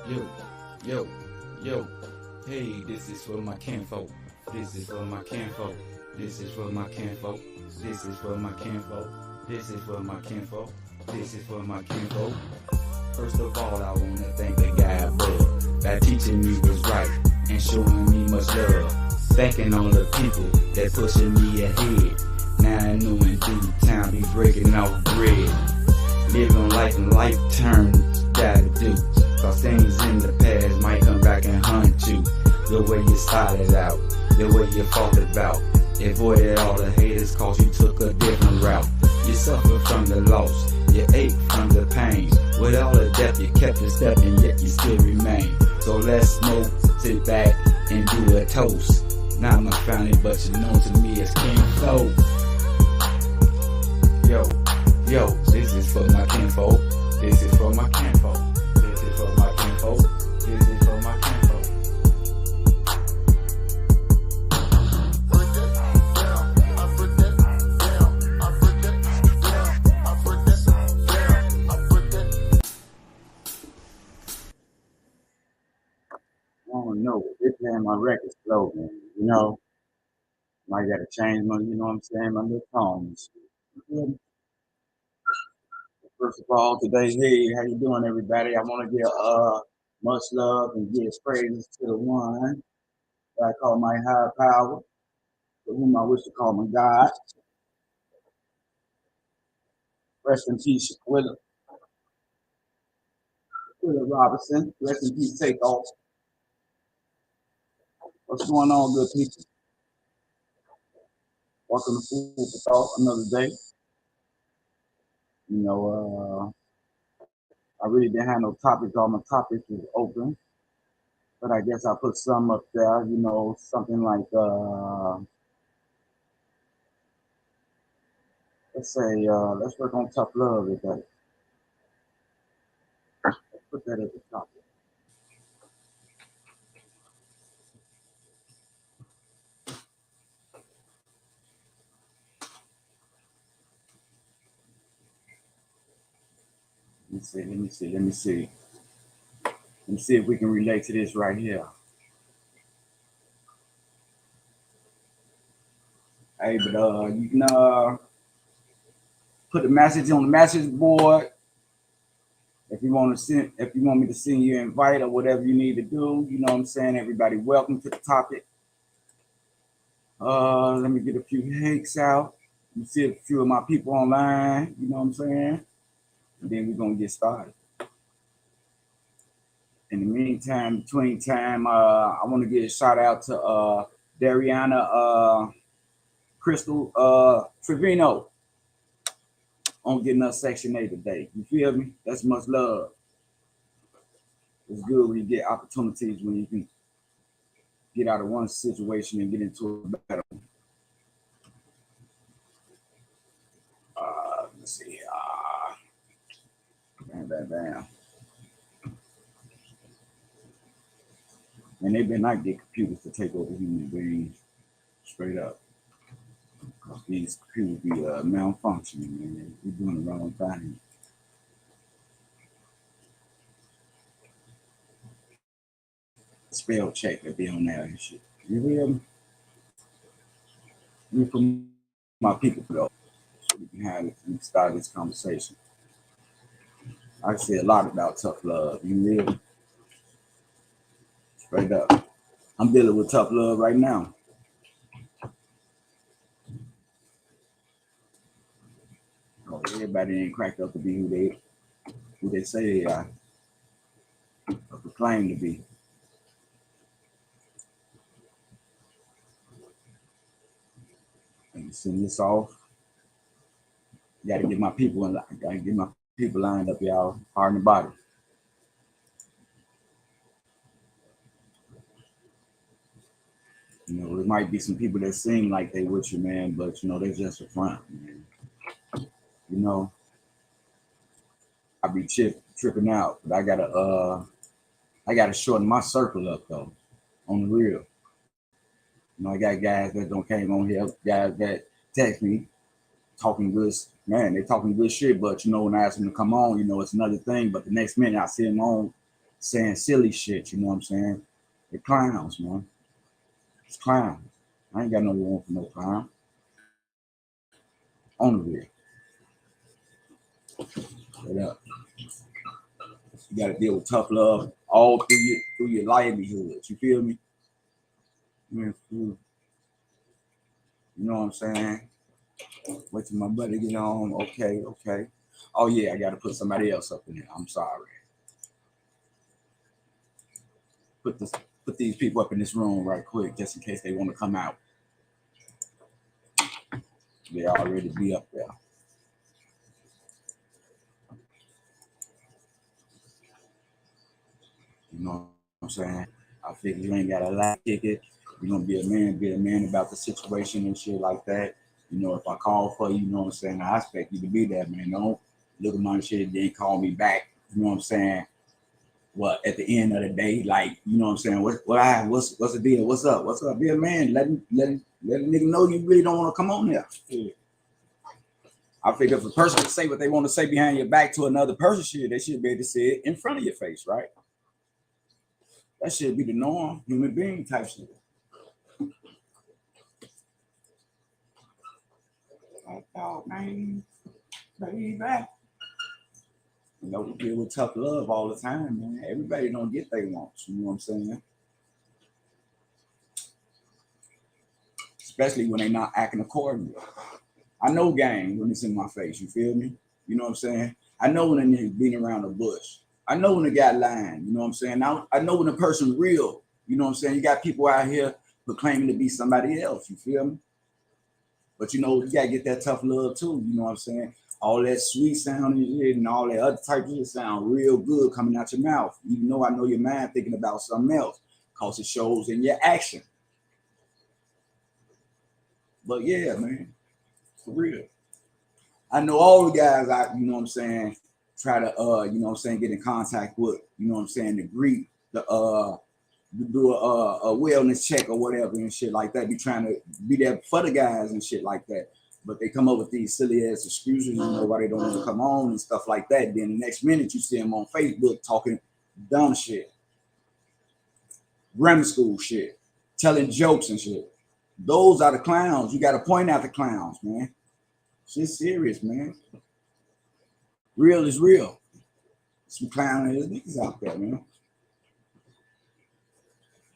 Yo, yo, yo. Hey, this is for my kinfolk. This is for my kinfolk. This is for my kinfolk. This is for my kinfolk. This is for my kinfolk. This is for my kinfolk. First of all, I wanna thank the guy above that teaching me what's right and showing me much love. Thanking all the people that pushing me ahead. Now I know in due time be breaking off bread. Living life in life terms, gotta do. Cause things in the past might come back and hunt you. The way you started out, the way you fought about. Avoided all the haters cause you took a different route. You suffered from the loss, you ate from the pain. With all the death you kept a step and yet you still remain. So let's smoke, sit back and do a toast. Not my family but you know to me as King Flo. Yo, this is for my kinfolk. This is for my kinfolk. This is for my kinfolk. This is for my kinfolk. I don't know. They playing my record slow, man. I gotta change my, what I'm saying, my little tones. First of all, today, hey, how you doing, everybody? I want to give much love and give praises to the one that I call my higher power, to whom I wish to call my God. Rest in peace, Willa Robinson. Rest in peace, Takeoff. What's going on, good people? Welcome to Food for Thought, another day. I really didn't have no topics. All my topics was open, but I guess I put some up there. Something like let's work on tough love today. Let's put that at the top. Let me see. Let me see if we can relate to this right here. Hey, but you can put the message on the message board if you want me to send you an invite or whatever you need to do. You know what I'm saying? Everybody, welcome to the topic. Let me get a few hicks out. You see a few of my people online. You know what I'm saying? And then we're gonna get started. In the meantime, between time, I want to give a shout out to Dariana Crystal Trevino on getting us Section 8 today. You feel me? That's much love. It's good when you get opportunities when you can get out of one situation and get into a better one. Let's see. Bam. And they better not get computers to take over human beings straight up. Because these computers be malfunctioning, man. We're doing the wrong thing. Spell check that be on there and shit. You hear me? We from my people though, so we can have it and start this conversation. I say a lot about tough love. You hear me? Straight up. I'm dealing with tough love right now. Oh, everybody ain't cracked up to be who they say they are, or proclaim to be. And send this off. Gotta get my people lined up, y'all. Hard in the body. There might be some people that seem like they with you, man, but they're just a front, man. I be tripping out, but I gotta shorten my circle up though, on the real. I got guys that don't came on here, guys that text me talking good, man, they talking good shit, but when I ask them to come on, it's another thing. But the next minute I see them on saying silly shit, you know what I'm saying? They're clowns, man. It's clowns. I ain't got no room for no clown. On the real. Straight up. You gotta deal with tough love all through your livelihood. You feel me? You know what I'm saying? Wait till my buddy get on. Okay, okay. Oh yeah, I gotta put somebody else up in there. I'm sorry. Put these people up in this room right quick, just in case they want to come out. They already be up there. You know what I'm saying? I figure you ain't got a lot ticket. You're gonna be a man about the situation and shit like that. You know, if I call for you, you know what I'm saying? I expect you to be there, man. Don't look at my shit and then call me back. You know what I'm saying? What at the end of the day, like, you know what I'm saying? What's the deal? What's up? What's up? Be a man. Let a nigga know you really don't want to come on there. Yeah. I figure if a person can say what they want to say behind your back to another person, shit, they should be able to say it in front of your face, right? That should be the norm, human being type shit. Like, oh man, baby. You know, we deal with tough love all the time, man. Everybody don't get they wants, you know what I'm saying? Especially when they not acting accordingly. I know gang when it's in my face, you feel me? You know what I'm saying? I know when a nigga beating around the bush. I know when a guy lying, you know what I'm saying? I know when a person real, you know what I'm saying? You got people out here proclaiming to be somebody else, you feel me? But you know, you gotta get that tough love too, you know what I'm saying? All that sweet sounding shit and all that other type of shit sound real good coming out your mouth, even though I know your mind thinking about something else, cause it shows in your action. But yeah, man, for real. I know all the guys I, you know what I'm saying, try to you know what I'm saying, get in contact with, you know what I'm saying, to greet the do a wellness check or whatever and shit like that. Be trying to be there for the guys and shit like that. But they come up with these silly ass excuses, you know why they don't want to come on and stuff like that. Then the next minute you see them on Facebook talking dumb shit, grammar school shit, telling jokes and shit. Those are the clowns. You got to point out the clowns, man. Shit's serious, man. Real is real. Some clown ass niggas out there, man.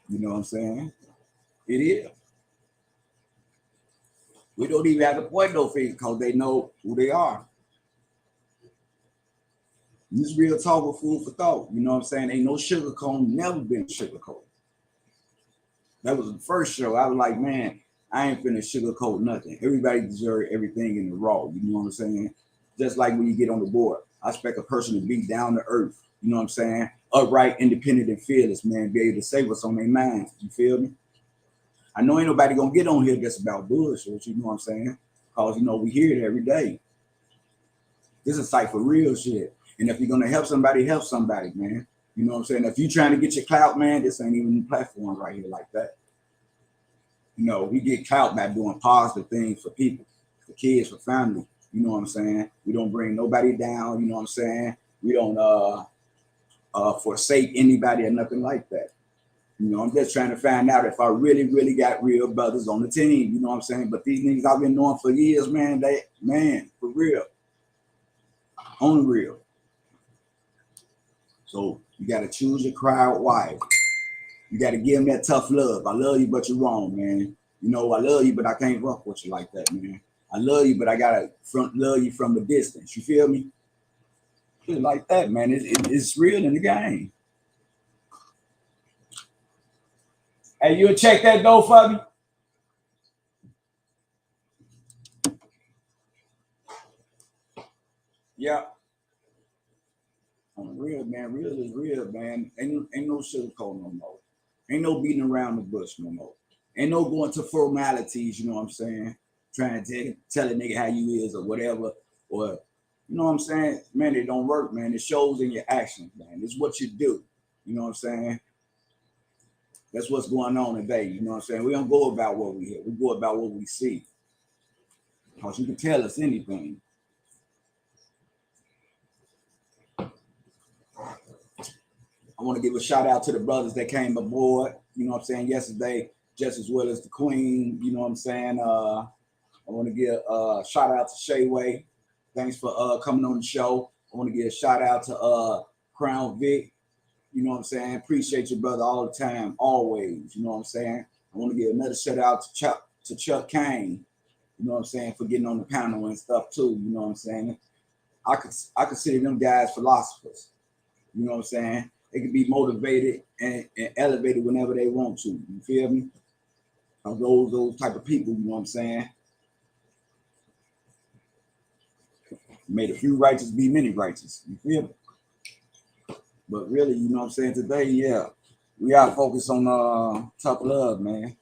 You know what I'm saying? It is. We don't even have to point no fingers because they know who they are. This real talk with food for thought. You know what I'm saying? Ain't no sugarcoat, never been sugarcoat. That was the first show. I was like, man, I ain't finna sugarcoat nothing. Everybody deserves everything in the raw. You know what I'm saying? Just like when you get on the board, I expect a person to be down to earth. You know what I'm saying? Upright, independent, and fearless, man. Be able to say what's on their mind. You feel me? I know ain't nobody gonna get on here just about bullshit. You know what I'm saying? Cause you know we hear it every day. This is like for real shit. And if you're gonna help somebody, man. You know what I'm saying? If you trying to get your clout, man, this ain't even the platform right here like that. You know, we get clout by doing positive things for people, for kids, for family. You know what I'm saying? We don't bring nobody down. You know what I'm saying? We don't forsake anybody or nothing like that. You know, I'm just trying to find out if I really, really got real brothers on the team. You know what I'm saying? But these niggas I've been knowing for years, man, for real, on the real. So you got to choose your crowd wise. You got to give them that tough love. I love you, but you're wrong, man. You know, I love you, but I can't rock with you like that, man. I love you, but I got to love you from a distance. You feel me? Shit like that, man. It's real in the game. Hey, you'll check that door for me? Yeah. On real, man. Real is real, man. Ain't no sugarcoat no more. Ain't no beating around the bush no more. Ain't no going to formalities, you know what I'm saying? Trying to tell a nigga how you is or whatever. Or, you know what I'm saying? Man, it don't work, man. It shows in your actions, man. It's what you do. You know what I'm saying? That's what's going on today. You know what I'm saying? We don't go about what we hear. We go about what we see. Because you can tell us anything. I want to give a shout out to the brothers that came aboard, you know what I'm saying, yesterday, just as well as the Queen, you know what I'm saying. I want to give a shout out to Shayway. Thanks for coming on the show. I want to give a shout out to Crown Vic. You know what I'm saying? Appreciate your brother all the time, always. You know what I'm saying? I want to give another shout out to Chuck Kane. You know what I'm saying? For getting on the panel and stuff too. You know what I'm saying? I consider them guys philosophers. You know what I'm saying? They can be motivated and elevated whenever they want to. You feel me? Those type of people. You know what I'm saying? Made a few righteous be many righteous. You feel me? But really, you know what I'm saying? Today, yeah, we are focused on tough love, man.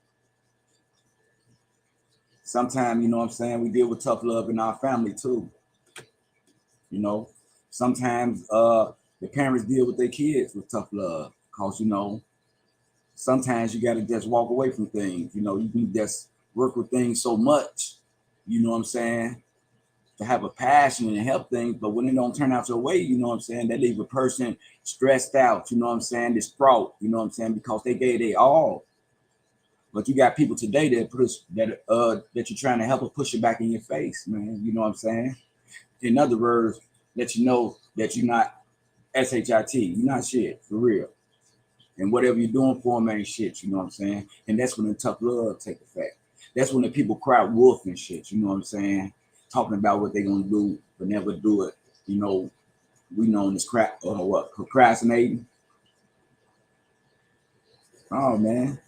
Sometimes, you know what I'm saying, we deal with tough love in our family too. You know, sometimes the parents deal with their kids with tough love, because, you know, sometimes you got to just walk away from things. You know, you can just work with things so much, you know what I'm saying, to have a passion and help things, but when it don't turn out your way, you know what I'm saying, that leave a person stressed out, you know what I'm saying, distraught, you know what I'm saying, because they gave their all. But you got people today that you're trying to help or push it back in your face, man. You know what I'm saying? In other words, let you know that you're not shit. You're not shit, for real. And whatever you're doing for them ain't shit, you know what I'm saying? And that's when the tough love take effect. That's when the people cry wolf and shit, you know what I'm saying? Talking about what they're gonna do, but never do it. You know, we known as procrastinating. Oh man.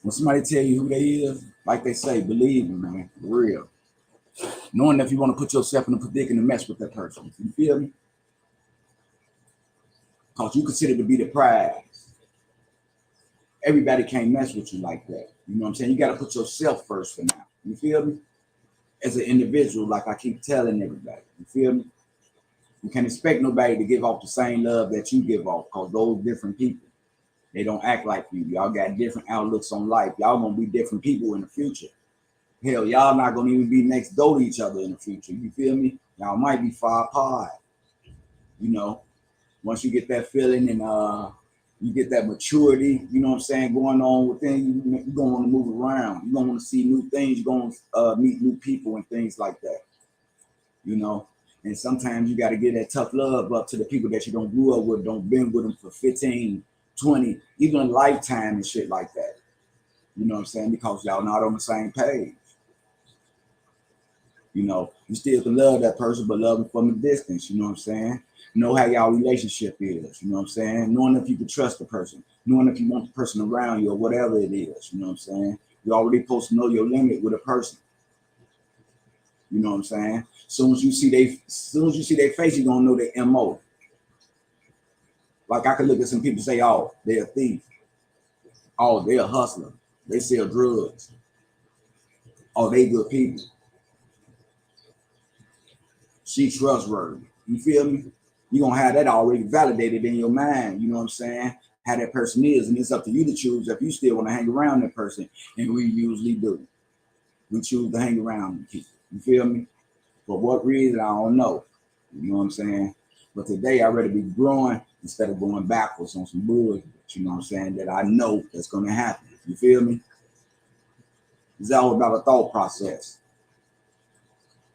When somebody tell you who they is, like they say, believe them, man, for real. Knowing if you want to put yourself in a predicament to mess with that person, you feel me? Because you consider to be the prize. Everybody can't mess with you like that. You know what I'm saying? You got to put yourself first for now. You feel me? As an individual, like I keep telling everybody, you feel me? You can't expect nobody to give off the same love that you give off, because those different people. They don't act like you. Y'all got different outlooks on life. Y'all gonna be different people in the future. Hell, y'all not gonna even be next door to each other in the future. You feel me? Y'all might be far apart. You know, once you get that feeling and you get that maturity, you know what I'm saying, going on with things, you're gonna want to move around. You're gonna want to see new things. You're gonna meet new people and things like that. You know, and sometimes you got to get that tough love up to the people that you don't grew up with, don't been with them for 15, 20, even a lifetime and shit like that. You know what I'm saying? Because y'all not on the same page. You know, you still can love that person, but love them from a distance. You know what I'm saying? Know how y'all relationship is. You know what I'm saying? Knowing if you can trust the person. Knowing if you want the person around you or whatever it is. You know what I'm saying? You already supposed to know your limit with a person. You know what I'm saying? Soon as you see their face, you're gonna know their MO. Like I could look at some people and say, oh, they're a thief. Oh, they're a hustler. They sell drugs. Oh, they good people. She trustworthy. You feel me? You're gonna have that already validated in your mind, you know what I'm saying? How that person is, and it's up to you to choose if you still want to hang around that person. And we usually do. We choose to hang around with people. You feel me? For what reason, I don't know. You know what I'm saying? But today I'd rather be growing instead of going backwards on some bullshit, you know what I'm saying, that I know that's gonna happen. You feel me? It's all about a thought process.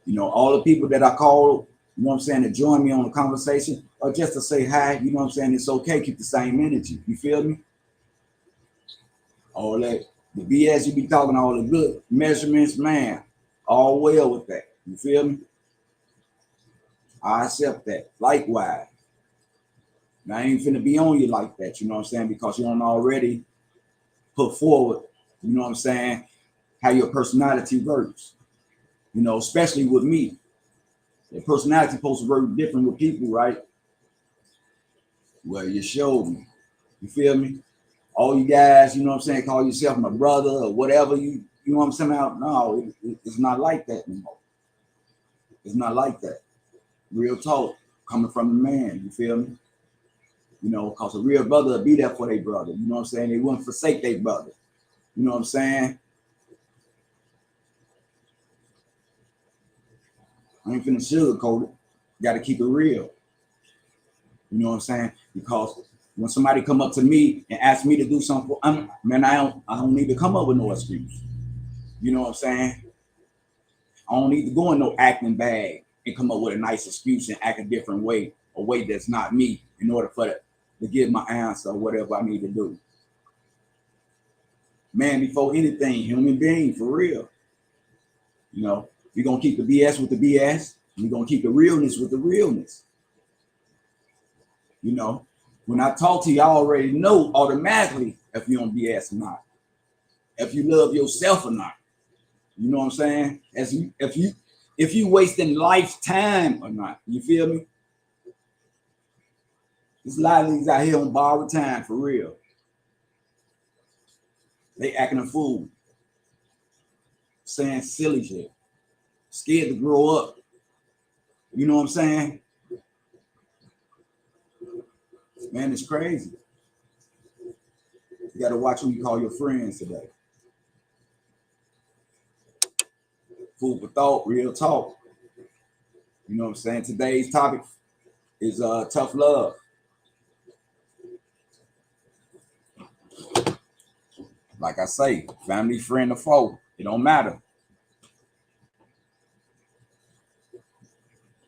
You know, all the people that I call, you know what I'm saying, to join me on the conversation, or just to say hi, you know what I'm saying, it's okay, keep the same energy. You feel me? All that, the BS you be talking, all the good measurements, man, all well with that. You feel me? I accept that. Likewise. Now, I ain't finna be on you like that, you know what I'm saying, because you don't already put forward, you know what I'm saying, how your personality works. You know, especially with me. Your personality supposed to work different with people, right? Well, you showed me. You feel me? All you guys, you know what I'm saying, call yourself my brother or whatever, you know what I'm saying? No, it's not like that anymore. It's not like that. Real talk coming from the man, you feel me? You know, because a real brother will be there for their brother. You know what I'm saying? They wouldn't forsake their brother. You know what I'm saying? I ain't finna sugarcoat it. Got to keep it real. You know what I'm saying? Because when somebody come up to me and ask me to do something, man, I don't need to come up with no excuse. You know what I'm saying? I don't need to go in no acting bag and come up with a nice excuse and act a different way, a way that's not me, in order for to give my answer or whatever I need to do. Man, before anything, human being, for real. You know, we're gonna keep the BS with the BS, and we're gonna keep the realness with the realness. You know, when I talk to you, I already know automatically if you're on BS or not, if you love yourself or not. You know what I'm saying? If you wasting lifetime or not. You feel me? There's a lot of these out here on borrowed time, for real. They acting a fool, saying silly shit, scared to grow up. You know what I'm saying? Man, it's crazy. You got to watch who you call your friends today. Food for thought, real talk. You know what I'm saying? Today's topic is tough love. Like I say, family, friend, or foe, it don't matter.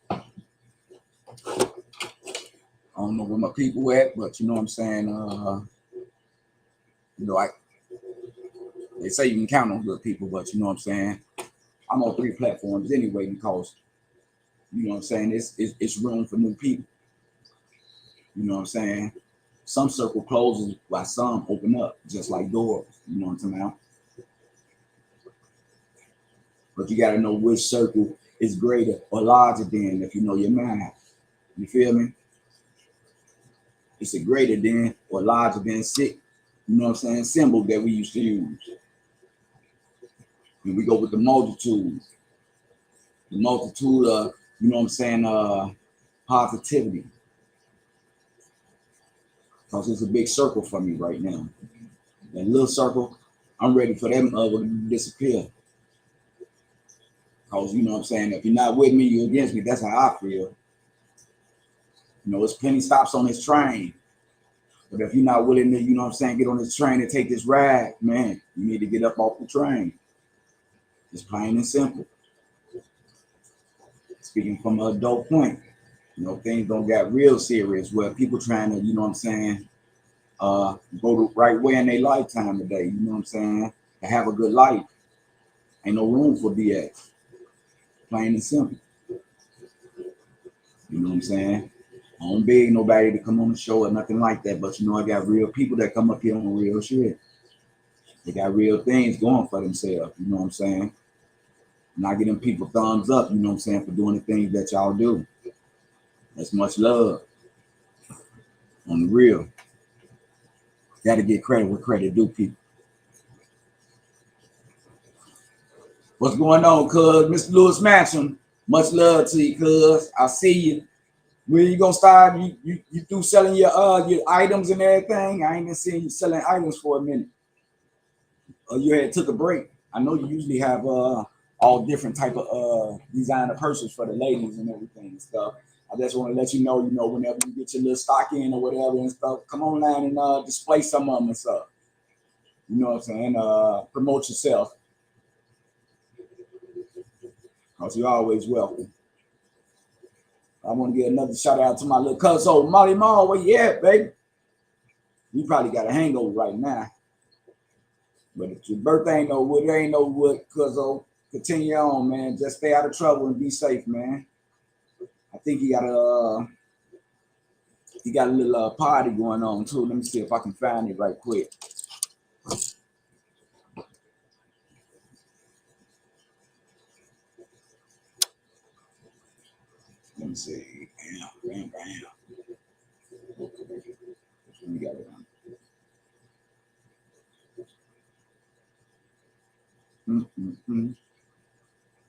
I don't know where my people at, but you know what I'm saying? You know, they say you can count on good people, but you know what I'm saying? I'm on 3 platforms anyway because, you know what I'm saying, it's room for new people. You know what I'm saying? Some circle closes while some open up, just like doors. You know what I'm talking about? But you got to know which circle is greater or larger than, if you know your mind. You feel me? It's a greater than or larger than sick. You know what I'm saying? Symbol that we used to use. And we go with the multitude. The multitude of, you know what I'm saying, positivity. Because it's a big circle for me right now. That little circle, I'm ready for them to disappear. Because, you know what I'm saying, if you're not with me, you're against me. That's how I feel. You know, there's plenty stops on this train. But if you're not willing to, you know what I'm saying, get on this train and take this ride, man, you need to get up off the train. It's plain and simple. Speaking from an adult point, you know, things don't get real serious where people trying to, you know what I'm saying, go the right way in their lifetime today, you know what I'm saying, to have a good life. Ain't no room for BS. Plain and simple. You know what I'm saying? I don't beg nobody to come on the show or nothing like that, but you know, I got real people that come up here on real shit. They got real things going for themselves, you know what I'm saying? And I give them people thumbs up, you know what I'm saying, for doing the things that y'all do. That's much love. On the real. Got to get credit where credit due, people. What's going on, cuz? Mr. Lewis Matcham, much love to you, cuz. I see you. When you gonna start? You through selling your items and everything? I ain't been seeing you selling items for a minute. You had took a break. I know you usually have all different type of designer purses for the ladies and everything and stuff. I just want to let you know, whenever you get your little stock in or whatever and stuff, come online and display some of them and stuff. You know what I'm saying? Promote yourself. Because you're always welcome. I want to give another shout out to my little cousin, old Molly Mall. Where you at, baby? You probably got a hangover right now. But if your birthday ain't no wood, there ain't no wood, cuz continue on, man. Just stay out of trouble and be safe, man. I think he got a little party going on too. Let me see if I can find it right quick. Let me see. Bam. We got it on.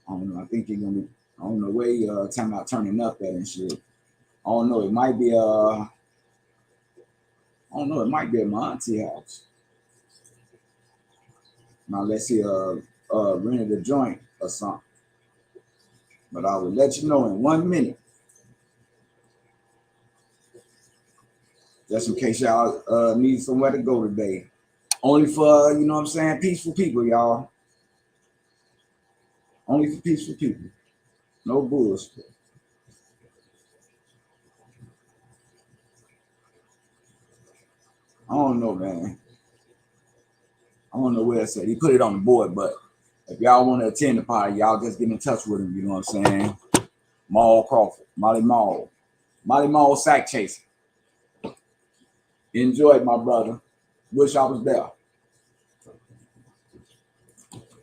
I don't know. I think you're gonna be. I don't know where you talking about turning up at and shit. I don't know. It might be I don't know. It might be at my auntie house. Now let's see. Rented a joint or something. But I will let you know in 1 minute. Just in case y'all need somewhere to go today. Only for, you know what I'm saying, peaceful people, y'all. Only for peaceful people. No bullshit. I don't know, man. I don't know where it's at. He put it on the board, but if y'all want to attend the party, y'all just get in touch with him. You know what I'm saying? Maul Crawford, Molly Mall sack chasing. Enjoy it, my brother. Wish I was there.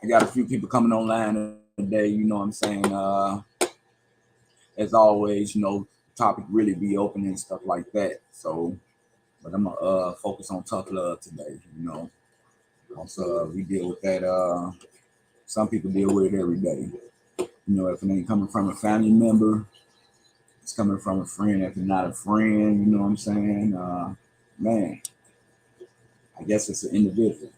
I got a few people coming online today. You know what I'm saying? As always, you know, topic really be open and stuff like that. So, but I'm gonna focus on tough love today. You know, also we deal with that. Some people deal with it every day. You know, if it ain't coming from a family member, it's coming from a friend. If it's not a friend, you know what I'm saying? Man, I guess it's an individual.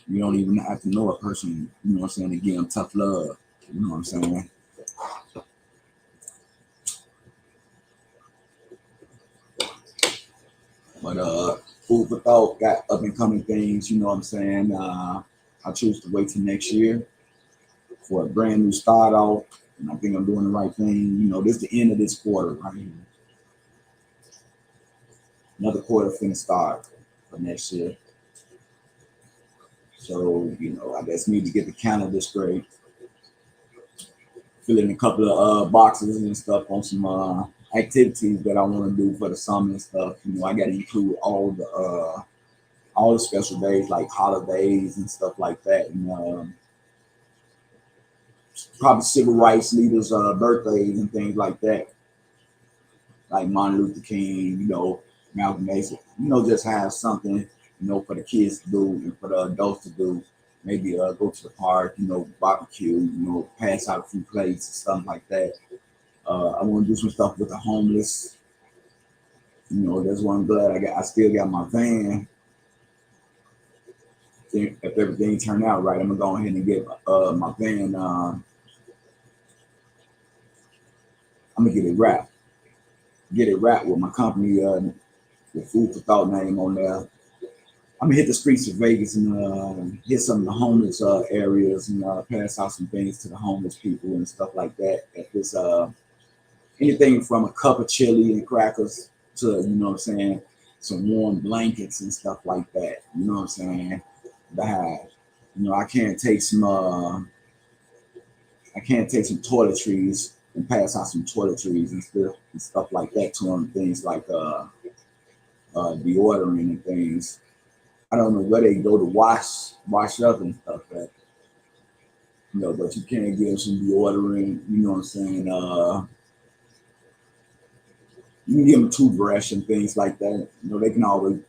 You don't even have to know a person, you know what I'm saying, to give them tough love. You know what I'm saying? But food for thought got up and coming things, you know what I'm saying? I choose to wait till next year for a brand new start off. And I think I'm doing the right thing. You know, this is the end of this quarter right here. Another quarter finna start for next year. So, you know, I just need to get the calendar straight. Fill in a couple of boxes and stuff on some activities that I want to do for the summer and stuff. You know, I got to include all the special days like holidays and stuff like that, and probably civil rights leaders' birthdays and things like that, like Martin Luther King. You know, Malcolm X. You know, just have something, you know, for the kids to do and for the adults to do. Maybe go to the park, you know, barbecue, you know, pass out a few plates, something like that. I want to do some stuff with the homeless. You know, that's why I'm glad I still got my van. If everything turned out right, I'm gonna go ahead and get my van. I'm gonna get it wrapped. Get it wrapped with my company, the Food for Thought name on there. I'm gonna hit the streets of Vegas and hit some of the homeless areas and pass out some things to the homeless people and stuff like that. If it's anything from a cup of chili and crackers to, you know what I'm saying, some warm blankets and stuff like that. You know what I'm saying? That, you know, I can't take some toiletries and pass out some toiletries and stuff like that to them. Things like deodorant and things. I don't know where they go to wash up and stuff that. You know, but you can't give them some deodorant. You know what I'm saying? You can give them toothbrush and things like that. You know, they can always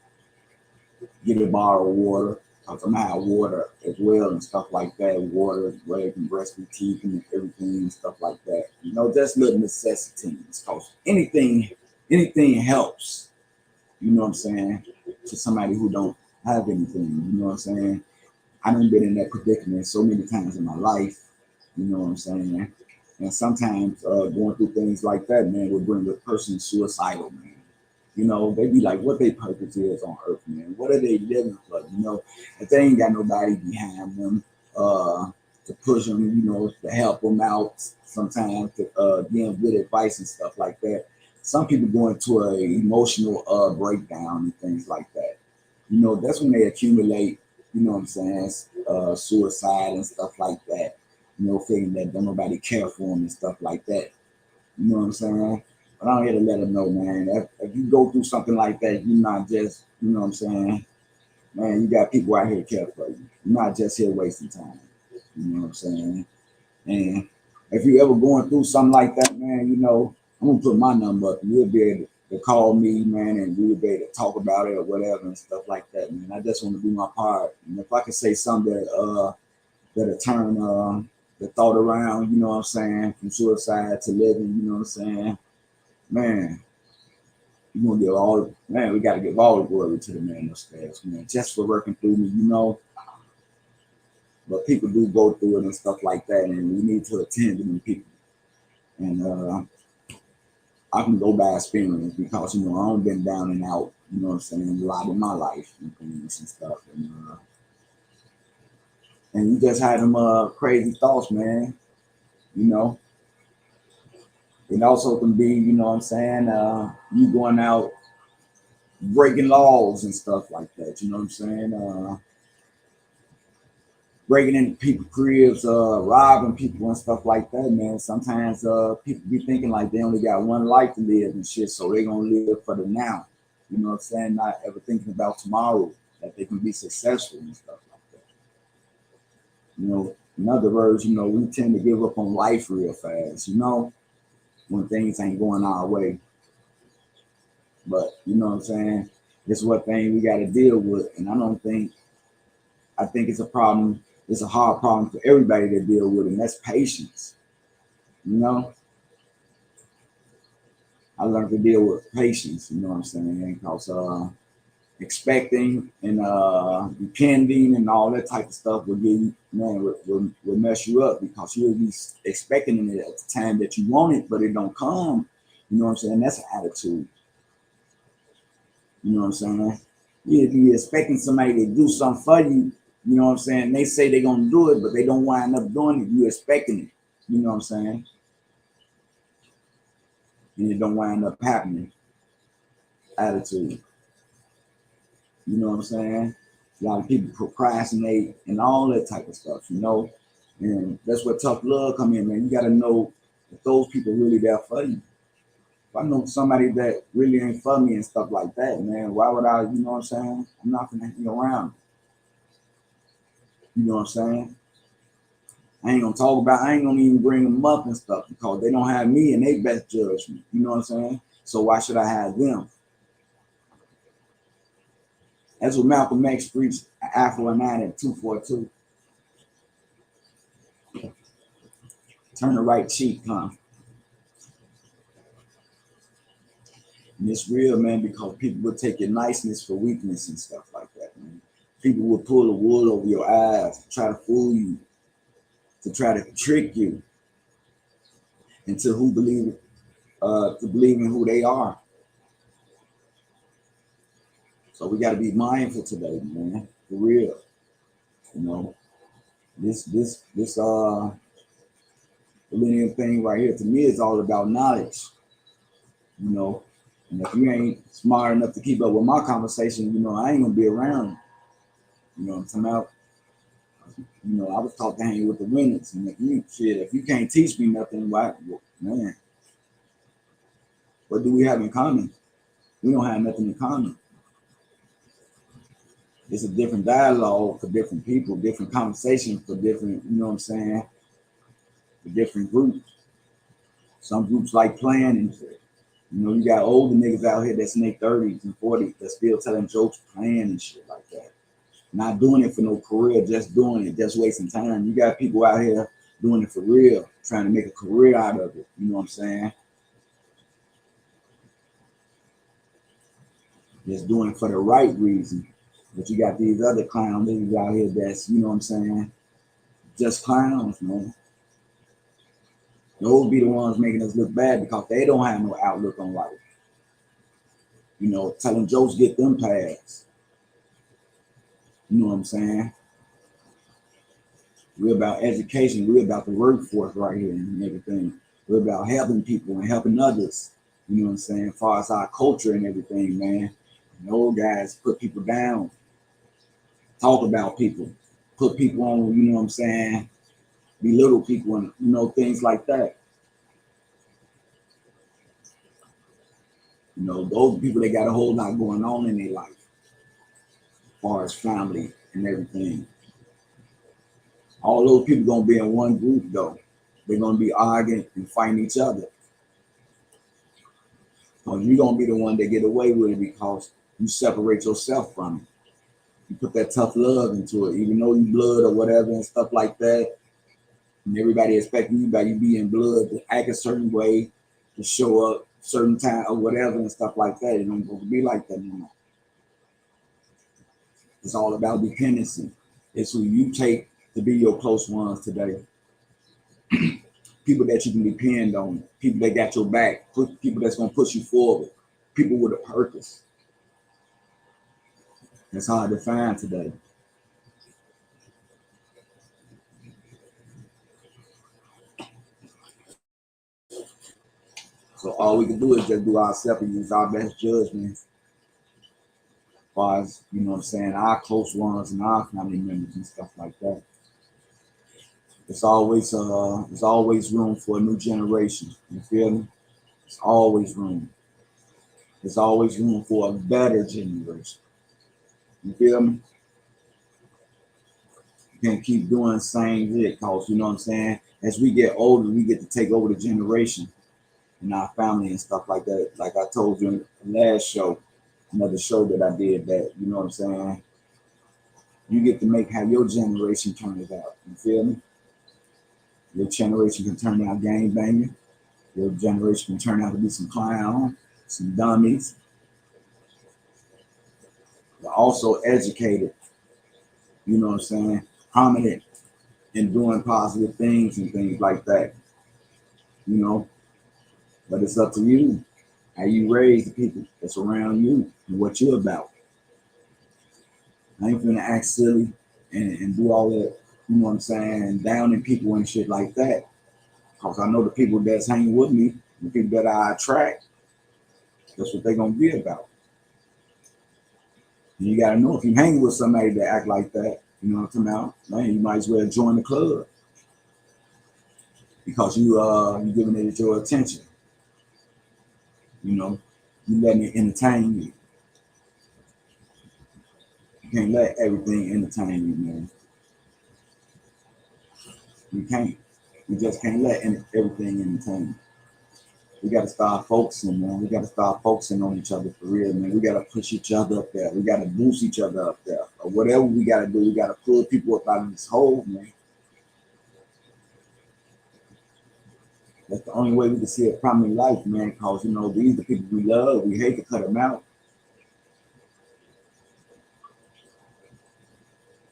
get a bottle of water. Cause I'm out of water as well and stuff like that. Water where they can brush their teeth and everything and stuff like that. You know, just little necessities. Cause anything helps. You know what I'm saying? To somebody who don't have anything. You know what I'm saying? I done been in that predicament so many times in my life. You know what I'm saying? And sometimes going through things like that, man, will bring a person suicidal, man. You know, they be like, what their purpose is on earth, man. What are they living for? You know, if they ain't got nobody behind them to push them, you know, to help them out sometimes, to give them good advice and stuff like that. Some people go into an emotional breakdown and things like that. You know, that's when they accumulate, you know what I'm saying, suicide and stuff like that. You know, feeling that don't nobody care for them and stuff like that. You know what I'm saying? But I'm here to let them know, man, if you go through something like that, you're not just, you know what I'm saying, man, you got people out here to care for you. You're not just here wasting time. You know what I'm saying? And if you ever going through something like that, man, you know, I'm gonna put my number up. You'll be able to call me, man, and we'll be able to talk about it or whatever and stuff like that, man. I just want to do my part. And if I can say something that'll turn the thought around, you know what I'm saying, from suicide to living, you know what I'm saying, man, you gonna give all, man, we gotta give all the glory to the man upstairs, man, just for working through me, you know. But people do go through it and stuff like that, and we need to attend to them people. And I can go by experience because, you know, I've been down and out, you know what I'm saying, a lot in my life and things and stuff. And you just had them crazy thoughts, man, you know. It also can be, you know what I'm saying, you going out breaking laws and stuff like that, you know what I'm saying? Breaking into people's cribs, robbing people and stuff like that, man. Sometimes people be thinking like they only got one life to live and shit, so they gonna live for the now. You know what I'm saying? Not ever thinking about tomorrow, that they can be successful and stuff like that. You know, in other words, you know, we tend to give up on life real fast, you know, when things ain't going our way. But you know what I'm saying? It's what thing we gotta deal with. And I think it's a problem, it's a hard problem for everybody to deal with, and that's patience. You know, I learned to deal with patience, you know what I'm saying? Because expecting and depending and all that type of stuff will give you, man, will mess you up because you'll be expecting it at the time that you want it, but it don't come. You know what I'm saying? That's an attitude. You know what I'm saying? You be expecting somebody to do something for you, you know what I'm saying? They say they're gonna do it, but they don't wind up doing it. You expecting it, you know what I'm saying? And it don't wind up happening. Attitude. You know what I'm saying? A lot of people procrastinate and all that type of stuff, you know? And that's where tough love come in, man. You gotta know that those people really there for you. If I know somebody that really ain't for me and stuff like that, man, why would I, you know what I'm saying? I'm not gonna hang around. You know what I'm saying? I ain't gonna even bring them up and stuff because they don't have me and they best judgment. You know what I'm saying? So why should I have them? That's what Malcolm X preached, Afro and 9 at 242. Turn the right cheek, huh? And it's real, man, because people will take your niceness for weakness and stuff like that, man. People will pull the wool over your eyes to try to fool you, to try to trick you into to believe in who they are. So we got to be mindful today, man, for real. You know, this millennium thing right here to me is all about knowledge. You know, and if you ain't smart enough to keep up with my conversation, you know, I ain't gonna be around. You know what I'm talking about? You know, I was taught to hang with the winners, and if you can't teach me nothing, why, man, what do we have in common? We don't have nothing in common. It's a different dialogue for different people, different conversations for different, you know what I'm saying, for different groups. Some groups like playing and shit. You know, you got older niggas out here that's in their 30s and 40s that's still telling jokes, playing and shit like that. Not doing it for no career, just doing it, just wasting time. You got people out here doing it for real, trying to make a career out of it. You know what I'm saying? Just doing it for the right reason. But you got these other clown niggas out here that's, you know what I'm saying, just clowns, man. Those be the ones making us look bad because they don't have no outlook on life. You know, telling jokes get them passed. You know what I'm saying? We're about education. We're about the workforce right here and everything. We're about helping people and helping others. You know what I'm saying? As far as our culture and everything, man. And old guys put people down, talk about people, put people on, you know what I'm saying, belittle people and, you know, things like that. You know, those people, they got a whole lot going on in their life as far as family and everything. All those people gonna be in one group though. They're gonna be arguing and fighting each other. So you're gonna be the one that get away with it because you separate yourself from it. You put that tough love into it, even though you blood or whatever and stuff like that. And everybody expecting you by you being blood to act a certain way, to show up certain time or whatever and stuff like that. It don't supposed to be like that anymore. It's all about dependency. It's who you take to be your close ones today. people that you can depend on, people that got your back, people that's gonna push you forward, people with a purpose. That's hard to find today. So all we can do is just do ourselves and use our best judgment as far as, you know what I'm saying, our close ones and our family members and stuff like that. It's always room for a new generation. You feel me? It's always room. There's always room for a better generation. You feel me? You can't keep doing the same shit, cause you know what I'm saying? As we get older, we get to take over the generation in our family and stuff like that. Like I told you in the last show, another show that I did, that, you know what I'm saying? You get to make how your generation turns out. You feel me? Your generation can turn out gang banging. Your generation can turn out to be some clowns, some dummies. But also educated, you know what I'm saying? Prominent in doing positive things and things like that. You know? But it's up to you. How you raise the people that's around you and what you're about. I ain't finna act silly and do all that, you know what I'm saying, downing people and shit like that. Because I know the people that's hanging with me, the people that I attract, that's what they're gonna be about. And you gotta know, if you're hanging with somebody that act like that, you know what I'm talking about, man, you might as well join the club. Because you're giving it your attention. You know, you letting it entertain you. You can't let everything entertain you, man. You can't. You just can't let everything entertain you. We got to start focusing, man. We got to start focusing on each other for real, man. We got to push each other up there. We got to boost each other up there. Or whatever we got to do, we got to pull people up out of this hole, man. That's the only way we can see a prominent life, man, because, you know, these are the people we love. We hate to cut them out.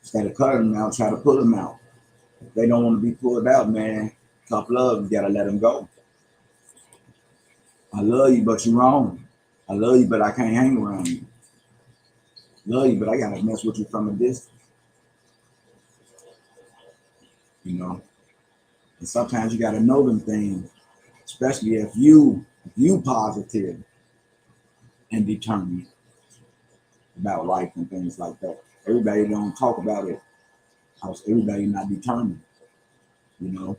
Instead of cutting them out, try to pull them out. If they don't want to be pulled out, man, tough love, you got to let them go. I love you, but you're wrong. I love you, but I can't hang around you. Love you, but I got to mess with you from a distance. You know? And sometimes you got to know them things, especially if you positive and determined about life and things like that. Everybody don't talk about it because everybody not determined. You know,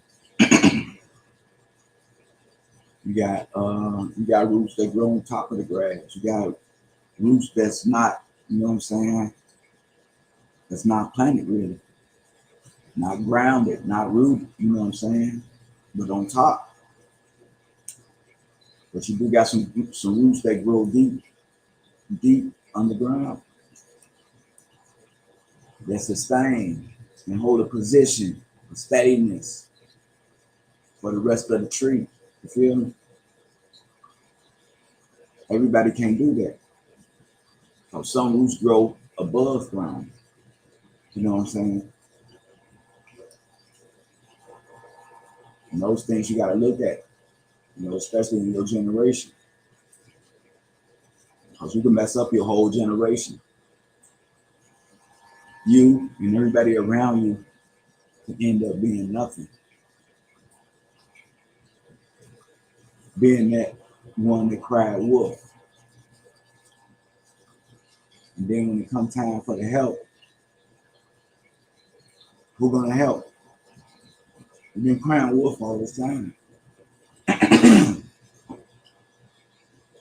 you got roots that grow on top of the grass. You got roots that's not, you know what I'm saying, that's not planted really, not grounded, not rooted. You know what I'm saying, but on top. But you do got some roots that grow deep underground, that sustain and hold a position of steadiness for the rest of the tree. You feel me? Everybody can't do that. So some roots grow above ground. You know what I'm saying? And those things you got to look at, you know, especially in your generation. Because you can mess up your whole generation. You and everybody around you can end up being nothing. Being that one that cried wolf. And then when it comes time for the help, who gonna help? You've been crying wolf all this time.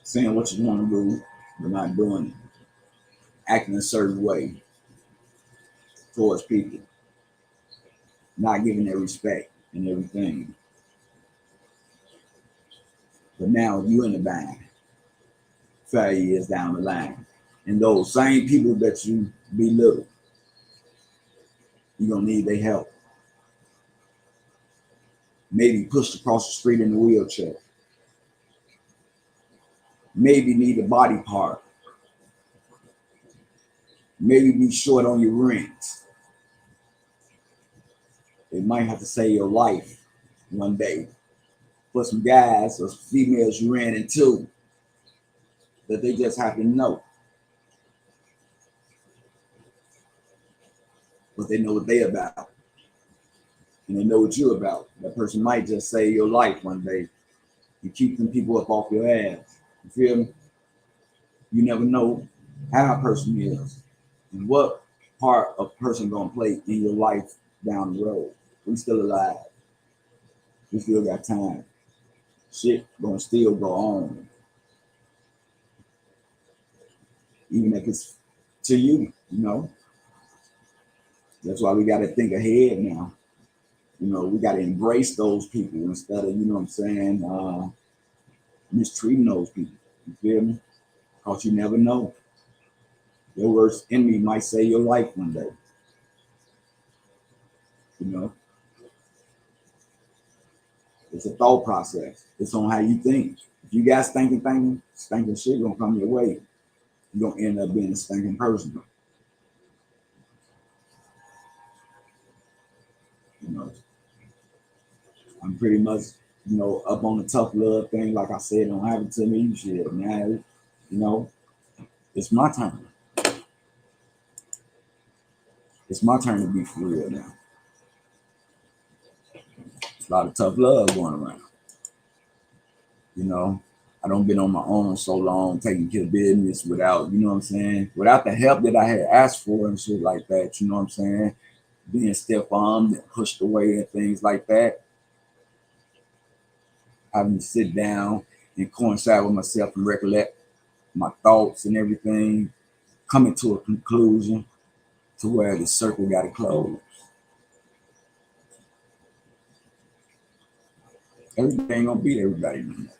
Saying what you want to do, but not doing it. Acting a certain way towards people. Not giving their respect and everything. But now you in the bind 5 years down the line. And those same people that you belittle, you're gonna need their help. Maybe pushed across the street in a wheelchair. Maybe need a body part. Maybe be short on your rent. They might have to save your life one day for some guys or some females you ran into that they just happen to know. But they know what they about. And they know what you're about. That person might just save your life one day. You keep them people up off your ass. You feel me? You never know how a person is and what part a person gonna play in your life down the road. We still alive. We still got time. Shit gonna still go on. Even if it's to you, you know. That's why we gotta think ahead now. You know, we gotta embrace those people instead of, you know what I'm saying, mistreating those people. You feel me? Because you never know. Your worst enemy might save your life one day. You know? It's a thought process. It's on how you think. If you got stinking shit gonna come your way. You're gonna end up being a stinking person. You know, I'm pretty much, you know, up on the tough love thing. Like I said, don't happen to me. Shit, now, you know, it's my turn. It's my turn to be for real now. It's a lot of tough love going around. You know, I don't been on my own so long, taking care of business without, you know what I'm saying, without the help that I had asked for and shit like that. You know what I'm saying? Being stiff-armed and pushed away and things like that. Having to sit down and coincide with myself and recollect my thoughts and everything, coming to a conclusion to where the circle got to close. Everybody ain't gonna beat everybody no more.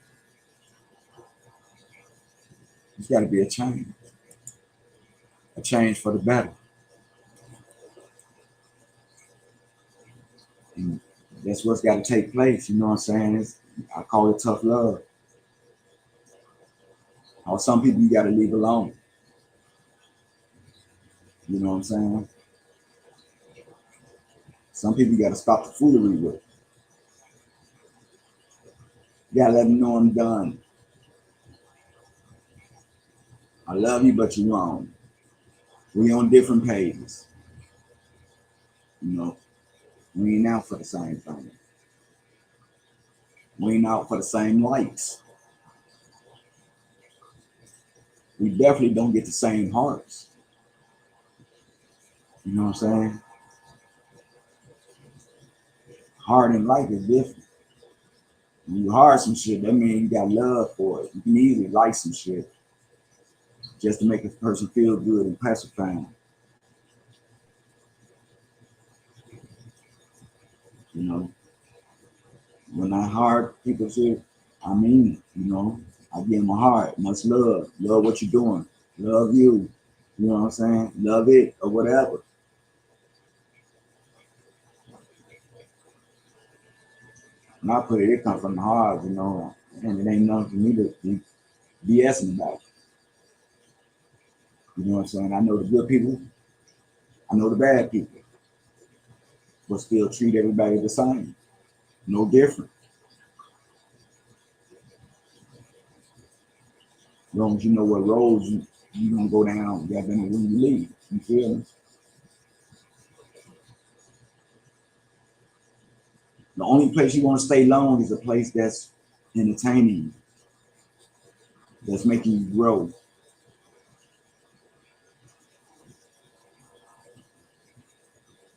There's got to be a change for the better. And that's what's got to take place. You know what I'm saying? I call it tough love. Or some people you got to leave alone. You know what I'm saying? Some people you got to stop the foolery with. You got to let them know I'm done. I love you, but you're wrong. We on different pages. You know, we ain't out for the same thing. We ain't out for the same likes. We definitely don't get the same hearts. You know what I'm saying? Heart and like is different. When you heart some shit, that means you got love for it. You can easily like some shit just to make a person feel good and pacifying. You know, when I heart people shit, I mean it, you know. I give them a heart, much love. Love what you're doing. Love you. You know what I'm saying? Love it or whatever. And I put it, it comes from the heart, you know, and it ain't nothing for me to be BSing about. You know what I'm saying? I know the good people, I know the bad people, but still treat everybody the same. No different. As long as you know what roads you gonna go down, you gotta know when you leave. You feel me? The only place you want to stay long is a place that's entertaining you, that's making you grow.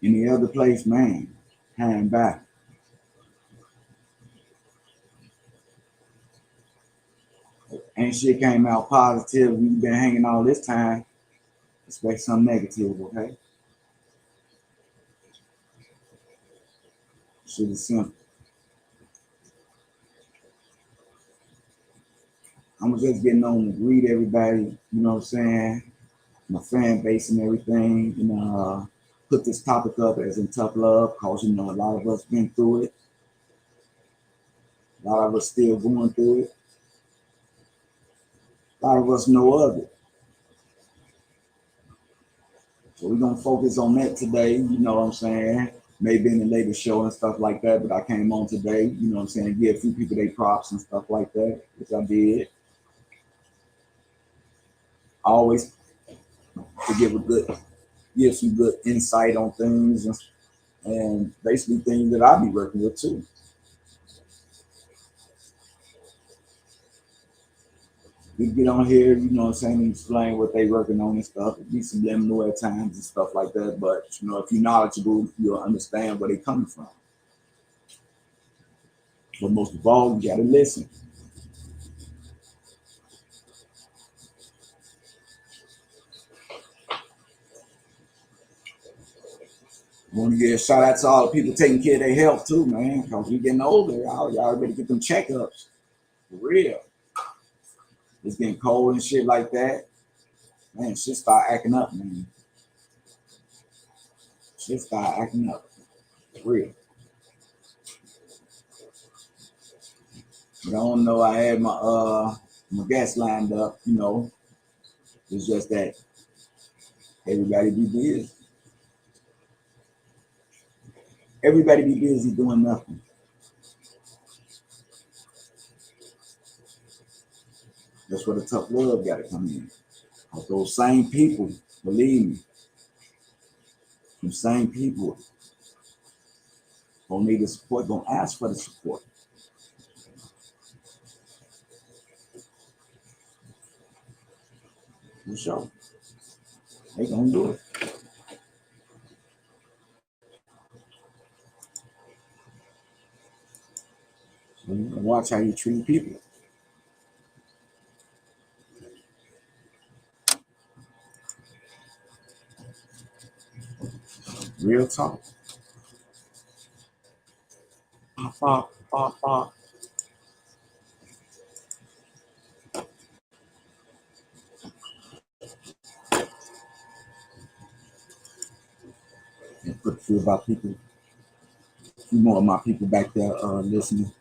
Any other place, man, hang back. Ain't shit came out positive. We've been hanging all this time. Expect some negative, okay? Shit is simple. I'm just getting on to greet everybody, you know what I'm saying? My fan base and everything, you know, put this topic up as in tough love, because you know a lot of us been through it. A lot of us still going through it. A lot of us know of it. So we're gonna focus on that today, you know what I'm saying? maybe in the later show and stuff like that, but I came on today, you know what I'm saying, give a few people their props and stuff like that, which I did. I always give some good insight on things and basically things that I be working with too. We get on here, you know what I'm saying, and explain what they working on and stuff. It be subliminal at times and stuff like that. But you know, if you're knowledgeable, you'll understand where they coming from. But most of all, you gotta listen. I want to give a shout out to all the people taking care of their health too, man. Because we getting older, y'all better get them checkups. For real. It's getting cold and shit like that. Man, shit start acting up, man. Shit start acting up. For real. But I don't know. I had my guests lined up, you know. It's just that everybody be busy. Everybody be busy doing nothing. That's where the tough love got to come in. Because those same people, believe me, them same people gonna need the support, gonna ask for the support. For sure. They gonna do it. So you gotta watch how you treat people. Real talk. And put a few of our people, a few more of my people back there listening.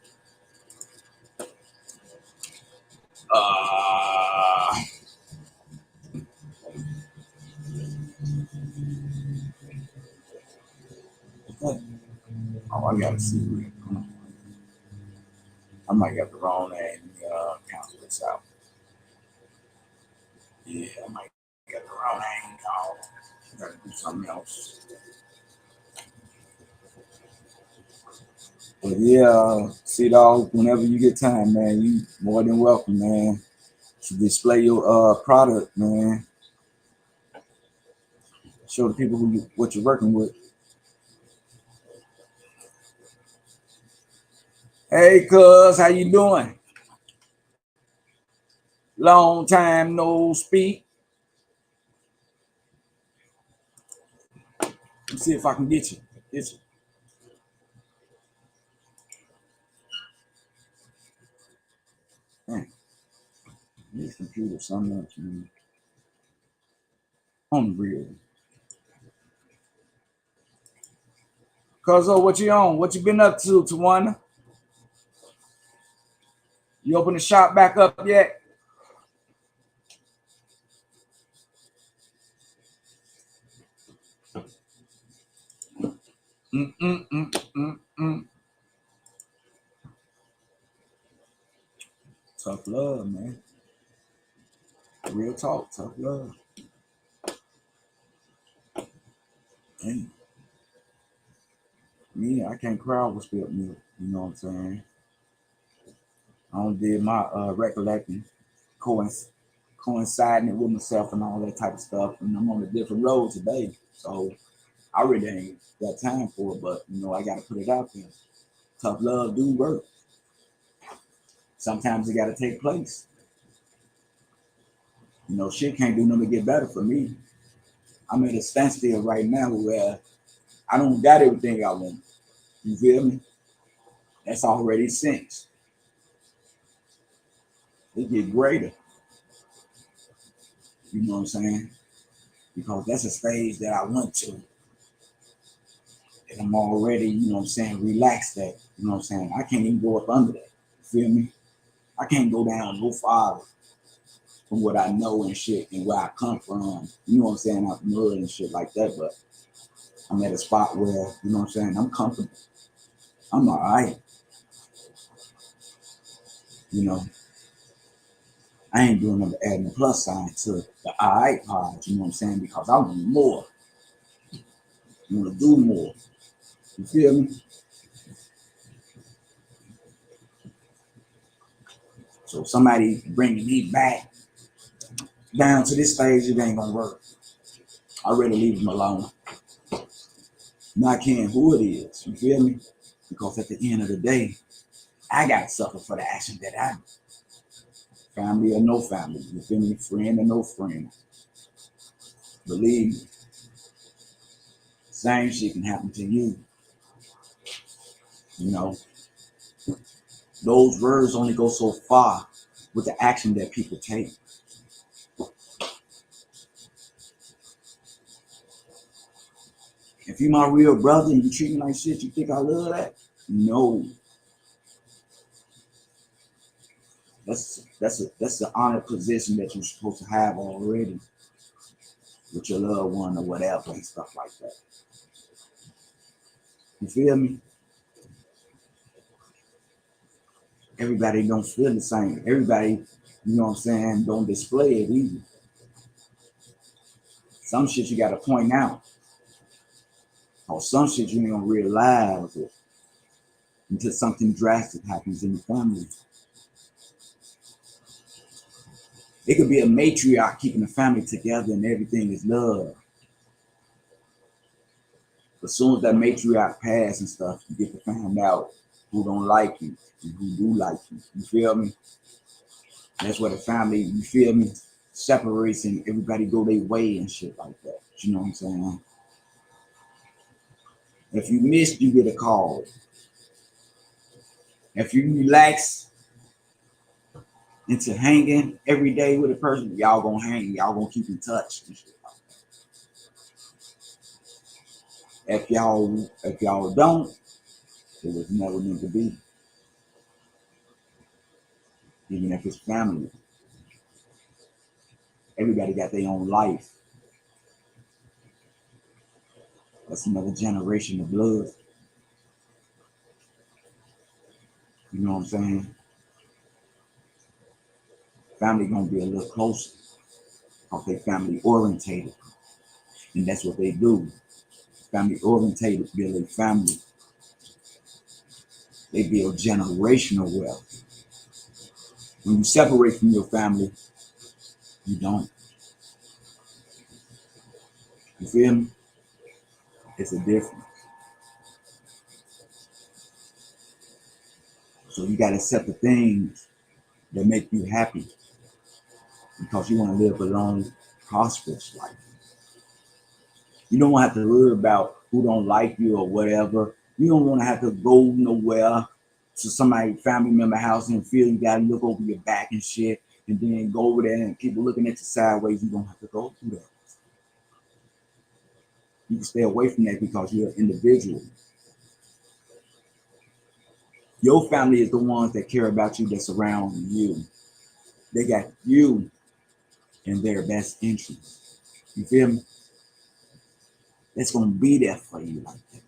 Okay. Oh, I gotta see. I might get the wrong name. Cancel this out. Yeah, I might get the wrong name. No, I gotta do something else. But yeah, see dog, whenever you get time, man, you more than welcome, man, to display your product, man. Show the people what you're working with. Hey, cuz, how you doing? Long time no speak. Let's see if I can get you. Get you. Man, this computer so much, man. Unreal. Cuz, what you on? What you been up to, Tawana? You open the shop back up yet? Mm-mm-mm-mm-mm. Tough love, man. Real talk, tough love. Dang. Me, I can't crowd with spilt milk. You know what I'm saying? I don't did my recollecting, coinciding it with myself and all that type of stuff. And I'm on a different road today. So I really ain't got time for it, but you know, I gotta put it out there. Tough love do work. Sometimes it gotta take place. You know, shit can't do nothing to get better for me. I'm at a standstill right now where I don't got everything I want. You feel me? That's already since. It get greater. You know what I'm saying? Because that's a stage that I went to. And I'm already, you know what I'm saying, relaxed at. You know what I'm saying? I can't even go up under that. You feel me? I can't go down no farther from what I know and shit and where I come from. You know what I'm saying? Out the mud and shit like that. But I'm at a spot where, you know what I'm saying, I'm comfortable. I'm all right. You know, I ain't doing no adding a plus sign to the all right part, you know what I'm saying? Because I want more. You want to do more. You feel me? So somebody bringing me back down to this stage, it ain't gonna work. I'd rather leave them alone. Not caring who it is, you feel me? Because at the end of the day, I gotta suffer for the action that I do. Family or no family, you feel me? Friend or no friend. Believe me, same shit can happen to you. You know, those words only go so far with the action that people take. If you my real brother and you treat me like shit, you think I love that? No. That's the honored position that you're supposed to have already with your loved one or whatever and stuff like that. You feel me? Everybody don't feel the same. Everybody, you know what I'm saying, don't display it either. Some shit you gotta point out. Or some shit you ain't gonna realize it until something drastic happens in the family. It could be a matriarch keeping the family together and everything is love. But as soon as that matriarch passes and stuff, you get to find out who don't like you and who do like you. You feel me? That's where the family, you feel me, separates and everybody go their way and shit like that. You know what I'm saying? If you miss, you get a call. If you relax into hanging every day with a person, y'all gonna hang, y'all gonna keep in touch and shit like that. If y'all don't, it was never meant to be. Even if it's family. Everybody got their own life. That's another generation of blood. You know what I'm saying? Family gonna be a little closer because they family orientated. And that's what they do. Family orientated build a family. They build generational wealth. When you separate from your family, you don't. You feel me? It's a difference. So you gotta accept the things that make you happy because you want to live a long, prosperous life. You don't want to have to worry about who don't like you or whatever. You don't want to have to go nowhere to somebody family member house and feel you gotta look over your back and shit, and then go over there and people looking at you sideways. You don't have to go through that. You can stay away from that because you're an individual. Your family is the ones that care about you, that's around you. They got you in their best interest. You feel me? That's gonna be there for you like that.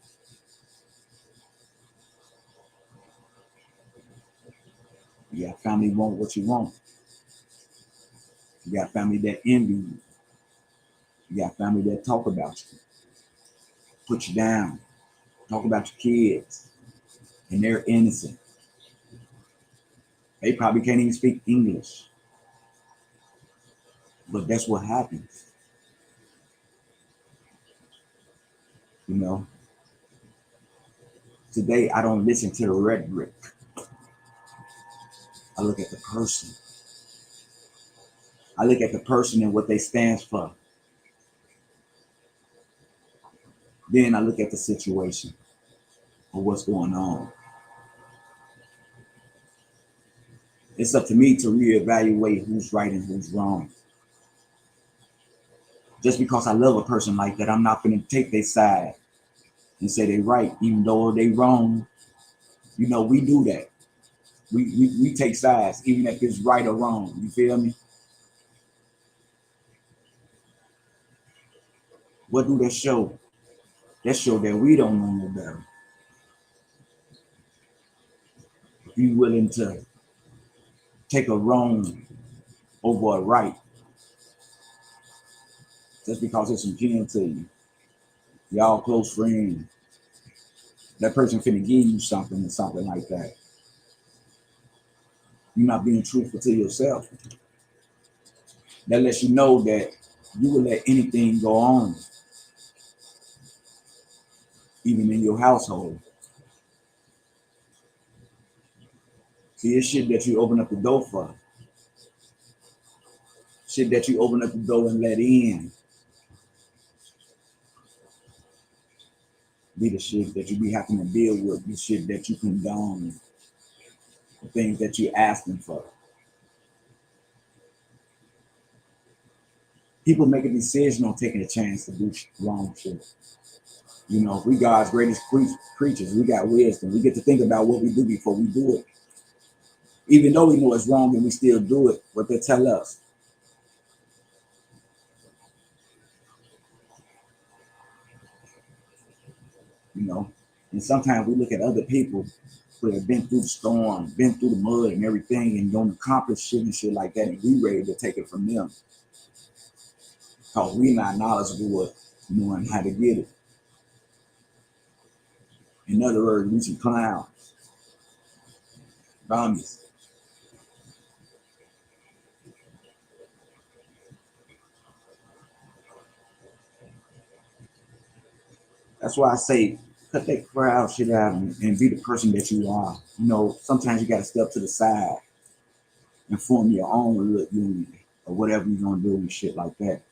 You got family want what you want. You got family that envy you. You got family that talk about you, put you down, talk about your kids, and they're innocent. They probably can't even speak English, but that's what happens. You know, today I don't listen to the rhetoric. I look at the person. I look at the person and what they stand for. Then I look at the situation or what's going on. It's up to me to reevaluate who's right and who's wrong. Just because I love a person like that, I'm not going to take their side and say they right, even though they wrong. You know, we do that. We take sides, even if it's right or wrong. You feel me? What do they show? That show that we don't know no better. Be willing to take a wrong over a right just because it's some kin to you. Y'all close friends. That person finna give you something or something like that. You're not being truthful to yourself. That lets you know that you will let anything go on, even in your household. See, it's shit that you open up the door for. Shit that you open up the door and let in. Be the shit that you be having to deal with. The shit that you condone. The things that you asking for. People make a decision on taking a chance to do wrong shit. You know, if we God's greatest creatures, we got wisdom. We get to think about what we do before we do it. Even though we know it's wrong and we still do it, what they tell us. You know, and sometimes we look at other people who have been through the storm, been through the mud and everything, and don't accomplish shit and shit like that, and we ready to take it from them. Because we're not knowledgeable with knowing how to get it. In other words, we some clowns. Dummies. That's why I say cut that crowd shit out and be the person that you are. You know, sometimes you got to step to the side and form your own little union or whatever you're going to do and shit like that.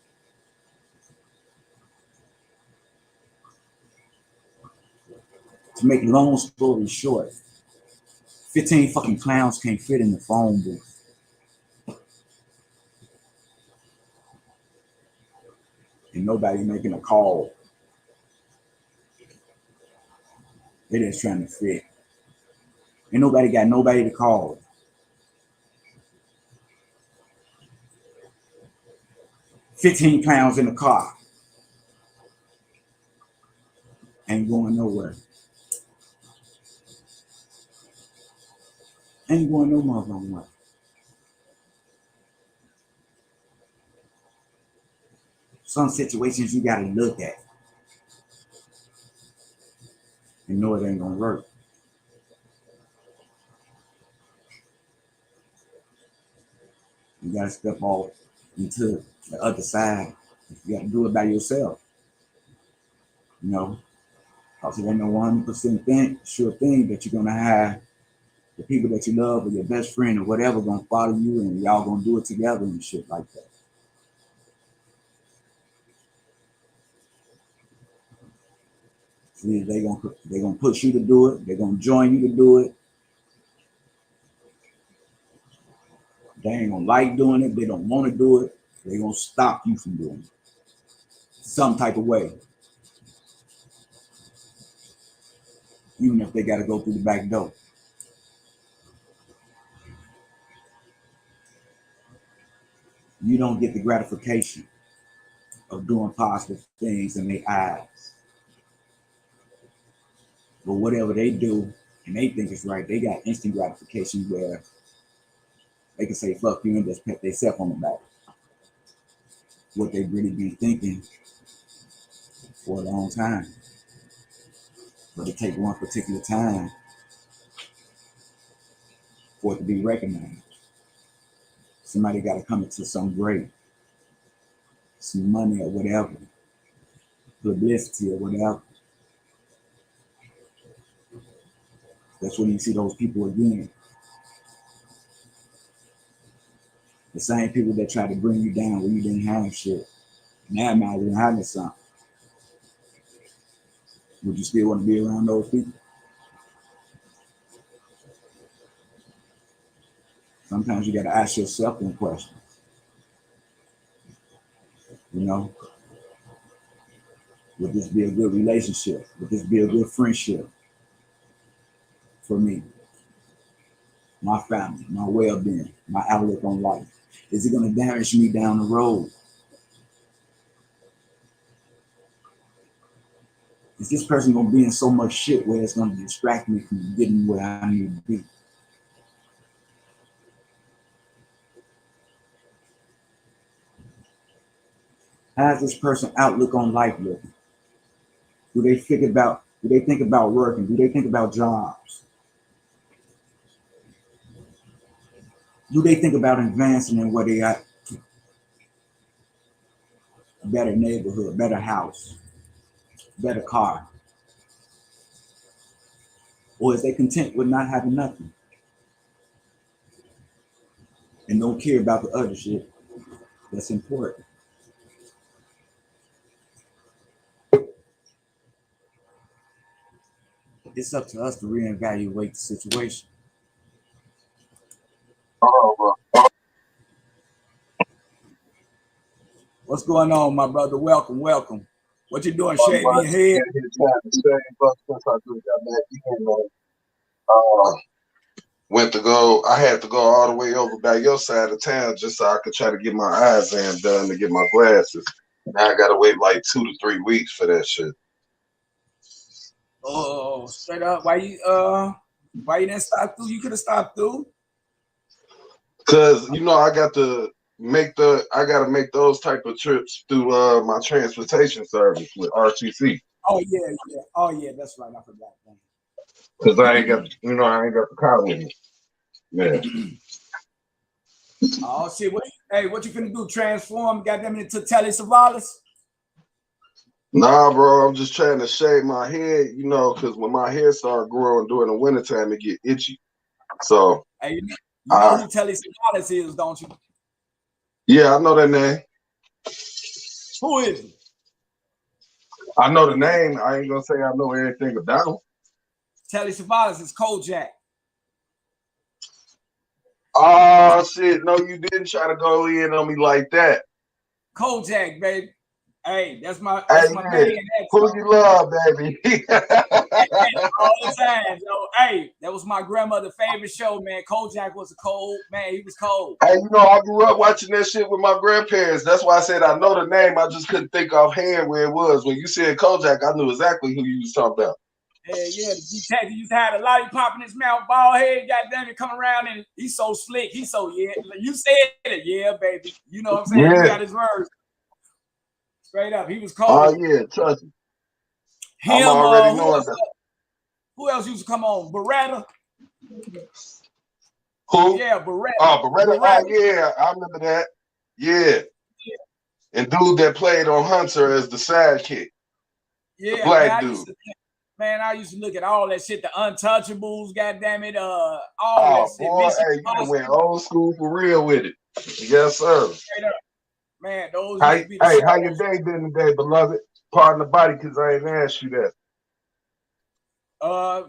To make a long story short, 15 fucking clowns can't fit in the phone booth. And nobody making a call. They're just trying to fit. Ain't nobody got nobody to call. "15 clowns in the car. Ain't going nowhere. Ain't going no motherfucking way. Some situations you gotta look at and know it ain't gonna work. You gotta step off into the other side. You gotta do it by yourself. You know, because it ain't no 100% sure thing that you're gonna have the people that you love or your best friend or whatever gonna follow you and y'all gonna do it together and shit like that. See, they gonna push you to do it. They're gonna join you to do it. They ain't gonna like doing it. They don't want to do it. They're gonna stop you from doing it some type of way, even if they got to go through the back door. You don't get the gratification of doing positive things in their eyes. But whatever they do and they think is right, they got instant gratification where they can say fuck you and just pat themselves on the back. What they've really been thinking for a long time. But it takes one particular time for it to be recognized. Somebody got to come into some great, some money or whatever, publicity or whatever. That's when you see those people again. The same people that try to bring you down when you didn't have shit. Now imagine having something. Would you still want to be around those people? Sometimes you got to ask yourself them questions. You know, would this be a good relationship? Would this be a good friendship for me? My family, my well-being, my outlook on life. Is it going to damage me down the road? Is this person gonna be in so much shit where it's gonna distract me from getting where I need to be? How's this person outlook on life looking? Do they think about working? Do they think about jobs? Do they think about advancing in where they at? A better neighborhood, better house, better car? Or is they content with not having nothing and don't care about the other shit that's important? It's up to us to reevaluate the situation. What's going on, my brother? Welcome, welcome. What you doing? Shaving your head? Went to go. I had to go all the way over by your side of town just so I could try to get my eye exam done to get my glasses. Now I gotta wait like 2 to 3 weeks for that shit. Oh, straight up. Why you didn't stop through? You could have stopped through. Cause you know I gotta make those type of trips through my transportation service with RTC. Oh yeah. Oh yeah, that's right. I forgot that. Cause I ain't got the car with me. Yeah. Oh shit! What you finna do? Transform? Goddamn it, to Telly Savalas? Nah, bro. I'm just trying to shave my head, you know, cause when my hair start growing during the wintertime, it get itchy. So hey, you know who Telly Savalas is, don't you? Yeah, I know that name. Who is he? I know the name. I ain't gonna say I know everything about him. Telly Savalas is Kojak. Oh shit! No, you didn't try to go in on me like that. Kojak, baby. Hey, that's my man. Who you love, baby? All the time. So, hey, that was my grandmother's favorite show, man. Kojak was a cold man. He was cold. Hey, you know, I grew up watching that shit with my grandparents. That's why I said I know the name. I just couldn't think offhand where it was. When you said Kojak, I knew exactly who you was talking about. Yeah, the detective used to have a lollipop in his mouth, bald head, goddamn it, come around, and he's so slick. He's so, yeah. You said it, yeah, baby. You know what I'm saying? Yeah. He got his words. Straight up, he was cold. Oh yeah, trust me. Him, I'm already knowing that. Who else used to come on? Beretta. Who? Yeah, Beretta. Oh, Beretta. Oh yeah, I remember that. Yeah. And dude that played on Hunter as the sidekick. Yeah, the black dude. I used to look at all that shit, the Untouchables, goddamn it, all that shit. Boy, hey, you went old school for real with it. Yes, sir. Straight up. Man, those how your day been today, beloved? Pardon the body, because I ain't asked you that.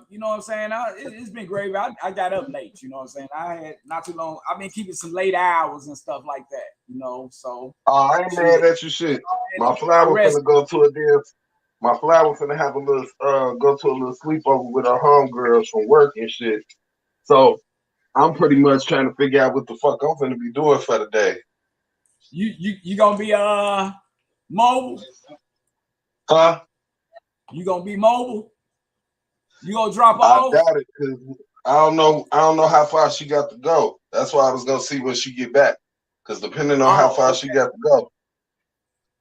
You know what I'm saying? It's been great. I got up late, you know what I'm saying? I had not too long. I've been keeping some late hours and stuff like that, you know. So I ain't mad at you shit. My flower finna go to a dance. My flower finna have a little go to a little sleepover with her homegirls from work and shit. So I'm pretty much trying to figure out what the fuck I'm finna be doing for the day. You gonna be mobile? Huh? You gonna be mobile? You gonna drop off? I doubt it, because I don't know how far she got to go. That's why I was gonna see when she get back. Because depending on how far she got to go.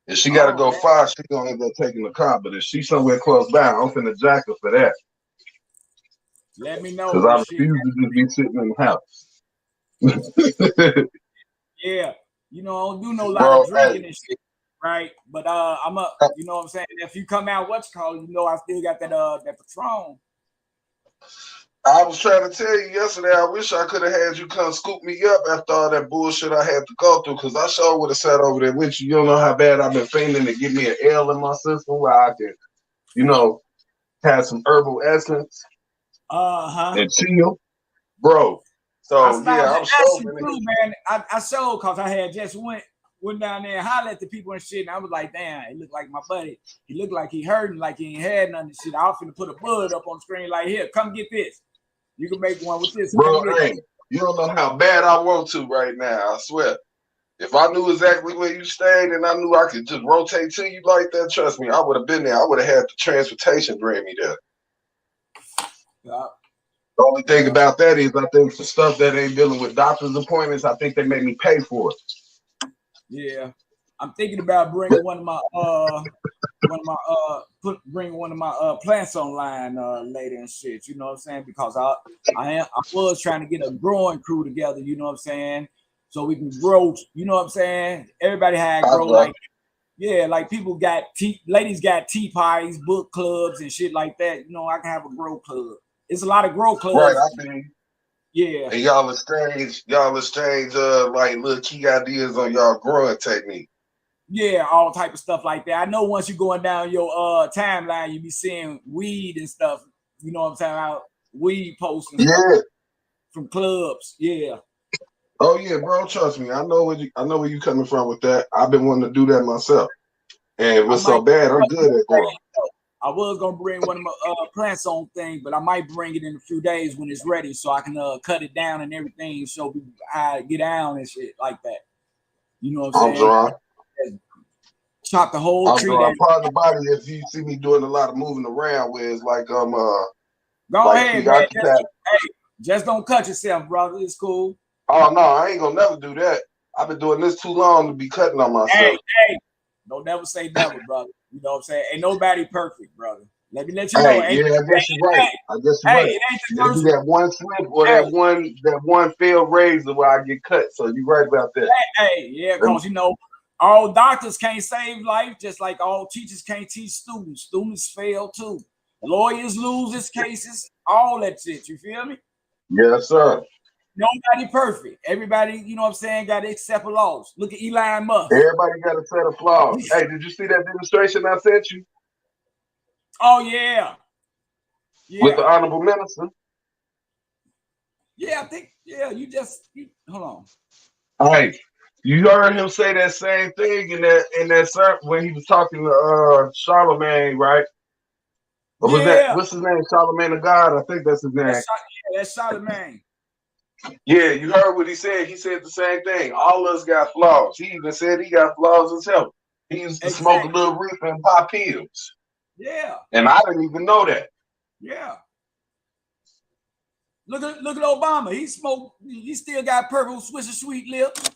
If she got to go far, she gonna end up taking the car. But if she's somewhere close by, I'm finna jack her for that. Let me know. Because I refuse to just be sitting in the house. Yeah, you know, I don't do no lot of drinking and shit, right? But I'm a, you know what I'm saying? If you come out, you know, I still got that Patron. I was trying to tell you yesterday, I wish I could have had you come scoop me up after all that bullshit I had to go through, because I sure would have sat over there with you. You don't know how bad I've been feigning to get me an L in my system where I can, you know, have some herbal essence and chill, bro. So yeah, I'm so man. I showed because I had just went down there and hollered at the people and shit, and I was like, damn, it looked like my buddy. He looked like he hurting, like he ain't had nothing and shit. I was finna put a bud up on the screen like, here, come get this. You can make one with this. Bro, hey, you don't know how bad I want to right now, I swear. If I knew exactly where you stayed and I knew I could just rotate to you like that, trust me, I would have been there. I would have had the transportation bring me there. Yeah. The only thing about that is I think for stuff that ain't dealing with doctor's appointments, I think they make me pay for it. Yeah. I'm thinking about bringing one of my plants online later and shit. You know what I'm saying? Because I was trying to get a growing crew together. You know what I'm saying? So we can grow. You know what I'm saying? Everybody had grow like, yeah, like people got ladies got tea parties, book clubs, and shit like that. You know, I can have a grow club. It's a lot of grow clubs. Right, I mean, yeah. And y'all exchange like little key ideas on y'all growing technique. Yeah, all type of stuff like that. I know once you're going down your timeline, you be seeing weed and stuff. You know what I'm talking about? Weed posts and stuff from clubs. Yeah. Oh yeah, bro. Trust me, I know where you coming from with that. I've been wanting to do that myself, and it was so bad. I'm good at growing. I was gonna bring one of my plants on thing, but I might bring it in a few days when it's ready, so I can cut it down and everything, show people how to get down and shit like that. You know what I'm saying? Drawing. Chop the whole tree down. Part of the body, if you see me doing a lot of moving around, where it's like Go like ahead, man. Just don't cut yourself, brother. It's cool. Oh no, I ain't gonna never do that. I've been doing this too long to be cutting on myself. Hey, don't never say never, brother. You know what I'm saying? Ain't nobody perfect, brother. Let me let you know. Yeah, I guess you're right. I guess you're right. It ain't the first that one slip or that one failed razor where I get cut. So you're right about that. Yeah, because you know, all doctors can't save life, just like all teachers can't teach students. Students fail too. Lawyers lose his cases, all that shit. You feel me? Yes, sir. Nobody perfect. Everybody, you know what I'm saying, got to accept a loss. Look at Elon Musk. Everybody got a set of flaws. Hey, did you see that demonstration I sent you? Oh, yeah. With the honorable minister? Yeah, I think, hold on. All right. You heard him say that same thing in that when he was talking to Charlemagne, right? Or was that, what's his name? Charlemagne of God? I think that's his name. That's Charlemagne. Yeah, you heard what he said. He said the same thing. All of us got flaws. He even said he got flaws himself. He used to smoke a little reefer and pop pills. Yeah. And I didn't even know that. Yeah. Look at Obama. He smoked. He still got purple Swisher Sweet lips.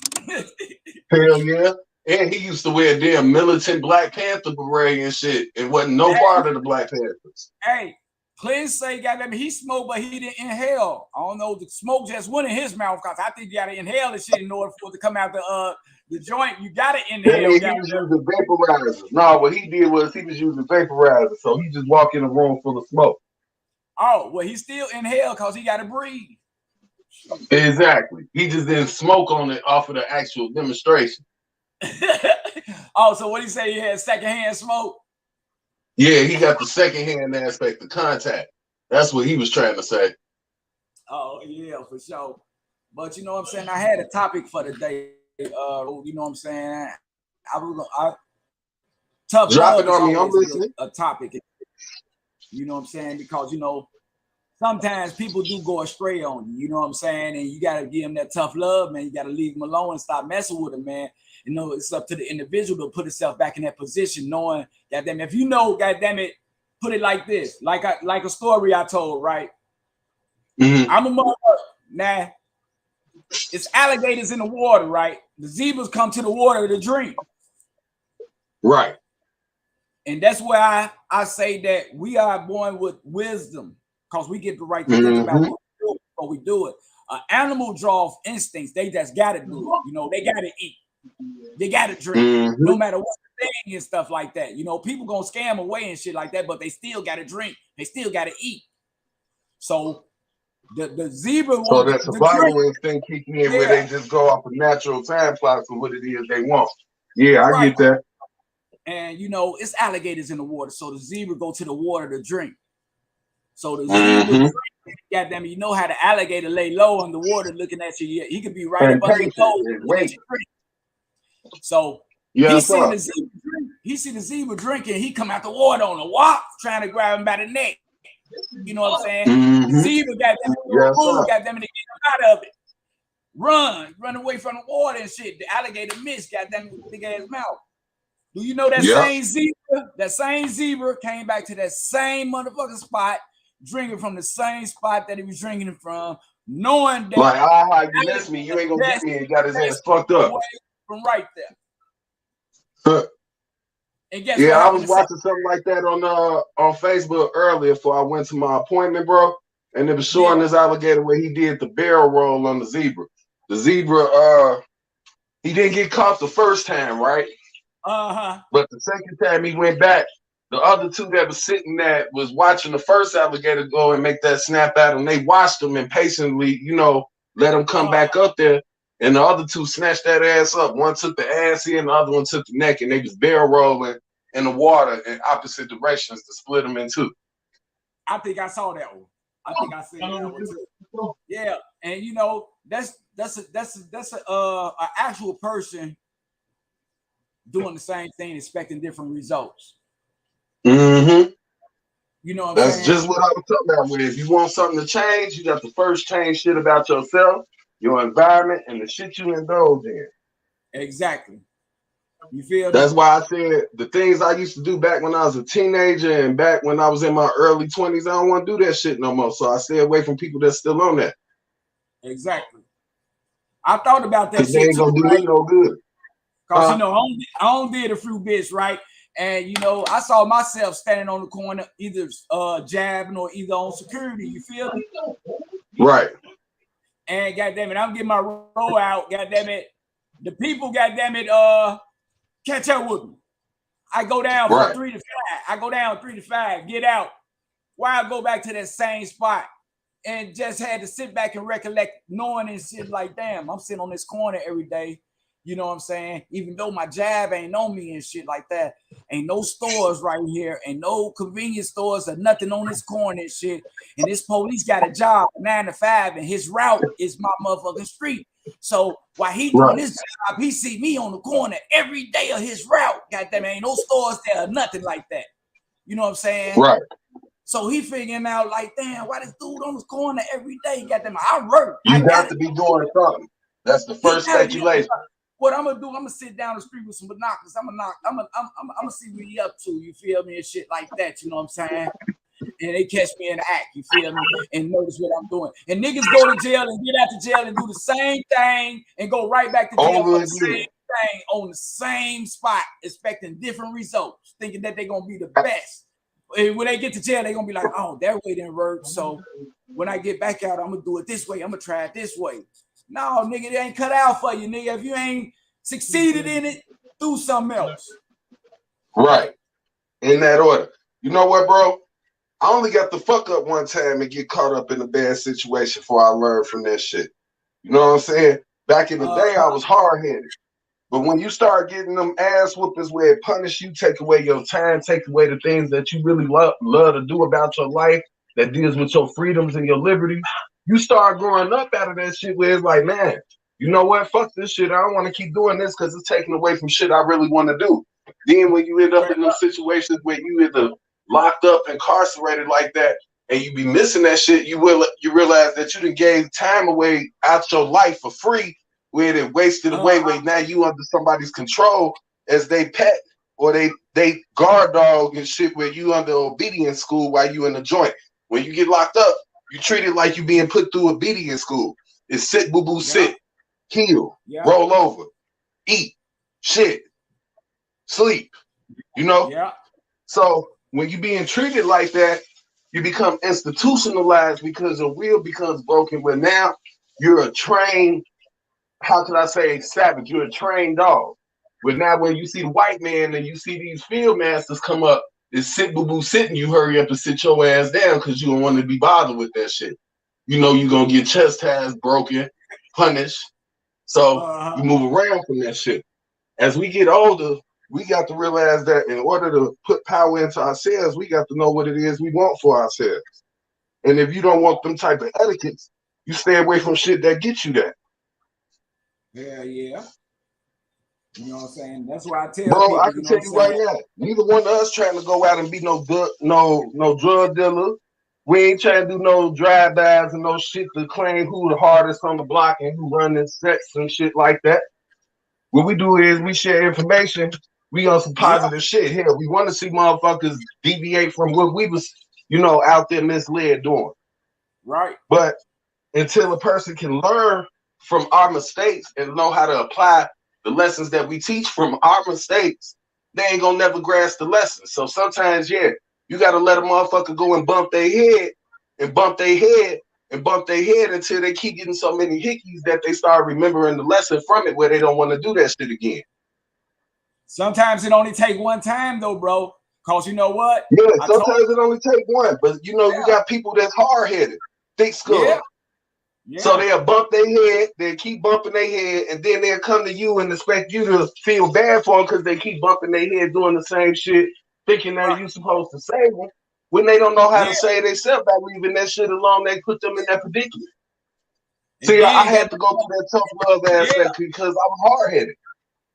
Hell yeah. And he used to wear a damn militant Black Panther beret and shit. It wasn't no part of the Black Panthers. Hey, Clinton say, goddamn, he smoked, but he didn't inhale. I don't know. The smoke just went in his mouth because I think you got to inhale the shit in order for it to come out the joint. You got to inhale. He was using vaporizers. No, what he did was he was using vaporizers. So he just walked in a room full of smoke. Oh, well, he still inhaled because he got to breathe. Exactly. He just didn't smoke on it off of the actual demonstration. Oh, so what he say? He had secondhand smoke? Yeah, he got the secondhand aspect of contact. That's what he was trying to say. Oh, yeah, for sure. But you know what I'm saying? I had a topic for the day. You know what I'm saying? Tough Drop it on me. I'm listening. A topic. You know what I'm saying? Because, you know, sometimes people do go astray on you. You know what I'm saying? And you got to give them that tough love, man. You got to leave them alone and stop messing with them, man. You know, it's up to the individual to put itself back in that position, knowing, goddamn, if you know, goddamn it, put it like this, like a story I told, right? Mm-hmm. I'm a motherfucker. Now, it's alligators in the water, right? The zebras come to the water to drink. Right. And that's why I say that we are born with wisdom because we get the right to think about what we do before we do it. An animal draws instincts. They just got to do it. You know, they got to eat. They got to drink, no matter what the thing and stuff like that. You know, people going to scam away and shit like that, but they still got to drink. They still got to eat. So the zebra wants so that survival instinct kicking in where they just go off a natural time clock for what it is they want. Yeah, I get that. And, you know, it's alligators in the water. So the zebra go to the water to drink. So the zebra drink, goddamn it, you know how the alligator lay low in the water looking at you. He could be right up under your nose. So he seen the zebra drinking. He come out the water on a walk, trying to grab him by the neck. You know what I'm saying? The zebra got them to get him out of it. run away from the water and shit. The alligator missed, goddamn, with big ass mouth. Do you know that same zebra came back to that same motherfucking spot, drinking from the same spot that he was drinking from, knowing that like, you missed me, you ain't gonna get me, and got his ass fucked up. From right there. And guess yeah, I was watching something like that on Facebook earlier before I went to my appointment, bro. And it was showing this alligator where he did the barrel roll on the zebra. The zebra, he didn't get caught the first time, right? But the second time he went back, the other two that was sitting there was watching the first alligator go and make that snap at him. They watched him and patiently, you know, let him come back up there. And the other two snatched that ass up. One took the ass in, the other one took the neck, and they was barrel rolling in the water in opposite directions to split them in two. I think I saw that one. I think I seen that one too. Yeah, and you know that's a actual person doing the same thing, expecting different results. Mm-hmm. You know, that's just what I was talking about. With if you want something to change, you got to first change shit about yourself, your environment, and the shit you indulge in. Exactly. You feel? That's why I said the things I used to do back when I was a teenager and back when I was in my early 20s, I don't want to do that shit no more. So I stay away from people that's still on that. Exactly. I thought about that shit they ain't gonna do me no good. Cause you know, I don't did a few bits, right? And you know, I saw myself standing on the corner, either jabbing or either on security. You feel me? Right. And goddamn it, I'm getting my roll out. Goddamn it, the people, goddamn it, catch up with me. I go down from 3 to 5. I go down 3 to 5. Get out. Why I go back to that same spot and just had to sit back and recollect, knowing and shit like, damn, I'm sitting on this corner every day. You know what I'm saying? Even though my jab ain't on me and shit like that, ain't no stores right here, ain't no convenience stores or nothing on this corner and shit. And this police got a job 9 to 5, and his route is my motherfucking street. So while he doing his job, he see me on the corner every day of his route. Goddamn, ain't no stores there or nothing like that. You know what I'm saying? Right. So he figuring out like, damn, why this dude on the corner every day? Goddamn, I work. You got to be doing something. That's the first speculation. What I'm gonna do, I'm gonna sit down the street with some binoculars. I'm gonna see what he up to. You feel me and shit like that. You know what I'm saying? And they catch me in the act. You feel me? And notice what I'm doing. And niggas go to jail and get out to jail and do the same thing and go right back to jail for the same thing on the same spot, expecting different results, thinking that they're gonna be the best. And when they get to jail, they're gonna be like, oh, that way didn't work. So when I get back out, I'm gonna do it this way. I'm gonna try it this way. No, nigga, it ain't cut out for you, nigga. If you ain't succeeded in it, do something else. Right. In that order. You know what, bro? I only got the fuck up one time and get caught up in a bad situation before I learned from that shit. You know what I'm saying? Back in the day, I was hard-headed. But when you start getting them ass whoopings where it punish you, take away your time, take away the things that you really love to do about your life, that deals with your freedoms and your liberties, you start growing up out of that shit where it's like, man, you know what? Fuck this shit. I don't want to keep doing this because it's taking away from shit I really want to do. Then when you end up in those situations where you either locked up, incarcerated like that, and you be missing that shit, you realize that you done gave time away out your life for free, where it wasted away, where now you under somebody's control as they pet or they guard dog and shit, where you under obedience school while you in the joint. When you get locked up, you treat it like you being put through obedience school. It's sit, boo boo, sit, heal, roll over, eat, shit, sleep. You know? Yeah. So when you being treated like that, you become institutionalized because your will becomes broken. Where now you're a trained, how can I say, savage? You're a trained dog. But now when you see the white man and you see these field masters come up, it's sit, boo boo, sit, and you hurry up and sit your ass down because you don't want to be bothered with that shit. You know you're gonna get chastised, broken, punished. So you move around from that shit. As we get older, we got to realize that in order to put power into ourselves, we got to know what it is we want for ourselves. And if you don't want them type of etiquettes, you stay away from shit that gets you that. Yeah, yeah. You know what I'm saying? That's why I tell bro, people, I can tell you right now, neither one of us trying to go out and be no drug dealer. We ain't trying to do no drive-bys and no shit to claim who the hardest on the block and who running sets and shit like that. What we do is we share information. We on some positive shit here. We want to see motherfuckers deviate from what we was, out there misled doing. Right. But until a person can learn from our mistakes and know how to apply the lessons that we teach from our mistakes, they ain't gonna never grasp the lesson. So sometimes, you gotta let a motherfucker go and bump their head and bump their head and bump their head until they keep getting so many hickeys that they start remembering the lesson from it, where they don't want to do that shit again. Sometimes it only take one time though, bro. Cause you know what? Yeah, sometimes it only take one, but you got people that's hard-headed, thick skull. Yeah. So they'll bump their head, they'll keep bumping their head, and then they'll come to you and expect you to feel bad for them because they keep bumping their head doing the same shit, thinking that you're supposed to save them, when they don't know how to save themselves by leaving that shit alone. They put them in that predicament. See, I had to go through that tough love aspect because I was hard-headed.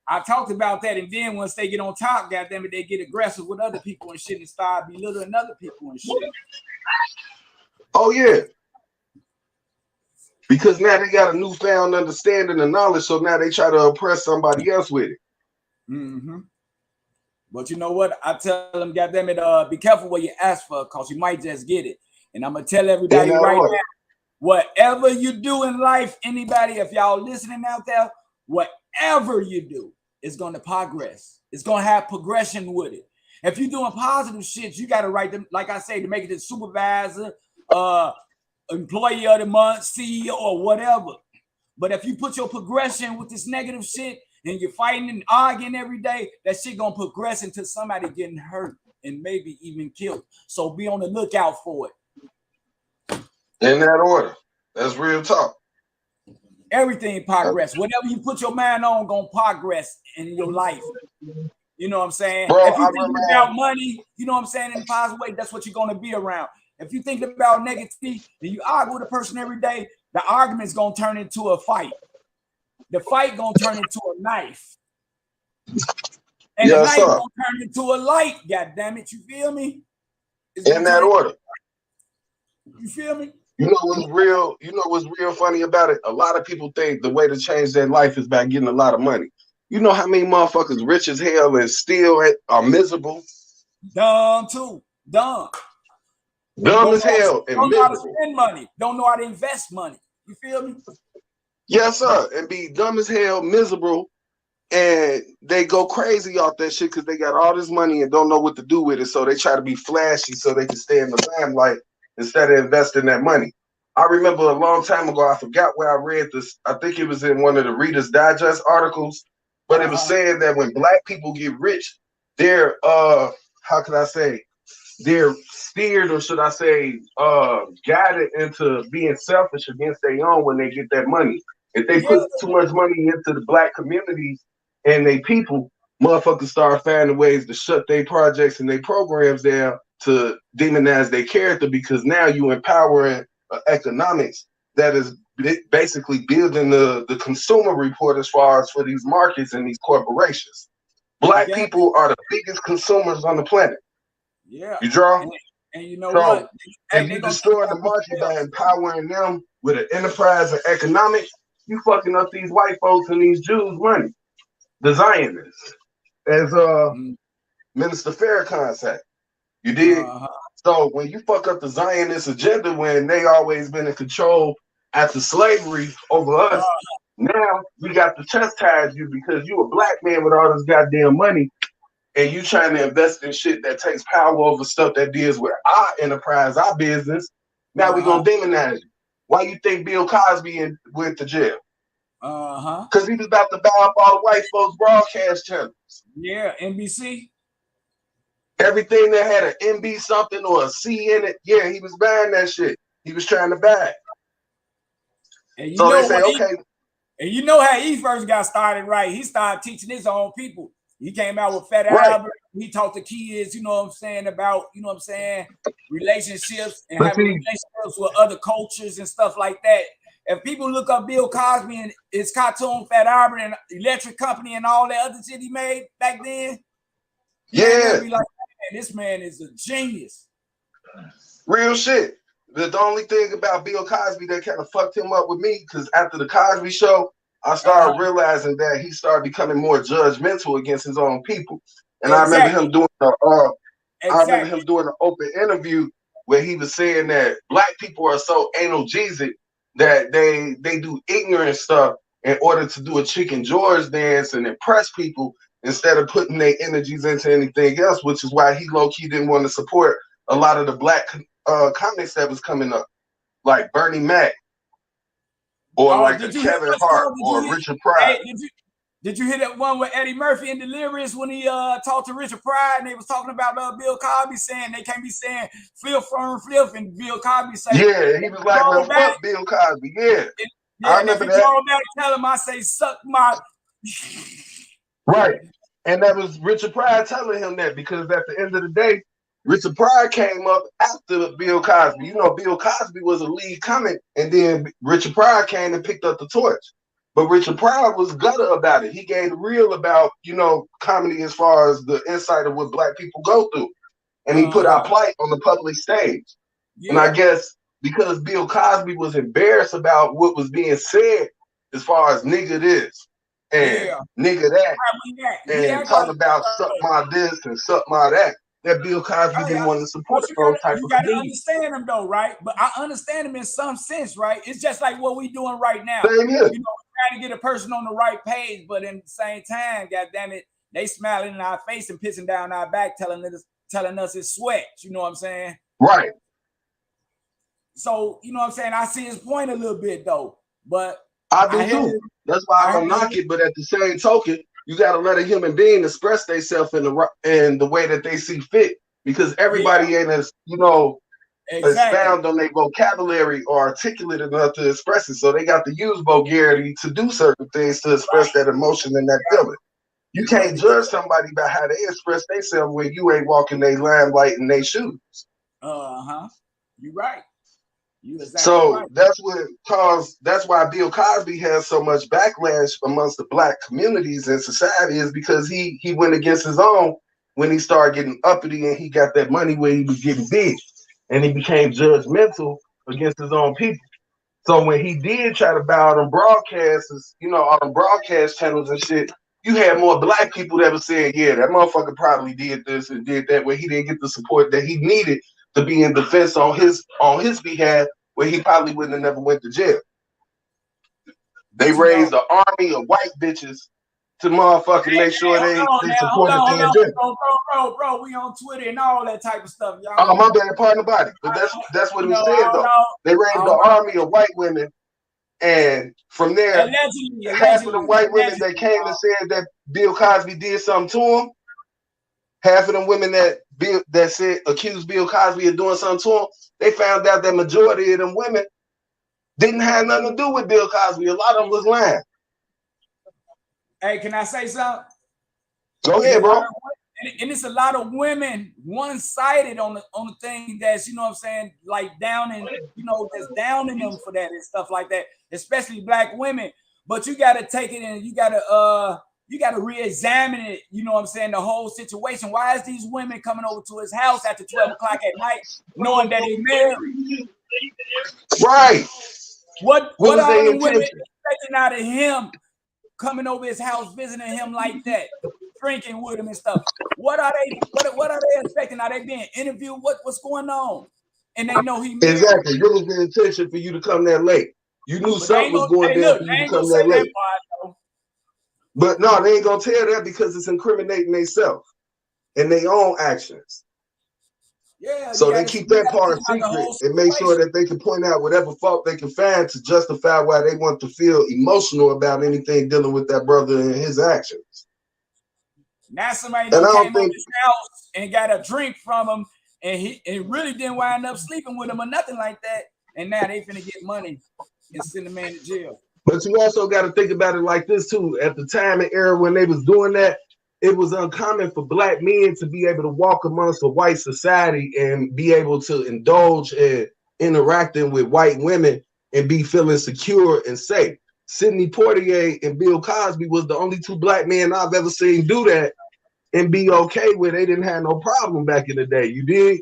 I talked about that, and then once they get on top, goddamn it, they get aggressive with other people and shit and start belittling other people and shit. Oh yeah. Because now they got a newfound understanding and knowledge, so now they try to oppress somebody else with it. Mm-hmm. But you know what? I tell them, goddamn it, be careful what you ask for, cause you might just get it. And I'm gonna tell everybody right now, whatever you do in life, anybody, if y'all listening out there, whatever you do, it's gonna progress. It's gonna have progression with it. If you're doing positive shit, you gotta write them, like I say, to make it a supervisor, employee of the month, CEO, or whatever. But if you put your progression with this negative shit and you're fighting and arguing every day, that shit gonna progress into somebody getting hurt and maybe even killed. So be on the lookout for it. In that order. That's real talk. Everything progress. Whatever you put your mind on gonna progress in your life. You know what I'm saying? Bro, if you think about money, you know what I'm saying, in a positive way, that's what you're gonna be around. If you think about negativity and you argue with a person every day, the argument's gonna turn into a fight. The fight gonna turn into a knife. And the knife gonna turn into a light, god damn it. You feel me? In that order. You feel me? You know what's real funny about it? A lot of people think the way to change their life is by getting a lot of money. You know how many motherfuckers rich as hell and still are miserable? Dumb too. Dumb. Dumb as hell and don't miserable. Know how to spend money. Don't know how to invest money. You feel me? Yes, sir. And be dumb as hell, miserable, and they go crazy off that shit because they got all this money and don't know what to do with it. So they try to be flashy so they can stay in the limelight instead of investing that money. I remember a long time ago, I forgot where I read this. I think it was in one of the Reader's Digest articles, but it was saying that when black people get rich, they're how can I say? They're steered, or should I say, guided into being selfish against their own when they get that money. If they put too much money into the black communities and they people, motherfuckers start finding ways to shut their projects and their programs down to demonize their character, because now you empowering economics that is basically building the consumer report as far as for these markets and these corporations. Black people are the biggest consumers on the planet. Yeah. You draw? And you know what? If you destroy the market by empowering them with an enterprise and economics, you fucking up these white folks and these Jews' money. The Zionists. As Minister Farrakhan said. You did? So when you fuck up the Zionist agenda when they always been in control after slavery over us, now we got to chastise you because you a black man with all this goddamn money and you trying to invest in shit that takes power over stuff that deals with our enterprise, our business. Now we gonna demonize you. Why you think Bill Cosby went to jail? Because he was about to buy up all the white folks' broadcast channels. Yeah, NBC. Everything that had an MB something or a C in it, yeah, he was buying that shit. He was trying to buy it. And so they say, okay. And you know how he first got started, right? He started teaching his own people. He came out with Fat Albert. He taught the kids, you know what I'm saying, about, you know what I'm saying, relationships and having relationships with other cultures and stuff like that. If people look up Bill Cosby and his cartoon Fat Albert and Electric Company and all that other shit he made back then, yeah, be like, man, this man is a genius. Real shit. The only thing about Bill Cosby that kind of fucked him up with me, because after the Cosby Show, I started realizing that he started becoming more judgmental against his own people. And I remember him doing an open interview where he was saying that black people are so analgesic that they do ignorant stuff in order to do a Chicken George dance and impress people instead of putting their energies into anything else, which is why he low-key didn't want to support a lot of the black comics that was coming up, like Bernie Mac, or like a Kevin Hart, or Richard Pryor. Hey, did you hear that one with Eddie Murphy in Delirious when he talked to Richard Pryor and they was talking about Bill Cosby saying they can't be saying Flip and Bill Cosby saying, yeah, he was like, well, fuck Bill Cosby, yeah. I remember that. Tell him I say suck my right. And that was Richard Pryor telling him that, because at the end of the day, Richard Pryor came up after Bill Cosby. You know, Bill Cosby was a lead comic, and then Richard Pryor came and picked up the torch. But Richard Pryor was gutter about it. He gave the real about, you know, comedy as far as the insight of what black people go through. And he put our plight on the public stage. Yeah. And I guess because Bill Cosby was embarrassed about what was being said as far as nigga this and nigga that, and talking about suck my this and suck my that Bill Cosby didn't want to support those type of things. You got to understand him though, right? But I understand him in some sense, right? It's just like what we doing right now. Same here. You know, trying to get a person on the right page, but in the same time, goddamn it, they smiling in our face and pissing down our back, telling us it's sweat. You know what I'm saying? Right. So you know what I'm saying? I see his point a little bit though, but I do too. That's why I don't knock it. But at the same token, you got to let a human being express themselves in the way that they see fit, because everybody ain't as, you know, expound on their vocabulary or articulate enough to express it. So they got to use vulgarity to do certain things to express that emotion and that feeling. You can't judge somebody by how they express themselves when you ain't walking their limelight in their shoes. You're right. So that's that's why Bill Cosby has so much backlash amongst the black communities and society, is because he went against his own when he started getting uppity and he got that money where he was getting big, and he became judgmental against his own people. So when he did try to bow them broadcasters, you know, on them broadcast channels and shit, you had more black people that were saying, yeah, that motherfucker probably did this and did that, where he didn't get the support that he needed to be in defense on his behalf, where he probably wouldn't have never went to jail. They raised an army of white bitches to motherfucking make sure they supported the bro, we on Twitter and all that type of stuff, y'all. Oh, my bad, pardon the body. But that's what he said, though. They raised an army of white women, and from there, half of the white women that came and said that Bill Cosby did something to him, half of them women that accused Bill Cosby of doing something to him, they found out that majority of them women didn't have nothing to do with Bill Cosby. A lot of them was lying. Hey, can I say something? Go ahead, bro. And it's a lot of women one-sided on the thing that's, you know what I'm saying, like downing, you know, that's downing them for that and stuff like that, especially black women. But you got to take it and you got to re-examine it, you know what I'm saying, the whole situation. Why is these women coming over to his house after 12 o'clock at night knowing that he's married? Right. What are the women expecting out of him coming over his house, visiting him like that, drinking with him and stuff? What are they expecting? Are they being interviewed? What's going on? And they know he married. Exactly. What was the intention for you to come that late? You knew something was going down for you to come that late. But no, they ain't gonna tell that because it's incriminating themselves and their own actions. Yeah. So they keep that part secret and make sure that they can point out whatever fault they can find to justify why they want to feel emotional about anything dealing with that brother and his actions. Now somebody came over his house and got a drink from him, and he really didn't wind up sleeping with him or nothing like that. And now they finna get money and send the man to jail. But you also got to think about it like this too. At the time and era when they was doing that, it was uncommon for black men to be able to walk amongst a white society and be able to indulge in interacting with white women and be feeling secure and safe. Sidney Poitier and Bill Cosby was the only two black men I've ever seen do that and be okay with. They didn't have no problem back in the day. You dig?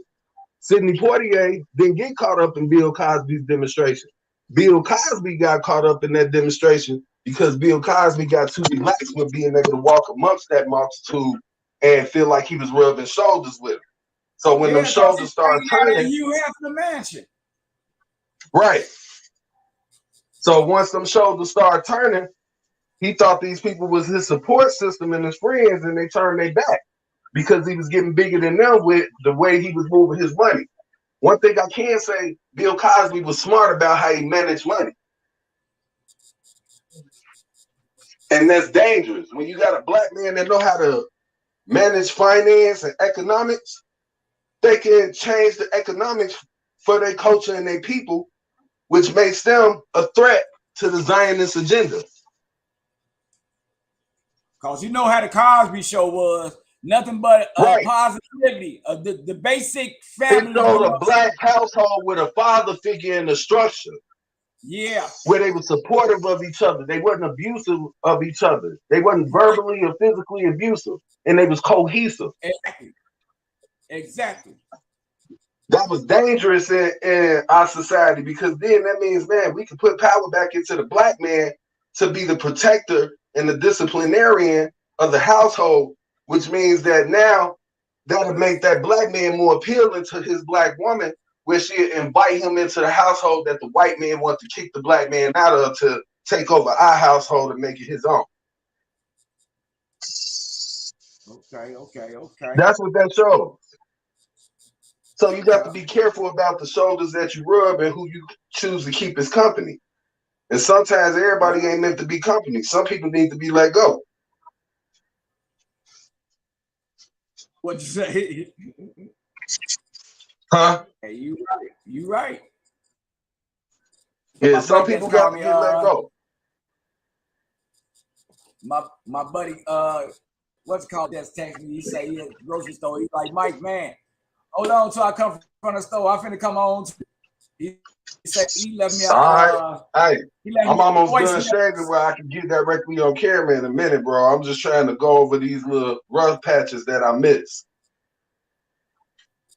Sidney Poitier didn't get caught up in Bill Cosby's demonstration. Bill Cosby got caught up in that demonstration because Bill Cosby got too relaxed with being able to walk amongst that multitude and feel like he was rubbing shoulders with him. So when them shoulders started turning, you have the mansion. Right. So once them shoulders started turning, he thought these people was his support system and his friends, and they turned their back because he was getting bigger than them with the way he was moving his money. One thing I can say, Bill Cosby was smart about how he managed money. And that's dangerous. When you got a black man that know how to manage finance and economics, they can change the economics for their culture and their people, which makes them a threat to the Zionist agenda. Because you know how the Cosby Show was. Nothing but Right. Positivity. The basic family. It showed a black household with a father figure in the structure. Yeah. Where they were supportive of each other. They weren't abusive of each other. They wasn't verbally or physically abusive. And they was cohesive. Exactly. That was dangerous in our society, because then that means, man, we can put power back into the black man to be the protector and the disciplinarian of the household, which means that now that'll make that black man more appealing to his black woman, where she'll invite him into the household that the white man wants to kick the black man out of to take over our household and make it his own. Okay. That's what that shows. So you got to be careful about the shoulders that you rub and who you choose to keep as company. And sometimes everybody ain't meant to be company. Some people need to be let go. What you say? Huh? Hey, you right. Yeah, some people got to get let go. My buddy, what's it called? That's texting me. He say he at the grocery store. He's like, Mike, man, hold on till I come from the store. I finna come on. He said he left me out. All right. I'm almost done shaving where I can get directly on camera in a minute, bro. I'm just trying to go over these little rough patches that I missed.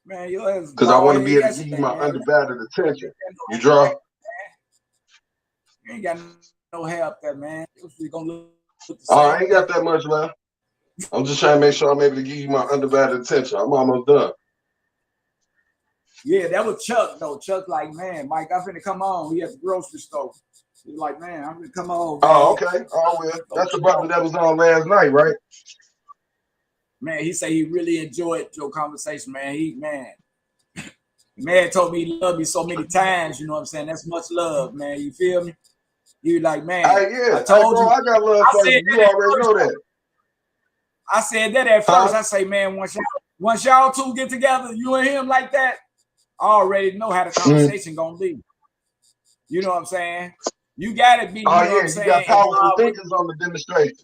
Man, because I want to be able to give you my undivided attention. You draw? You ain't got no hair up there, man. I ain't got that much left. I'm just trying to make sure I'm able to give you my undivided attention. I'm almost done. Yeah, that was Chuck, though. Chuck like, man, Mike, I'm finna come on. He at the grocery store. He's like, man, I'm gonna come on. Man. Oh, okay. Oh, well. That's the brother that was on last night, right? Man, he said he really enjoyed your conversation, man. Man told me he loved me so many times, you know what I'm saying? That's much love, man. You feel me? You like, man. I told you. I got love for you. You already know that. I said that at first. I say, man, once y'all two get together, you and him like that, I already know how the conversation gonna be. You know what I'm saying? You gotta be. You know what I'm saying? You got powerful thinkers on the demonstration.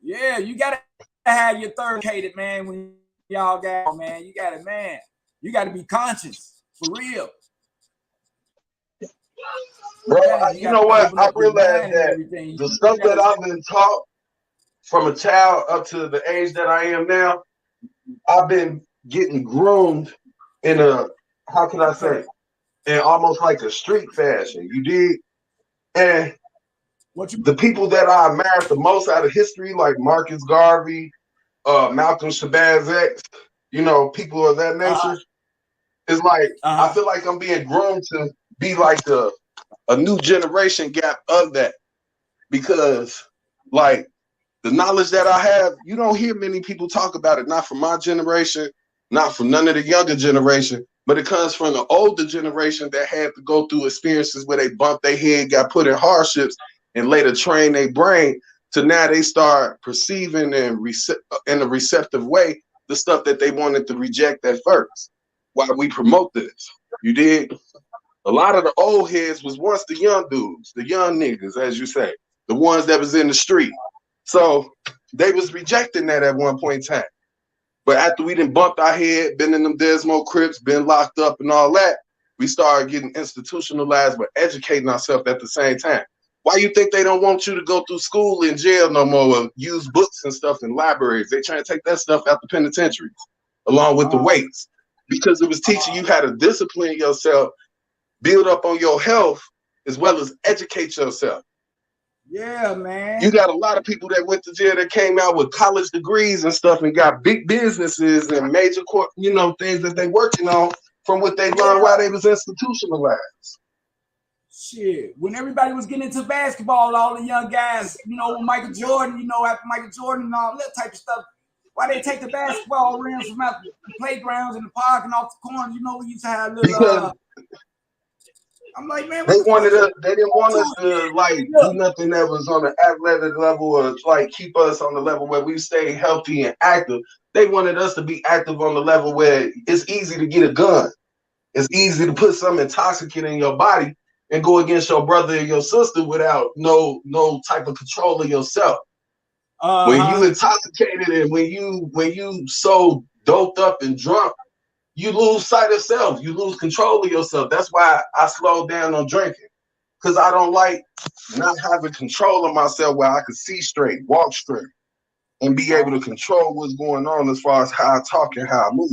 Yeah, you gotta have your third hated, man. When y'all got, man, you gotta, man. You got to be conscious, for real. Bro, you know what? I realized that the stuff that I've been taught from a child up to the age that I am now, I've been getting groomed in a, how can I say, in almost like a street fashion. You dig? And the people that I admire the most out of history, like Marcus Garvey, Malcolm Shabazz X, you know, people of that nature. It's like I feel like I'm being groomed to be like a new generation gap of that, because like the knowledge that I have, you don't hear many people talk about it. Not from my generation, not from none of the younger generation, but it comes from the older generation that had to go through experiences where they bumped their head, got put in hardships, and later train their brain to now they start perceiving and in a receptive way the stuff that they wanted to reject at first. Why we promote this, you dig? A lot of the old heads was once the young dudes, the young niggas, as you say, the ones that was in the street. So they was rejecting that at one point in time. But after we done bumped our head, been in them Desmo Crips, been locked up and all that, we started getting institutionalized, but educating ourselves at the same time. Why you think they don't want you to go through school in jail no more, or use books and stuff in libraries? They trying to take that stuff out the penitentiaries, along with the weights. because it was teaching you how to discipline yourself, build up on your health, as well as educate yourself. Yeah, man. You got a lot of people that went to jail that came out with college degrees and stuff and got big businesses and major things that they working on from what they learned while they was institutionalized. Shit, when everybody was getting into basketball, all the young guys, when Michael Jordan, after Michael Jordan and all that type of stuff, why they take the basketball rims from out the playgrounds and the park and off the corner? We used to have little. Because I'm like, man, they didn't want us to do nothing that was on the athletic level or keep us on the level where we stay healthy and active. They wanted us to be active on the level where it's easy to get a gun. It's easy to put some intoxicant in your body and go against your brother or your sister without no type of control of yourself. When you intoxicated and when you so doped up and drunk, you lose sight of self. You lose control of yourself. That's why I slowed down on drinking, because I don't like not having control of myself where I can see straight, walk straight, and be able to control what's going on as far as how I talk and how I move.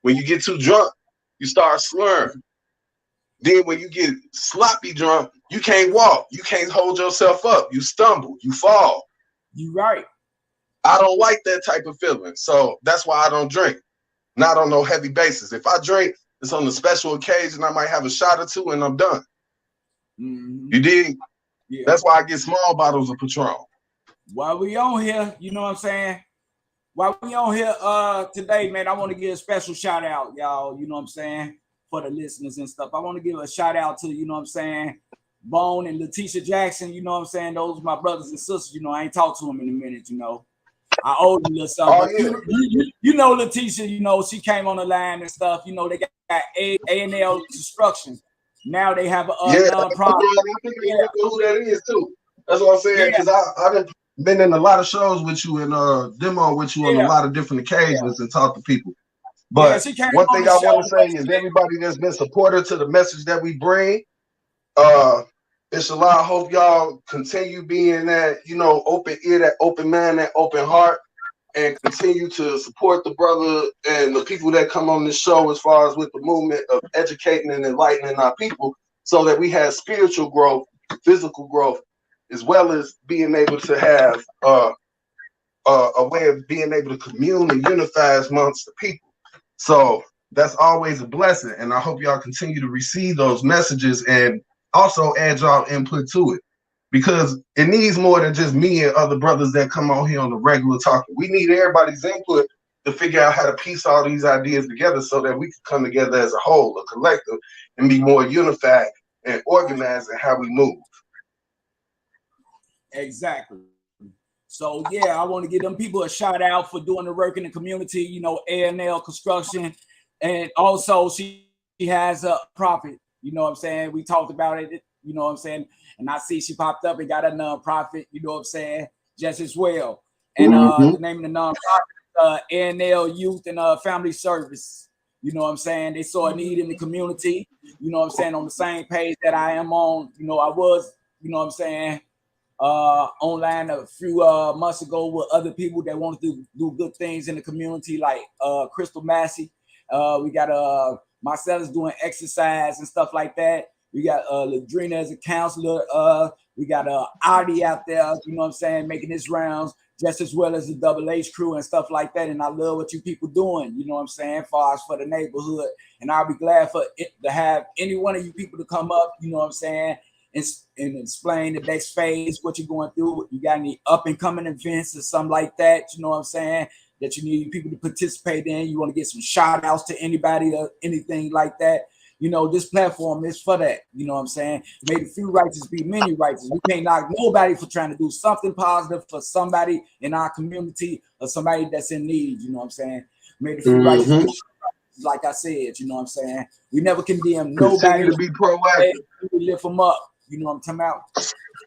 When you get too drunk, you start slurring. Then when you get sloppy drunk, you can't walk. You can't hold yourself up. You stumble. You fall. You right. I don't like that type of feeling. So that's why I don't drink. Not on no heavy basis. If I drink, it's on a special occasion. I might have a shot or two and I'm done. Mm-hmm. You dig? Yeah. That's why I get small bottles of Patron. While we on here, you know what I'm saying? While we on here today, man, I want to give a special shout out, y'all, you know what I'm saying, for the listeners and stuff. I want to give a shout out to, you know what I'm saying, Bone and Letitia Jackson, you know what I'm saying? Those are my brothers and sisters, I ain't talked to them in a minute, I owe them a little something. Oh, yeah. Letitia, she came on the line and stuff. They got A&L Construction. Now they have a nonprofit. I think I know who that is too. That's what I'm saying, because I've been in a lot of shows with you and demo with you on a lot of different occasions and talk to people. But one thing I want to say is everybody that's been supportive to the message that we bring, inshallah, I hope y'all continue being that, open ear, that open mind, that open heart, and continue to support the brother and the people that come on this show as far as with the movement of educating and enlightening our people so that we have spiritual growth, physical growth, as well as being able to have a way of being able to commune and unify amongst the people. So that's always a blessing. And I hope y'all continue to receive those messages and also add y'all input to it, because it needs more than just me and other brothers that come on here on the regular talking. We need everybody's input to figure out how to piece all these ideas together so that we can come together as a whole, a collective, and be more unified and organized in how we move. Exactly. So yeah, I want to give them people a shout out for doing the work in the community, A&L Construction. And also she has a profit. You know what I'm saying? We talked about it, you know what I'm saying? And I see she popped up and got a nonprofit, you know what I'm saying, just as well. And the name of the nonprofit, A&L Youth and Family Service. You know what I'm saying? They saw a need in the community, you know what I'm saying, on the same page that I am on. I was, you know what I'm saying, online a few months ago with other people that want to do good things in the community, like Crystal Massey. We got Marcella's doing exercise and stuff like that. We got Ladrina as a counselor. We got Artie out there, you know what I'm saying, making his rounds, just as well as the Double H crew and stuff like that. And I love what you people doing, you know what I'm saying, far as for the neighborhood. And I'll be glad for it to have any one of you people to come up, you know what I'm saying, and explain the next phase, what you're going through. You got any up and coming events or something like that, you know what I'm saying, that you need people to participate in. You want to get some shout outs to anybody or anything like that. This platform is for that. You know what I'm saying? May the few righteous be many righteous. We can't knock nobody for trying to do something positive for somebody in our community or somebody that's in need. You know what I'm saying? May the few righteous be righteous, like I said, you know what I'm saying? We never condemn nobody. Continue to be proactive. We lift them up. You know what I'm talking about?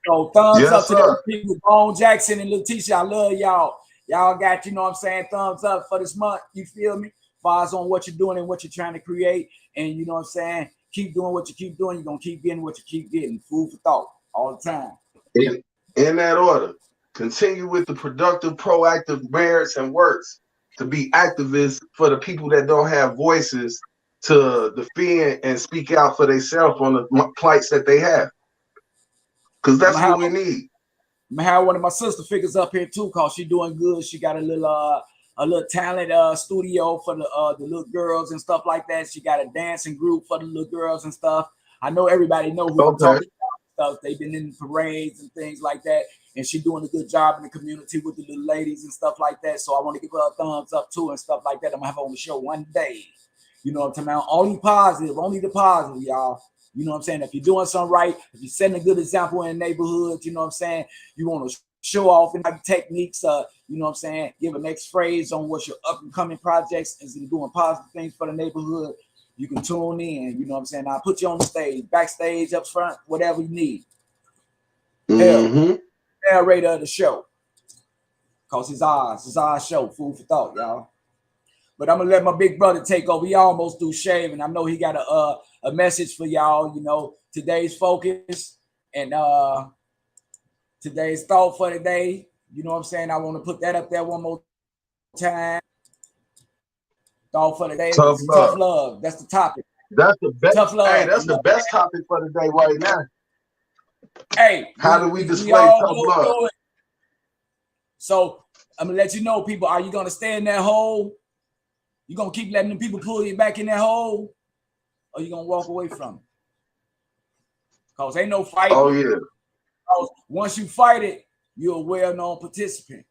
So thumbs up to those people, Bone Jackson and Letitia. I love y'all. Y'all got, you know what I'm saying, thumbs up for this month. You feel me? Far on what you're doing and what you're trying to create. And you know what I'm saying? Keep doing what you keep doing. You're going to keep getting what you keep getting. Food for thought all the time. In that order, continue with the productive, proactive merits and works. to be activists for the people that don't have voices to defend and speak out for themselves on the plights that they have. Because that's what we need. I have one of my sister figures up here too, cause she doing good. She got a little talent studio for the little girls and stuff like that. She got a dancing group for the little girls and stuff. I know everybody know who I'm talking about. Stuff. They've been in parades and things like that, and she's doing a good job in the community with the little ladies and stuff like that. So I want to give her a thumbs up too and stuff like that. I'm gonna have her on the show one day. You know what I'm talking about? Only the positive, y'all. You know what I'm saying? If you're doing something right, if you're setting a good example in the neighborhood, you know what I'm saying? You want to show off in techniques, you know what I'm saying? Give a next phrase on what's your up and coming projects and doing positive things for the neighborhood. You can tune in, you know what I'm saying? I'll put you on the stage, backstage, up front, whatever you need. Narrator of the show. Because it's our show, Food for Thought, y'all. But I'm gonna let my big brother take over. He almost through shaving. I know he got a message for y'all, you know, today's focus and today's thought for the day. You know what I'm saying? I want to put that up there one more time. Thought for the day. Tough love. That's the topic. That's the best. Tough love. Hey, that's the best topic for the day right now. Hey, how do we display tough love? So I'm gonna let you know, people. Are you gonna stay in that hole? You gonna keep letting them people pull you back in that hole, or you gonna walk away from it? Cause ain't no fight. Oh yeah. Once you fight it, you're a well-known participant.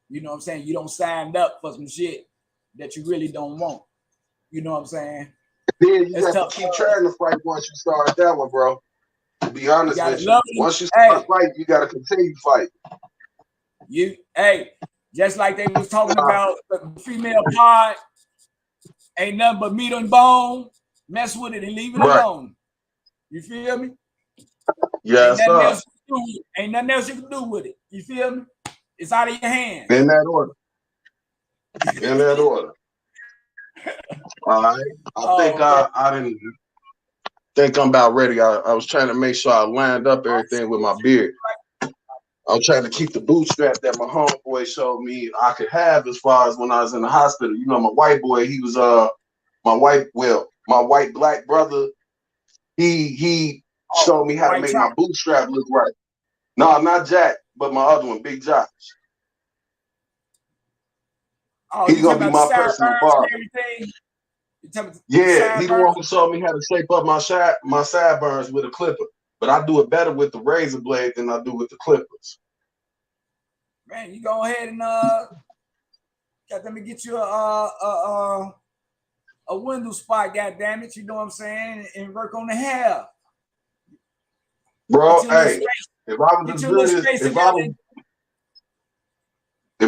You know what I'm saying? You don't sign up for some shit that you really don't want. You know what I'm saying? Then you have to keep trying to fight once you start that one, bro. To be honest with you, once you start fighting, you gotta continue to fight. Just like they was talking about the female pod, ain't nothing but meat and bone. Mess with it and leave it alone. You feel me? Yes, sir. Ain't nothing else you can do with it. You feel me? It's out of your hands. In that order. In that order. All right. I didn't think I'm about ready. I was trying to make sure I lined up everything with my beard. I was trying to keep the bootstrap that my homeboy showed me I could have as far as when I was in the hospital. You know, my white boy, he was my white black brother, he showed me how to make my bootstrap look right. No, not Jack, but my other one, Big Josh. He's gonna be my personal barber. Yeah, he the one who showed me how to shape up my sideburns with a clipper. But I do it better with the razor blade than I do with the clippers. Man, you go ahead and let me get you a window spot, goddamn it. You know what I'm saying? And work on the hair. Bro, hey, if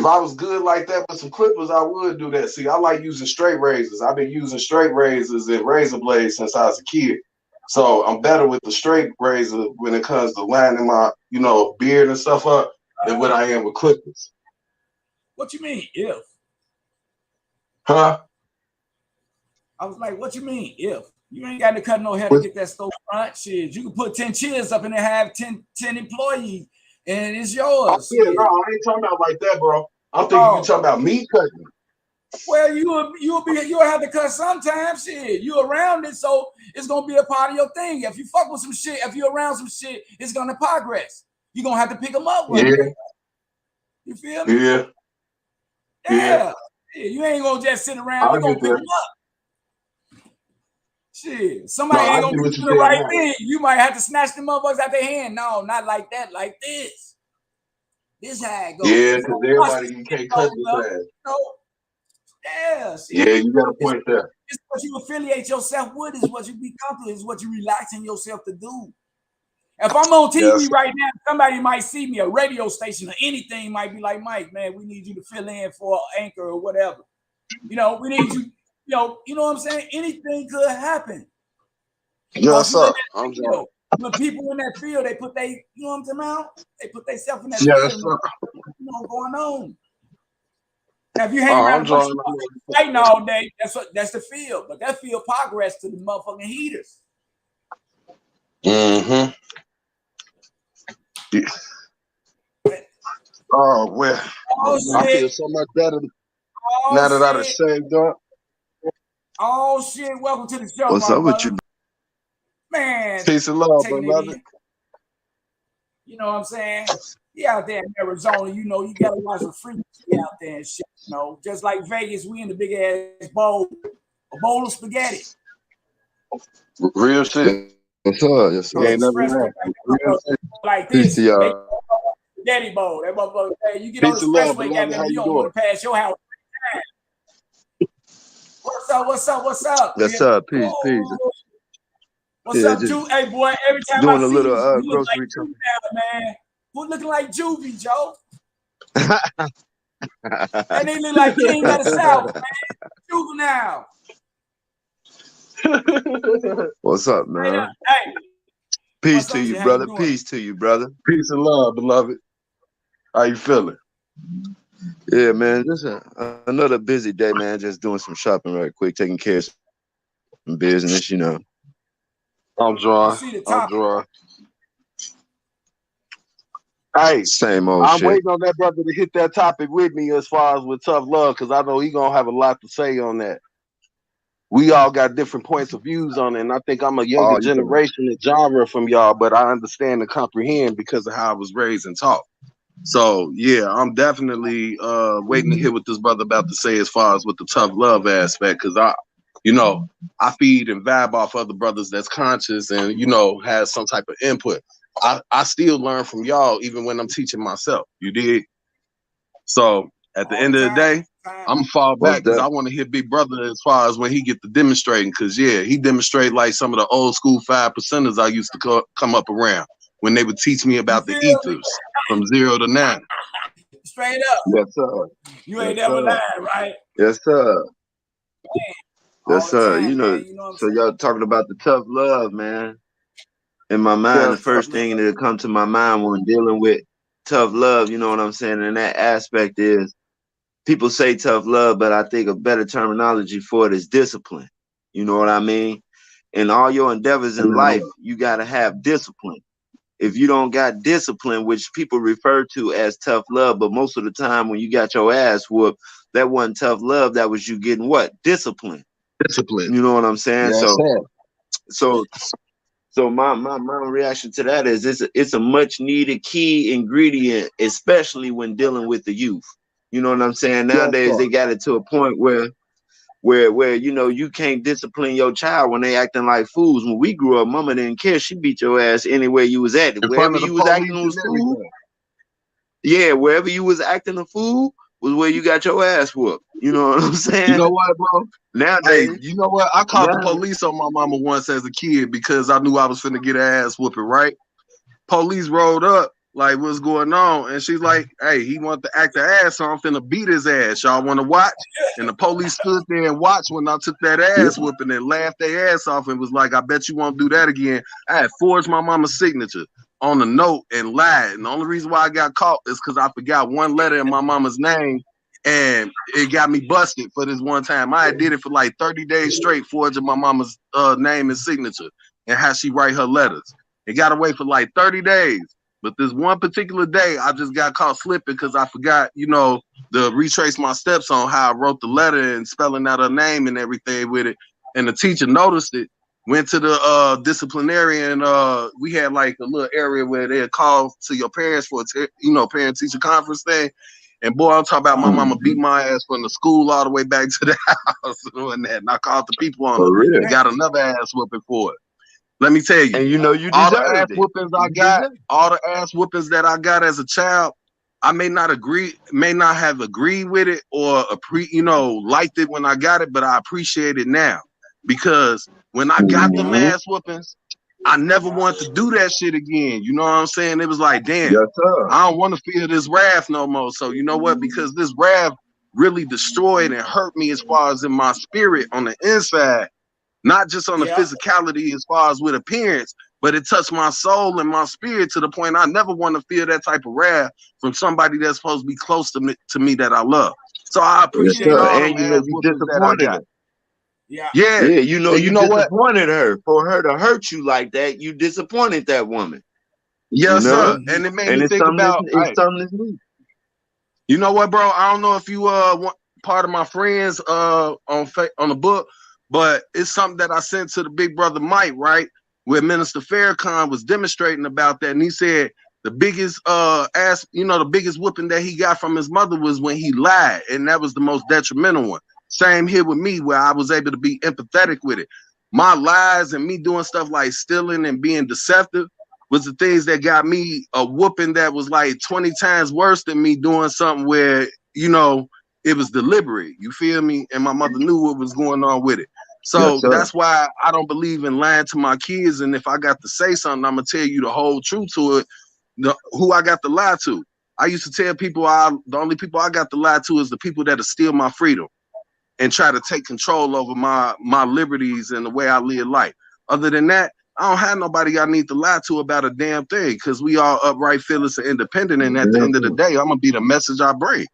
I was good like that with some clippers, I would do that. See, I like using straight razors. I've been using straight razors and razor blades since I was a kid. So I'm better with the straight razor when it comes to lining my, beard and stuff up than what I am with clippers. What you mean, if? Huh? I was like, what you mean, if? You ain't got to cut no hair to get that storefront shit. You can put 10 chairs up and have 10 employees, and it's yours. Yeah, no, I ain't talking about like that, bro. I'm thinking you talking about me cutting. Well, you'll have to cut sometimes. Shit, you around it, so it's gonna be a part of your thing. If you fuck with some shit, if you're around some shit, it's gonna progress. You're gonna have to pick them up one day. You feel me? Yeah. You ain't gonna just sit around. You're gonna pick them up. Shit, somebody ain't gonna do the right thing. You might have to snatch them motherfuckers out their hand. No, not like that. Like this. This how it goes. Yeah, because everybody you can't cut this ass. Yeah, yeah, you got a point there. It's what you affiliate yourself with, is what you be comfortable, is what you relaxing yourself to do. If I'm on TV right now, somebody might see me, a radio station or anything might be like, Mike, man, we need you to fill in for Anchor or whatever. We need you, you know what I'm saying? Anything could happen. Yes, sir. When people in that field, they put they, you know what I'm talking about? They put themselves in that field. Going on. Now, if you hang around fighting all day, that's the field. But that field progress to the motherfucking heaters. Mm-hmm. Yeah. Oh, well. I feel so much better. Now that I done shit. shaved up. Oh shit. Welcome to the show, What's my up with brother. you? Man, Peace and love, taking it beloved. in. You know what I'm saying? You out there in Arizona, you know, you gotta watch some freaky out there and shit, you know. Just like Vegas, we in the big ass bowl, a bowl of spaghetti. Real shit. What's up? Yes, You sir. ain't never Expressway lying. Real shit. like Peace this, to they y'all. spaghetti bowl. That motherfucker, hey, you get on Peace the and love, expressway, beloved. goddamn, How you you don't doing? want to pass your house. What's up? What's up? What's up? Yes, sir. Peace, peace. Oh, what's Yeah, up, just Ju? Hey, boy, every time I doing a see little you, you look like grocery Juvie now, man. Who looking like Juvie, Joe? shopping. And they look like King of the South, man. Juvenile. What's up, Straight man? up. Hey, Peace what's to up, you, Jay? How you brother. doing? Peace to you, brother. Peace and love, beloved. How you feeling? Yeah, man. Just another busy day, man. Just doing some shopping right quick, taking care of some business, you know. I'm You drawing. see the I'm topic. drawing. Hey, Same old I'm shit. waiting on that brother to hit that topic with me as far as with tough love, because I know he gonna have a lot to say on that. We all got different points of views on it, and I think I'm a younger Oh, you can. generation and genre from y'all, but I understand and comprehend because of how I was raised and taught. So yeah, I'm definitely waiting to hear what this brother about to say as far as with the tough love aspect, because I feed and vibe off other brothers that's conscious and has some type of input. I still learn from y'all even when I'm teaching myself. You dig? So at the All end the of the time. day, I'm gonna fall Most back because I definitely. want to hear Big Brother as far as when he get to demonstrating. Because yeah, he demonstrate like some of the old school 5%ers I used to come up around when they would teach me You about the feel me? ethers from 0 to 9. Straight up. Yes, sir. You Yes, ain't never sir. lied, right? Yes, sir. All Yes, the sir. time, man. You know what I'm So saying? y'all talking about the tough love, man. In my mind, the Yes, first thing that come to my mind when dealing with tough love, you know what I'm saying? And that aspect is people say tough love, but I think a better terminology for it is discipline. You know what I mean? In all your endeavors in life, you got to have discipline. If you don't got discipline, which people refer to as tough love, but most of the time when you got your ass whooped, that wasn't tough love. That was you getting what? Discipline. discipline. You know what I'm saying? Yes, sir. So my reaction to that is it's a much needed key ingredient, especially when dealing with the youth. You know what I'm saying? Yes, Nowadays sir. they got it to a point where you can't discipline your child when they acting like fools. When we grew up, mama didn't care. She beat your ass anywhere you was at. In front Wherever of the you was acting police a and fool, everything. yeah, wherever you was acting a fool was where you got your ass whooped. You know what I'm You saying? know what, bro? Hey, Nowadays, you know what? I called the now, police on my mama once as a kid because I knew I was finna get her ass whooping, right? Police rolled up, like, what's going on? And she's like, hey, he wanted to act the ass, so I'm finna beat his ass. Y'all wanna watch? And the police stood there and watched when I took that ass whooping and laughed their ass off and was like, I bet you won't do that again. I had forged my mama's signature on the note and lied. And the only reason why I got caught is because I forgot one letter in my mama's name. And it got me busted for this one time. I did it for like 30 days straight, forging my mama's name and signature and how she write her letters. It got away for like 30 days. But this one particular day, I just got caught slipping because I forgot, to retrace my steps on how I wrote the letter and spelling out her name and everything with it. And the teacher noticed it, went to the disciplinarian. We had like a little area where they'd call to your parents for a parent-teacher conference thing. And boy, I'm talking about my mama beat my ass from the school all the way back to the house and that. And I called the people on her for real. and got another ass whooping for it. Let me tell you, And you know you all the ass deserved it. whoopings I got, all the ass whoopings that I got as a child, I may not have agreed with it or liked it when I got it, but I appreciate it now because when I got them ass whoopings, I never wanted to do that shit again. You know what I'm saying? It was like, damn, Yes, sir. I don't want to feel this wrath no more. So you know what? Because this wrath really destroyed and hurt me as far as in my spirit on the inside. Not just on the physicality as far as with appearance, but it touched my soul and my spirit to the point I never want to feel that type of wrath from somebody that's supposed to be close to me that I love. So I Yes, appreciate sir. all them And you know ass you whoopings that I disappointed got. her. Yeah. Yeah. Yeah, you know And you you know what? disappointed her. For her to hurt you like that, you disappointed that woman. Yes, You know? sir. And it made And me it's think something about, it's something that's new. you know what, bro? I don't know if you part of my friends on the book, but it's something that I sent to the big brother Mike, right? Where Minister Farrakhan was demonstrating about that, and he said the biggest the biggest whooping that he got from his mother was when he lied, and that was the most detrimental one. Same here with me, where I was able to be empathetic with it. My lies and me doing stuff like stealing and being deceptive was the things that got me a whooping that was like 20 times worse than me doing something where, you know, it was deliberate. You feel me? And my mother knew what was going on with it. So that's why I don't believe in lying to my kids. And if I got to say something, I'm going to tell you the whole truth to it, who I got to lie to. I used to tell people the only people I got to lie to is the people that steal my freedom and try to take control over my liberties and the way I live life. Other than that, I don't have nobody I need to lie to about a damn thing, because we all upright, fearless, and independent. And at the end of the day, I'm going to be the message I bring.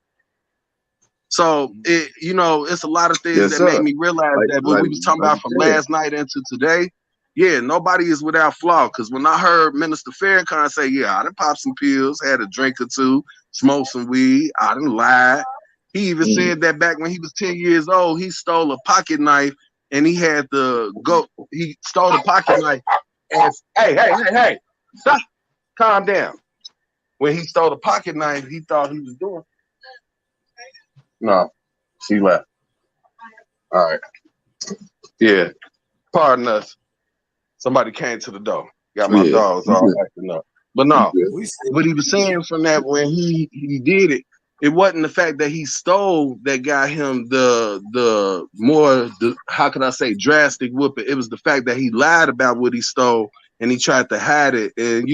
So, it's a lot of things that made me realize that what we was talking about from last night into today, nobody is without flaw. Because when I heard Minister Farrakhan say, I done popped some pills, had a drink or two, smoked some weed, I done lied. He even said that back when he was 10 years old, he stole a pocket knife and he had to go. He stole the pocket knife and, hey, stop, calm down. When he stole the pocket knife, he thought he was doing. No, she left. All right. Yeah. Pardon us. Somebody came to the door. Got my dogs all acting up. But no, what he was saying from that when he did it, it wasn't the fact that he stole that got him the more how can I say drastic whooping. It was the fact that he lied about what he stole and he tried to hide it and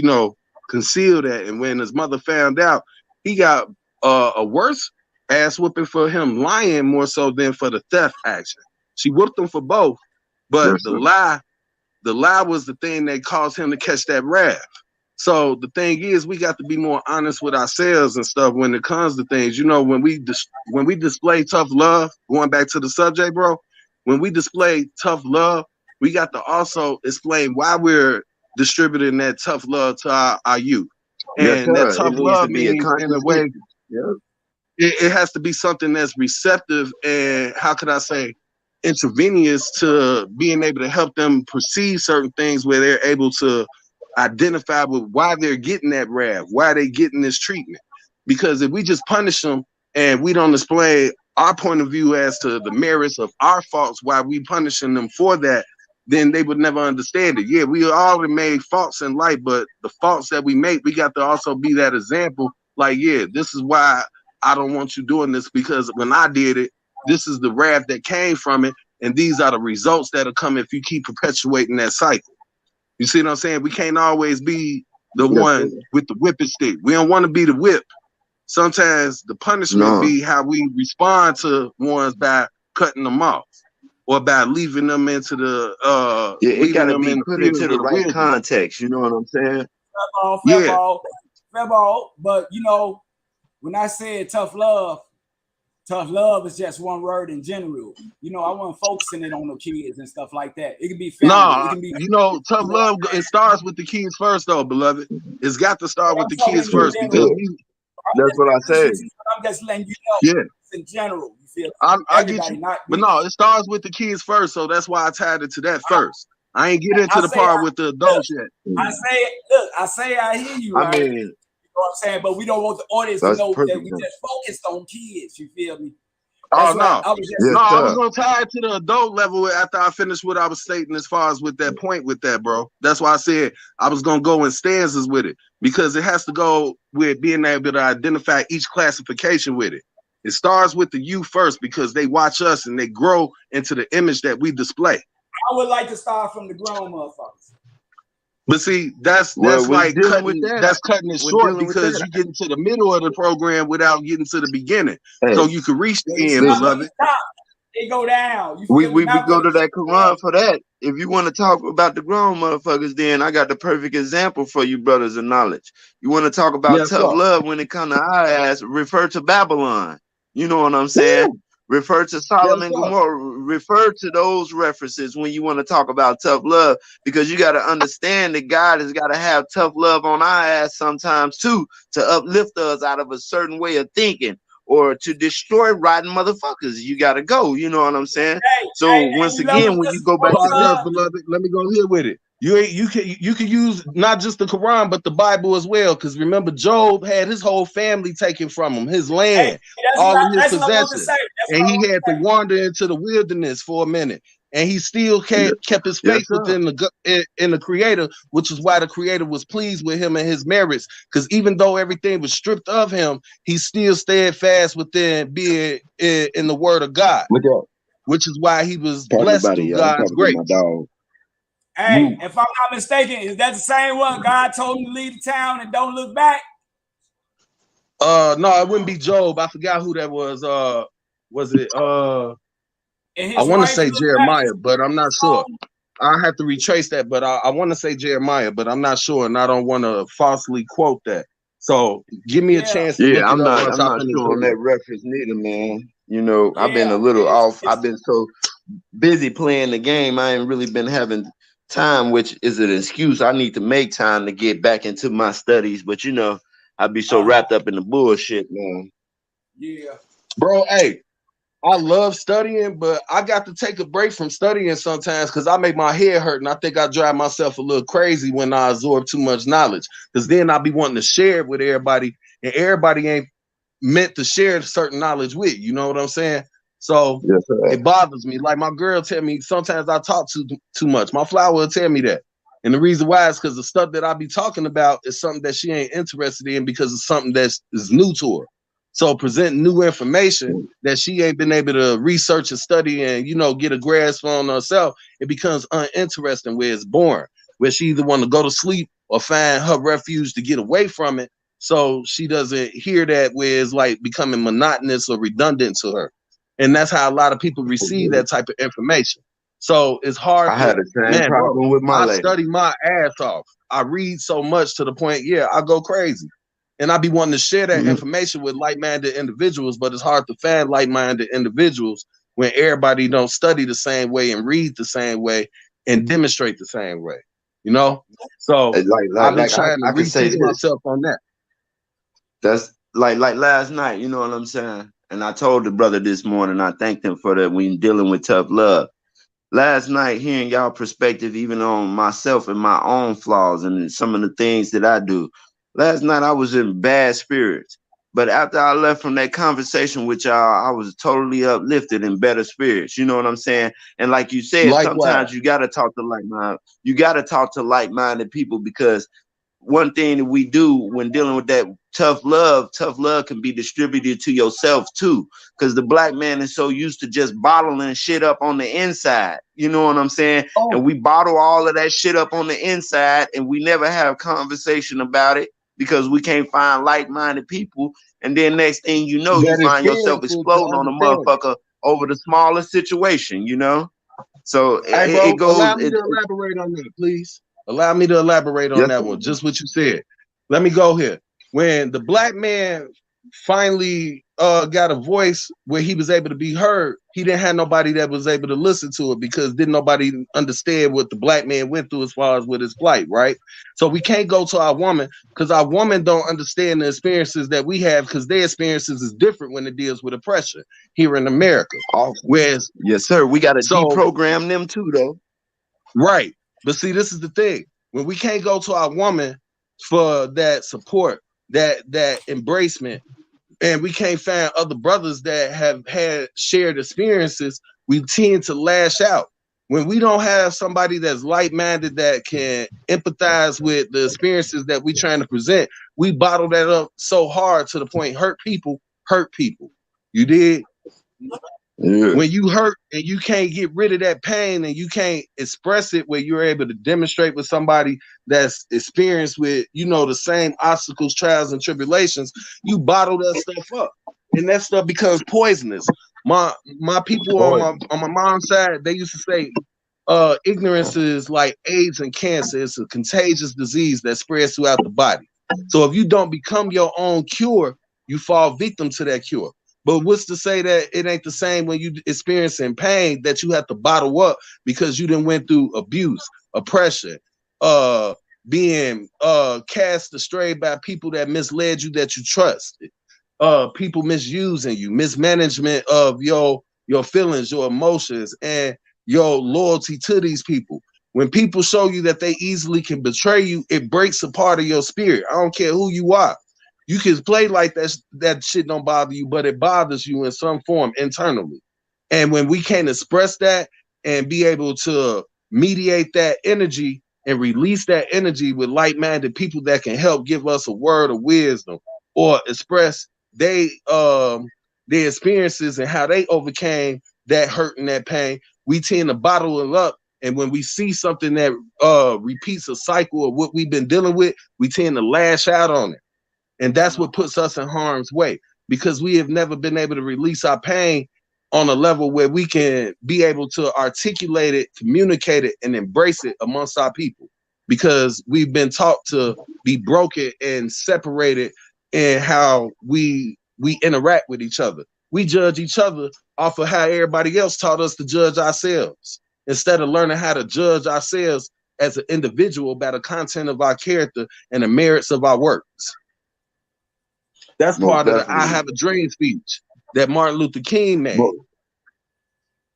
conceal that. And when his mother found out, he got a worse ass whooping for him lying more so than for the theft action. She whooped him for both, but the lie was the thing that caused him to catch that wrath. So the thing is, we got to be more honest with ourselves and stuff when it comes to things. When we display tough love, going back to the subject, bro, when we display tough love, we got to also explain why we're distributing that tough love to our youth. And that tough love means in a way, it has to be something that's receptive and how could I say intravenous to being able to help them perceive certain things where they're able to identify with why they're getting that wrath, why they're getting this treatment. Because if we just punish them and we don't display our point of view as to the merits of our faults why we punishing them for that, then they would never understand it. Yeah, we already made faults in life, but the faults that we make, we got to also be that example. Like, this is why I don't want you doing this, because when I did it, this is the wrath that came from it, and these are the results that'll come if you keep perpetuating that cycle. You see what I'm saying? We can't always be the one with the whipping stick. We don't want to be the whip. Sometimes the punishment be how we respond to ones by cutting them off or by leaving them into the it gotta be put into the right context. You know what I'm saying? Fair ball. But when I said tough love is just one word in general. I wasn't focusing it on the kids and stuff like that. It can be family. It can be, tough love. It starts with the kids first, though, beloved. It's got to start with the kids first because that's what I said. I'm just letting you know. In general, you feel. I get you, but no, it starts with the kids first. So that's why I tied it to that first. I ain't get into the part with the adults yet. I hear you. Right? You know what I'm saying? But we don't want the audience to know that we just focused on kids. You feel me? I was gonna tie it to the adult level after I finished what I was stating as far as with that point with that, bro. That's why I said I was gonna go in stanzas with it, because it has to go with being able to identify each classification with it. It starts with the youth first because they watch us and they grow into the image that we display. I would like to start from the grown motherfuckers. But see, that's like cutting it short because you get into the middle of the program without getting to the beginning. So you can reach the end, beloved. They go down. We go to that Quran for that. If you want to talk about the grown motherfuckers, then I got the perfect example for you, brothers of knowledge. You want to talk about tough love when it comes to our ass, refer to Babylon. You know what I'm saying? Woo! Refer to Solomon Gomorrah. Refer to those references when you want to talk about tough love, because you got to understand that God has got to have tough love on our ass sometimes too, to uplift us out of a certain way of thinking or to destroy rotten motherfuckers. You gotta go. You know what I'm saying? Hey, So once again, when you go back to Yes, this, beloved. Let me go here with it. You can use not just the Quran but the Bible as well. Because remember, Job had his whole family taken from him, his land, all of his that's what I want to possessions, say. That's and what I he want had to wander into the wilderness for a minute. And he still yeah, kept his yes, faith sir. within in the Creator, which is why the Creator was pleased with him and his merits. Because even though everything was stripped of him, he still stayed fast within being in the Word of God, Look out. which is why he was Pardon me, blessed buddy. through I'm God's talking to grace. my dog. Hey, if I'm not mistaken, is that the same one God told him to leave the town and don't look back? No, it wouldn't be Job. I forgot who that was. Was it And I his want to wife say looked back Jeremiah, but I'm not sure. I have to retrace that, but I want to say Jeremiah, but I'm not sure, and I don't want to falsely quote that. So give me a Yeah, chance to Yeah, look it up once I'm I not finish sure on doing that it. reference neither, man. You know, I've been a yeah. little off. It's I've been so busy playing the game. I ain't really been having time, which is an excuse. I need to make time to get back into my studies, but you know, I'd be so wrapped up in the bullshit, man. yeah. Bro, hey, I love studying, but I got to take a break from studying sometimes because I make my head hurt, and I think I drive myself a little crazy when I absorb too much knowledge. Because then I be wanting to share it with everybody, and everybody ain't meant to share certain knowledge with. You know what I'm saying? So Yes, sir. it bothers me. Like my girl tell me sometimes I talk too much. My flower will tell me that. And the reason why is because the stuff that I be talking about is something that she ain't interested in because it's something that is new to her. So presenting new information that she ain't been able to research and study and, you know, get a grasp on herself, it becomes uninteresting where it's boring, where she either want to go to sleep or find her refuge to get away from it. So she doesn't hear that where it's like becoming monotonous or redundant to her. And that's how a lot of people receive that type of information. So it's hard I had to, the same man, bro, problem with my I lady. study my ass off. I read so much to the point, yeah, I go crazy. And I be wanting to share that information with like-minded individuals, but it's hard to find like-minded individuals when everybody don't study the same way and read the same way and demonstrate the same way, you know? So I've been trying to I could say reteach this. myself on that. That's like last night, you know what I'm saying? And I told the brother this morning, I thanked him for that when dealing with tough love. Last night, hearing y'all perspective, even on myself and my own flaws and some of the things that I do. Last night, I was in bad spirits. But after I left from that conversation with y'all, I was totally uplifted in better spirits. You know what I'm saying? And like you said, Likewise. sometimes you got to talk to like-minded. You got to talk to like-minded people because one thing that we do when dealing with that tough love can be distributed to yourself too. Because the black man is so used to just bottling shit up on the inside. You know what I'm saying? Oh, And we bottle all of that shit up on the inside and we never have conversation about it because we can't find like-minded people. And then next thing you know, you that find yourself experience to exploding on a understand it. motherfucker over the smallest situation, you know? So Hey, it bro, allow goes, me to elaborate on that, please. Allow me to elaborate on yes, that one. Just what you said. Let me go here. When the black man finally got a voice where he was able to be heard, he didn't have nobody that was able to listen to it because didn't nobody understand what the black man went through as far as with his plight, right? So we can't go to our woman because our woman don't understand the experiences that we have because their experiences is different when it deals with oppression here in America. awesome. Whereas, Yes, sir. We got to so deprogram them too, though. right. But see, this is the thing. When we can't go to our woman for that support, that embracement, and we can't find other brothers that have had shared experiences, we tend to lash out. When we don't have somebody that's like-minded that can empathize with the experiences that we're trying to present, we bottle that up so hard to the point hurt people. You did? Yeah. When you hurt and you can't get rid of that pain and you can't express it where you're able to demonstrate with somebody that's experienced with, you know, the same obstacles, trials, and tribulations, you bottle that stuff up. And that stuff becomes poisonous. My people on my mom's side, they used to say, ignorance is like AIDS and cancer. It's a contagious disease that spreads throughout the body. So if you don't become your own cure, you fall victim to that cure. But what's to say that it ain't the same when you experiencing pain that you have to bottle up because you done went through abuse, oppression, being cast astray by people that misled you that you trusted. people misusing you, mismanagement of your feelings, your emotions, and your loyalty to these people. When people show you that they easily can betray you, it breaks a part of your spirit. I don't care who you are. You can play like that shit don't bother you, but it bothers you in some form internally. And when we can't express that and be able to mediate that energy and release that energy with like-minded people that can help give us a word of wisdom or express their experiences and how they overcame that hurt and that pain, we tend to bottle it up. And when we see something that repeats a cycle of what we've been dealing with, we tend to lash out on it. And that's what puts us in harm's way, because we have never been able to release our pain on a level where we can be able to articulate it, communicate it, and embrace it amongst our people, because we've been taught to be broken and separated in how we interact with each other. We judge each other off of how everybody else taught us to judge ourselves, instead of learning how to judge ourselves as an individual by the content of our character and the merits of our works. That's Most part of the definitely. I Have a Dream speech that Martin Luther King made.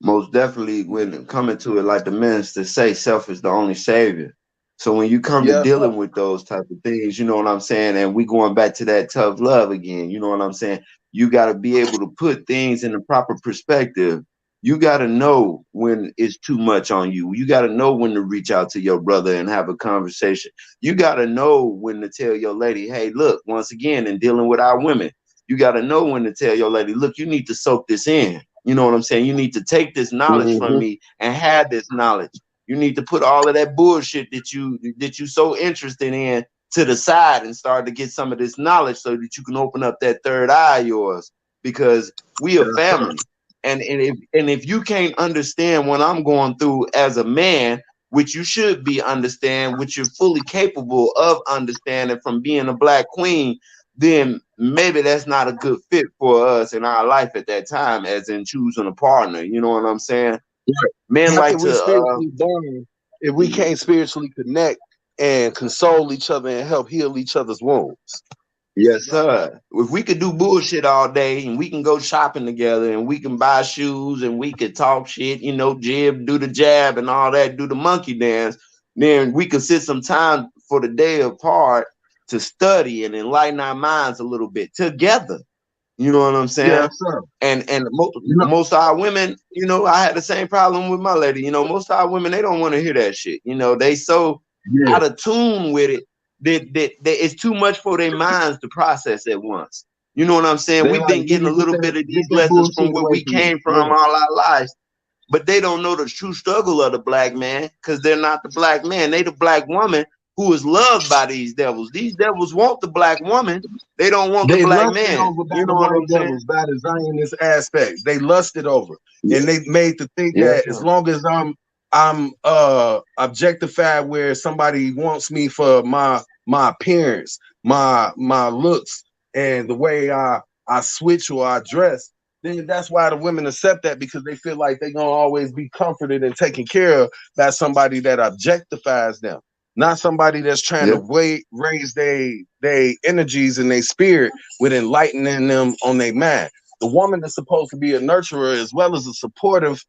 Most definitely, when coming to it, like the minister say, self is the only savior. So when you come to dealing with those type of things, you know what I'm saying, and we going back to that tough love again, you know what I'm saying, you got to be able to put things in the proper perspective. You got to know when it's too much on you. You got to know when to reach out to your brother and have a conversation. You got to know when to tell your lady, hey, look, once again, in dealing with our women, you got to know when to tell your lady, look, you need to soak this in. You know what I'm saying? You need to take this knowledge from me and have this knowledge. You need to put all of that bullshit that you so interested in to the side and start to get some of this knowledge so that you can open up that third eye of yours, because we are family. And if you can't understand what I'm going through as a man, which you should be understand, which you're fully capable of understanding from being a black queen, then maybe that's not a good fit for us in our life at that time, as in choosing a partner. You know what I'm saying? Right. Men How like can we to spiritually bond if we can't spiritually connect and console each other and help heal each other's wounds? Yes, sir. If we could do bullshit all day and we can go shopping together and we can buy shoes and we could talk shit, you know, jib, do the jab and all that, do the monkey dance, then we could sit some time for the day apart to study and enlighten our minds a little bit together. You know what I'm saying? Yes, sir. And most of our women, you know, I had the same problem with my lady. You know, most of our women, they don't want to hear that shit. You know, they so out of tune with it that it's too much for their minds to process at once. You know what I'm saying? We've been getting a little bit of these lessons from where we came from all our lives, but they don't know the true struggle of the black man, because they're not the black man. They the black woman who is loved by these devils. These devils want the black woman. They don't want the black man. Over by you know the what white I'm saying? devils, by the Zionist aspect. They lusted over, and they made to think that as long as I'm objectified, where somebody wants me for my appearance, my looks, and the way I switch or I dress, then that's why the women accept that, because they feel like they're gonna always be comforted and taken care of by somebody that objectifies them, not somebody that's trying to raise their energies and their spirit with enlightening them on their mind. The woman is supposed to be a nurturer as well as a supportive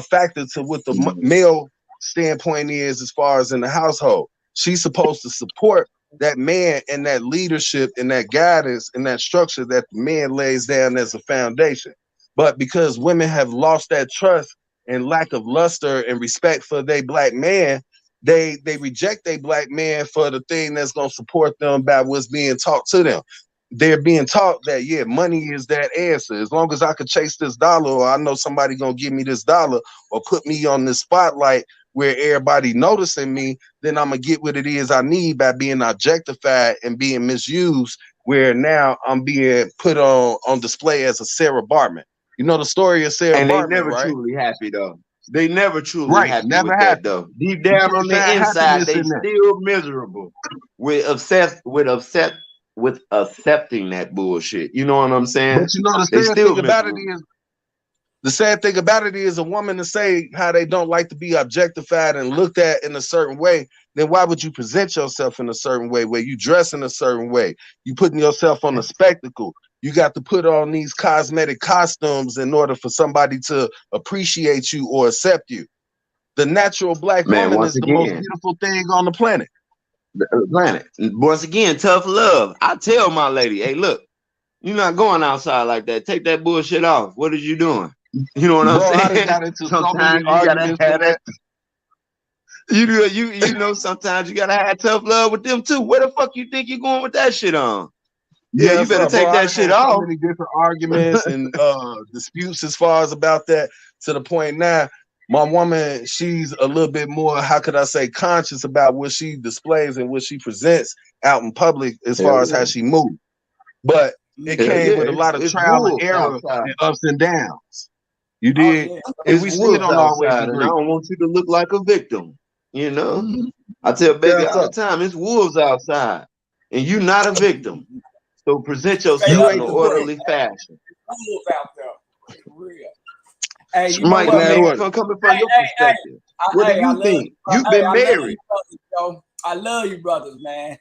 factor to what the male standpoint is as far as in the household. She's supposed to support that man and that leadership and that guidance and that structure that the man lays down as a foundation. But because women have lost that trust and lack of luster and respect for their black man, they reject their black man for the thing that's going to support them by what's being taught to them. They're being taught that, money is that answer. As long as I could chase this dollar, or I know somebody going to give me this dollar or put me on this spotlight where everybody noticing me, then I'm going to get what it is I need by being objectified and being misused, where now I'm being put on display as a Sarah Bartman. You know the story of Sarah And Bartman, they never right? truly happy though. They never truly happy never with that though. Deep down on the inside, they still miserable with accepting that bullshit. You know what I'm saying? But you know the they sad still thing about it The sad thing about it is a woman to say how they don't like to be objectified and looked at in a certain way, then why would you present yourself in a certain way, where you dress in a certain way? You putting yourself on a spectacle. You got to put on these cosmetic costumes in order for somebody to appreciate you or accept you. The natural black woman is the most beautiful thing on the planet. Once again, tough love. I tell my lady, hey, look, you're not going outside like that. Take that bullshit off. What are you doing? You know what I'm saying? I got into sometimes so many you gotta arguments have that. You know, sometimes you gotta have tough love with them too. Where the fuck you think you're going with that shit on? Yeah, you better take that shit off. So many different arguments and disputes as far as about that, to the point now, my woman, she's a little bit more, how could I say, conscious about what she displays and what she presents out in public as far as how she moves. But it came with a lot of trial and error and ups and downs. You did. And we still don't always agree. And I don't want you to look like a victim. You know, I tell baby all the time, it's wolves outside, and you're not a victim. So present yourself in an orderly fashion. Wolves out there, for real. Hey, you Mike, man, coming from your perspective, what do you think? You've been married. I love you, brothers, man.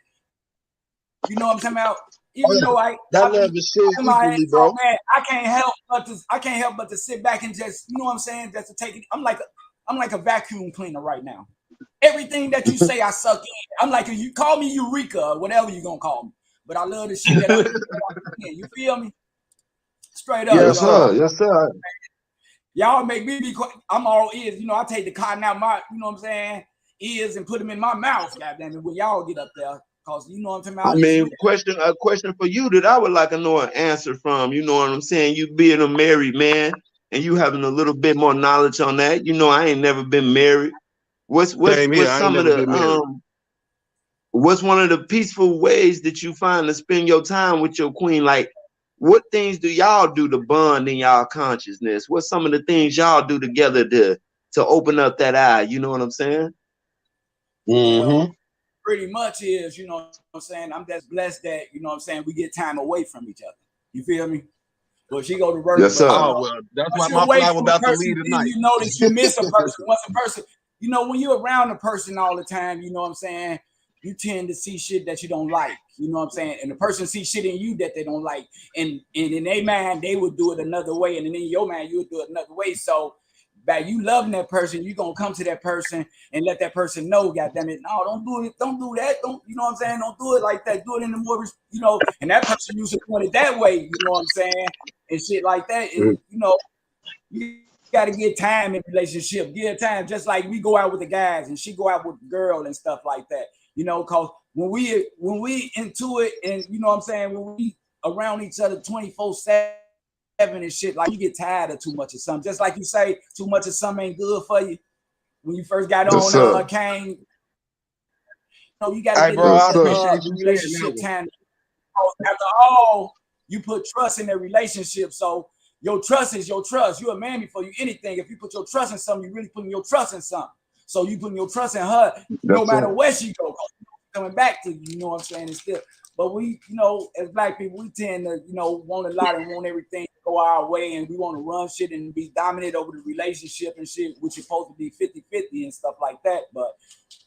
You know what I'm talking about? Even though that love is shit equally, bro. Man, I can't help but to sit back and just, you know what I'm saying, just to take it. I'm like a vacuum cleaner right now. Everything that you say, I suck in. I'm like, you call me Eureka or whatever you're gonna call me, but I love the shit that I'm in. You feel me? Straight up. Yes, sir. Yes, sir. Y'all make me be quiet. I'm all ears. You know, I take the cotton out my, you know what I'm saying, ears and put them in my mouth. Goddamn it, when y'all get up there. Cause you know what I'm talking about. I mean, a question for you that I would like to know an answer from. You know what I'm saying? You being a married man and you having a little bit more knowledge on that. You know, I ain't never been married. What's some of the what's one of the peaceful ways that you find to spend your time with your queen? Like, what things do y'all do to bond in y'all consciousness? What's some of the things y'all do together to open up that eye? You know what I'm saying? Mm-hmm. Pretty much is, you know what I'm saying? I'm just blessed that, you know what I'm saying, we get time away from each other. You feel me? But she go to work. Yes, sir. Oh, well, that's why my fly about to leave tonight. You know that you miss a person. Once a person, you know, when you're around a person all the time, you know what I'm saying, you tend to see shit that you don't like. You know what I'm saying? And the person sees shit in you that they don't like. And in their mind, they would do it another way. And then in your mind, you would do it another way. So by you loving that person, you're gonna come to that person and let that person know, goddamn it, no, don't do it, don't do that, don't, you know what I'm saying? Don't do it like that, do it in the more, you know, and that person used to do it that way, you know what I'm saying? And shit like that. And, you know, you gotta get time in relationship, give time, just like we go out with the guys and she go out with the girl and stuff like that, you know, cause when we into it and you know what I'm saying, when we around each other 24/7 and shit, like you get tired of too much of something. Just like you say, too much of something ain't good for you. When you first got on Kane, you know, you gotta get a relationship time. After all, you put trust in that relationship. So your trust is your trust. You're a man before you anything. If you put your trust in something, you're really putting your trust in something. So you putting your trust in her, no matter where she goes, coming back to you, you know what I'm saying? And still, but we, you know, as black people, we tend to, you know, want a lot and want everything to go our way, and we want to run shit and be dominant over the relationship and shit, which is supposed to be 50-50 and stuff like that. But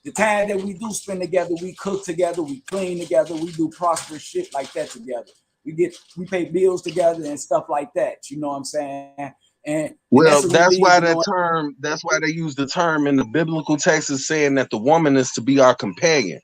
the time that we do spend together, we cook together, we clean together, we do prosperous shit like that together. We pay bills together and stuff like that. You know what I'm saying? And well, that's why that's why they use the term in the biblical text is saying that the woman is to be our companion.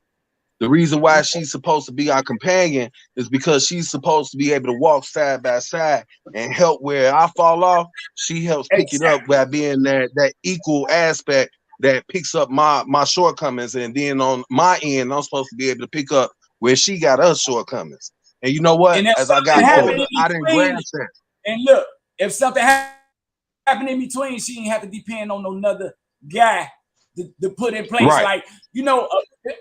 The reason why she's supposed to be our companion is because she's supposed to be able to walk side by side and help where I fall off. She helps pick it up by being that equal aspect that picks up my shortcomings. And then on my end, I'm supposed to be able to pick up where she got her shortcomings. And you know what? As I got older, I didn't grasp that. And look, if something happened in between, she didn't have to depend on another guy to put in place. Right. Like, you know,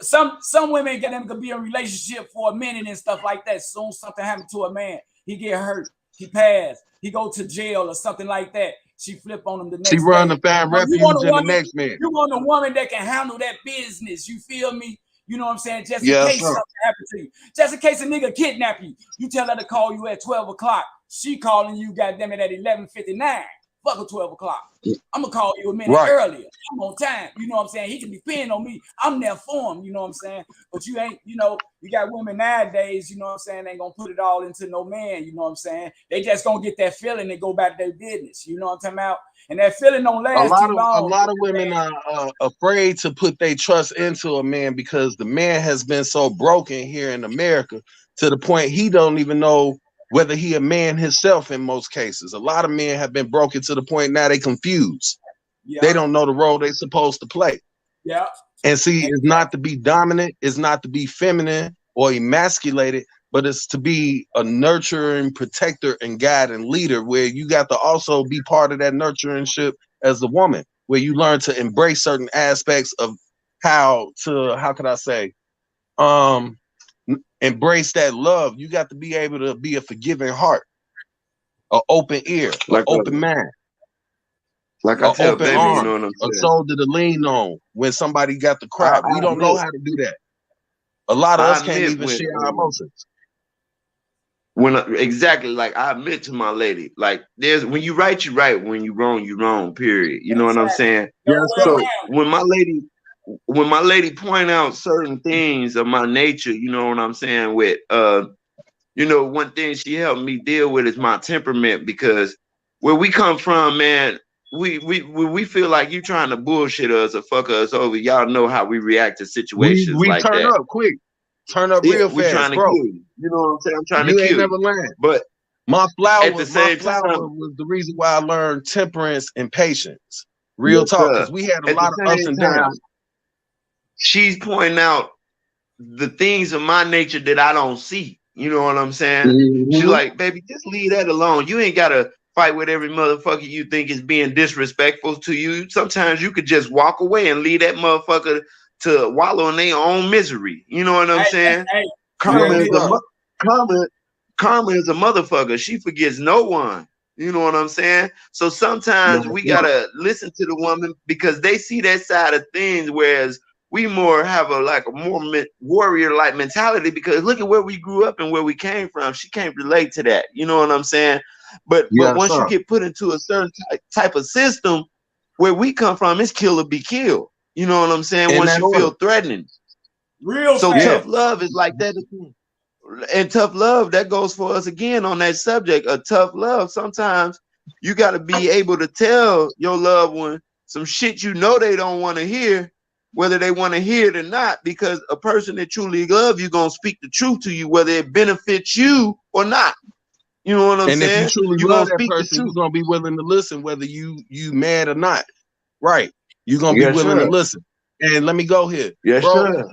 some women can be in a relationship for a minute and stuff like that. Soon something happened to a man, he get hurt, he pass, he go to jail or something like that. She flip on him the next day. She run to find refuge in the next man. You want a woman that can handle that business. You feel me? You know what I'm saying? Just in case something happened to you. Just in case a nigga kidnap you. You tell her to call you at 12 o'clock. She calling you, goddamn it, at 11:59. Fuck a 12 o'clock. I'm gonna call you a minute earlier. I'm on time. You know what I'm saying? He can be depending on me. I'm there for him. You know what I'm saying? But you ain't, you know, you got women nowadays, you know what I'm saying, they ain't gonna put it all into no man, you know what I'm saying? They just gonna get that feeling and go back to their business. You know what I'm talking about? And that feeling don't last too long. A lot of women are afraid to put their trust into a man because the man has been so broken here in America to the point he don't even know whether he a man himself in most cases. A lot of men have been broken to the point now they confused. Yeah. They don't know the role they're supposed to play. Yeah. And see, it's not to be dominant, it's not to be feminine or emasculated, but it's to be a nurturing protector and guide and leader, where you got to also be part of that nurturingship as a woman, where you learn to embrace certain aspects of how could I say, embrace that love. You got to be able to be a forgiving heart, an open ear, like an open mind, like I tell baby, arm, you know what I'm saying? a shoulder to lean on when somebody got the crowd. We don't know how to do that. A lot of us can't even share our emotions. Exactly, like I admit to my lady, like there's when you right, you right. When you wrong, period. You know what I'm saying? Yeah. So when my lady point out certain things of my nature, you know what I'm saying, with you know, one thing she helped me deal with is my temperament, because where we come from, man, we feel like you trying to bullshit us or fuck us over. Y'all know how we react to situations we like turn that. Up quick, turn up real fast, trying to bro. kill you. You know what I'm saying? I'm trying to you kill ain't you. never learned. But my flower at the same time was the reason why I learned temperance and patience. Real talk, because we had a lot of ups and downs. She's pointing out the things of my nature that I don't see. You know what I'm saying? She's like, baby, just leave that alone. You ain't gotta fight with every motherfucker you think is being disrespectful to you. Sometimes you could just walk away and leave that motherfucker to wallow in their own misery. You know what I'm saying? Karma is a motherfucker. She forgets no one. You know what I'm saying? So sometimes we gotta listen to the woman because they see that side of things, whereas we more have a more warrior-like mentality, because look at where we grew up and where we came from. She can't relate to that. You know what I'm saying? But once you get put into a certain type of system, where we come from, it's kill or be killed. You know what I'm saying? And once you feel threatening. Tough love is like that. And tough love, that goes for us again on that subject of tough love. Sometimes you got to be able to tell your loved one some shit you know they don't want to hear, whether they want to hear it or not, because a person that truly loves you gonna speak the truth to you, whether it benefits you or not. You know what I'm saying? And if you truly love that person, you're gonna be willing to listen, whether you mad or not. Right? You're gonna be willing to listen. And let me go here, bro.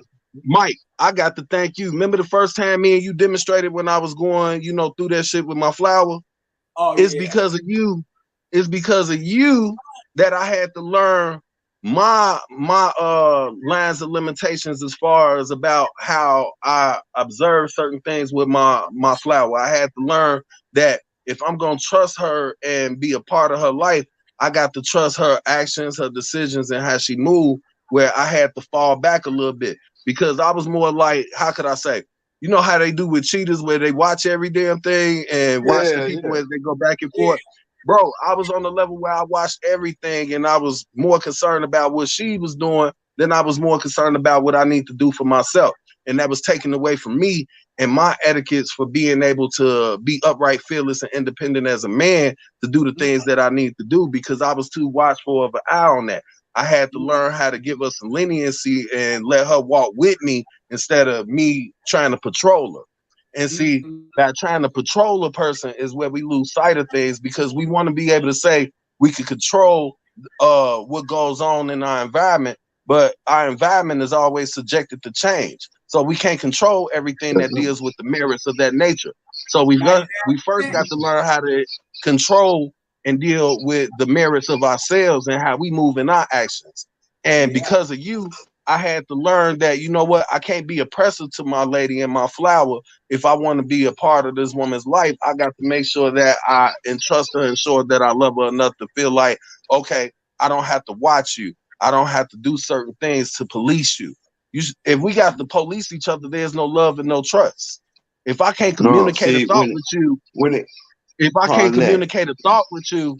Mike, I got to thank you. Remember the first time me and you demonstrated when I was going, you know, through that shit with my flower? It's because of you. It's because of you that I had to learn my lines of limitations as far as about how I observe certain things with my flower. I had to learn that if I'm gonna trust her and be a part of her life, I got to trust her actions, her decisions, and how she moved, where I had to fall back a little bit. Because I was more like, how could I say? You know how they do with cheaters, where they watch every damn thing and watch the people as they go back and forth. Bro, I was on the level where I watched everything, and I was more concerned about what she was doing than I was more concerned about what I need to do for myself. And that was taken away from me and my etiquettes for being able to be upright, fearless, and independent as a man to do the things that I need to do, because I was too watchful of an eye on that. I had to learn how to give her some leniency and let her walk with me instead of me trying to patrol her. And see, that trying to patrol a person is where we lose sight of things, because we want to be able to say we can control what goes on in our environment, but our environment is always subjected to change. So we can't control everything that deals with the merits of that nature. So we first got to learn how to control and deal with the merits of ourselves and how we move in our actions. And because of you, I had to learn that, you know what, I can't be oppressive to my lady and my flower. If I want to be a part of this woman's life, I got to make sure that I entrust her and ensure that I love her enough to feel like, okay, I don't have to watch you. I don't have to do certain things to police you. If we got to police each other, there's no love and no trust. If I can't communicate a thought with you, if I can't communicate a thought with you,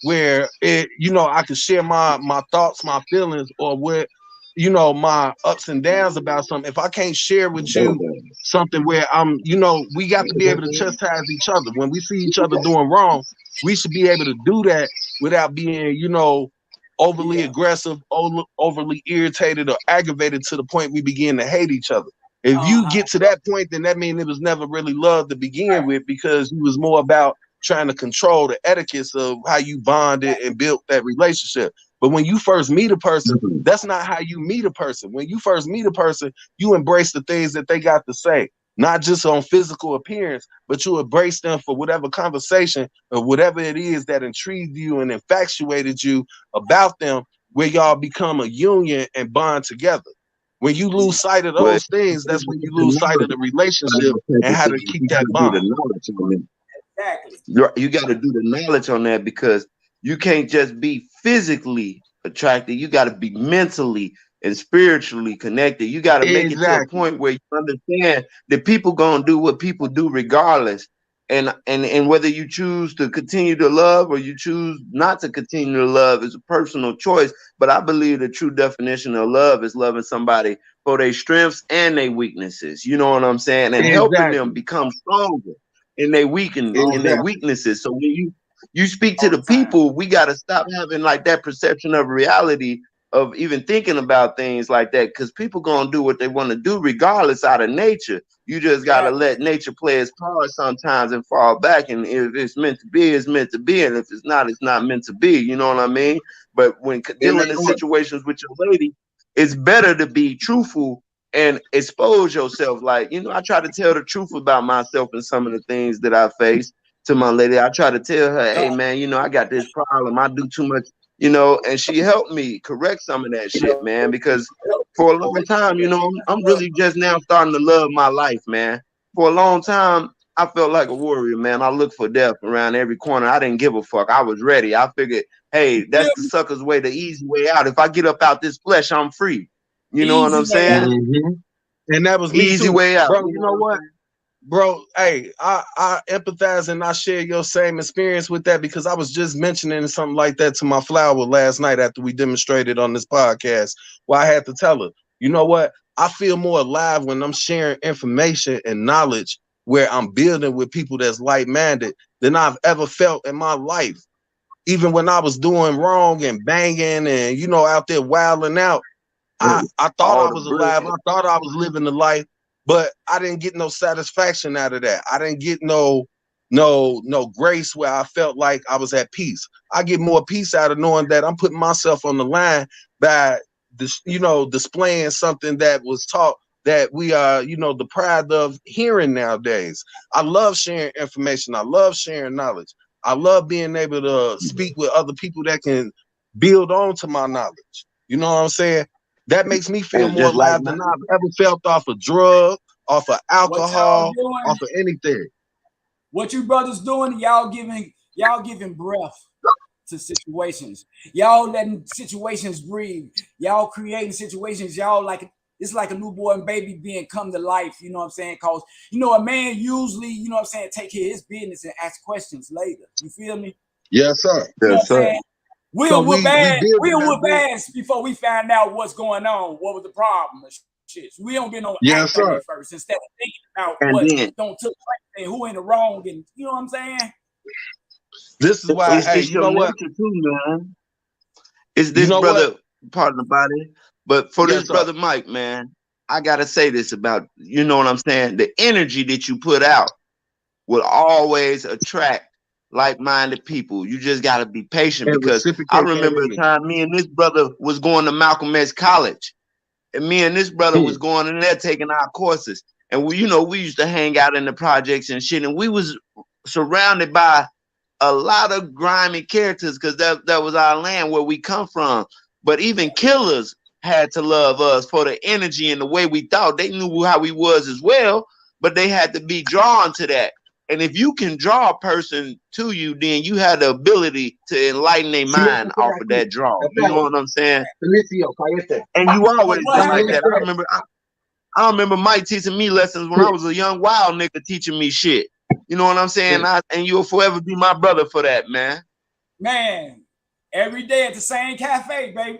where it, you know, I could share my thoughts, my feelings, or what, you know, my ups and downs about something. If I can't share with you something where I'm, you know, we got to be able to chastise each other. When we see each other doing wrong, we should be able to do that without being, you know, overly aggressive, overly irritated, or aggravated to the point we begin to hate each other. If you get to that point, then that means it was never really love to begin with, because it was more about trying to control the etiquettes of how you bonded and built that relationship. But when you first meet a person, that's not how you meet a person. When you first meet a person, you embrace the things that they got to say, not just on physical appearance, but you embrace them for whatever conversation or whatever it is that intrigued you and infatuated you about them, where y'all become a union and bond together. When you lose sight of those things, that's when you lose sight of the relationship and how to keep that bond. Exactly. You got to do the knowledge on that, because you can't just be physically attracted. You got to be mentally and spiritually connected. You got to make it to a point where you understand that people gonna do what people do regardless. And whether you choose to continue to love or you choose not to continue to love is a personal choice. But I believe the true definition of love is loving somebody for their strengths and their weaknesses. You know what I'm saying? And helping them become stronger in their weaknesses. So when you speak to the people, we got to stop having like that perception of reality of even thinking about things like that, because people gonna do what they want to do regardless out of nature. You just gotta let nature play its part sometimes and fall back. And if it's meant to be, it's meant to be. And if it's not meant to be. You know what I mean? But when dealing in situations with your lady, it's better to be truthful and expose yourself. Like, you know, I try to tell the truth about myself and some of the things that I face to my lady. I try to tell her, hey man, you know, I got this problem. I do too much, you know, and she helped me correct some of that shit, man, because for a long time, you know, I'm really just now starting to love my life, man. For a long time, I felt like a warrior, man. I looked for death around every corner. I didn't give a fuck. I was ready. I figured, hey, that's the sucker's way, the easy way out. If I get up out this flesh, I'm free. You know what I'm saying? And that was me easy too. way out. Bro, you know what? Bro, hey, I empathize and I share your same experience with that, because I was just mentioning something like that to my flower last night after we demonstrated on this podcast, where I had to tell her, you know what? I feel more alive when I'm sharing information and knowledge where I'm building with people that's like-minded than I've ever felt in my life. Even when I was doing wrong and banging and, you know, out there wilding out, I thought I was alive. I thought I was living the life, but I didn't get no satisfaction out of that. I didn't get no grace where I felt like I was at peace. I get more peace out of knowing that I'm putting myself on the line by this, you know, displaying something that was taught that we are, you know, deprived of hearing nowadays. I love sharing information. I love sharing knowledge. I love being able to speak with other people that can build on to my knowledge. You know what I'm saying? That makes me feel more alive than I've ever felt off of drug, off of alcohol, off of anything. What you brothers doing? Y'all giving breath to situations. Y'all letting situations breathe. Y'all creating situations. Y'all like it's like a newborn baby being come to life. You know what I'm saying? Cause you know a man usually, you know what I'm saying, take care of his business and ask questions later. You feel me? Yes, sir. You know what I'm saying? We'll whoop ass before we find out what's going on. What was the problem? Shit. We don't get no answer first instead of thinking about what don't took place and who in the wrong, and you know what I'm saying. This is why, hey, you know what? Too, man. Is this brother? Pardon the body, but for this brother Mike, man, I gotta say this about, you know what I'm saying. The energy that you put out will always attract like-minded people. You just got to be patient, because I remember a time me and this brother was going to Malcolm X College, and me and this brother was going in there taking our courses, and we, you know, we used to hang out in the projects and shit, and we was surrounded by a lot of grimy characters, because that was our land where we come from. But even killers had to love us for the energy and the way we thought. They knew how we was as well, but they had to be drawn to that. And if you can draw a person to you, then you have the ability to enlighten their mind off of that draw. You know what I'm saying? And you always been like that. I remember Mike teaching me lessons when I was a young wild nigga, teaching me shit. You know what I'm saying? And you'll forever be my brother for that, man. Man, every day at the same cafe, baby.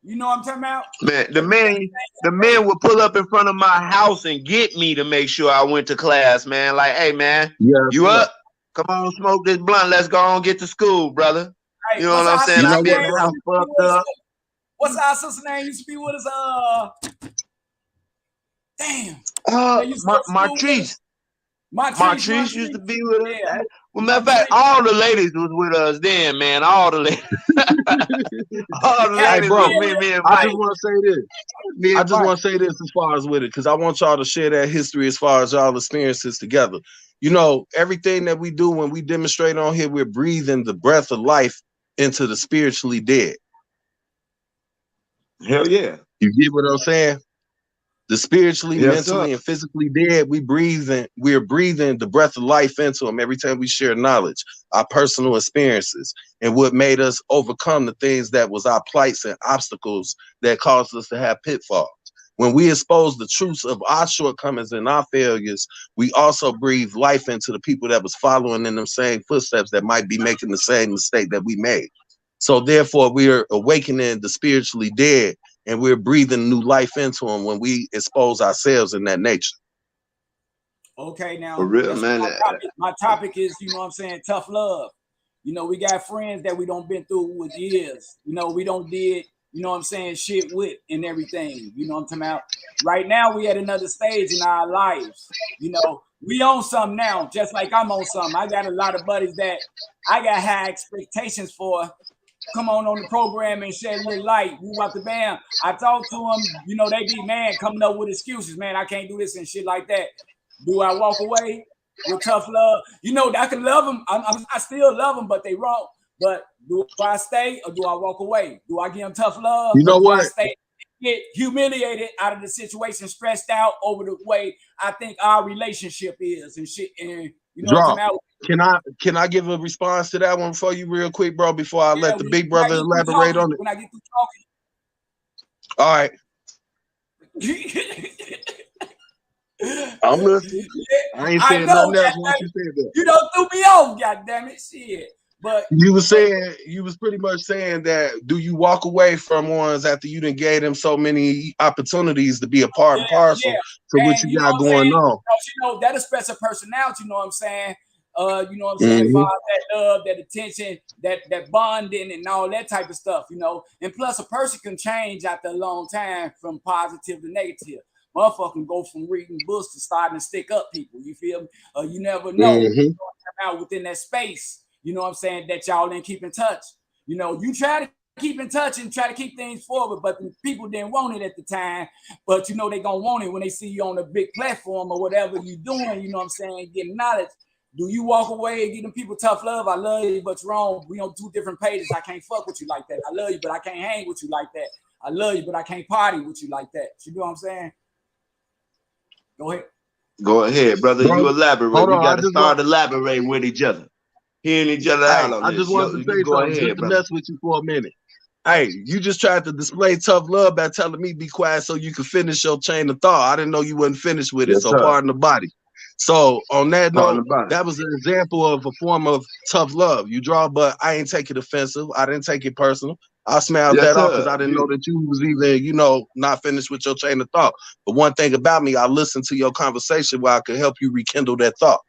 You know what I'm talking about? Man, the man would pull up in front of my house and get me to make sure I went to class, man. Like, hey, man, you up? Come on, smoke this blunt. Let's go on, get to school, brother. Hey, you know what I'm saying? I be at the house fucked up. What's our sister's name? Used to be with us. Damn. Martrice. Martrice used to be with us. Yeah. Well, matter of fact, all the ladies was with us then, man. All the ladies. All the ladies. Hey, bro, me and I just want to say this. I just want to say this as far as with it, because I want y'all to share that history as far as y'all experiences together. You know, everything that we do when we demonstrate on here, we're breathing the breath of life into the spiritually dead. Hell yeah. You get what I'm saying? The spiritually, mentally, and physically dead, we're breathing the breath of life into them every time we share knowledge, our personal experiences, and what made us overcome the things that was our plights and obstacles that caused us to have pitfalls. When we expose the truths of our shortcomings and our failures, we also breathe life into the people that was following in them same footsteps that might be making the same mistake that we made. So therefore, we are awakening the spiritually dead, and we're breathing new life into them when we expose ourselves in that nature. Okay, now for real, man. My topic is, you know what I'm saying, tough love. You know, we got friends that we don't been through with years. You know, we don't did, you know what I'm saying, shit with and everything. You know what I'm talking about? Right now, we at another stage in our lives. You know, we on something now, just like I'm on something. I got a lot of buddies that I got high expectations for. Come on the program and shed a little light. We about to bam. I talk to them, you know, they be man coming up with excuses. Man, I can't do this and shit like that. Do I walk away with tough love? You know, I can love them. I still love them, but they wrong. But do I stay or do I walk away? Do I give them tough love? You know what? Do I stay, get humiliated out of the situation, stressed out over the way I think our relationship is and shit. And you know, what I'm talking about? Can I give a response to that one for you real quick, bro, before I let the big brother elaborate on it? When I get through talking. All right. I'm listening. I ain't saying nothing else once you said that. You don't threw me off, goddammit. Shit. But you was pretty much saying that, do you walk away from ones after you done gave them so many opportunities to be a part and parcel to what you got going on? You know, that expressive personality, you know what I'm saying? You know what I'm saying? That love, that attention, that bonding and all that type of stuff, you know. And plus a person can change after a long time from positive to negative. Motherfucker can go from reading books to starting to stick up people. You feel me? You never know. You know, out within that space, you know what I'm saying, that y'all didn't keep in touch. You know, you try to keep in touch and try to keep things forward, but the people didn't want it at the time. But you know they gonna want it when they see you on a big platform or whatever you doing, you know what I'm saying, getting knowledge. Do you walk away and give them people tough love? I love you, but you're wrong. We on two different pages. I can't fuck with you like that. I love you, but I can't hang with you like that. I love you, but I can't party with you like that. You know what I'm saying? Go ahead. Go ahead, brother. You elaborate. We got to start elaborating with each other. Hearing each other out on I this. just wanted to say something just to mess with you for a minute. Hey, you just tried to display tough love by telling me be quiet so you could finish your chain of thought. I didn't know you wasn't finished with it, so pardon the body. So on that note, that was an example of a form of tough love. You draw, but I ain't take it offensive. I didn't take it personal. I smiled that off because I didn't know that you was even, you know, not finished with your chain of thought. But one thing about me, I listened to your conversation where I could help you rekindle that thought.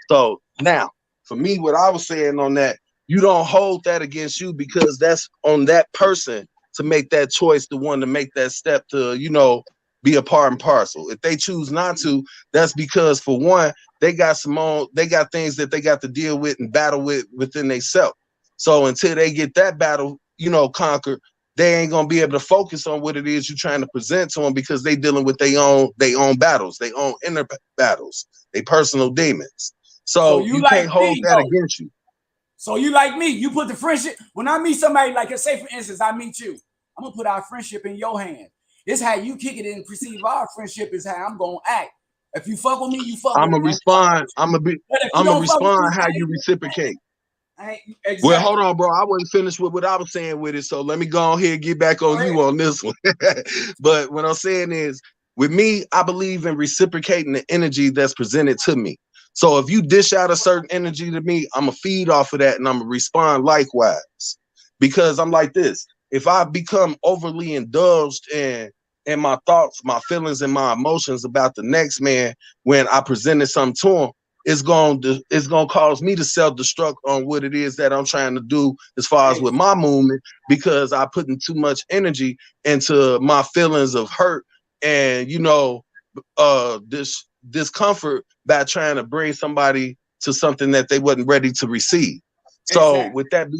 So now, for me, what I was saying on that, you don't hold that against you because that's on that person to make that choice, the one to make that step to, you know, be a part and parcel. If they choose not to, that's because for one, they got things that they got to deal with and battle with within themselves. So until they get that battle, you know, conquered, they ain't gonna be able to focus on what it is you're trying to present to them because they dealing with their own battles, their own inner battles, their personal demons. So you can't hold that against you. So you like me, you put the friendship, when I meet somebody, like say for instance, I meet you, I'm gonna put our friendship in your hand. This how you kick it and perceive our friendship is how I'm gonna act. If you fuck with me, you fuck with me. I'm gonna respond how you reciprocate. Exactly. Well, hold on, bro. I wasn't finished with what I was saying with it, so let me go on here and get back on you on this one. But what I'm saying is, with me, I believe in reciprocating the energy that's presented to me. So if you dish out a certain energy to me, I'm gonna feed off of that and I'm gonna respond likewise. Because I'm like this. If I become overly indulged in my thoughts, my feelings, and my emotions about the next man when I presented something to him, it's gonna cause me to self-destruct on what it is that I'm trying to do as far as with my movement, because I put in too much energy into my feelings of hurt and this discomfort by trying to bring somebody to something that they wasn't ready to receive. So with that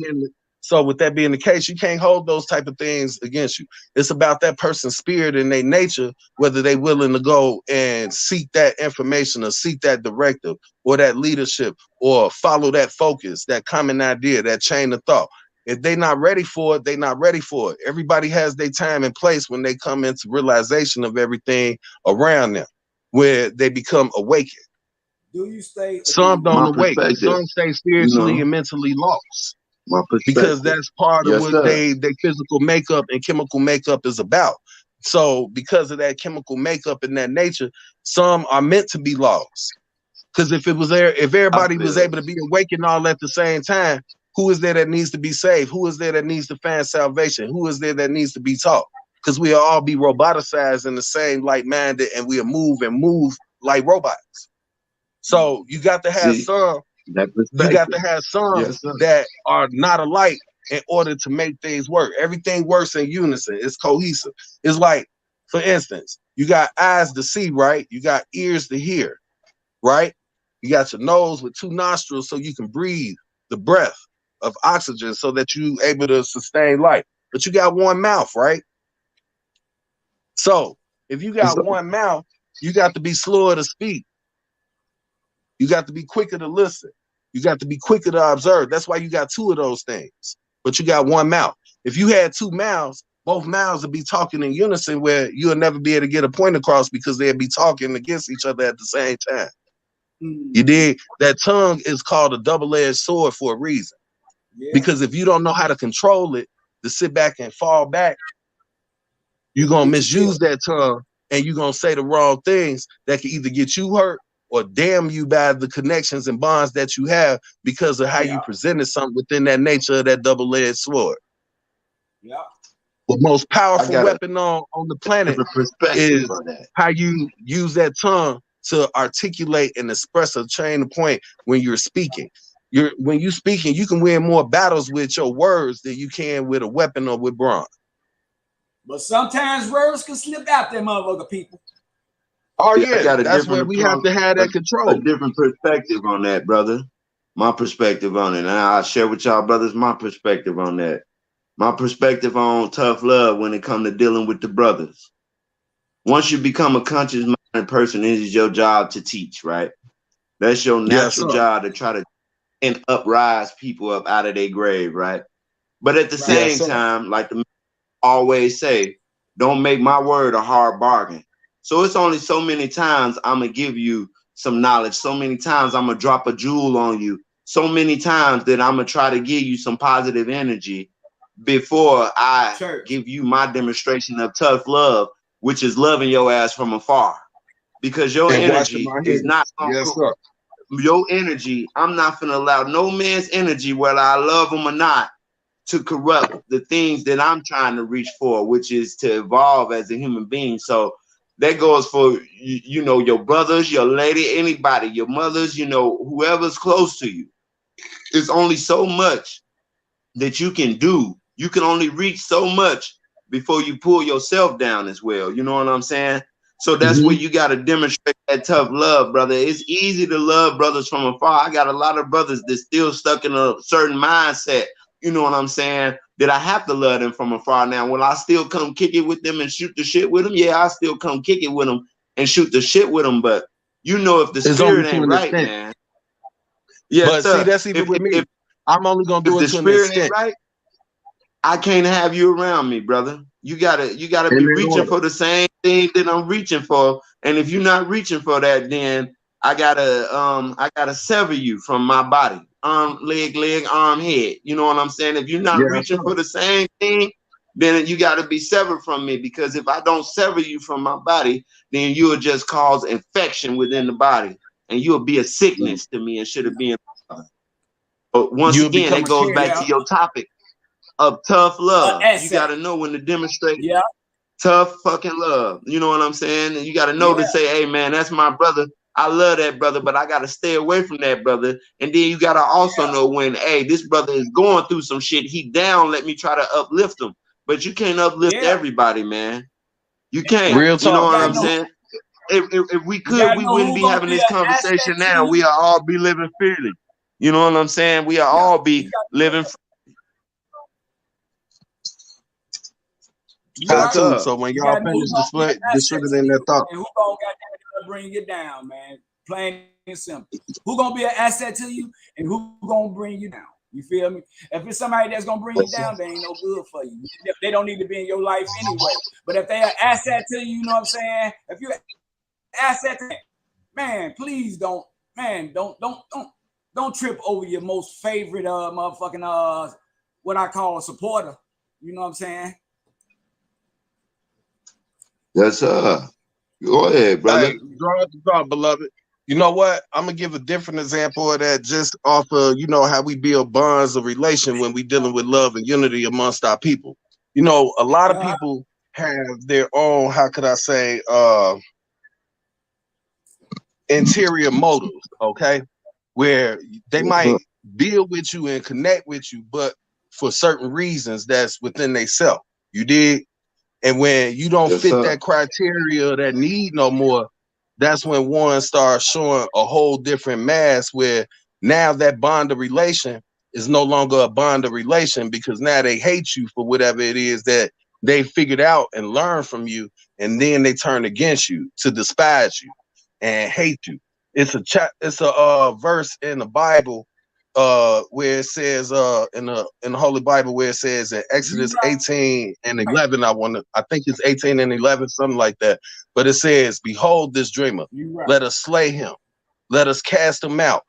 being the case, you can't hold those type of things against you. It's about that person's spirit and their nature, whether they willing to go and seek that information or seek that directive or that leadership or follow that focus, that common idea, that chain of thought. If they're not ready for it, they're not ready for it. Everybody has their time and place when they come into realization of everything around them, where they become awakened. Do you stay? Some don't awake. Some stay spiritually and mentally lost. Because that's part of what their physical makeup and chemical makeup is about. So because of that chemical makeup and that nature, some are meant to be lost. Because if everybody was able to be awakened all at the same time, who is there that needs to be saved? Who is there that needs to find salvation? Who is there that needs to be taught? Because we'll all be roboticized in the same like-minded, and we'll move like robots. So you got to have some. You got to have some that are not alike in order to make things work. Everything works in unison. It's cohesive. It's like, for instance, you got eyes to see, right? You got ears to hear, right? You got your nose with 2 nostrils so you can breathe the breath of oxygen so that you're able to sustain life. But you got one mouth, right? So if you got one mouth, you got to be slower to speak. You got to be quicker to listen. You got to be quicker to observe. That's why you got 2 of those things, but you got one mouth. If you had 2 mouths, both mouths would be talking in unison where you'll never be able to get a point across because they'll be talking against each other at the same time. You dig? That tongue is called a double-edged sword for a reason. Because if you don't know how to control it, to sit back and fall back, you're going to misuse that tongue and you're going to say the wrong things that can either get you hurt or damn you by the connections and bonds that you have because of how you presented something within that nature of that double-edged sword. Yeah. The most powerful weapon on the planet is how you use that tongue to articulate and express a chain of point when you're speaking. When you're speaking, you can win more battles with your words than you can with a weapon or with brawn. But sometimes words can slip out there, motherfucker people. Oh yeah, that's where we have to have that control. A different perspective on that, brother. My perspective on it. And I'll share with y'all brothers my perspective on that. My perspective on tough love when it comes to dealing with the brothers. Once you become a conscious-minded person, it is your job to teach, right? That's your natural job to try to and uprise people up out of their grave, right? But at the same time, like the always say, don't make my word a hard bargain. So it's only so many times I'm going to give you some knowledge. So many times I'm going to drop a jewel on you. So many times that I'm going to try to give you some positive energy before I give you my demonstration of tough love, which is loving your ass from afar. Because your energy is not your energy. I'm not going to allow no man's energy, whether I love him or not, to corrupt the things that I'm trying to reach for, which is to evolve as a human being. So that goes for, you know, your brothers, your lady, anybody, your mothers, you know, whoever's close to you. There's only so much that you can do. You can only reach so much before you pull yourself down as well. You know what I'm saying? So that's where you got to demonstrate that tough love, brother. It's easy to love brothers from afar. I got a lot of brothers that's still stuck in a certain mindset. You know what I'm saying? That I have to love them from afar now. Will I still come kick it with them and shoot the shit with them? Yeah, I still come kick it with them and shoot the shit with them. But you know, if the spirit ain't right, man. Yeah, but see, that's even with me. I'm only gonna do it to an extent. Right? I can't have you around me, brother. You gotta be reaching for the same thing that I'm reaching for. And if you're not reaching for that, then I gotta sever you from my body. Arm, leg, arm, head. You know what I'm saying? If you're not reaching for the same thing, then you got to be severed from me. Because if I don't sever you from my body, then you will just cause infection within the body. and you'll be a sickness to me instead of being. But once You'll again, become it a goes carrier. back to your topic of tough love. You got to know when to demonstrate tough fucking love. You know what I'm saying? And you got to know to say, hey, man, that's my brother. I love that brother, but I got to stay away from that brother. And then you got to also know when, hey, this brother is going through some shit. He down. Let me try to uplift him. But you can't uplift everybody, man. You can't. Real You know talk, what I'm baby. saying? If we could, we wouldn't be having this conversation now. We are all be living freely. You know what I'm saying? We are all be living free. Too. So when y'all finish distributing that thought, and who gonna bring you down, man? Plain and simple. Who gonna be an asset to you, and who gonna bring you down? You feel me? If it's somebody that's gonna bring you down, they ain't no good for you. They don't need to be in your life anyway. But if they are an asset to you, you know what I'm saying? If you're an asset to them, man, please don't trip over your most favorite motherfucking what I call a supporter. You know what I'm saying? Yes, sir. Go ahead, brother. Hey, draw, beloved. You know what? I'm gonna give a different example of that, just off of how we build bonds of relation when we dealing with love and unity amongst our people. A lot of people have their own, how could I say, interior motives, okay? Where they might deal with you and connect with you, but for certain reasons that's within themselves. You dig? And when you don't fit that criteria, that need no more, that's when one starts showing a whole different mask, where now that bond of relation is no longer a bond of relation, because now they hate you for whatever it is that they figured out and learned from you, and then they turn against you to despise you and hate you. It's a verse in the Bible where it says in the Holy Bible, where it says in Exodus 18:11, I think it's 18:11, something like that. But it says, behold this dreamer, let us slay him, let us cast him out,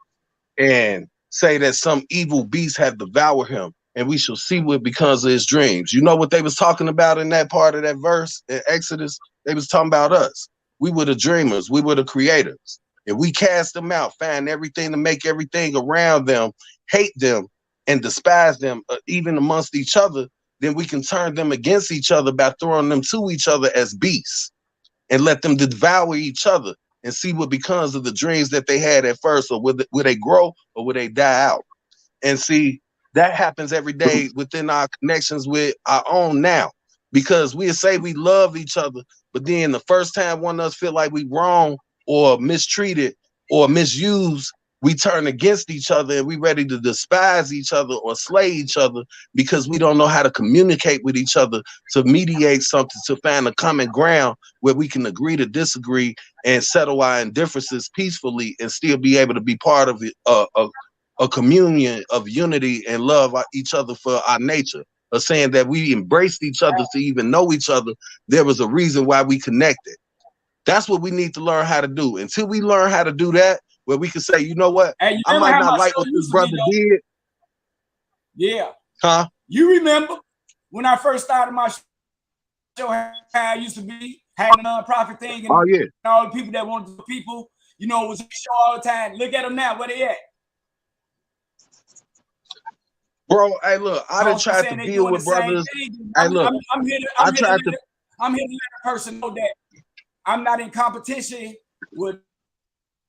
and say that some evil beast have devoured him, and we shall see what becomes of his dreams. You know what they was talking about in that part of that verse in Exodus? They was talking about us. We were the dreamers, we were the creators. If we cast them out, find everything to make everything around them hate them and despise them, even amongst each other, then we can turn them against each other by throwing them to each other as beasts and let them devour each other and see what becomes of the dreams that they had at first, or will they grow or will they die out? And see, that happens every day within our connections with our own now, because we say we love each other, but then the first time one of us feel like we wrong or mistreated or misused, we turn against each other and we ready to despise each other or slay each other, because we don't know how to communicate with each other to mediate something, to find a common ground where we can agree to disagree and settle our indifferences peacefully and still be able to be part of a communion of unity and love each other for our nature, of saying that we embraced each other to even know each other. There was a reason why we connected. That's what we need to learn how to do. Until we learn how to do that, where we can say, you know what, hey, I might not like what this brother did. Yeah. Huh? You remember when I first started my show, how I used to be, had a nonprofit thing, and all the people that wanted to people, was show all the time. Look at them now, where they at? Bro, hey, look, I done tried to deal with brothers. Hey, look, I'm here to let a person know that I'm not in competition with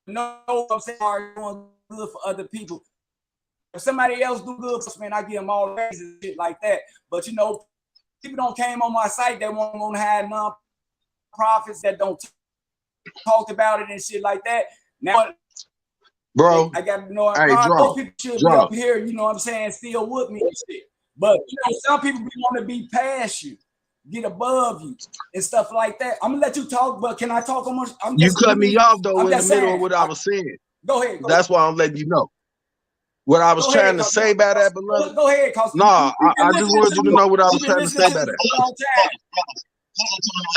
I'm saying doing good for other people. If somebody else do good for us, man, I give them all raises and shit like that. But people don't came on my site that want to have non-profits that don't talk about it and shit like that. Now, bro, I got to know most people should be up here, you know what I'm saying, still with me and shit. But some people want to be past you, get above you and stuff like that. I'm gonna let you talk, but can I talk almost? You cut me off though in the middle of what I was saying. Go ahead. That's why I'm letting you know what I was trying to say about that, beloved. Go ahead, I just wanted you to know what I was trying to say about that.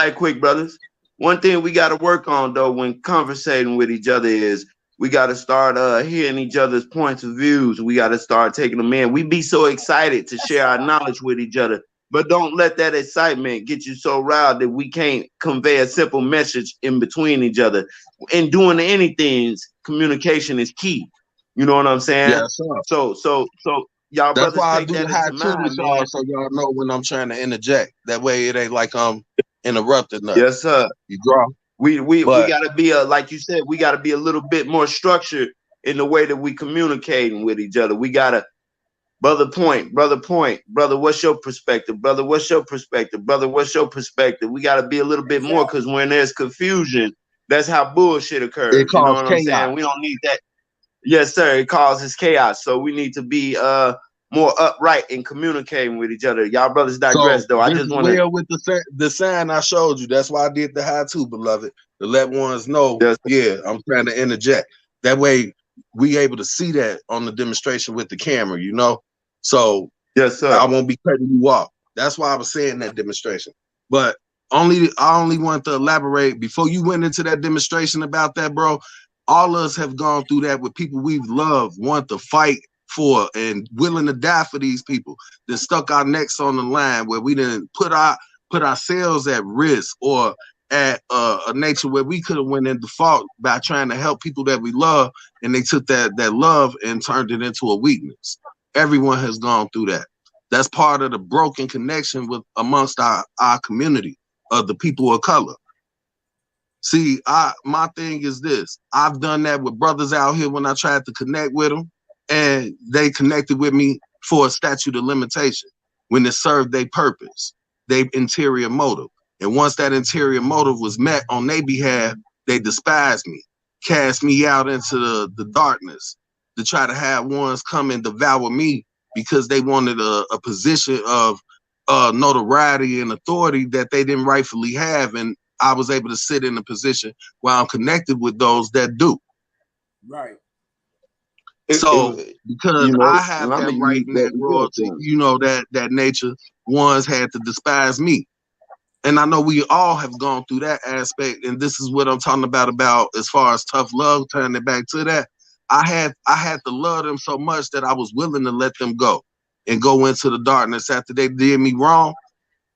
Right, quick, brothers. One thing we got to work on though when conversating with each other is we got to start hearing each other's points of views. We got to start taking them in. We be so excited to share our knowledge with each other, but don't let that excitement get you so riled that we can't convey a simple message in between each other. In doing anything, communication is key. You know what I'm saying? Yeah, sir. So y'all That's brothers why I take do that the high into two with mind, y'all, man. so y'all know when I'm trying to interject. That way it ain't like I'm interrupting nothing. Yes, sir. You draw. We But gotta be like you said, we gotta be a little bit more structured in the way that we communicating with each other. We gotta, brother, what's your perspective? Brother, what's your perspective? Brother, what's your perspective? We gotta be a little bit more, because when there's confusion, that's how bullshit occurs. it You know causes what I'm chaos. saying? We don't need that. Yes, sir. It causes chaos. So we need to be more upright in communicating with each other. Y'all brothers digress, So though. I this just is want to. well with the sign I showed you. That's why I did the high two, beloved, to let ones know. Yes, yeah, I'm trying to interject. That way we able to see that on the demonstration with the camera, you know. So yes, sir. I won't be cutting you off. That's why I was saying that demonstration. But I only want to elaborate before you went into that demonstration about that, bro. All of us have gone through that with people we've loved, want to fight for, and willing to die for these people that stuck our necks on the line, where we didn't put ourselves at risk, or at a nature where we could have went in default by trying to help people that we love, and they took that love and turned it into a weakness. Everyone has gone through that. That's part of the broken connection with amongst our community of the people of color. See, my thing is this. I've done that with brothers out here when I tried to connect with them, and they connected with me for a statute of limitation when it served their purpose, their interior motive. And once that interior motive was met on their behalf, they despised me, cast me out into the darkness to try to have ones come and devour me because they wanted a position of notoriety and authority that they didn't rightfully have. And I was able to sit in a position where I'm connected with those that do. Right. So because you know, I have and I'm that gonna right use and that that royalty, you know, that nature, ones had to despise me. And I know we all have gone through that aspect. And this is what I'm talking about as far as tough love, turning it back to that. I had to love them so much that I was willing to let them go and go into the darkness after they did me wrong.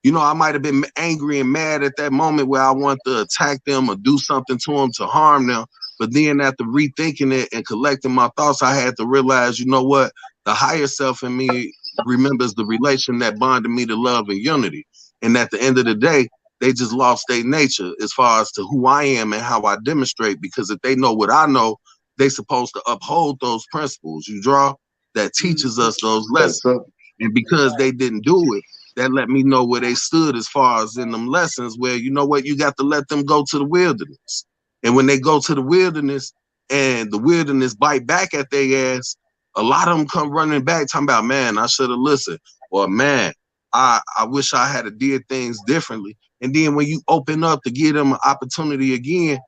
You know, I might have been angry and mad at that moment where I want to attack them or do something to them to harm them. But then after rethinking it and collecting my thoughts, I had to realize, you know what? The higher self in me remembers the relation that bonded me to love and unity. And at the end of the day, they just lost their nature as far as to who I am and how I demonstrate. Because if they know what I know, they supposed to uphold those principles. You draw that teaches us those lessons. And because they didn't do it, that let me know where they stood as far as in them lessons, where, you know what, you got to let them go to the wilderness. And when they go to the wilderness and the wilderness bite back at their ass, a lot of them come running back talking about, man, I should have listened. Or, man, I wish I had did things differently. And then when you open up to give them an opportunity again,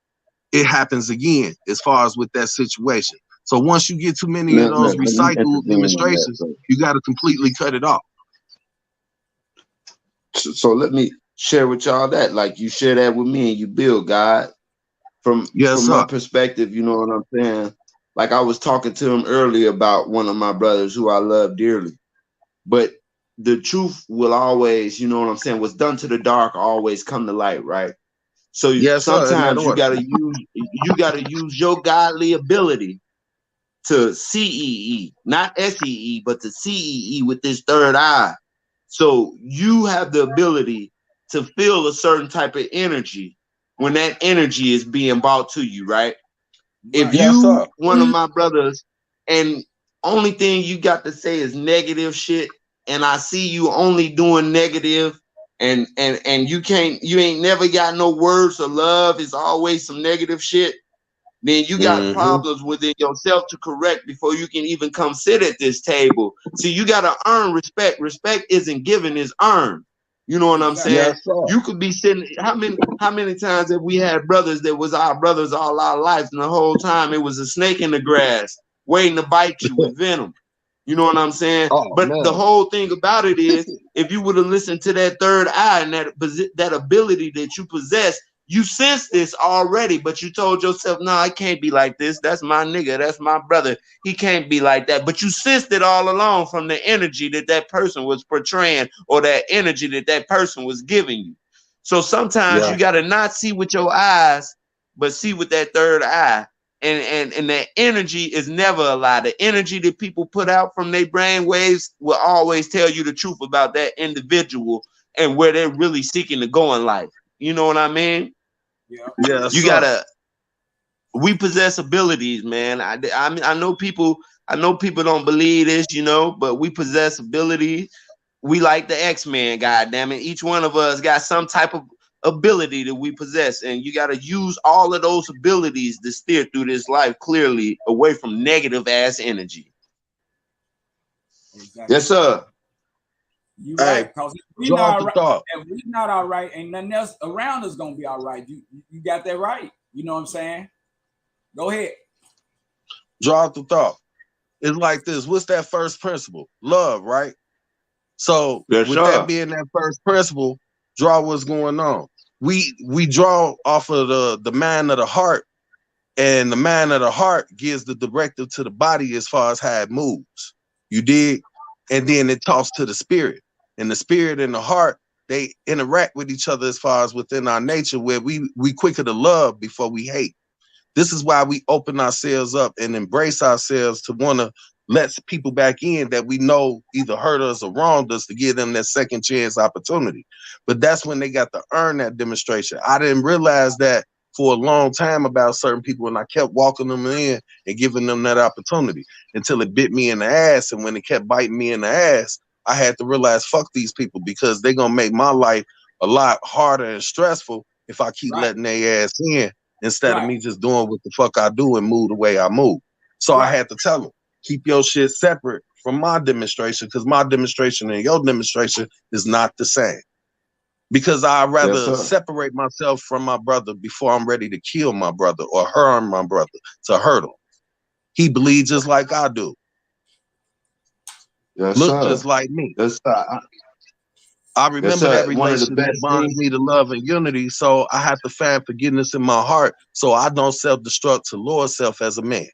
it happens again as far as with that situation. So once you get too many of those recycled demonstrations, you got to completely cut it off. So let me share with y'all that, like you share that with me and you build, God. From my perspective, you know what I'm saying? Like I was talking to him earlier about one of my brothers who I love dearly. But the truth will always, you know what I'm saying, what's done to the dark always come to light, right? So sometimes you gotta use your godly ability to CEE, not SEE, but to CEE with this third eye. So you have the ability to feel a certain type of energy when that energy is being brought to you, right? If you, one of my brothers, and only thing you got to say is negative shit, and I see you only doing negative, and you ain't never got no words of love, it's always some negative shit, then you got problems within yourself to correct before you can even come sit at this table. See, you got to earn respect. Respect isn't given, it's earned. You know what I'm saying? You could be sitting, how many times have we had brothers that was our brothers all our lives, and the whole time it was a snake in the grass waiting to bite you with venom. You know what I'm saying? The whole thing about it is, if you would have listened to that third eye and that ability that you possess, you sense this already, but you told yourself, no, I can't be like this. That's my nigga. That's my brother. He can't be like that. But you sensed it all along from the energy that person was portraying, or that energy that person was giving you. So sometimes you got to not see with your eyes, but see with that third eye. and that energy is never a lie. The energy that people put out from their brain waves will always tell you the truth about that individual and where they're really seeking to go in life. You know what I mean? Yeah. Yes, You sir. gotta. We possess abilities, man. I know people. I know people don't believe this, you know, but we possess abilities. We like the X-Men, goddamn it. Each one of us got some type of ability that we possess, and you got to use all of those abilities to steer through this life clearly, away from negative ass energy. Exactly. Yes, sir. You Hey, right, cause if we draw not the right, thought. if we not all right, ain't nothing else around us gonna be all right. You got that right. You know what I'm saying? Go ahead. Draw the thought. It's like this. What's that first principle? Love, right? So Yes, with that sir. being that first principle, draw what's going on. We draw off of the mind of the heart, and the mind of the heart gives the directive to the body as far as how it moves. You dig? And then it talks to the spirit. And the spirit and the heart, they interact with each other as far as within our nature, where we quicker to love before we hate. This is why we open ourselves up and embrace ourselves to want to let people back in that we know either hurt us or wronged us, to give them that second chance opportunity. But that's when they got to earn that demonstration. I didn't realize that for a long time about certain people, and I kept walking them in and giving them that opportunity until it bit me in the ass. And when it kept biting me in the ass, I had to realize, fuck these people, because they're going to make my life a lot harder and stressful if I keep Right. letting their ass in, instead of Right. me just doing what the fuck I do and move the way I move. So I Right. had to tell them, keep your shit separate from my demonstration, because my demonstration and your demonstration is not the same. Because I'd Yes, rather sir. separate myself from my brother before I'm ready to kill my brother or harm my brother to hurt him. He bleeds just like I do, Yes, look sir. just like me. Yes, sir. I Yes, remember that sir. One of the relation that best bonds things. me to love and unity. So I have to find forgiveness in my heart so I don't self-destruct to lower self as a man.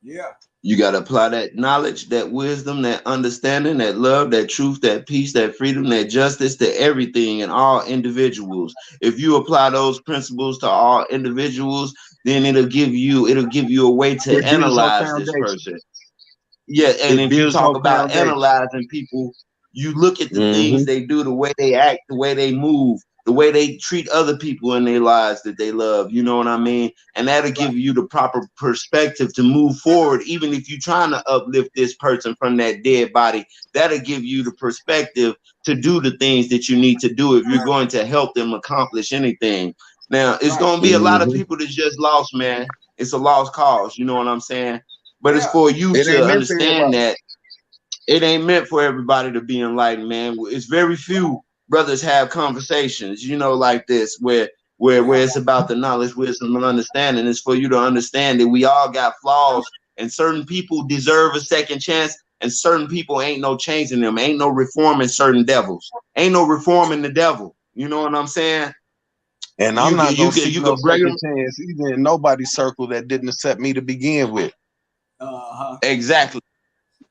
Yeah. You got to apply that knowledge, that wisdom, that understanding, that love, that truth, that peace, that freedom, that justice to everything and all individuals. If you apply those principles to all individuals, then it'll give you a way to It builds your analyze this foundation. person. Yeah, and It if you builds talk your about foundation. analyzing people, you look at the Mm-hmm. things they do, the way they act, the way they move, the way they treat other people in their lives that they love. You know what I mean? And that'll give you the proper perspective to move forward. Even if you're trying to uplift this person from that dead body, that'll give you the perspective to do the things that you need to do if you're going to help them accomplish anything. Now, it's Right. going to be a lot of Mm-hmm. people that's just lost, man. It's a lost cause. You know what I'm saying? But it's Yeah. for you It to ain't meant for understand everybody. that it ain't meant for everybody to be enlightened, man. It's very few brothers have conversations, you know, like this, where Yeah. it's about the knowledge, wisdom, and understanding. It's for you to understand that we all got flaws, and certain people deserve a second chance, and certain people ain't no changing them. Ain't no reforming certain devils. Ain't no reforming the devil. You know what I'm saying? And I'm You not could gonna you could seek you no could bring second them. chance either in nobody's circle that didn't accept me to begin with. Uh-huh. Exactly.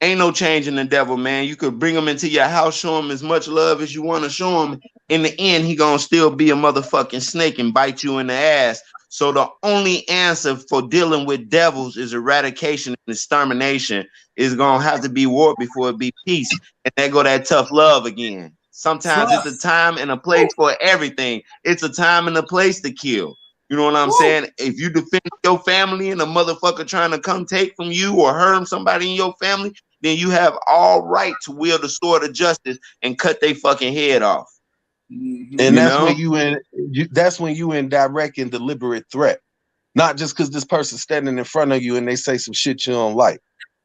Ain't no changing the devil, man. You could bring him into your house, show him as much love as you want to show him. In the end, he gonna still be a motherfucking snake and bite you in the ass. So the only answer for dealing with devils is eradication and extermination. Is gonna have to be war before it be peace. And there go that tough love again. Sometimes it's a Trust. time and a place Woo. for everything. It's a time and a place to kill. You know what I'm Woo. saying? If you defend your family and a motherfucker trying to come take from you or harm somebody in your family, then you have all right to wield the sword of justice and cut their fucking head off. Mm-hmm. And You that's when know? you in direct and deliberate threat. Not just because this person's standing in front of you and they say some shit you don't like.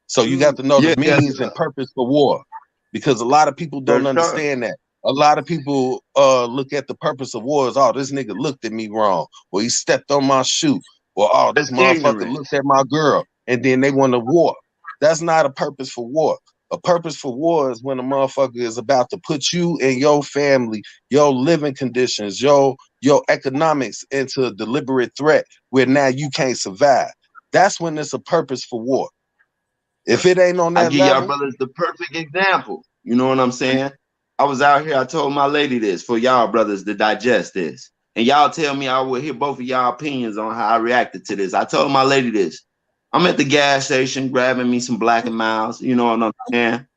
So you got Mm. to know the Yeah, yes, means sir. and purpose for war. Because a lot of people don't Yes, sir. understand that. A lot of people look at the purpose of war as, oh, this nigga looked at me wrong, or he stepped on my shoe, or oh, this That's motherfucker ignorance. looked at my girl, and then they want to war. That's not a purpose for war. A purpose for war is when a motherfucker is about to put you and your family, your living conditions, your economics into a deliberate threat where now you can't survive. That's when it's a purpose for war. If it ain't on I that give y'all level, brothers the perfect example. You know what I'm saying? I was out here, I told my lady this for y'all brothers to digest this. and y'all tell me I will hear both of y'all opinions on how I reacted to this. I told my lady this. I'm at the gas station grabbing me some Black and Miles. You know what I'm saying?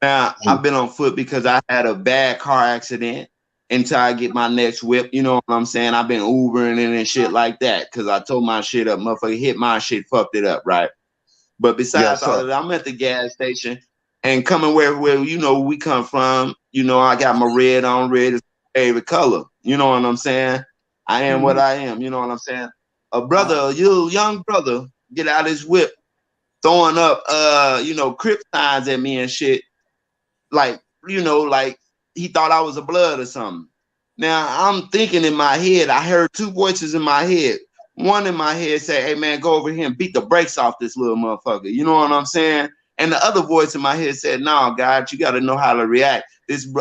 Now, I've been on foot because I had a bad car accident until I get my next whip. You know what I'm saying? I've been Ubering and shit like that because I tore my shit up. Motherfucker hit my shit, fucked it up, right? But besides all of that, I'm at the gas station and coming where you know we come from. You know, I got my red on. Red is my favorite color. You know what I'm saying? I am what I am. You know what I'm saying? A brother, a little young brother, get out his whip, throwing up, you know, Crip signs at me and shit. Like, you know, like he thought I was a blood or something. Now I'm thinking in my head, I heard two voices in my head. One in my head say, "Hey man, go over here and beat the brakes off this little motherfucker." You know what I'm saying? And the other voice in my head said, "No, God, you got to know how to react.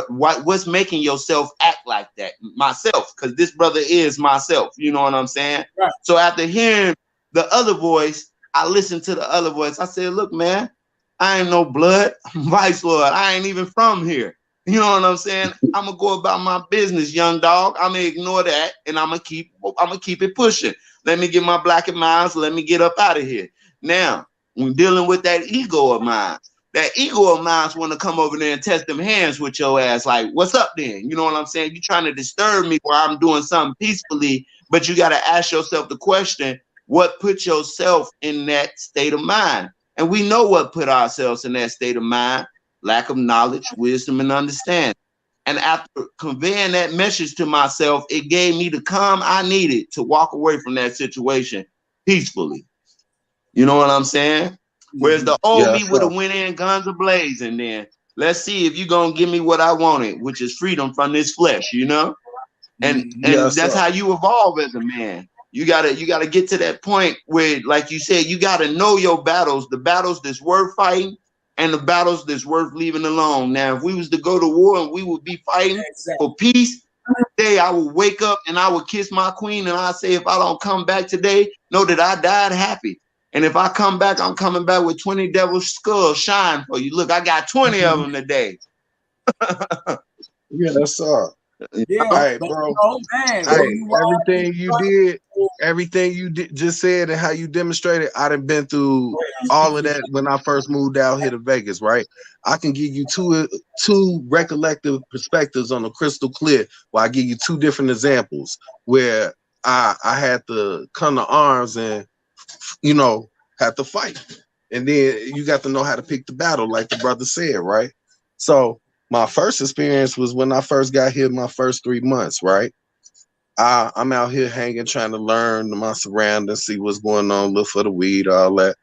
What's making yourself act like that? Myself, because this brother is myself." You know what I'm saying? Right. So after hearing the other voice, I listened to the other voice. I said, "Look, man, I ain't no blood, Vice Lord. I ain't even from here. You know what I'm saying? I'm gonna go about my business, young dog. I'm gonna ignore that, and I'm gonna keep it pushing. Let me get my Black and Miles. Let me get up out of here." Now, when dealing with that ego of mine want to come over there and test them hands with your ass. Like, what's up then? You know what I'm saying? You trying to disturb me while I'm doing something peacefully, but you got to ask yourself the question: what put yourself in that state of mind? And we know what put ourselves in that state of mind: lack of knowledge, wisdom, and understanding. And after conveying that message to myself, it gave me the calm I needed to walk away from that situation peacefully. You know what I'm saying? Whereas the old me would have went in guns a-blazing then. Let's see if you're going to give me what I wanted, which is freedom from this flesh, you know? And that's how you evolve as a man. You gotta get to that point where, like you said, you gotta know your battles, the battles that's worth fighting and the battles that's worth leaving alone. Now, if we was to go to war and we would be fighting for peace, today I would wake up and I would kiss my queen and I say, if I don't come back today, know that I died happy. And if I come back, I'm coming back with 20 devil's skulls shine for you. Look, I got 20 of them today. Yeah, that's all. Yeah, all right, bro. Oh, man. Hey, everything you did, just said, and how you demonstrated, I done been through all of that when I first moved out here to Vegas, right? I can give you two recollective perspectives on the crystal clear, where I give you two different examples where I had to come to arms and, you know, had to fight. And then you got to know how to pick the battle, like the brother said, right? So my first experience was when I first got here, my first 3 months, right? I'm out here hanging, trying to learn my surroundings, see what's going on, look for the weed, all that.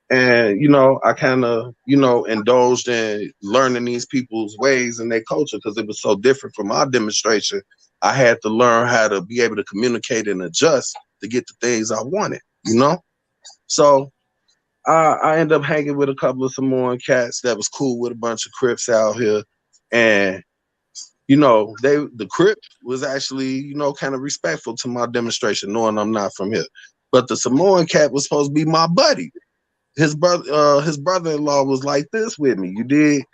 And, you know, I kind of, you know, indulged in learning these people's ways and their culture because it was so different from our demonstration. I had to learn how to be able to communicate and adjust to get the things I wanted, you know? So I ended up hanging with a couple of Samoan cats that was cool with a bunch of Crips out here. And, you know, the Crips was actually, you know, kind of respectful to my demonstration, knowing I'm not from here. But the Samoan cat was supposed to be my buddy. His brother-in-law was like this with me. You dig?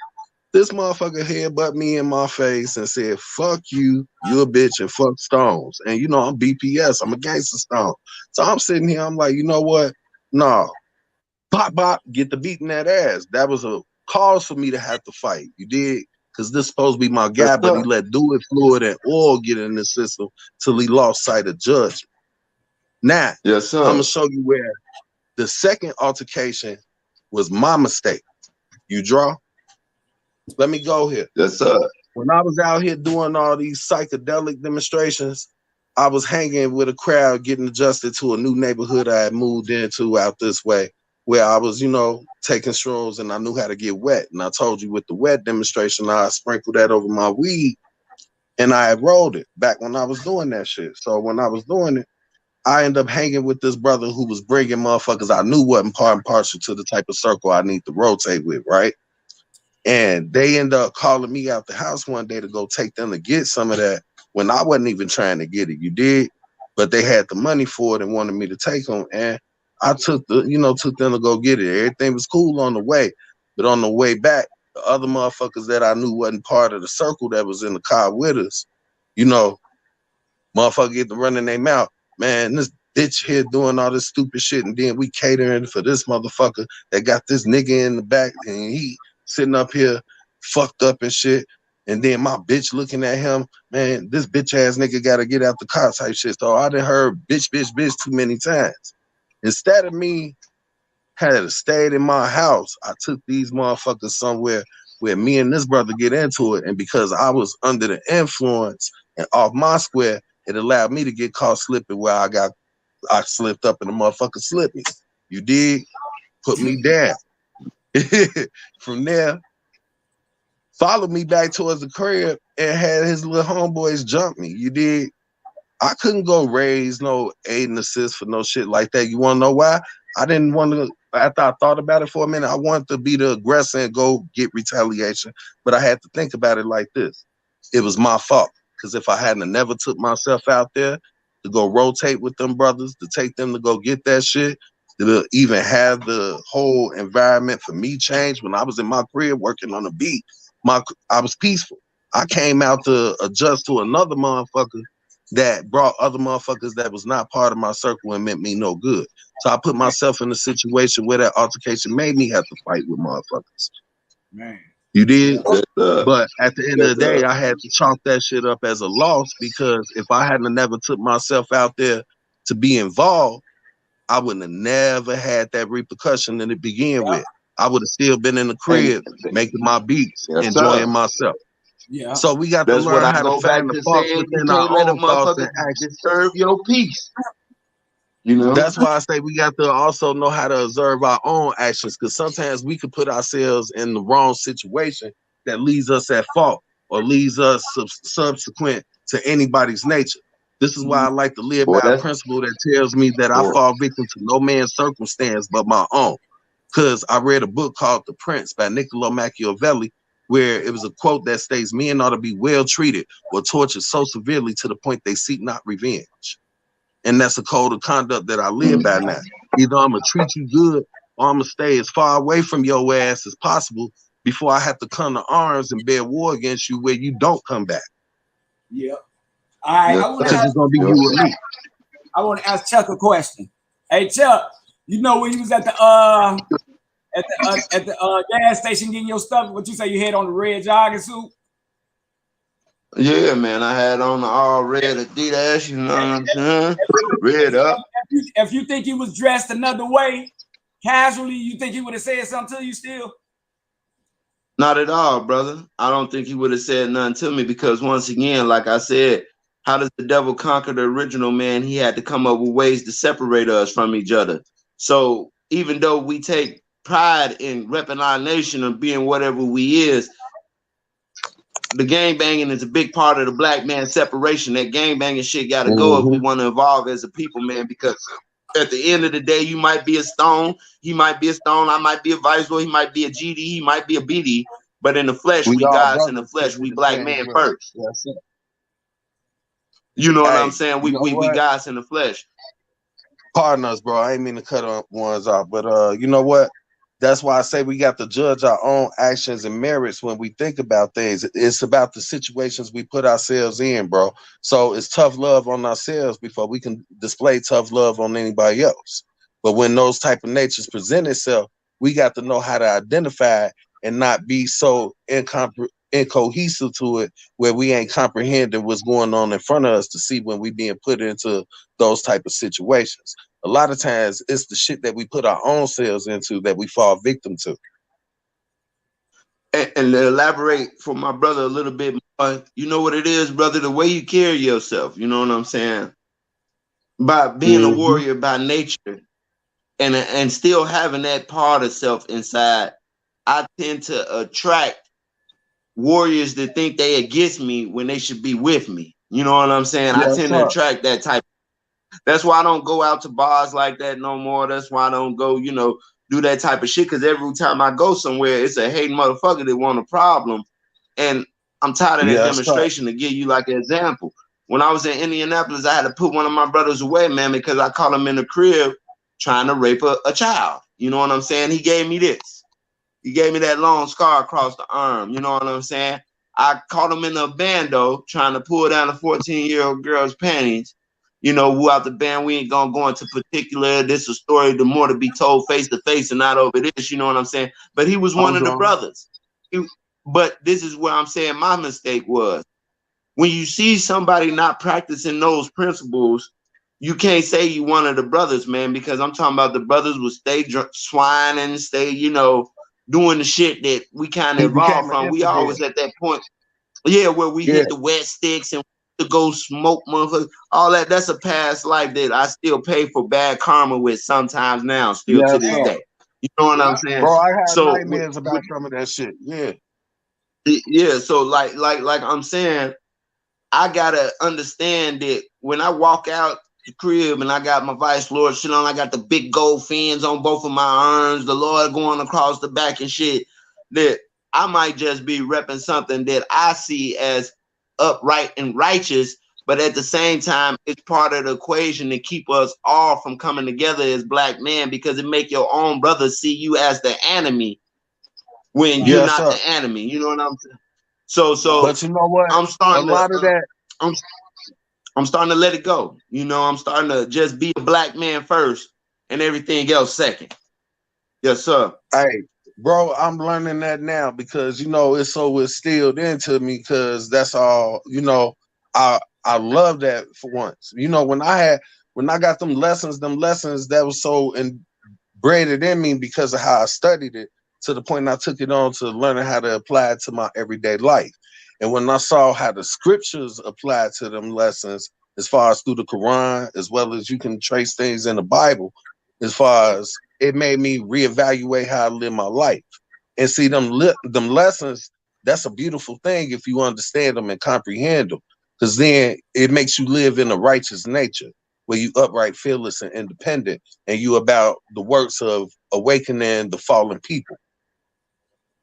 This motherfucker headbutt me in my face and said, "Fuck you, you a bitch, and fuck Stones." And you know, I'm BPS, I'm a gangster Stone. So I'm sitting here, I'm like, you know what? No. Bop, bop, get the beating that ass. That was a cause for me to have to fight. You did? Because this supposed to be my guy, but he let do it fluid and oil get in the system till he lost sight of judgment. Now, yes, sir. I'm going to show you where the second altercation was my mistake. You draw? Let me go here. Yes, sir. When I was out here doing all these psychedelic demonstrations, I was hanging with a crowd getting adjusted to a new neighborhood I had moved into out this way, where I was, you know, taking strolls and I knew how to get wet. And I told you with the wet demonstration, I sprinkled that over my weed and I had rolled it back when I was doing that shit. So when I was doing it, I ended up hanging with this brother who was bringing motherfuckers I knew wasn't part and parcel to the type of circle I need to rotate with, right? And they end up calling me out the house one day to go take them to get some of that when I wasn't even trying to get it. You did, but they had the money for it and wanted me to take them. And I took them to go get it. Everything was cool on the way, but on the way back, the other motherfuckers that I knew wasn't part of the circle that was in the car with us, you know, Motherfucker get to running their mouth. Man, this bitch here doing all this stupid shit, and then we catering for this motherfucker that got this nigga in the back, and he sitting up here fucked up and shit. And then my bitch looking at him, man, this bitch ass nigga gotta get out the car type shit. So I done heard bitch too many times. Instead of me had stayed in my house, I took these motherfuckers somewhere where me and this brother get into it. And because I was under the influence and off my square, it allowed me to get caught slipping where I slipped up and the motherfucker slipped me. You dig? Put me down. From there, followed me back towards the crib and had his little homeboys jump me. You dig? I couldn't go raise no aid and assist for no shit like that. You want to know why? I didn't want to, after I thought about it for a minute, I wanted to be the aggressor and go get retaliation. But I had to think about it like this. It was my fault. Because if I hadn't never took myself out there to go rotate with them brothers, to take them to go get that shit, to even have the whole environment for me change when I was in my crib working on a beat, I was peaceful. I came out to adjust to another motherfucker that brought other motherfuckers that was not part of my circle and meant me no good. So I put myself in a situation where that altercation made me have to fight with motherfuckers. Man. You did? But at the end of the day, I had to chalk that shit up as a loss because if I hadn't never took myself out there to be involved, I wouldn't have never had that repercussion to begin with. I would have still been in the crib making my beats, enjoying myself. Yeah. So we got to learn how to find the faults within our own thoughts and actions. Serve your peace. You know, that's why I say we got to also know how to observe our own actions, because sometimes we could put ourselves in the wrong situation that leads us at fault or leads us subsequent to anybody's nature. This is why I like to live by a principle that tells me that I fall victim to no man's circumstance but my own. Because I read a book called The Prince by Niccolo Machiavelli, where it was a quote that states, men ought to be well treated or tortured so severely to the point they seek not revenge. And that's a code of conduct that I live by now. Either I'm going to treat you good or I'm going to stay as far away from your ass as possible before I have to come to arms and bear war against you where you don't come back. Yeah. All right. I want to ask Chuck a question. Hey, Chuck, you know when you was at the gas station getting your stuff, what you say you had on the red jogging suit? Yeah, man, I had on the all red Adidas, you know what I'm saying? Red up. If you think he was dressed another way, casually, you think he would have said something to you still? Not at all, brother. I don't think he would have said nothing to me because once again, like I said, how does the devil conquer the original man? He had to come up with ways to separate us from each other. So even though we take pride in repping our nation and being whatever we is, the gang banging is a big part of the black man separation. That gang banging shit got to go if we want to evolve as a people, man, because at the end of the day, you might be a Stone, he might be a Stone, I might be a Viceroy, he might be a GD, he might be a BD, but in the flesh, we guys in the flesh, we black man first. Yes, sir. You know what I'm saying? We guys in the flesh. Pardon us, bro. I ain't mean to cut ones off, but you know what? That's why I say we got to judge our own actions and merits when we think about things. It's about the situations we put ourselves in, bro. So it's tough love on ourselves before we can display tough love on anybody else. But when those type of natures present itself, we got to know how to identify and not be so incohesive to it where we ain't comprehending what's going on in front of us to see when we being put into those type of situations. A lot of times it's the shit that we put our own selves into that we fall victim to. And to elaborate for my brother a little bit more, you know what it is, brother? The way you carry yourself, you know what I'm saying? By being a warrior by nature and still having that part of self inside, I tend to attract warriors that think they against me when they should be with me. You know what I'm saying? I tend to attract that type. That's why I don't go out to bars like that no more. That's why I don't go, you know, do that type of shit. Because every time I go somewhere, it's a hating motherfucker that want a problem. And I'm tired of that demonstration to give you like an example. When I was in Indianapolis, I had to put one of my brothers away, man, because I caught him in the crib trying to rape a child. You know what I'm saying? He gave me this. He gave me that long scar across the arm. You know what I'm saying? I caught him in a bando trying to pull down a 14-year-old girl's panties. You know, who out the band, we ain't gonna go into particular. This is a story the more to be told face to face and not over this, you know what I'm saying? But he was one of the brothers. But this is where I'm saying my mistake was. When you see somebody not practicing those principles, you can't say you one of the brothers, man, because I'm talking about the brothers will stay swining, stay, you know, doing the shit that we kind of evolved from. We always at that point, yeah, where we hit the wet sticks and to go smoke motherfuckers, all that. That's a past life that I still pay for bad karma with sometimes now, still to this day. You know what I'm saying? Bro, I had so nightmares about some of that shit. Yeah, so like I'm saying, I gotta understand that when I walk out the crib and I got my Vice Lord shit on, I got the big gold fins on both of my arms, the Lord going across the back and shit, that I might just be repping something that I see as upright and righteous, but at the same time, it's part of the equation to keep us all from coming together as black men, because it make your own brother see you as the enemy when you're not the enemy. You know what I'm saying? So but you know what? I'm starting a lot of that. I'm starting to let it go. You know, I'm starting to just be a black man first and everything else second. Yes, sir. Hey, bro, I'm learning that now because you know it's so instilled into me because that's all, you know, I love that for once. You know, when I got them lessons that was so inbred in me because of how I studied it, to the point I took it on to learning how to apply it to my everyday life. And when I saw how the scriptures apply to them lessons, as far as through the Quran, as well as you can trace things in the Bible, as far as it made me reevaluate how I live my life. And see them lessons, that's a beautiful thing if you understand them and comprehend them. Because then it makes you live in a righteous nature where you upright, fearless, and independent, and you about the works of awakening the fallen people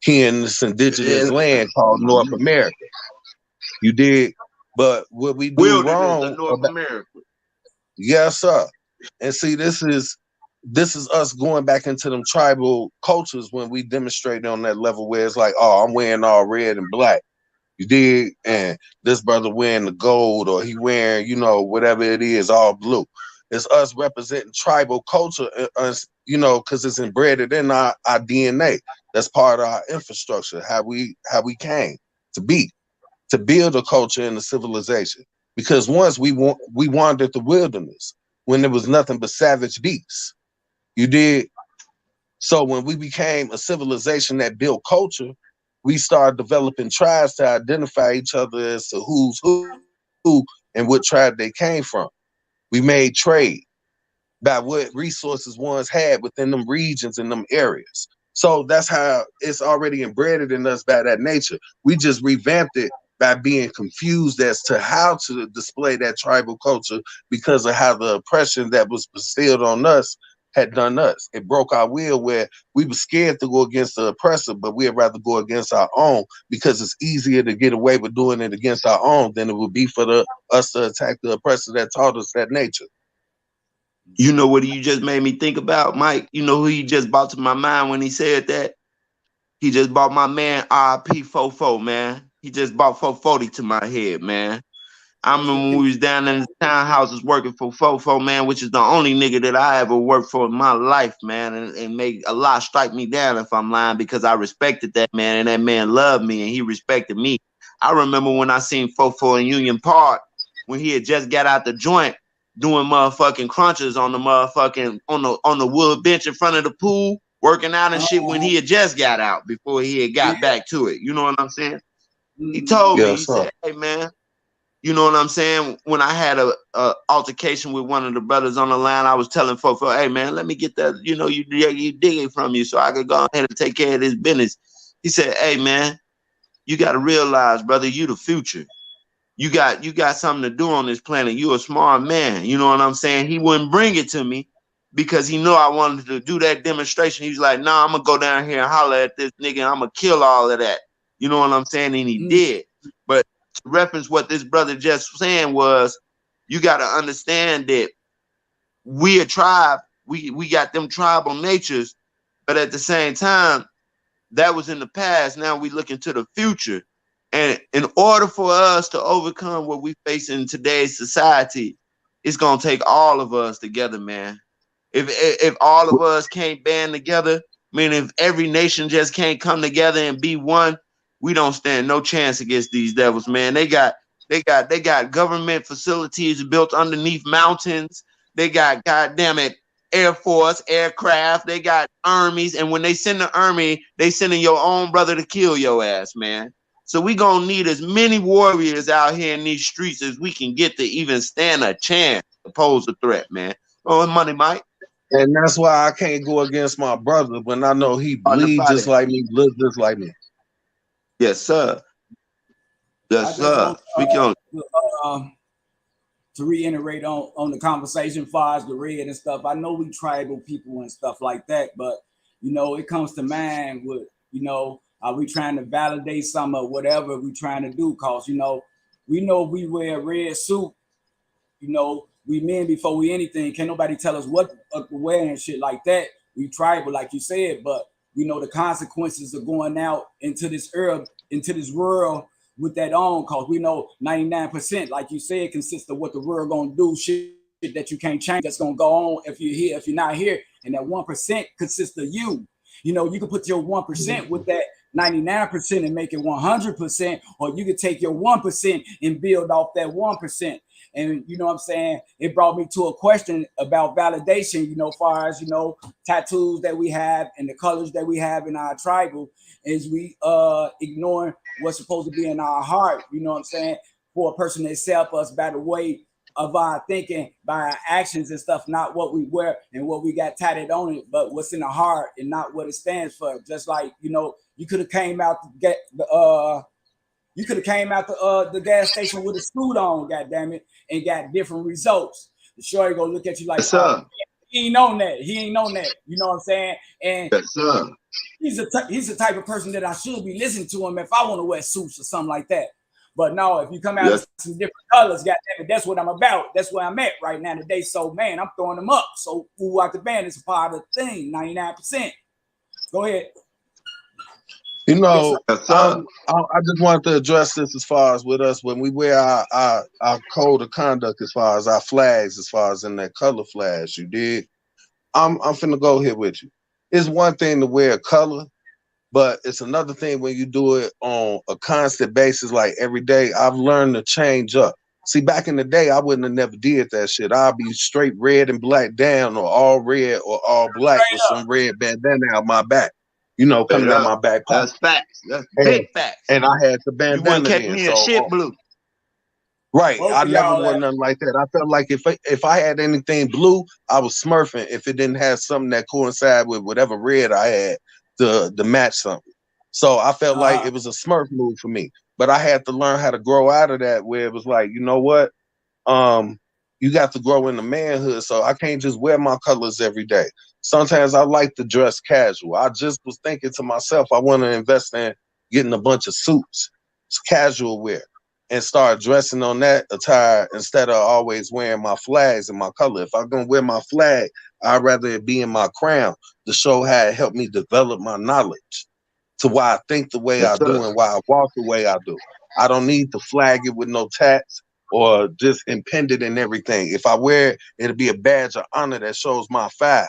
here in this indigenous land called North America. You did, but what we do wrong North America. Yes, sir. And see, this is us going back into them tribal cultures when we demonstrate on that level where it's like, oh, I'm wearing all red and black. You dig? And this brother wearing the gold, or he wearing, you know, whatever it is, all blue. It's us representing tribal culture, you know, because it's embedded in our DNA. That's part of our infrastructure, how we came to be, to build a culture and a civilization. Because once we wandered the wilderness when there was nothing but savage beasts. You did. So when we became a civilization that built culture, we started developing tribes to identify each other as to who's who and what tribe they came from. We made trade by what resources ones had within them regions and them areas. So that's how it's already embedded in us by that nature. We just revamped it by being confused as to how to display that tribal culture because of how the oppression that was bestowed on us had done us. It broke our will where we were scared to go against the oppressor, but we'd rather go against our own because it's easier to get away with doing it against our own than it would be for us to attack the oppressor that taught us that nature. You know what you just made me think about, Mike? You know who he just brought to my mind when he said that? He just brought my man RP 44, man. He just brought 440 to my head, man. I remember when we was down in the townhouses working for 44, man, which is the only nigga that I ever worked for in my life, man, and made a lot strike me down if I'm lying, because I respected that man and that man loved me and he respected me. I remember when I seen 44 in Union Park when he had just got out the joint doing motherfucking crunches on the motherfucking on the wood bench in front of the pool, working out and shit when he had just got out before he had got back to it. You know what I'm saying? He told me, he said, hey man, you know what I'm saying? When I had a altercation with one of the brothers on the line, I was telling folks, hey man, let me get that, you know, you dig it from you so I could go ahead and take care of this business. He said, hey man, you got to realize, brother, you the future. You got something to do on this planet. You a smart man. You know what I'm saying? He wouldn't bring it to me because he knew I wanted to do that demonstration. He was like, nah, I'm going to go down here and holler at this nigga. And I'm going to kill all of that. You know what I'm saying? And he did. But to reference what this brother just saying was, you got to understand that we a tribe. We got them tribal natures. But at the same time, that was in the past. Now we look into the future. And in order for us to overcome what we face in today's society, it's gonna take all of us together, man. If all of us can't band together, meaning if every nation just can't come together and be one, we don't stand no chance against these devils, man. They got government facilities built underneath mountains. They got, goddamn it, Air Force, aircraft. They got armies, and when they send the army, they sending your own brother to kill your ass, man. So we gonna need as many warriors out here in these streets as we can get to even stand a chance to pose a threat, man. Oh, money, Mike. And that's why I can't go against my brother when I know he bleed just like me, live just like me. Yes, sir. Yes, sir. Speak on. To reiterate on the conversation, far as the red and stuff. I know we tribal people and stuff like that, but you know, it comes to mind with, you know, are we trying to validate some of whatever we trying to do? Cause you know we wear a red suit, you know, we men before we anything. Can't nobody tell us what to wear and shit like that. We tribal, like you said, but we know the consequences of going out into this world with that on, cause we know 99%, like you said, consists of what the world gonna do, shit that you can't change. That's gonna go on if you're here, if you're not here, and that 1% consists of you. You know, you can put your 1% with that 99% and make it 100%, or you could take your 1% and build off that 1%. And you know what I'm saying? It brought me to a question about validation, you know, far as, you know, tattoos that we have and the colors that we have in our tribal, is we ignoring what's supposed to be in our heart, you know what I'm saying? For a person to accept us by the way of our thinking, by our actions and stuff, not what we wear and what we got tatted on it, but what's in the heart and not what it stands for. Just like, you know, you could have came out to get the the gas station with a suit on, goddamn it, and got different results. The shorty gonna look at you like, Yes, sir. he ain't on that. He ain't on that. You know what I'm saying? And Yes, sir. he's the type of person that I should be listening to him if I want to wear suits or something like that. But no, if you come out with some different colors, goddamn it, that's what I'm about. That's where I'm at right now today. So man, I'm throwing them up. So Food Out the Band is a part of the thing, 99%. Go ahead. You know, Yes, I just wanted to address this as far as with us when we wear our code of conduct, as far as our flags, as far as in that color flags. You did. I'm finna go here with you. It's one thing to wear a color, but it's another thing when you do it on a constant basis, like every day. I've learned to change up. See, back in the day, I wouldn't have never did that shit. I'd be straight red and black down, or all red or all black with some red bandana out my back. You know, coming down my back pocket. That's facts. That's big facts. And I had the You bandana. wouldn't catch me in shit blue. Right. Both I of never y'all wore nothing like that. I felt like if I had anything blue, I was smurfing if it didn't have something that coincided with whatever red I had to match something. So I felt like it was a smurf move for me. But I had to learn how to grow out of that, where it was like, you know what? You got to grow into manhood. So I can't just wear my colors every day. Sometimes I like to dress casual. I just was thinking to myself, I want to invest in getting a bunch of suits, casual wear, and start dressing on that attire instead of always wearing my flags and my color. If I'm gonna wear my flag, I'd rather it be in my crown to show how it helped me develop my knowledge to why I think the way I do and why I walk the way I do. I don't need to flag it with no tats or just impend it and everything. If I wear it, it'll be a badge of honor that shows my 5.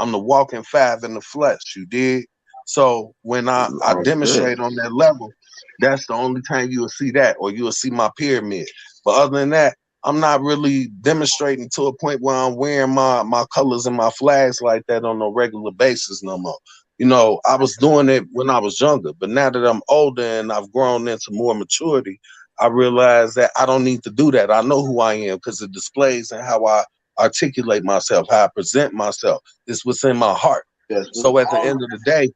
I'm the walking 5 in the flesh, you dig? So when I demonstrate on that level, that's the only time you will see that, or you will see my pyramid. But other than that, I'm not really demonstrating to a point where I'm wearing my colors and my flags like that on a regular basis no more. You know, I was doing it when I was younger, but now that I'm older and I've grown into more maturity, I realize that I don't need to do that. I know who I am because it displays and how I articulate myself, how I present myself. It's what's in my heart. So at the end of the day,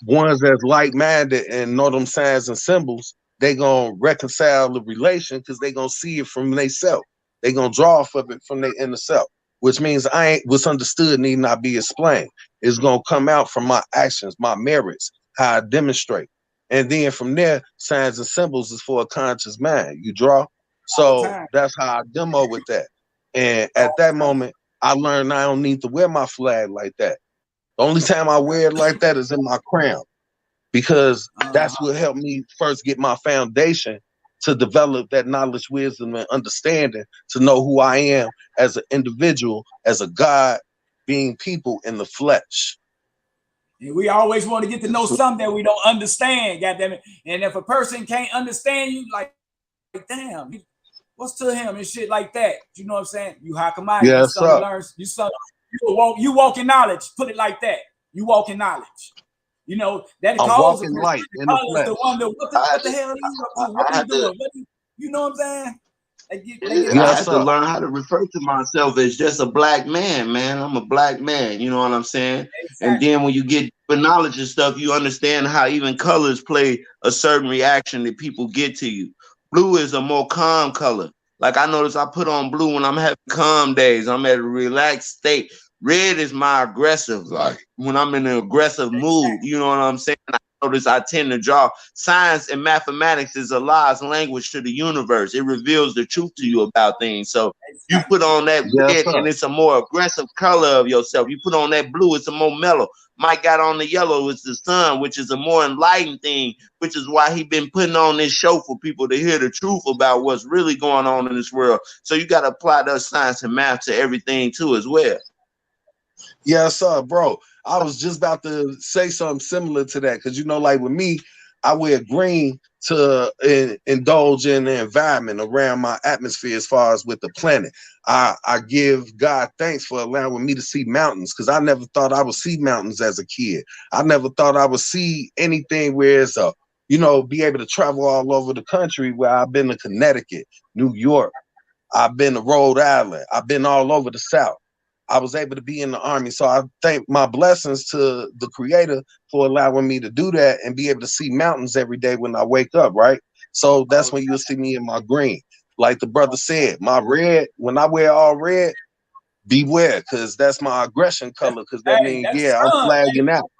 ones that's like-minded and know them signs and symbols, they gonna reconcile the relation because they gonna see it from themselves. They gonna draw off of it from their inner self, which means what's understood need not be explained. It's gonna come out from my actions, my merits, how I demonstrate. And then from there, signs and symbols is for a conscious mind. You draw. So that's how I demo with that. And at that moment, I learned I don't need to wear my flag like that. The only time I wear it like that is in my crown. because that's what helped me first get my foundation to develop that knowledge, wisdom, and understanding to know who I am as an individual, as a God being people in the flesh. And we always want to get to know something that we don't understand, goddamn it. And if a person can't understand you, like damn, what's to him and shit like that? You know what I'm saying? You Hakamai, Yes, you son sir. learn, you walk in knowledge. Put it like that. You walk in knowledge. You know, that I'm causes walking light in the flesh. to wonder what the hell are you up to? What are you doing? You know what I'm saying? I have to learn how to refer to myself as just a black man, man. I'm a black man, you know what I'm saying? Exactly. And then when you get the knowledge and stuff, you understand how even colors play a certain reaction that people get to you. Blue is a more calm color. Like I notice I put on blue when I'm having calm days. I'm at a relaxed state. Red is my aggressive, like when I'm in an aggressive mood, you know what I'm saying? I notice I tend to draw. Science and mathematics is Allah's language to the universe. It reveals the truth to you about things. So you put on that red and it's a more aggressive color of yourself. You put on that blue, it's a more mellow. Mike got on the yellow, it's the sun, which is a more enlightened thing, which is why he been putting on this show for people to hear the truth about what's really going on in this world. So you got to apply those science and math to everything too as well. Yes, sir, bro. I was just about to say something similar to that because, you know, like with me, I wear green to indulge in the environment around my atmosphere as far as with the planet. I give God thanks for allowing me to see mountains because I never thought I would see mountains as a kid. I never thought I would see anything where it's be able to travel all over the country where I've been to Connecticut, New York. I've been to Rhode Island. I've been all over the South. I was able to be in the Army. So I thank my blessings to the Creator for allowing me to do that and be able to see mountains every day when I wake up, right? So that's when you'll see me in my green. Like the brother said, my red, when I wear all red, beware, because that's my aggression color, because that means, I'm flagging out.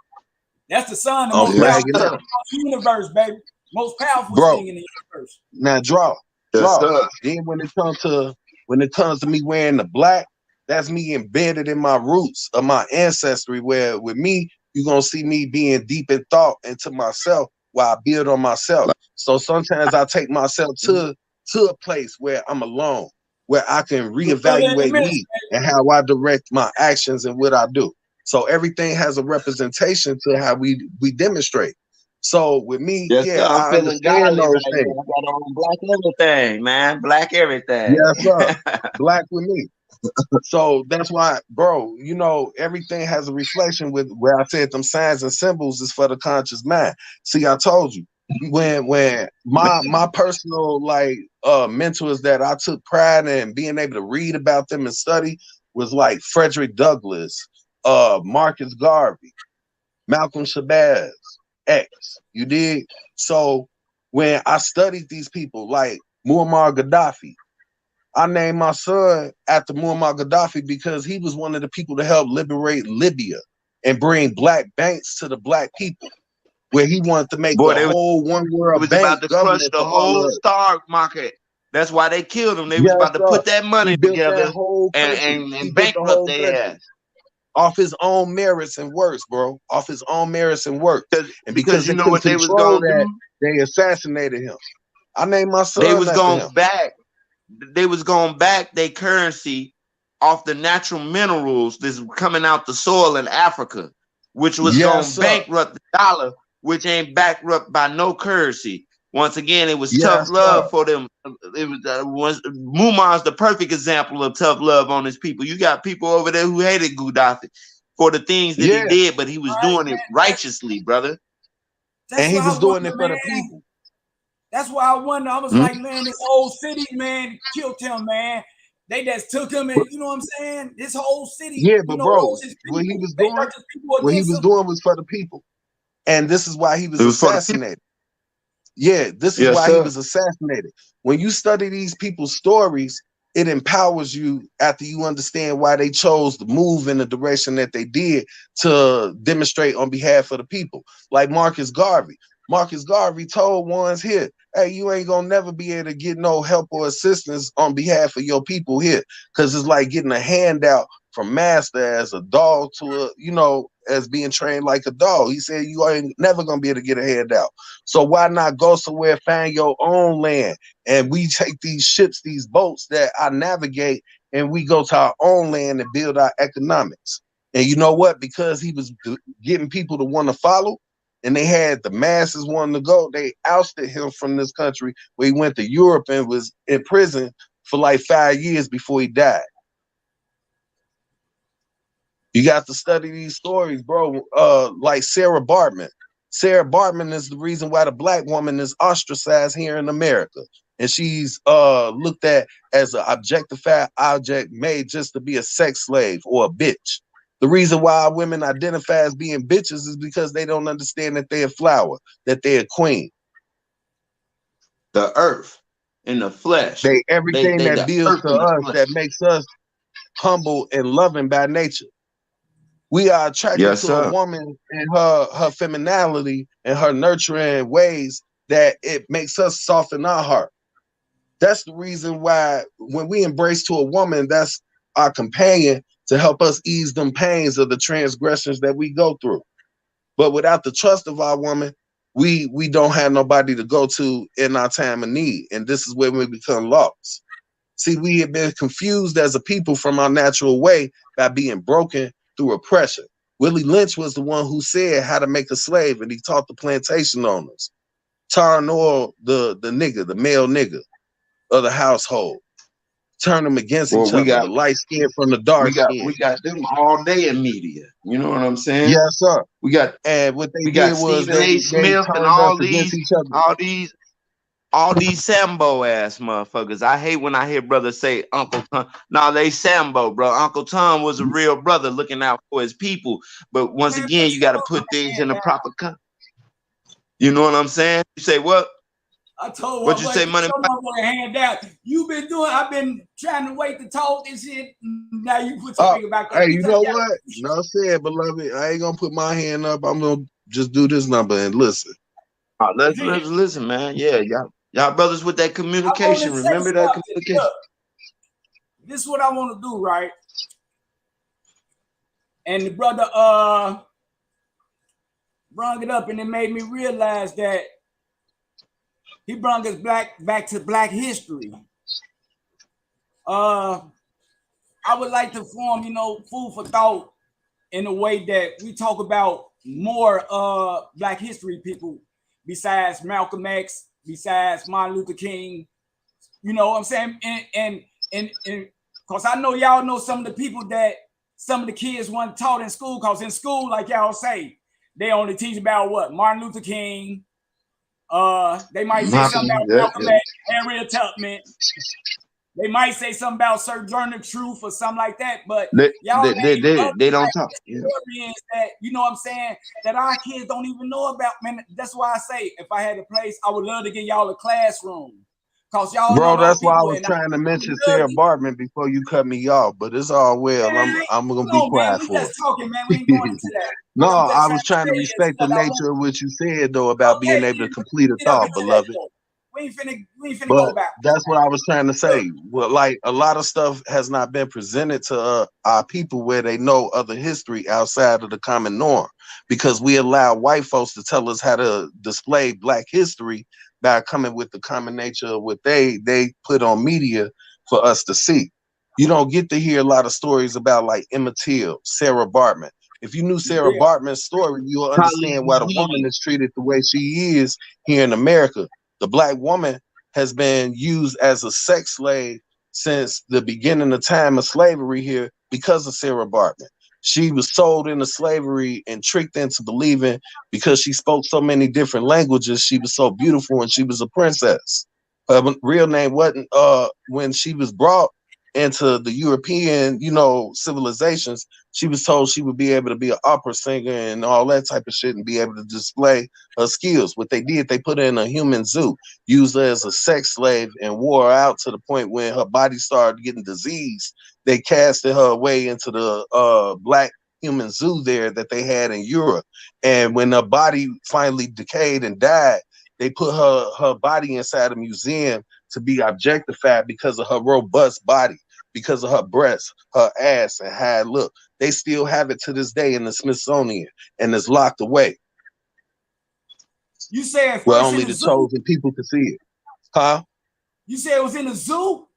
That's the sun, the most powerful thing in the universe, baby. Most powerful thing in the universe. Now draw. Then when it comes to me wearing the black, that's me embedded in my roots of my ancestry, where with me, you're going to see me being deep in thought into myself while I build on myself. So sometimes I take myself to a place where I'm alone, where I can reevaluate me and how I direct my actions and what I do. So everything has a representation to how we demonstrate. So with me, I'm feeling godly those things. I got on black everything, man. Black everything. Yes, sir. Black with me. So that's why, bro, everything has a reflection with where I said them signs and symbols is for the conscious mind. See, I told you when my personal mentors that I took pride in being able to read about them and study was like Frederick Douglass, Marcus Garvey, Malcolm Shabazz, X. You dig? So when I studied these people like Muammar Gaddafi, I named my son after Muammar Gaddafi because he was one of the people to help liberate Libya and bring black banks to the black people, where he wanted to make the whole one world bank. About to crush the whole stock market. That's why they killed him. They was about to put that money together and bankrupt their ass. Off his own merits and works, bro. Off his own merits and works. And because you know what they was going to do? They assassinated him. I named my son. They was going back. They was going back their currency off the natural minerals that's coming out the soil in Africa, which was going to bankrupt the dollar, which ain't bankrupt by no currency. Once again, it was tough love for them. It was Muammar's the perfect example of tough love on his people. You got people over there who hated Gaddafi for the things that he did, but he was doing it righteously, brother. And he was doing it for the people. That's why I wonder. I was like, man, this whole city, man, killed him, man. They just took him, and you know what I'm saying? This whole city. Yeah, but bro, what he was doing was for the people, and this is why he was assassinated. Yeah, this is why he was assassinated. When you study these people's stories, it empowers you after you understand why they chose to move in the direction that they did to demonstrate on behalf of the people. Like Marcus Garvey. Marcus Garvey told ones here, hey, you ain't gonna never be able to get no help or assistance on behalf of your people here. Cause it's like getting a handout from master as a dog to as being trained like a dog. He said you ain't never gonna be able to get a handout. So why not go somewhere, find your own land? And we take these ships, these boats that I navigate, and we go to our own land and build our economics. And you know what? Because he was getting people to want to follow, and they had the masses wanting to go, they ousted him from this country where he went to Europe and was in prison for like 5 years before he died. You got to study these stories, bro. Like Sarah Bartman. Sarah Bartman is the reason why the black woman is ostracized here in America. And she's looked at as an objectified object made just to be a sex slave or a bitch. The reason why women identify as being bitches is because they don't understand that they're a flower, that they're a queen. The earth and the flesh. They everything They that the deals earth to and the us flesh. that makes us humble and loving by nature. We are attracted Yes, to sir. a woman and her femininity and her nurturing ways that it makes us soften our heart. That's the reason why when we embrace to a woman, that's our companion to help us ease them pains of the transgressions that we go through. But without the trust of our woman, we don't have nobody to go to in our time of need. And this is where we become lost. See, we have been confused as a people from our natural way by being broken through oppression. Willie Lynch was the one who said how to make a slave, and he taught the plantation owners. Tar and oil the nigga, the male nigga of the household. Turn them against each other, the light skin from the dark skin. We got them all day in media. You know what I'm saying? Yes, sir. We got And what they we did got was Stephen A. Smith and turned us against each other. all these Sambo ass motherfuckers. I hate when I hear brothers say Uncle Tom. No, they Sambo, bro. Uncle Tom was a real brother looking out for his people. But once again, you got to put things in the proper context. You know what I'm saying? You say what? I told what you say, money. Hand out. You've been doing. I've been trying to wait to talk this shit. Now you put your finger back up. Hey, you know what? No said, beloved. I ain't gonna put my hand up. I'm gonna just do this number and listen. Let's listen, man. Yeah, y'all brothers with that communication. Remember that communication. Look, this is what I want to do, right? And the brother brought it up, and it made me realize that he brought us back to Black history. I would like to form, food for thought in a way that we talk about more Black history people besides Malcolm X, besides Martin Luther King. You know what I'm saying? And because I know y'all know some of the people that some of the kids weren't taught in school, because in school, like y'all say, they only teach about what? Martin Luther King. They might say something about Malcolm X, Harriet Tubman. They might say something about Sojourner Truth or something like that, but y'all they don't talk. Experience that, you know what I'm saying, that our kids don't even know about. Man, that's why I say if I had a place, I would love to get y'all a classroom. Cause y'all, bro, that's why I was trying to mention Sarah Bartman before you cut me off, but it's all well. Man, I'm gonna be quiet for it. Just talking, man. We ain't going into that. No, I was trying to respect the nature of what you said though about being able to complete a thought, beloved. We ain't finna but go back. That's what I was trying to say. Well, like a lot of stuff has not been presented to our people where they know other history outside of the common norm, because we allow white folks to tell us how to display Black history by coming with the common nature of what they put on media for us to see. You don't get to hear a lot of stories about like Emmett Till, Sarah Bartman. If you knew Sarah Bartman's story, you'll understand why the woman is treated the way she is here in America. The Black woman has been used as a sex slave since the beginning of time of slavery here because of Sarah Bartman. She was sold into slavery and tricked into believing because she spoke so many different languages, she was so beautiful and she was a princess. Her real name wasn't when she was brought into the European, civilizations, she was told she would be able to be an opera singer and all that type of shit and be able to display her skills. What they did, they put her in a human zoo, used her as a sex slave, and wore her out to the point when her body started getting diseased. They casted her away into the Black human zoo there that they had in Europe. And when her body finally decayed and died, they put her body inside a museum to be objectified because of her robust body. because of her breasts, her ass, and how it looked. They still have it to this day in the Smithsonian, and it's locked away. You said Where first only in the the zoo? chosen people could see it. Huh? You said it was in the zoo?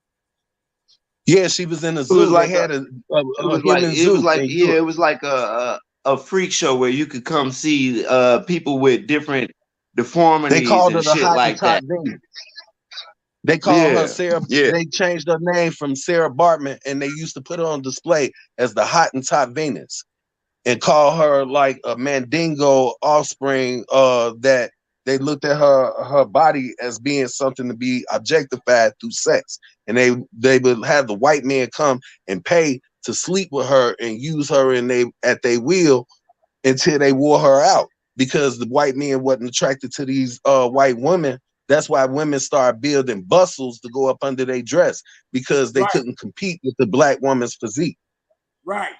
Yeah, she was in the It was zoo. They like had a human it was zoo like in yeah, Europe. it was like a freak show where you could come see people with different They deformities called and her the shit like Hottentot that. Venus. They call her Yeah, Sarah. yeah. They changed her name from Sarah Bartman, and they used to put her on display as the Hottentot Venus, and call her like a Mandingo offspring. That they looked at her body as being something to be objectified through sex, and they would have the white men come and pay to sleep with her and use her at their will until they wore her out, because the white men wasn't attracted to these white women. That's why women started building bustles to go up under their dress, because they Right. couldn't compete with the black woman's physique. Right.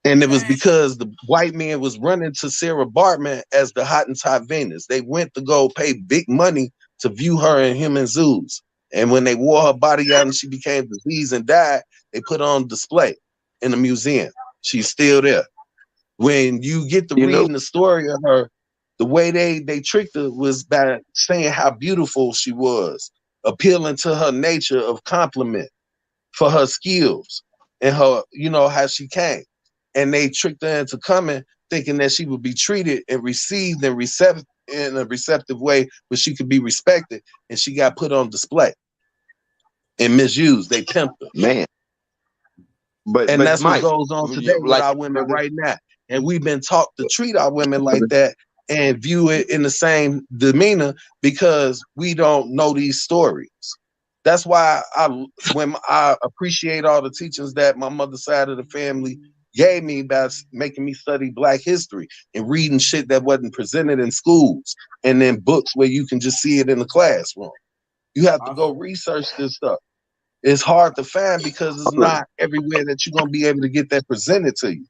And it was because the white man was running to Sarah Bartman as the Hottentot Venus. They went to go pay big money to view her in human zoos. And when they wore her body out and she became diseased and died, they put her on display in the museum. She's still there. When you get to You know, reading the story of her, the way they tricked her was by saying how beautiful she was, appealing to her nature of compliment for her skills and her, how she came. And they tricked her into coming, thinking that she would be treated and received and in a receptive way where she could be respected, and she got put on display and misused. They pimped her. man. And But that's what Mike, goes on today with like our your women brother, right now. And we've been taught to treat our women like that and view it in the same demeanor because we don't know these stories. That's why when I appreciate all the teachings that my mother's side of the family gave me by making me study Black history and reading shit that wasn't presented in schools and then books where you can just see it in the classroom. You have to go research this stuff. It's hard to find because it's not everywhere that you're gonna be able to get that presented to you.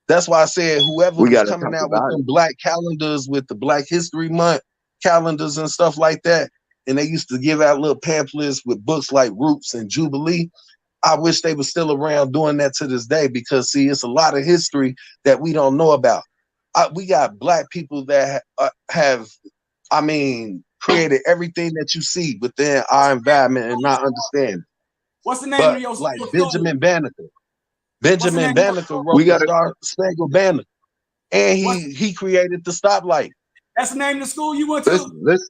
That's why I said whoever we was got to coming talk out with about it. them Black calendars with the Black History Month calendars and stuff like that, and they used to give out little pamphlets with books like Roots and Jubilee. I wish they were still around doing that to this day, because see, it's a lot of history that we don't know about. We got Black people that have, created everything that you see within our environment and not understand. What's the name But of your like school? Benjamin Banneker What's the name of your wrote school? We the got to. Star Spangled Banner, and he created the stoplight. That's the name of the school you went Listen, to? listen.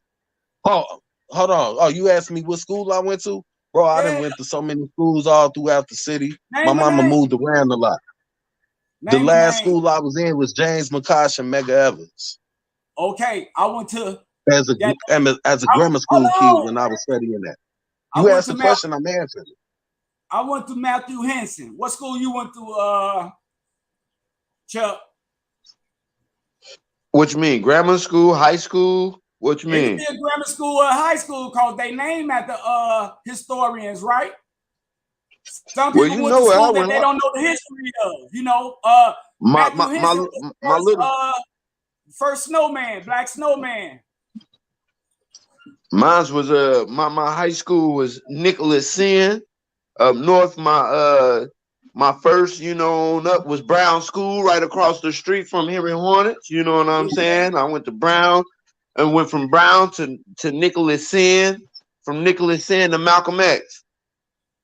Oh, hold on. Oh, you asked me what school I went to? Bro, I done Yeah. went to so many schools all throughout the city. My Name a mama name. moved around a lot. The Name a last name. school I was in was James McCosh and Mega Evans Okay, I went to as a grammar school kid when I was studying that. You asked the question, I'm answering it. I went to Matthew Henson. What school you went to, Chuck? What you mean? Grammar school, high school? What you It mean? could be a grammar school or a high school because they name after historians, right? Some Well, people you went know to where I school that went. they don't know the history of. My Matthew Henson was the my first, little first snowman, black snowman. mine's was my high school was Nicholas Sin. Up north, my first, up was Brown School right across the street from Henry Hornets. You know what I'm saying? I went to Brown and went from Brown to Nicholas Sin, from Nicholas Sin to Malcolm X.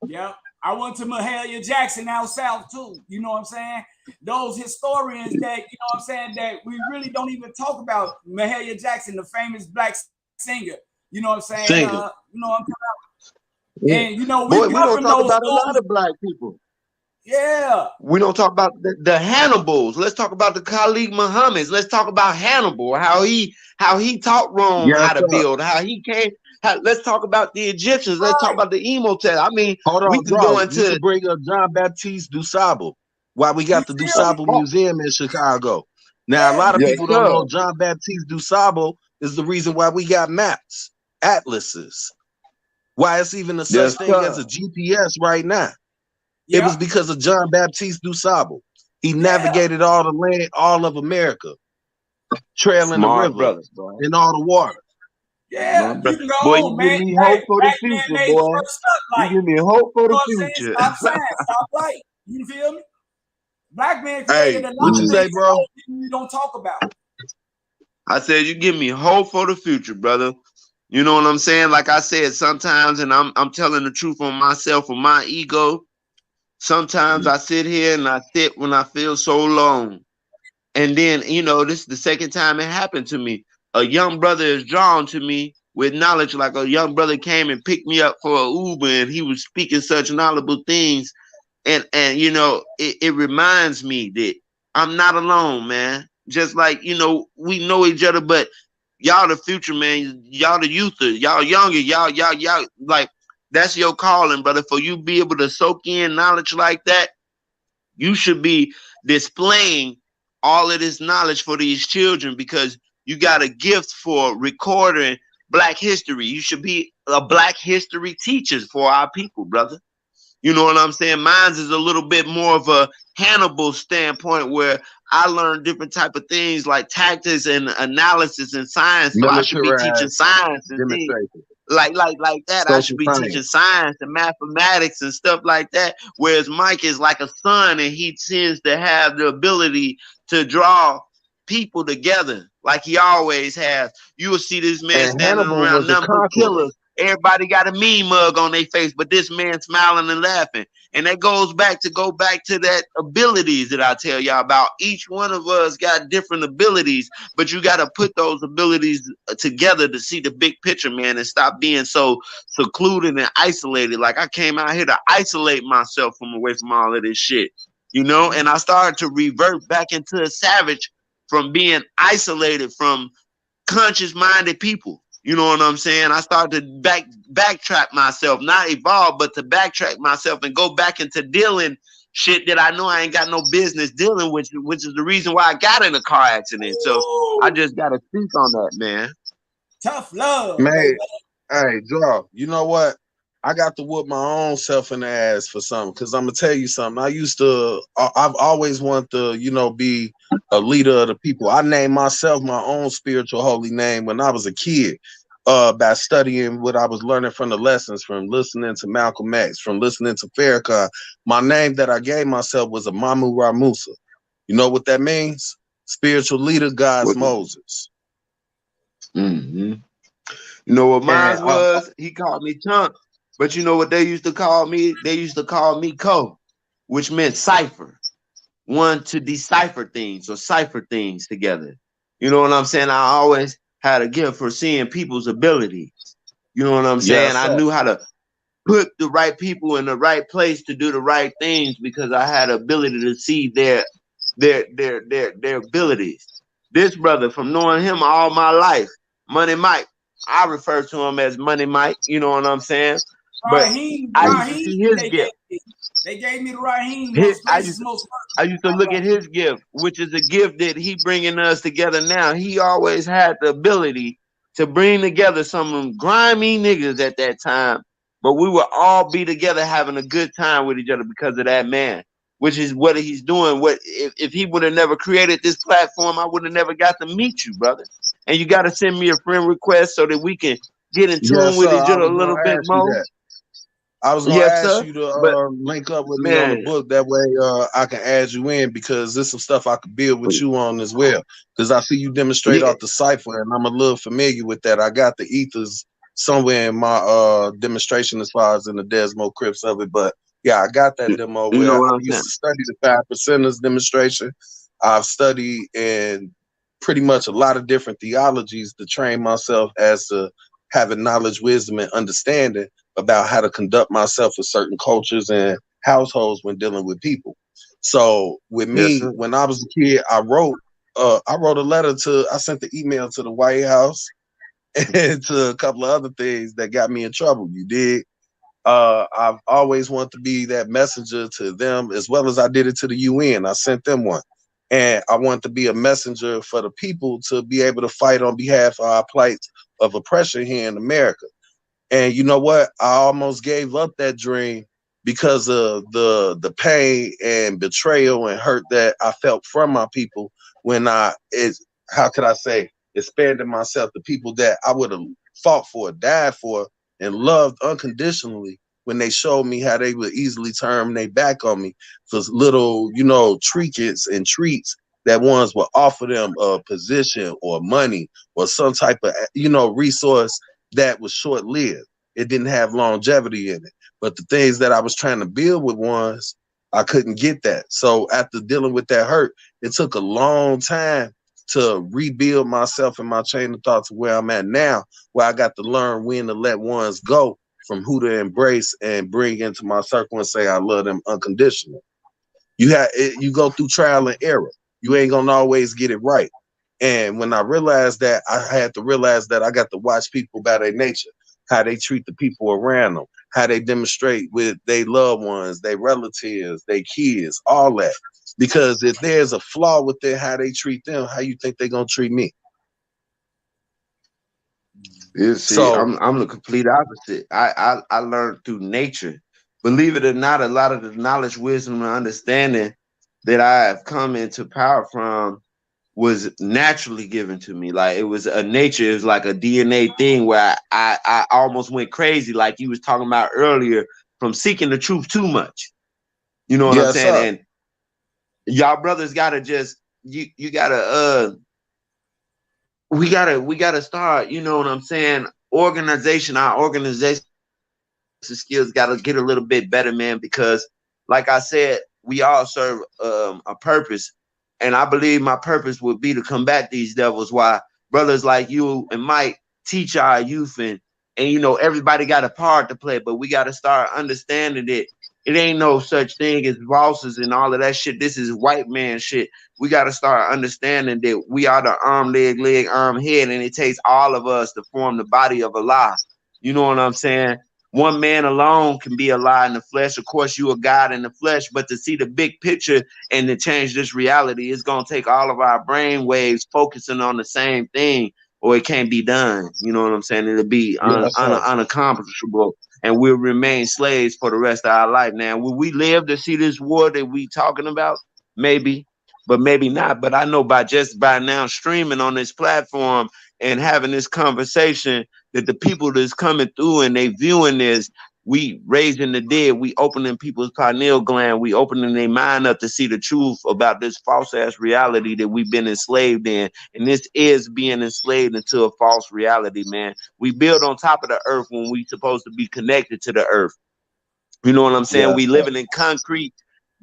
Yeah, I went to Mahalia Jackson out south too. You know what I'm saying? Those historians that, you know what I'm saying, that we really don't even talk about Mahalia Jackson, the famous black singer. You know what I'm saying? You know what I'm talking about? And we Boy, we don't govern talk those about a lot schools. of black people. Yeah. We don't talk about the Hannibals. Let's talk about the Khalid Muhammad's. Let's talk about Hannibal, how he taught Rome how to build, how he came. Let's talk about the Egyptians. Let's talk about the Imhotep. I mean, Hold on, we can bro. go into. You should bring up John Baptiste du Sable. Why we got the Du Sable Museum in Chicago. Now, a lot of people don't know John Baptiste du Sable is the reason why we got maps, atlases. Why it's even a such thing as a GPS right now. It was because of John Baptiste du Sable. He navigated all the land, all of America, trailing the river and all the water. Yeah, you can go Boy, on, you give man. me Hey, hope for the black man future, made the boy. first stunt You light. give me hope for You the know what I'm saying? future. Stop sign, stop light. You feel me? Black man Hey, created a lot what you of say, things bro? that we don't talk about. I said, you give me hope for the future, brother. You know what I'm saying? Like I said, sometimes, and I'm telling the truth on myself, on my ego. Sometimes I sit here and I sit when I feel so alone. And then, this is the second time it happened to me. A young brother is drawn to me with knowledge, like a young brother came and picked me up for an Uber, and he was speaking such knowledgeable things. And it reminds me that I'm not alone, man. Just like, we know each other, but y'all the future, man. Y'all the youth, y'all younger, y'all like that's your calling, brother. For you be able to soak in knowledge like that, you should be displaying all of this knowledge for these children because you got a gift for recording Black history. You should be a Black history teacher for our people, brother. You know what I'm saying? Mine's is a little bit more of a Hannibal standpoint where I learned different type of things like tactics and analysis and science. So I should be teaching Militarized science and things demonstration, like that. I social should be teaching science. science and mathematics and stuff like that. Whereas Mike is like a son and he tends to have the ability to draw people together like he always has. You will see this man And standing Hannibal around was a nothing but conqueror. killers. Everybody got a mean mug on their face, but this man smiling and laughing. And that goes back to that abilities that I tell y'all about. Each one of us got different abilities, but you got to put those abilities together to see the big picture, man, and stop being so secluded and isolated. Like I came out here to isolate myself from away from all of this shit, and I started to revert back into a savage from being isolated from conscious-minded people. You know what I'm saying? I started to backtrack myself, not evolve, but to backtrack myself and go back into dealing shit that I know I ain't got no business dealing with, which is the reason why I got in a car accident. So I just gotta speak on that, man. Tough love, Man, baby. hey, Joe, you know what? I got to whoop my own self in the ass for something. Because I'm going to tell you something. I've always wanted to, be a leader of the people. I named myself my own spiritual holy name when I was a kid by studying what I was learning from the lessons, from listening to Malcolm X, from listening to Farrakhan. My name that I gave myself was Amamu Ramusa. You know what that means? Spiritual leader, God's Moses. Mm-hmm. You know what mine And was? He called me Chunk. But you know what they used to call me? They used to call me Co, which meant cipher. One to decipher things or cipher things together. You know what I'm saying? I always had a gift for seeing people's abilities. You know what I'm saying? yes, I sir. knew how to put the right people in the right place to do the right things because I had the ability to see their abilities. This brother, from knowing him all my life, Money Mike, I refer to him as Money Mike. You know what I'm saying? But I used to see his gift. They gave me the Raheem, most gracious, most I used to look at his gift, which is a gift that he bringing us together now. He always had the ability to bring together some grimy niggas at that time, but we would all be together having a good time with each other because of that man, which is what he's doing. What if he would have never created this platform, I would have never got to meet you, brother. And you got to send me a friend request so that we can get in tune Yes, with sir. each I other a was little gonna bit ask you more. that. I was gonna Yes, ask sir. you But to link up with me on the man, book. That way, I can add you in because there's some stuff I could build with you on as well. Because I see you demonstrate yeah, off the cipher, and I'm a little familiar with that. I got the ethers somewhere in my demonstration as far as in the Desmo Crips of it. But yeah, I got that demo you know where I what I'm saying. used to study the 5%ers demonstration. I've studied in pretty much a lot of different theologies to train myself as to having knowledge, wisdom, and understanding about how to conduct myself with certain cultures and households when dealing with people. So with Yes, me, sir. when I was a kid, I wrote a letter I sent the email to the White House and to a couple of other things that got me in trouble. You did. I've always wanted to be that messenger to them as well as I did it to the UN. I sent them one. And I want to be a messenger for the people to be able to fight on behalf of our plight of oppression here in America. And you know what? I almost gave up that dream because of the pain and betrayal and hurt that I felt from my people when how could I say, expanded myself to people that I would have fought for, died for, and loved unconditionally when they showed me how they would easily turn their back on me for little, you know, trinkets and treats that ones would offer them a position or money or some type of, you know, resource that was short-lived. It didn't have longevity in it. But the things that I was trying to build with ones, I couldn't get that. So after dealing with that hurt, it took a long time to rebuild myself and my chain of thought to where I'm at now, where I got to learn when to let ones go from who to embrace and bring into my circle and say I love them unconditionally. You go through trial and error. You ain't gonna always get it right. And when I realized that, I had to realize that I got to watch people by their nature, how they treat the people around them, how they demonstrate with their loved ones, their relatives, their kids, all that. Because if there's a flaw within how they treat them, how you think they're gonna treat me? You see, So I'm the complete opposite. I learned through nature. Believe it or not, a lot of the knowledge, wisdom, and understanding that I have come into power from was naturally given to me. Like it was a nature, it was like a DNA thing where I almost went crazy, like you was talking about earlier, from seeking the truth too much. You know what I'm yes, saying? sir. And y'all brothers gotta just you gotta we gotta start, you know what I'm saying? Our organization skills gotta get a little bit better, man, because like I said, we all serve a purpose. And I believe my purpose would be to combat these devils while brothers like you and Mike teach our youth and you know, everybody got a part to play, but we gotta start understanding that it ain't no such thing as bosses and all of that shit. This is white man shit. We got to start understanding that we are the arm, leg, arm, head, and it takes all of us to form the body of Allah. You know what I'm saying? One man alone can be a lie in the flesh. Of course, you a God in the flesh, but to see the big picture and to change this reality, it's going to take all of our brain waves focusing on the same thing, or it can't be done. You know what I'm saying? It'll be Yes, sir. unaccomplishable, and we'll remain slaves for the rest of our life. Now, will we live to see this war that we talking about? Maybe, but maybe not. But I know by now streaming on this platform and having this conversation that the people that's coming through and they viewing this, we raising the dead, we opening people's pineal gland, we opening their mind up to see the truth about this false ass reality that we've been enslaved in. And this is being enslaved into a false reality, man. We build on top of the earth when we supposed to be connected to the earth. You know what I'm saying? Yes, We sir. living in concrete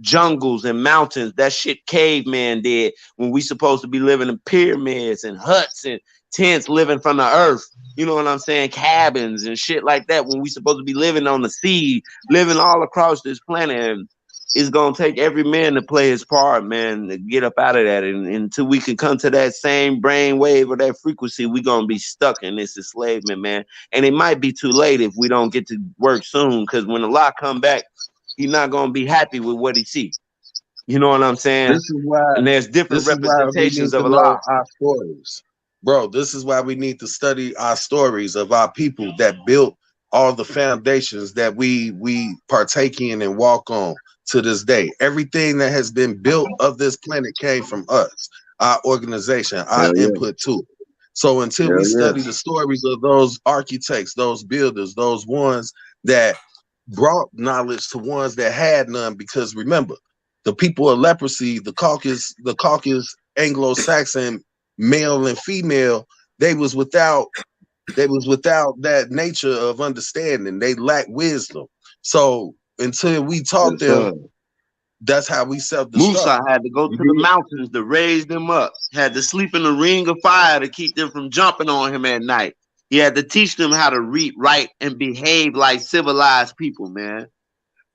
jungles and mountains. That shit caveman did when we supposed to be living in pyramids and huts and tents, living from the earth. You know what I'm saying? Cabins and shit like that when we supposed to be living on the sea, living all across this planet. And it's gonna take every man to play his part, man, to get up out of that. And until we can come to that same brain wave or that frequency, we gonna be stuck in this enslavement, man. And it might be too late if we don't get to work soon, because when Allah come back, he's not gonna be happy with what he see. You know what I'm This saying? is why And there's different this is why we representations need of to Allah. know our stories. Bro, this is why we need to study our stories of our people that built all the foundations that we partake in and walk on to this day. Everything that has been built of this planet came from us, our organization, our Hell yeah. input to it. So until we Hell yeah. study the stories of those architects, those builders, those ones that brought knowledge to ones that had none, because remember, the people of leprosy, the Caucasus Anglo-Saxon male and female, they was without that nature of understanding. They lacked wisdom. So until we taught Yes, sir. them, that's how we self-destruct. Musa had to go You to the did? mountains to raise them up. Had to sleep in a ring of fire to keep them from jumping on him at night. He had to teach them how to read, write, and behave like civilized people, man.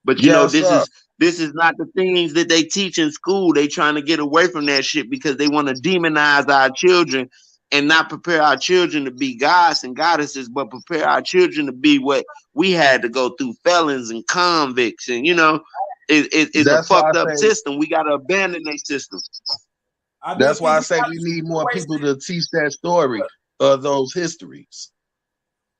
But you know, Yes, sir. this is not the things that they teach in school. They trying to get away from that shit because they want to demonize our children and not prepare our children to be gods and goddesses, but prepare our children to be what we had to go through, felons and convicts. And you know, it's a That's why I fucked up say system. We got to abandon that system. I've been that's why I thinking say about we the need more people situation. to teach that story of those histories.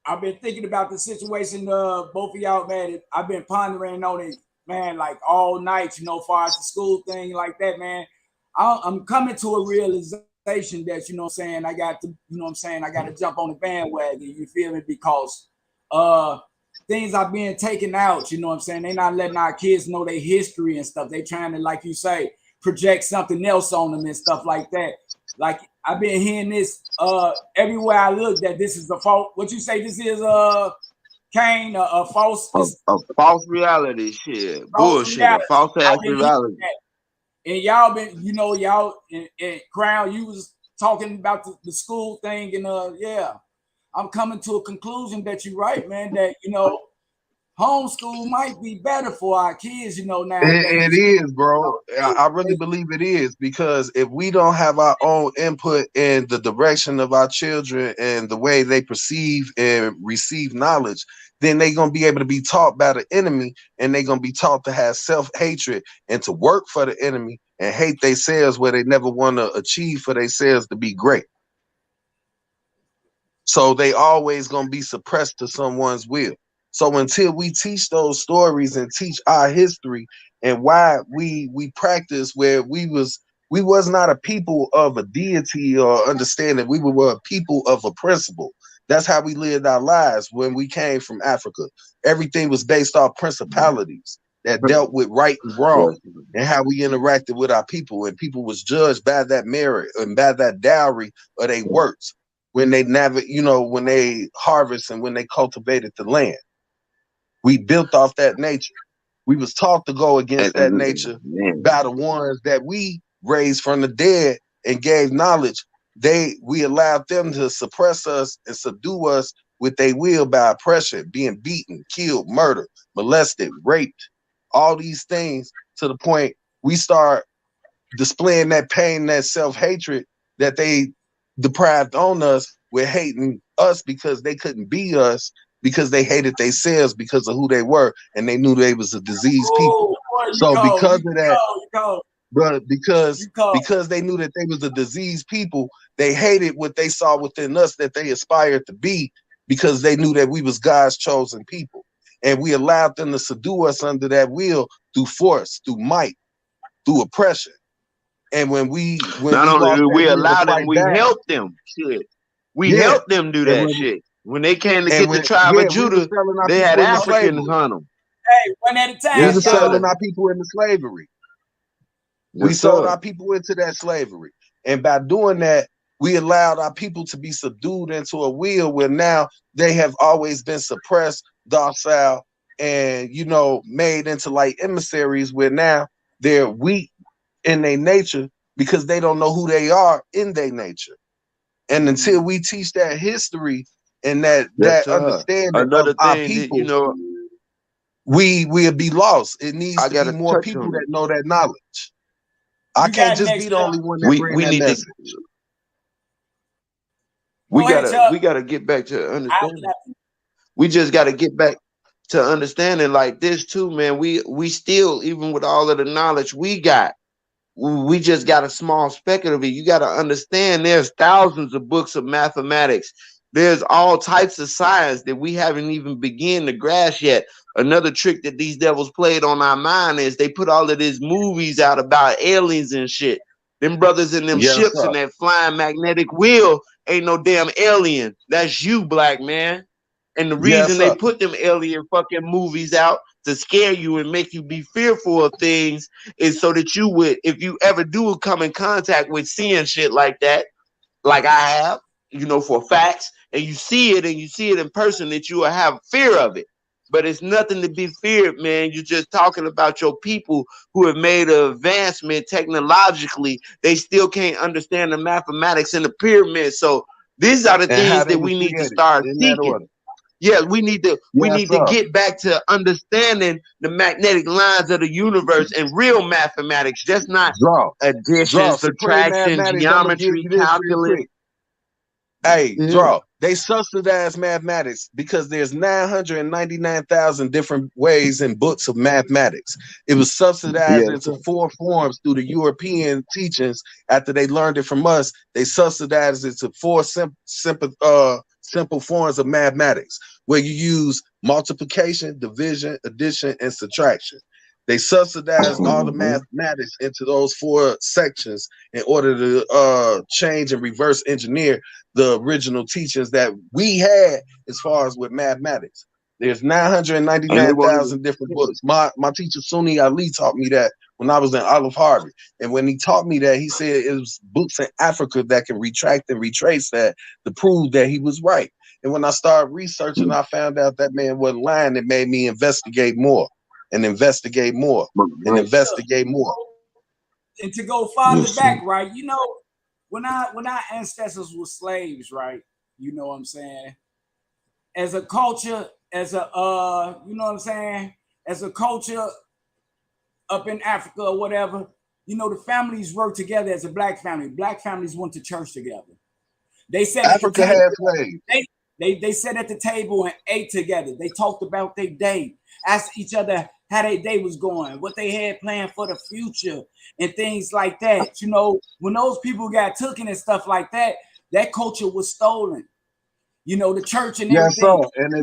I've been thinking about the situation. Both of y'all, man. I've been pondering on it, man, like all night. You know, far as the school thing, like that, man. I'm coming to a realization that, you know what I'm saying, I got to, you know what I'm saying, I got to jump on the bandwagon, you feel me? Because things are being taken out, you know what I'm saying? They're not letting our kids know their history and stuff. They trying to, like you say, project something else on them and stuff like that. Like I've been hearing this everywhere I look, that this is the fault. What you say this is Kane, a false a false reality, shit, false bullshit, a reality. false ass I've been hearing reality. that. And y'all been, you know, y'all in Crown, you was talking about the school thing, and yeah, I'm coming to a conclusion that you're right, man, that, you know, homeschool might be better for our kids, you know, It nowadays. is, bro. I really believe it is, because if we don't have our own input in the direction of our children and the way they perceive and receive knowledge, then they're going to be able to be taught by the enemy, and they're going to be taught to have self-hatred and to work for the enemy and hate themselves where they never want to achieve for themselves to be great. So they always going to be suppressed to someone's will. So until we teach those stories and teach our history and why we practice where we was not a people of a deity or understanding, we were a people of a principle. That's how we lived our lives when we came from Africa. Everything was based off principalities that dealt with right and wrong and how we interacted with our people, and people was judged by that merit and by that dowry of their works when they when they harvest and when they cultivated the land. We built off that nature. We was taught to go against that nature by the ones that we raised from the dead and gave knowledge. We allowed them to suppress us and subdue us with their will by oppression, being beaten, killed, murdered, molested, raped, all these things, to the point we start displaying that pain, that self-hatred that they deprived on us. With hating us because they couldn't be us, because they hated themselves because of who they were, and they knew they was a diseased people. So because of that, but because they knew that they was a diseased people, they hated what they saw within us that they aspired to be, because they knew that we was God's chosen people, and we allowed them to subdue us under that will through force, through might, through oppression. And when we only lost do we that will to allow them, fight we back, help them. Shit. We helped them do that shit. When they came to get the tribe of Judah, they had Africans hunt them. Hey, one at a time. We were selling our people into slavery. We sold our people into that slavery. And by doing that, we allowed our people to be subdued into a will where now they have always been suppressed, docile, and, made into like emissaries, where now they're weak in their nature because they don't know who they are in their nature. And until we teach that history and that understanding of our people, we'll be lost. It needs to be more people that know that knowledge. I can't just be the only one that bring that message. We gotta get back to understanding. We just gotta get back to understanding like this too, man. We still, even with all of the knowledge we got, we just got a small speck of it. You got to understand there's thousands of books of mathematics. There's all types of science that we haven't even begun to grasp yet. Another trick that these devils played on our mind is they put all of these movies out about aliens and shit. Them brothers in them ships and that flying magnetic wheel ain't no damn alien. That's you, black man. And the reason they put them alien fucking movies out to scare you and make you be fearful of things is so that you would, if you ever do come in contact with seeing shit like that, like I have, for facts, and you see it in person, that you will have fear of it. But it's nothing to be feared, man. You're just talking about your people who have made an advancement technologically. They still can't understand the mathematics and the pyramid. So these are the things that we need to start seeking. Yeah, we need to get back to understanding the magnetic lines of the universe and real mathematics. Just not addition, subtraction, geometry, calculus. Hey, they subsidize mathematics because there's 999,000 different ways and books of mathematics. It was subsidized into 4 forms through the European teachings. After they learned it from us, they subsidized it to 4 simple forms of mathematics, where you use multiplication, division, addition, and subtraction. They subsidized all the mathematics into those 4 sections in order to change and reverse engineer the original teachings that we had as far as with mathematics. There's 999,000 different books. My teacher Suni Ali taught me that when I was in Olive Harvey. And when he taught me that, he said it was books in Africa that can retract and retrace that to prove that he was right. And when I started researching, I found out that man wasn't lying. It made me investigate more and investigate more and investigate more. And to go farther back, right? You know, when our ancestors were slaves, right? You know what I'm saying? As a culture, as a you know what I'm saying? As a culture up in Africa or whatever, you know, the families worked together as a black family. Black families went to church together. They said Africa had slaves. They sat at the table and ate together. They talked about their day, asked each other how their day was going, what they had planned for the future, and things like that. You know, when those people got taken and stuff like that, that culture was stolen. You know, the church and everything. So, and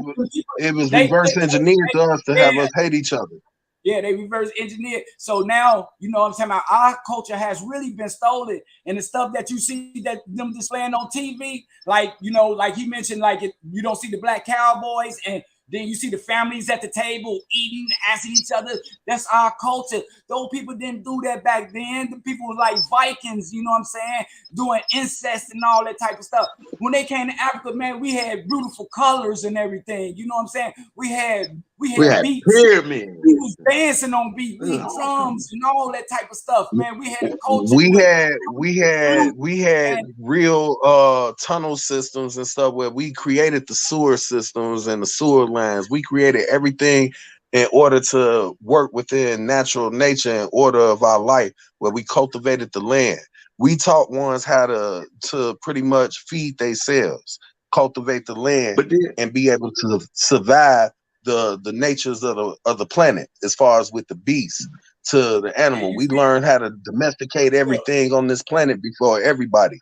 it was reverse engineered to us to have us hate each other. Yeah, they reverse engineered. So now, you know what I'm saying? Our culture has really been stolen. And the stuff that you see that them displaying on TV, like, you know, like he mentioned, like you don't see the black cowboys and then you see the families at the table eating, asking each other. That's our culture. Those people didn't do that back then. The people were like Vikings, you know what I'm saying? Doing incest and all that type of stuff. When they came to Africa, man, we had beautiful colors and everything. You know what I'm saying? We had beats. Pyramids. We was dancing on beat, we had drums and all that type of stuff, man. We had a culture. We had real tunnel systems and stuff where we created the sewer systems and the sewer lines. We created everything in order to work within natural nature and order of our life, where we cultivated the land. We taught ones how to pretty much feed themselves, cultivate the land, and be able to survive the natures of the planet, as far as with the beasts to the animal. We learned how to domesticate everything on this planet before everybody.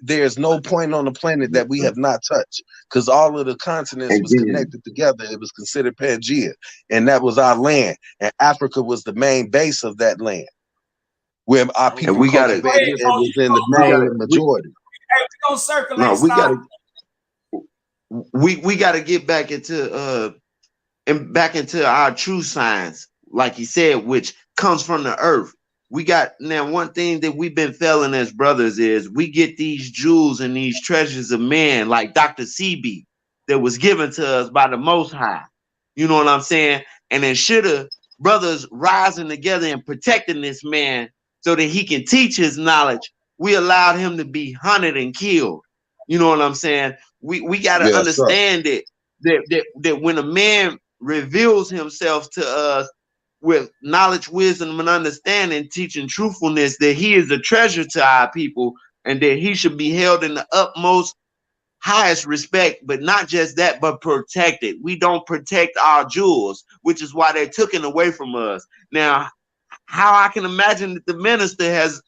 There's no point on the planet that we have not touched, because all of the continents was connected together. It was considered Pangea, and that was our land. And Africa was the main base of that land, where our people cultivated and was in the main majority. We gonna circulate. We gotta get back into our true science, like he said, which comes from the earth. We got now one thing that we've been failing as brothers is we get these jewels and these treasures of men, like Dr. CB, that was given to us by the Most High. You know what I'm saying? And then should have brothers rising together and protecting this man so that he can teach his knowledge, we allowed him to be hunted and killed. You know what I'm saying? We got to understand that when a man reveals himself to us with knowledge, wisdom, and understanding, teaching truthfulness, that he is a treasure to our people and that he should be held in the utmost highest respect, but not just that, but protected. We don't protect our jewels, which is why they're taken away from us. Now, how I can imagine that the minister has,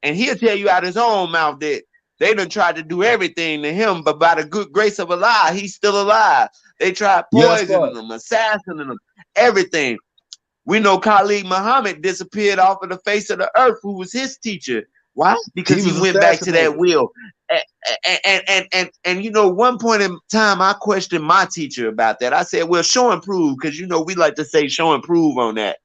and he'll tell you out his own mouth that they done tried to do everything to him, but by the good grace of Allah, he's still alive. They tried poisoning him, assassinating him, everything. We know Khalid Muhammad disappeared off of the face of the earth, who was his teacher. Why? Because he went back to that will. And you know, one point in time, I questioned my teacher about that. I said, well, show and prove, because you know, we like to say show and prove on that.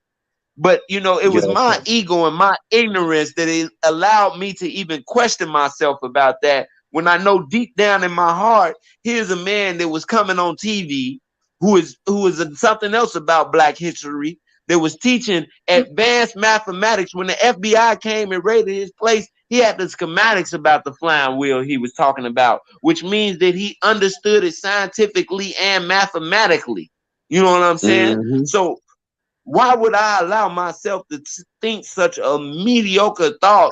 But you know, it was my ego and my ignorance that it allowed me to even question myself about that, when I know deep down in my heart, here's a man that was coming on TV who is something else about Black history, that was teaching advanced mathematics. When the FBI came and raided his place, he had the schematics about the flying wheel he was talking about, which means that he understood it scientifically and mathematically. You know what I'm saying? So why would I allow myself to think such a mediocre thought?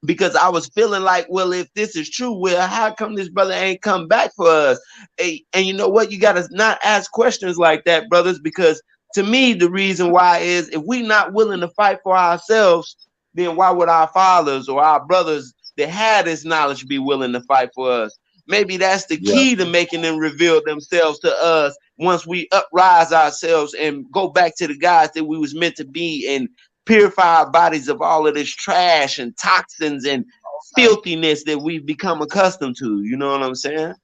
Because I was feeling like, well, if this is true, well, how come this brother ain't come back for us? And you know what? You got to not ask questions like that, brothers, because to me, the reason why is if we're not willing to fight for ourselves, then why would our fathers or our brothers that had this knowledge be willing to fight for us? Maybe that's the key to making them reveal themselves to us once we uprise ourselves and go back to the guys that we was meant to be and purify our bodies of all of this trash and toxins and filthiness that we've become accustomed to. You know what I'm saying?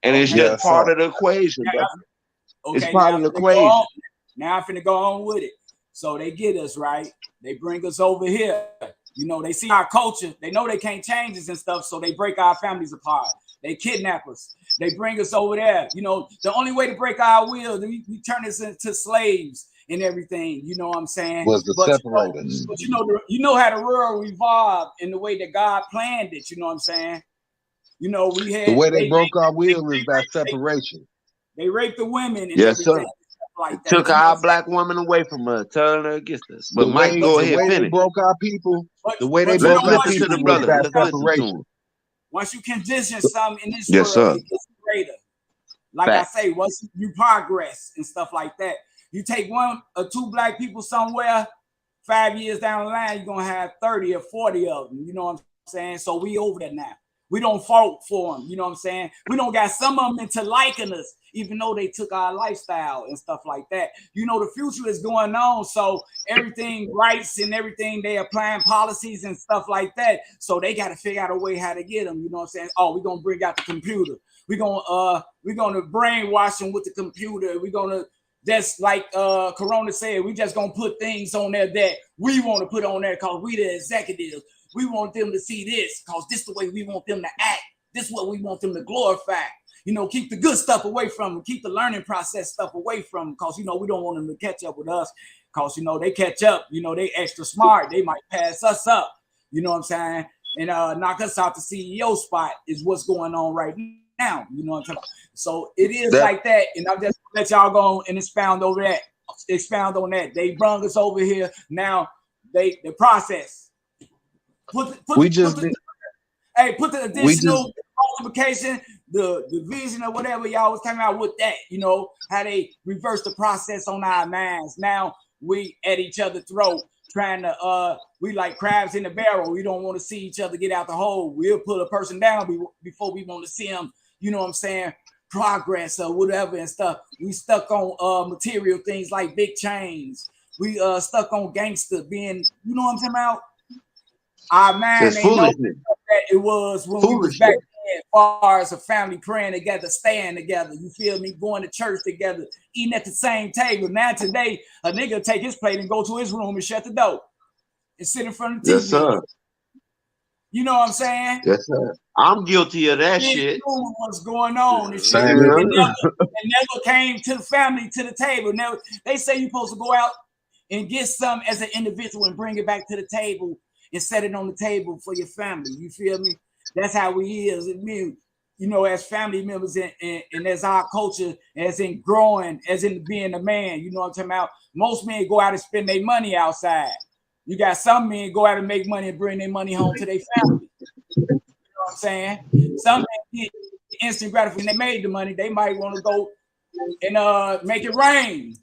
And it's just part of the equation, brother. It's part of the equation. Now I'm finna go on with it. So they get us, right? They bring us over here. You know, they see our culture. They know they can't change us and stuff, so they break our families apart. They kidnap us. They bring us over there. You know, the only way to break our will, we turn us into slaves and everything. You know what I'm saying? Was the separators. But you know how the world evolved in the way that God planned it. You know what I'm saying? You know, we had the way they broke our will is that separation. They raped the women and yes, everything. Sir. Like that. Took our black woman away from us, telling her against us. But Mike, go ahead, finish. They broke our people. The way they broke our people was that separation. Once you condition something in this yes, world, sir. it gets greater. Like I say, once you progress and stuff like that, you take one or two black people somewhere, 5 years down the line, you're gonna have 30 or 40 of them. You know what I'm saying? So we over there now. We don't fault for them. You know what I'm saying? We don't got some of them into liking us, even though they took our lifestyle and stuff like that. You know, the future is going on. So everything rights and everything, they applying policies and stuff like that. So they got to figure out a way how to get them. You know what I'm saying? Oh, we're going to bring out the computer. We're going to brainwash them with the computer. We're going to, just like Corona said, we just going to put things on there that we want to put on there because we the executives. We want them to see this because this is the way we want them to act. This is what we want them to glorify. You know, keep the good stuff away from them. Keep the learning process stuff away from them because, you know, we don't want them to catch up with us because, you know, they catch up. You know, they extra smart. They might pass us up. You know what I'm saying? And knock us out the CEO spot is what's going on right now. You know what I'm saying? So it is like that. And I'm just let y'all go and expound over that. Expound on that. They brought us over here. Now the process. Put the additional multiplication, the division or whatever y'all was talking about with that, you know, how they reverse the process on our minds. Now we at each other's throat trying to we like crabs in the barrel. We don't want to see each other get out the hole. We'll put a person down before we want to see them, you know what I'm saying, progress or whatever and stuff. We stuck on material things like big chains. We stuck on gangster being, you know what I'm talking about? Our mind ain't know that it was when we was back then, as far as a family praying together, staying together. You feel me? Going to church together, eating at the same table. Now today, a nigga take his plate and go to his room and shut the door and sit in front of the TV. Yes, sir. You know what I'm saying? Yes, sir. I'm guilty of that shit. What's going on? And shit. It never came to the family, to the table. Never. They say you're supposed to go out and get some as an individual and bring it back to the table and set it on the table for your family. You feel me? That's how we is. It means, you know, as family members and as our culture, as in growing, as in being a man. You know what I'm talking about? Most men go out and spend their money outside. You got some men go out and make money and bring their money home to their family. You know what I'm saying? Some men get instant gratification. They made the money. They might want to go and make it rain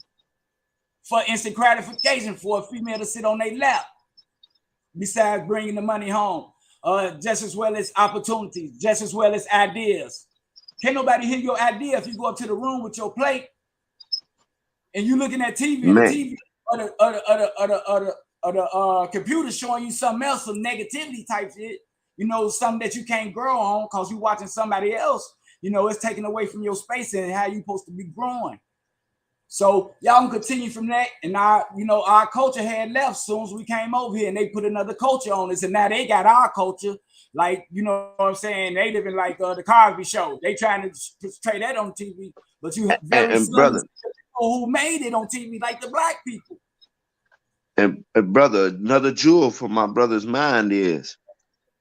for instant gratification for a female to sit on their lap. Besides bringing the money home, just as well as opportunities, just as well as ideas. Can't nobody hear your idea if you go up to the room with your plate and you looking at TV and the TV or the computer showing you something else, some negativity type shit. You know, something that you can't grow on because you're watching somebody else. You know, it's taken away from your space and how you're supposed to be growing. So y'all can continue from that. And our culture had left as soon as we came over here and they put another culture on us. And now they got our culture. Like, you know what I'm saying? They living like the Cosby Show. They trying to portray that on TV. But you have very people who made it on TV, like the black people. And brother, another jewel for my brother's mind is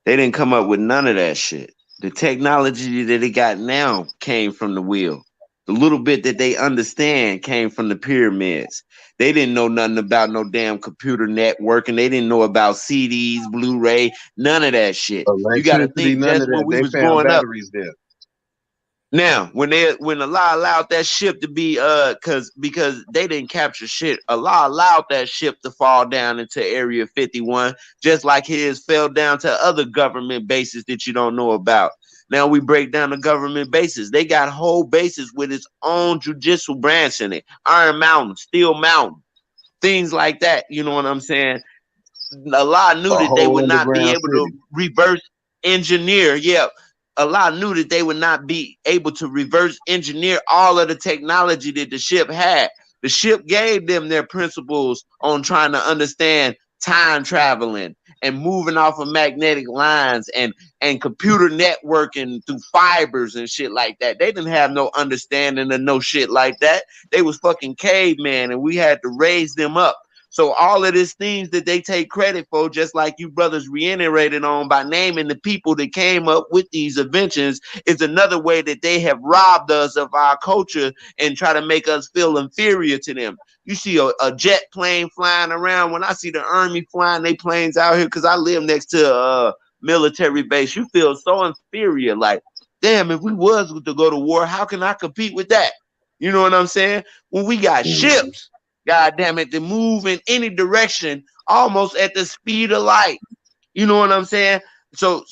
they didn't come up with none of that shit. The technology that they got now came from the wheel. The little bit that they understand came from the pyramids. They didn't know nothing about no damn computer networking. They didn't know about CDs, Blu-ray, none of that shit. You got to think that's when we was growing up. There. Now, when Allah allowed that ship to be because they didn't capture shit, Allah allowed that ship to fall down into Area 51, just like his fell down to other government bases that you don't know about. Now we break down the government bases. They got whole bases with its own judicial branch in it. Iron Mountain, Steel Mountain, things like that. You know what I'm saying? Allah knew A that they whole would not be underground able to city. reverse engineer. Yeah. Allah knew that they would not be able to reverse engineer all of the technology that the ship had. The ship gave them their principles on trying to understand time traveling and moving off of magnetic lines and computer networking through fibers and shit like that. They didn't have no understanding of no shit like that. They was fucking caveman, and we had to raise them up. So all of these things that they take credit for, just like you brothers reiterated on by naming the people that came up with these inventions, is another way that they have robbed us of our culture and try to make us feel inferior to them. You see a jet plane flying around. When I see the Army flying their planes out here, because I live next to a military base, you feel so inferior. Like, damn, if we was to go to war, how can I compete with that? You know what I'm saying? When we got ships, God damn it, to move in any direction almost at the speed of light. You know what I'm saying? So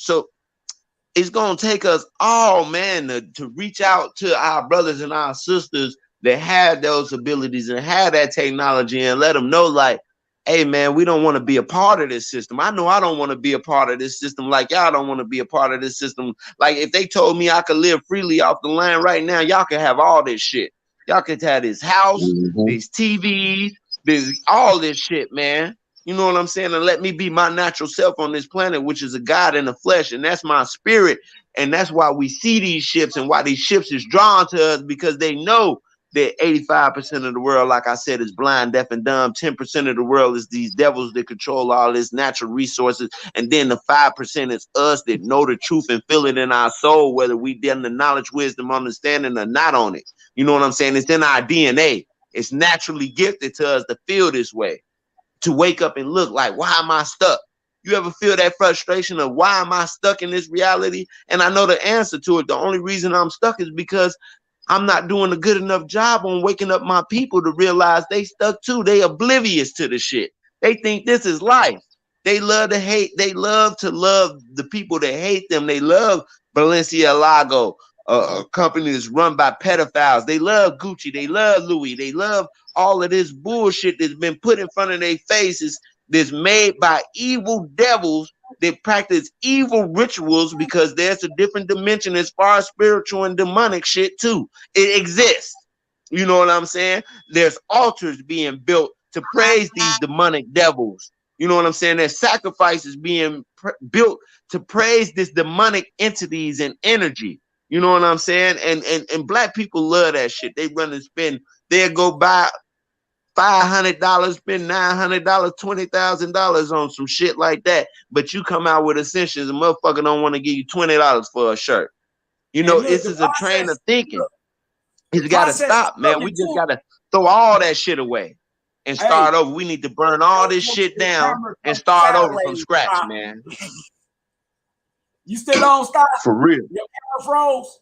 it's gonna take us all, man, to reach out to our brothers and our sisters that have those abilities and have that technology and let them know, like, hey man, we don't want to be a part of this system. I know I don't want to be a part of this system, like y'all don't want to be a part of this system. Like, if they told me I could live freely off the land right now, y'all could have all this shit. Y'all could have this house, these TVs, this all this shit, man. You know what I'm saying? And let me be my natural self on this planet, which is a God in the flesh, and that's my spirit. And that's why we see these ships and why these ships is drawn to us, because they know that 85% of the world, like I said, is blind, deaf, and dumb. 10% of the world is these devils that control all this natural resources. And then the 5% is us that know the truth and feel it in our soul, whether we done the knowledge, wisdom, understanding, or not on it. You know what I'm saying? It's in our DNA. It's naturally gifted to us to feel this way, to wake up and look like, why am I stuck? You ever feel that frustration of why am I stuck in this reality? And I know the answer to it. The only reason I'm stuck is because I'm not doing a good enough job on waking up my people to realize they stuck too. They oblivious to the shit. They think this is life. They love to hate. They love to love the people that hate them. They love Balenciaga, a company that's run by pedophiles. They love Gucci. They love Louis. They love all of this bullshit that's been put in front of their faces, that's made by evil devils that practice evil rituals, because there's a different dimension as far as spiritual and demonic shit too. It exists. You know what I'm saying? There's altars being built to praise these demonic devils. You know what I'm saying? There's sacrifices being built to praise this demonic entities and energy. You know what I'm saying? And black people love that shit. They run and spend. They'll go buy $500, spend $900, $20,000 on some shit like that. But you come out with essentials, a motherfucker don't want to give you $20 for a shirt. You know, this is a train of thinking. It's got to stop, man. We just got to throw all that shit away and start over. We need to burn all this shit down and start over from scratch, man. You still on stop? For real. Your camera froze?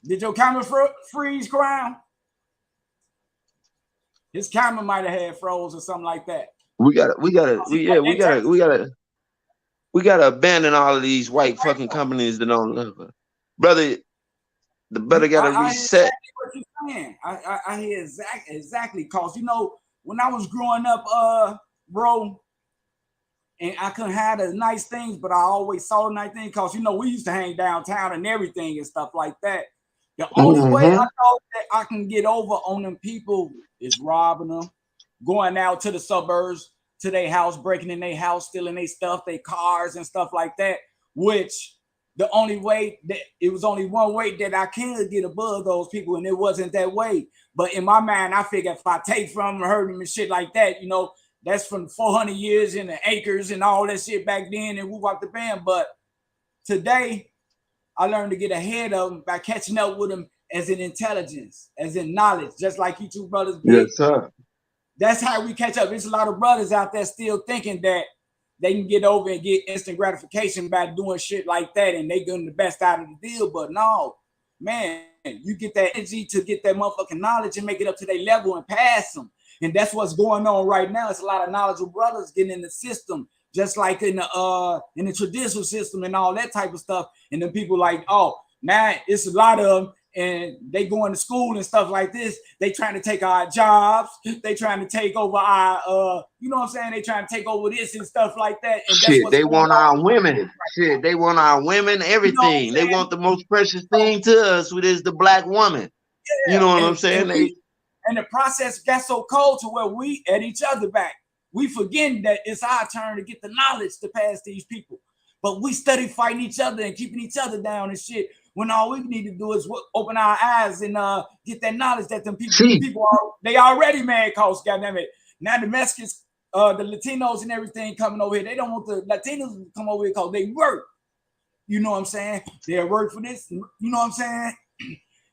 Did your camera freeze, Crown? His camera might have had froze or something like that. We gotta abandon all of these white fucking companies that don't love us. Brother, the brother gotta reset. I hear exactly, cause you know, when I was growing up, bro, and I couldn't have the nice things, but I always saw the nice things, cause you know, we used to hang downtown and everything and stuff like that. The only way I thought that I can get over on them people is robbing them, going out to the suburbs, to their house, breaking in their house, stealing their stuff, their cars and stuff like that, which the only way that it was only one way that I can get above those people, and it wasn't that way. But in my mind, I figure if I take from them, hurt them and shit like that, you know, that's from 400 years in the acres and all that shit back then, and we walked the band. But today, I learned to get ahead of them by catching up with them as in intelligence, as in knowledge, just like you two brothers did. Yes, sir. That's how we catch up. There's a lot of brothers out there still thinking that they can get over and get instant gratification by doing shit like that, and they getting the best out of the deal. But no, man, you get that energy to get that motherfucking knowledge and make it up to their level and pass them. And that's what's going on right now. It's a lot of knowledgeable brothers getting in the system, just like in the traditional system and all that type of stuff. And then people like, oh, now it's a lot of them, and they going to school and stuff like this. They trying to take our jobs. They trying to take over our, you know what I'm saying? They trying to take over this and stuff like that. And shit, they want our women. Shit, they want our women, everything. They want the most precious thing to us, which is the black woman. Yeah. You know what I'm saying? And the process got so cold to where we at each other back. We forgetting that it's our turn to get the knowledge to pass these people. But we study fighting each other and keeping each other down and shit, when all we need to do is open our eyes and get that knowledge that them people they already mad cause, goddamn it. Now the Mexicans, the Latinos and everything coming over here, they don't want the Latinos to come over here because they work. You know what I'm saying? They'll work for this. You know what I'm saying?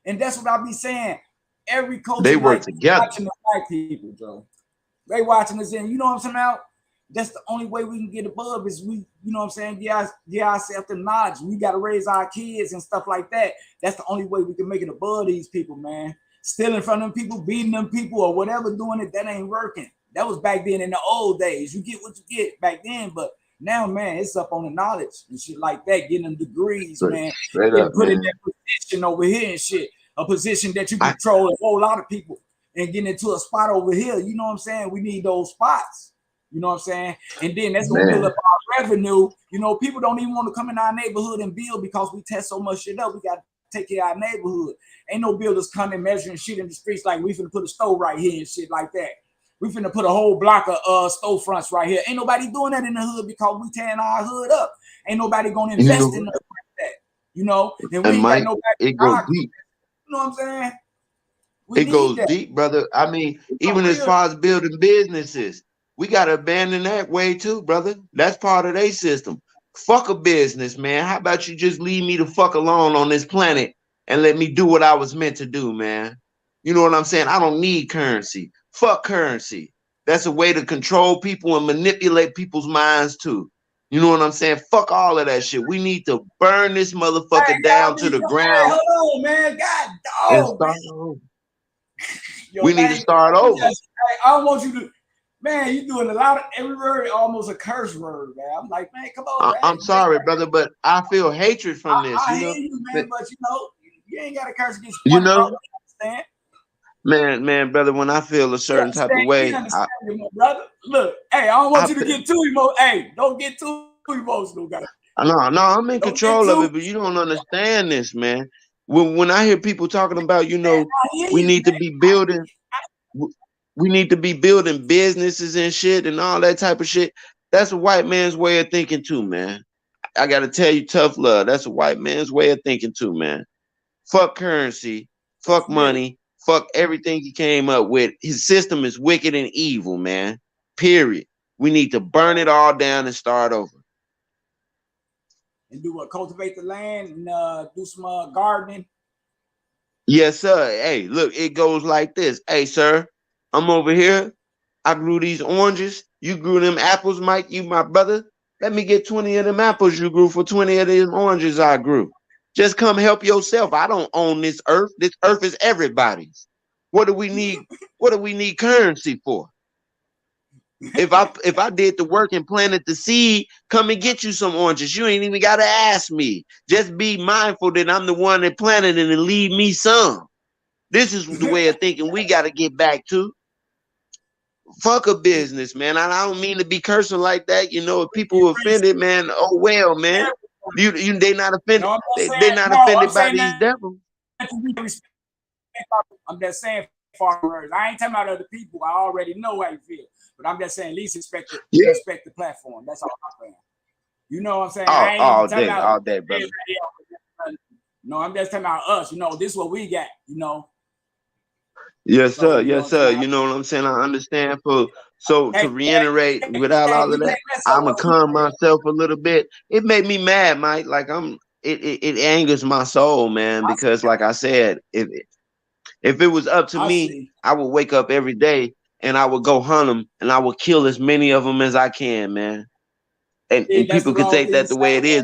And that's what I be saying. Every culture they work together. Watching the black people, Joe. They watching us in. You know what I'm saying? Out. That's the only way we can get above is we, you know what I'm saying? Get ourselves the knowledge. We got to raise our kids and stuff like that. That's the only way we can make it above these people, man. Stealing from them people, beating them people, or whatever, doing it, that ain't working. That was back then in the old days. You get what you get back then, but now, man, it's up on the knowledge and shit like that, getting them degrees, man. Put in that position over here and shit. A position that you control a whole lot of people and getting into a spot over here. You know what I'm saying? We need those spots. You know what I'm saying? And then that's going to build up our revenue. You know, people don't even want to come in our neighborhood and build because we test so much shit up. We got to take care of our neighborhood. Ain't no builders coming measuring shit in the streets like we finna put a stove right here and shit like that. We finna put a whole block of storefronts right here. Ain't nobody doing that in the hood because we tearing our hood up. Ain't nobody going to invest in nothing like that. You know? And we ain't got nobody. It goes deep. You know what I'm saying? It goes deep, brother. I mean, even as far as building businesses, we got to abandon that way too, brother. That's part of their system. Fuck a business, man. How about you just leave me the fuck alone on this planet and let me do what I was meant to do, man? You know what I'm saying? I don't need currency. Fuck currency. That's a way to control people and manipulate people's minds too. You know what I'm saying? Fuck all of that shit. We need to burn this motherfucker down to the ground. Hold on, man. God dog. We need to start over. I don't want you to, man, you doing a lot of every word, almost a curse word, man. I'm like, man, come on, man. I'm sorry, brother, but I feel hatred from this. I hear you, man, but you know, you ain't got to curse against you know. Man, brother, when I feel a certain type of way, brother. Look, hey, I don't want you to get too emotional. Hey, don't get too emotional, guys. No, I'm in control of it, but you don't understand this, man. When I hear people talking about, you know, we need to be building businesses and shit and all that type of shit. That's a white man's way of thinking too, man. I gotta tell you, tough love. That's a white man's way of thinking too, man. Fuck currency, fuck money. Fuck everything he came up with. His system is wicked and evil, man. Period. We need to burn it all down and start over. And do what? Cultivate the land and do some gardening. Yes, sir. Hey, look, it goes like this. Hey, sir, I'm over here. I grew these oranges. You grew them apples, Mike. You my brother. Let me get 20 of them apples you grew for 20 of them oranges I grew. Just come help yourself. I don't own this earth. This earth is everybody's. What do we need? What do we need currency for? If I did the work and planted the seed, come and get you some oranges. You ain't even gotta ask me. Just be mindful that I'm the one that planted it and leave me some. This is the way of thinking we gotta get back to. Fuck a business, man. I don't mean to be cursing like that. You know, if people are offended, man, oh well, man. They not offended. No, they not offended by these devils. I'm just saying, farmers. I ain't talking about other people. I already know how you feel, but I'm just saying, at least respect the platform. That's all I'm saying. You know what I'm saying? All day, brother. No, I'm just talking about us. You know, this is what we got. You know. Yes, sir. Yes, sir. You know what I'm saying? I understand. To reiterate, without all of that, I'm gonna calm myself a little bit. It made me mad, Mike. Like it angers my soul, man. Because, like I said, if it was up to me, I would wake up every day and I would go hunt them and I would kill as many of them as I can, man. And people can take that the way it is.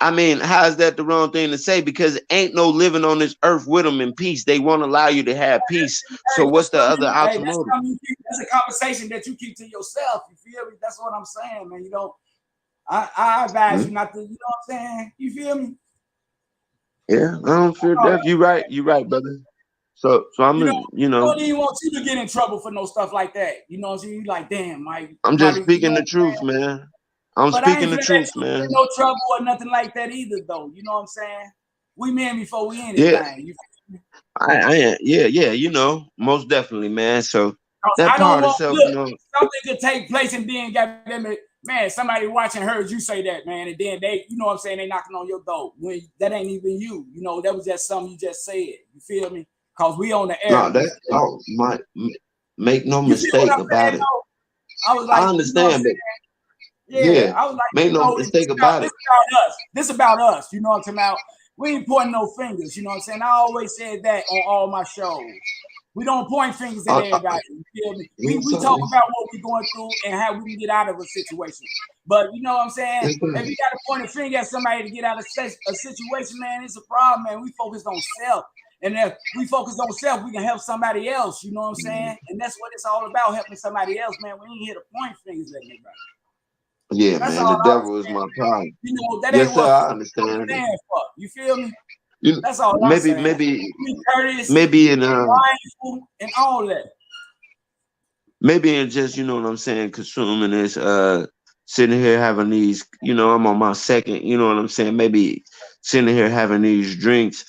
I mean, how is that the wrong thing to say? Because ain't no living on this earth with them in peace. They won't allow you to have peace. So Hey, what's the other ultimate? that's a conversation that you keep to yourself. You feel me? That's what I'm saying, man. You don't. I advise you not to. You know what I'm saying? You feel me? Yeah, I don't fear death. You right. You right, brother. So I'm, I don't even want you to get in trouble for no stuff like that. You know what I'm saying? You like, damn, Mike. I'm just Probably, speaking the truth, man. I'm but I speaking ain't the finna let truth, you get man. in no trouble or nothing like that either, though. You know what I'm saying? We men before we Yeah, anything. You feel me? yeah. Most definitely, man. So that I don't part want itself, look something to take place and then goddamn it, man. Somebody watching heard you say that, man, and then they, you know what I'm saying, they knocking on your door when that ain't even you. You know, that was just something you just said. You feel me? Cause we on the air. no, that make no You feel what mistake I'm about saying? it. Though? I was I like, you know what I'm understand, but saying? Yeah, yeah, I was like, make you no know, mistake about this it. about us. This about us. You know what I'm talking about? We ain't pointing no fingers. You know what I'm saying? I always said that on all my shows. We don't point fingers at everybody. You feel me? We talk about what we're going through and how we can get out of a situation. But you know what I'm saying? If you got to point a finger at somebody to get out of a situation, man, it's a problem, man. We focus on self. And if we focus on self, we can help somebody else. You know what I'm saying? And that's what it's all about, helping somebody else, man. We ain't here to point fingers at anybody. Yeah, That's man, all the I was devil is saying. my problem. You know, that Yes, ain't sir, what I food understand. stands for. You feel me? You That's all I'm maybe saying. Be courteous, maybe in mindful, and all that. maybe in just, you know what I'm saying, consuming this, sitting here having these, I'm on my second, you know what I'm saying, maybe sitting here having these drinks,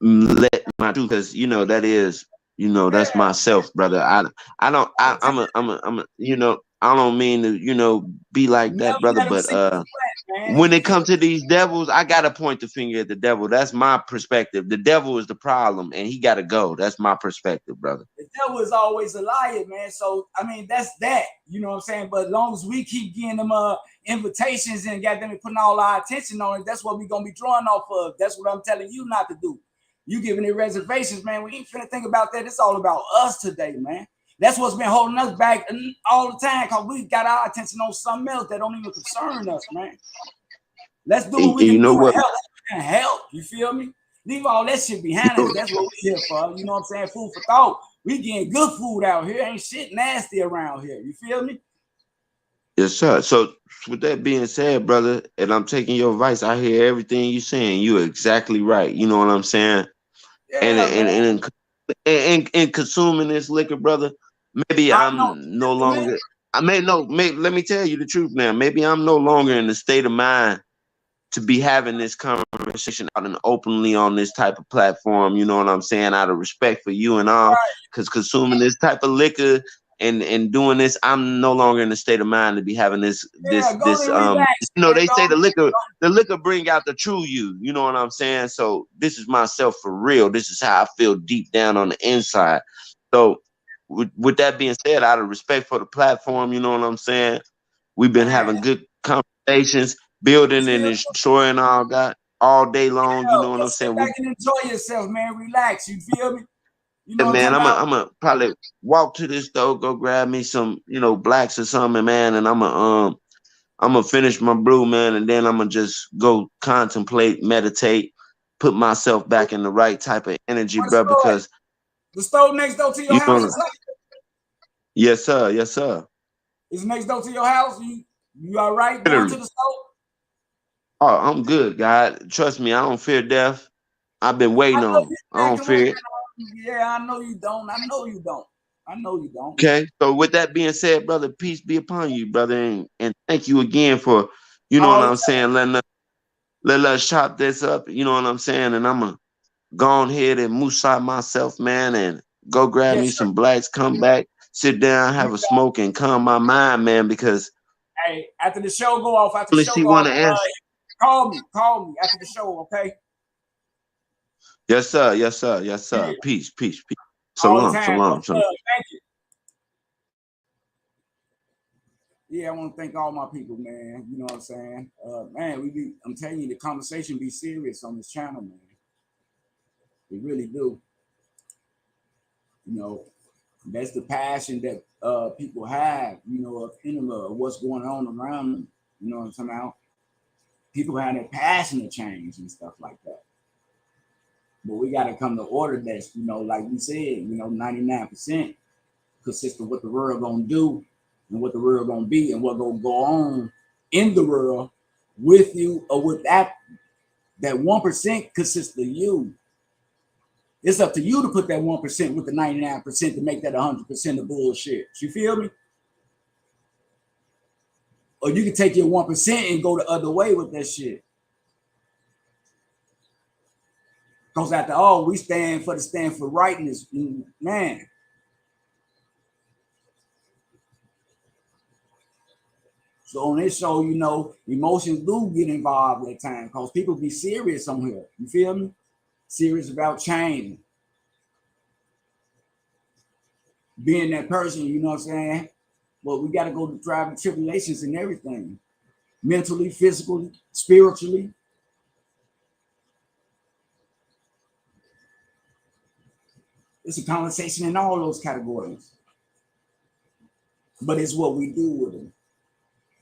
let my truth, because that is, that's Yeah. myself, brother. I don't, I'm a, I don't mean to, be like Never that, brother, let them but see you sweat, man. when You it feel comes me? to these devils, I gotta point the finger at the devil. That's my perspective. The devil is the problem, and he gotta go. That's my perspective, brother. The devil is always a liar, man. So I mean, that's that. You know what I'm saying? But as long as we keep getting them invitations and got them putting all our attention on it, that's what we're gonna be drawing off of. That's what I'm telling you not to do. You giving it reservations, man. We ain't finna think about that. It's all about us today, man. That's what's been holding us back all the time because we got our attention on something else that don't even concern us, man. Let's do what And we you can know do what? to help. We can help. You feel me? Leave all that shit behind us. That's what we here for. You know what I'm saying? Food for thought. We getting good food out here. Ain't shit nasty around here. You feel me? Yes, sir. So with that being said, brother, and I'm taking your advice, I hear everything you saying. You're exactly right. You know what I'm saying? And Yeah, man. in consuming this liquor, brother, maybe I know. I'm no longer. Let me tell you the truth now. Maybe I'm no longer in the state of mind to be having this conversation out and openly on this type of platform, you know what I'm saying, out of respect for you and all, Right. because consuming this type of liquor and doing this, I'm no longer in the state of mind to be having Yeah, go and relax, man. they Go say on. the liquor bring out the true you know what I'm saying? So this is myself for real. This is how I feel deep down on the inside. So with that being said, out of respect for the platform, you know what I'm saying, we've been Man, having good conversations, building and chill. destroying all that all day long. You know what I'm Just sit saying? back and enjoy yourself, man. Relax. You feel me? You know Yeah, what I'm man, talking about? I'm a probably walk to this store, go grab me some, blacks or something, man, and I'm gonna finish my brew, man, and then I'm gonna just go contemplate, meditate, put myself back in the right type of energy, What's bro. the store? Because The store next door to your you house know, or something? yes, sir, yes, sir. Is next door to your house? You all right going to Literally. the store? Oh, I'm good, God. Trust me, I don't fear death. I've been I waiting know on. you I don't acting like fear it. that. Yeah, I know you don't. I know you don't. I know you don't. Okay. So with that being said, brother, peace be upon you, brother, and thank you again for, you know what All the I'm time. saying, let us chop this up, you know what I'm saying, and I'm gonna go on ahead and moose out myself, man, and go grab me Yes, sir. some blacks, come back, sit down, have a smoke, and calm my mind, man, because Hey, after the show go off, I really see want to answer. call me after the show, okay? Yes, sir, yes, sir, yes, sir. Yeah, Peace, peace, peace. all the Shalom, time. shalom, Much shalom. love. Thank you. Yeah, I want to thank all my people, man. You know what I'm saying? Man, I'm telling you, the conversation be serious on this channel, man. We really do. You know, that's the passion that people have, you know, of what's going on around them. You know what I'm talking about? People have that passion to change and stuff like that. But we got to come to order that, you know, like we said, you know, 99% consists of what the world gonna do and what the world gonna be and what gonna go on in the world with you or with that 1% consists of you. It's up to you to put that 1% with the 99% to make that 100% of bullshit. You feel me? Or you can take your 1% and go the other way with that shit. Because after all, we stand for rightness, man. So on this show, you know, emotions do get involved at times because people be serious on here. You feel me? Serious about change. Being that person, you know what I'm saying? Well, we got to go to driving tribulations and everything. Mentally, physically, spiritually. It's a conversation in all those categories. But it's what we do with them.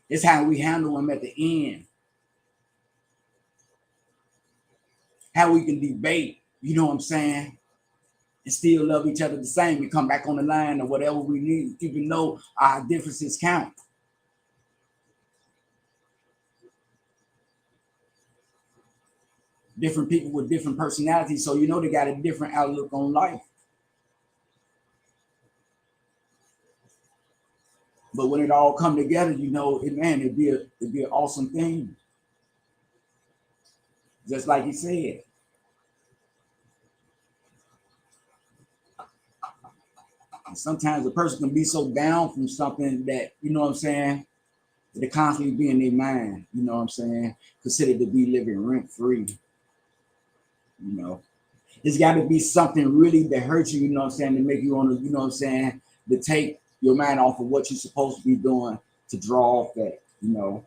It's how we handle them at the end. How we can debate, you know what I'm saying? And still love each other the same. We come back on the line or whatever we need, even though our differences count. Different people with different personalities, so you know they got a different outlook on life. But when it all come together, you know, it'd be an awesome thing. Just like he said. And sometimes a person can be so down from something that, you know what I'm saying, that it constantly be in their mind, you know what I'm saying, considered to be living rent-free. You know, it's got to be something really that hurts you, you know what I'm saying, to make you want to, you know what I'm saying, to take your mind off of what you're supposed to be doing to draw off that, you know.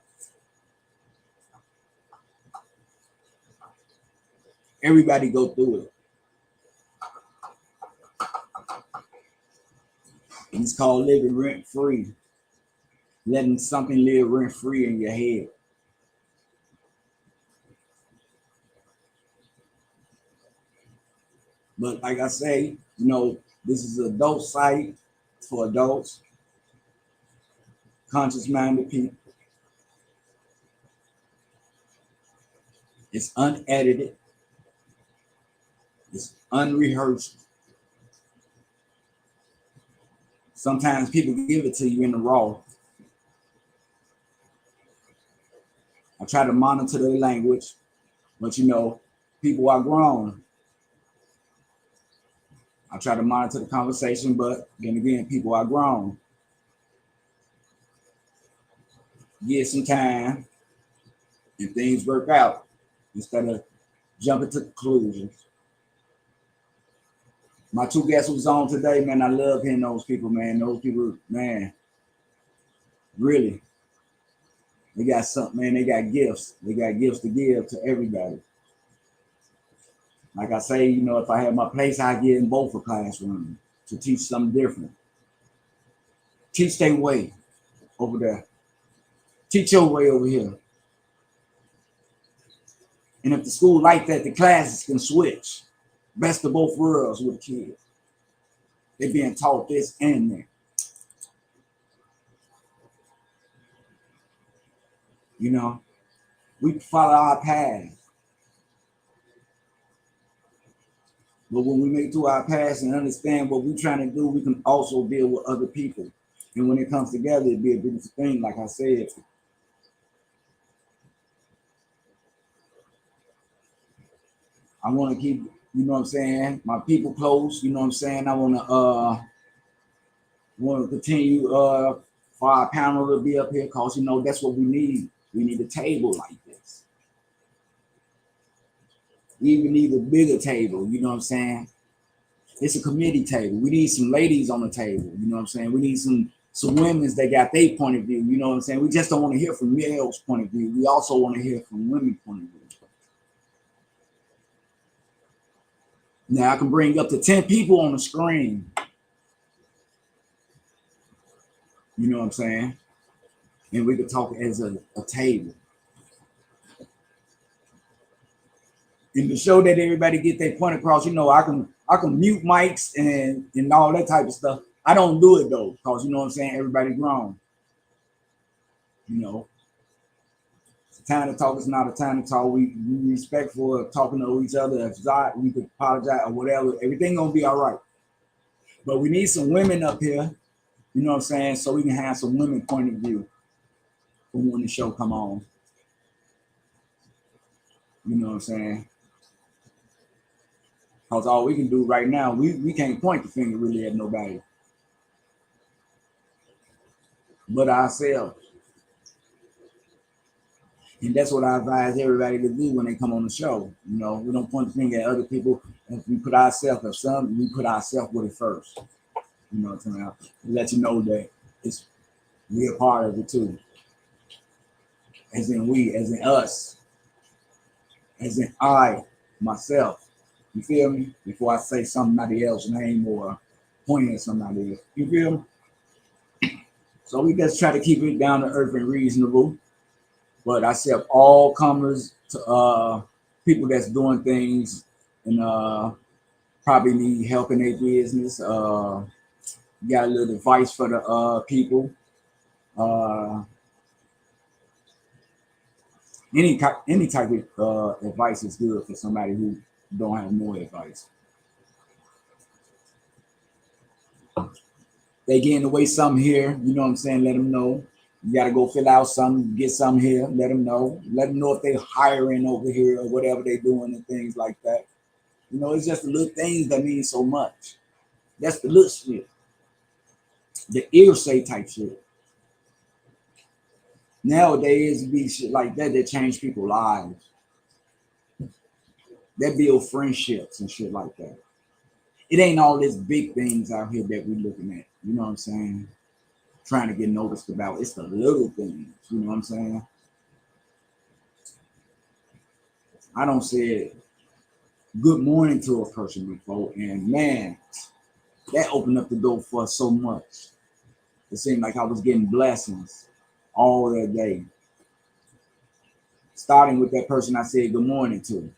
Everybody go through it. And it's called living rent-free. Letting something live rent-free in your head. But like I say, you know, this is an adult site for adults, conscious-minded people. It's unedited. It's unrehearsed. Sometimes people give it to you in the raw. I try to monitor their language, but you know, people are grown. I try to monitor the conversation, but then again, people are grown. Give some time and things work out instead of jumping to conclusions. My two guests was on today, man. I love hearing those people, man. Those people, man, really. They got something, man. They got gifts. They got gifts to give to everybody. Like I say, you know, if I had my place, I'd get in both a classroom to teach something different. Teach their way over there. Teach your way over here. And if the school like that, the classes can switch. Best of both worlds with kids. They're being taught this and that. You know, we follow our path. But when we make through our past and understand what we're trying to do, we can also deal with other people. And when it comes together, it'd be a beautiful thing, like I said. I want to keep, you know what I'm saying, my people close, you know what I'm saying? I want to continue for our panel to be up here because, you know, that's what we need. We need a table like this. We even need a bigger table, you know what I'm saying? It's a committee table. We need some ladies on the table, you know what I'm saying? We need some women that got their point of view, you know what I'm saying? We just don't want to hear from males' point of view. We also want to hear from women's point of view. Now I can bring up to 10 people on the screen. You know what I'm saying? And we could talk as a table. And to show that everybody get their point across, you know, I can mute mics and all that type of stuff. I don't do it though, because you know what I'm saying, everybody grown. You know, it's a time to talk, it's not a time to talk. We respectful of talking to each other. If not, we could apologize or whatever. Everything gonna be all right. But we need some women up here, you know what I'm saying, so we can have some women point of view for when the show come on. You know what I'm saying? Because all we can do right now, we can't point the finger really at nobody but ourselves. And that's what I advise everybody to do when they come on the show. You know, we don't point the finger at other people. If we put ourselves at something, we put ourselves with it first. You know what I'm saying? Let you know that it's we a part of it too. As in we, as in us, as in I, myself. You feel me? Before I say somebody else's name or point at somebody else. You feel me? So we just try to keep it down to earth and reasonable. But I accept all comers to people that's doing things and probably need help in their business. Got a little advice for the people. Any type of advice is good for somebody who don't have no advice. They getting away something here, you know what I'm saying? Let them know. You got to go fill out something, get something here. Let them know. Let them know if they're hiring over here or whatever they're doing and things like that. You know, it's just the little things that mean so much. That's the little shit. The ear-say type shit. Nowadays, it be shit like that that change people's lives. That build friendships and shit like that. It ain't all these big things out here that we looking at. You know what I'm saying? Trying to get noticed about. It's the little things. You know what I'm saying? I don't say good morning to a person before, and man, that opened up the door for so much. It seemed like I was getting blessings all that day. Starting with that person I said good morning to.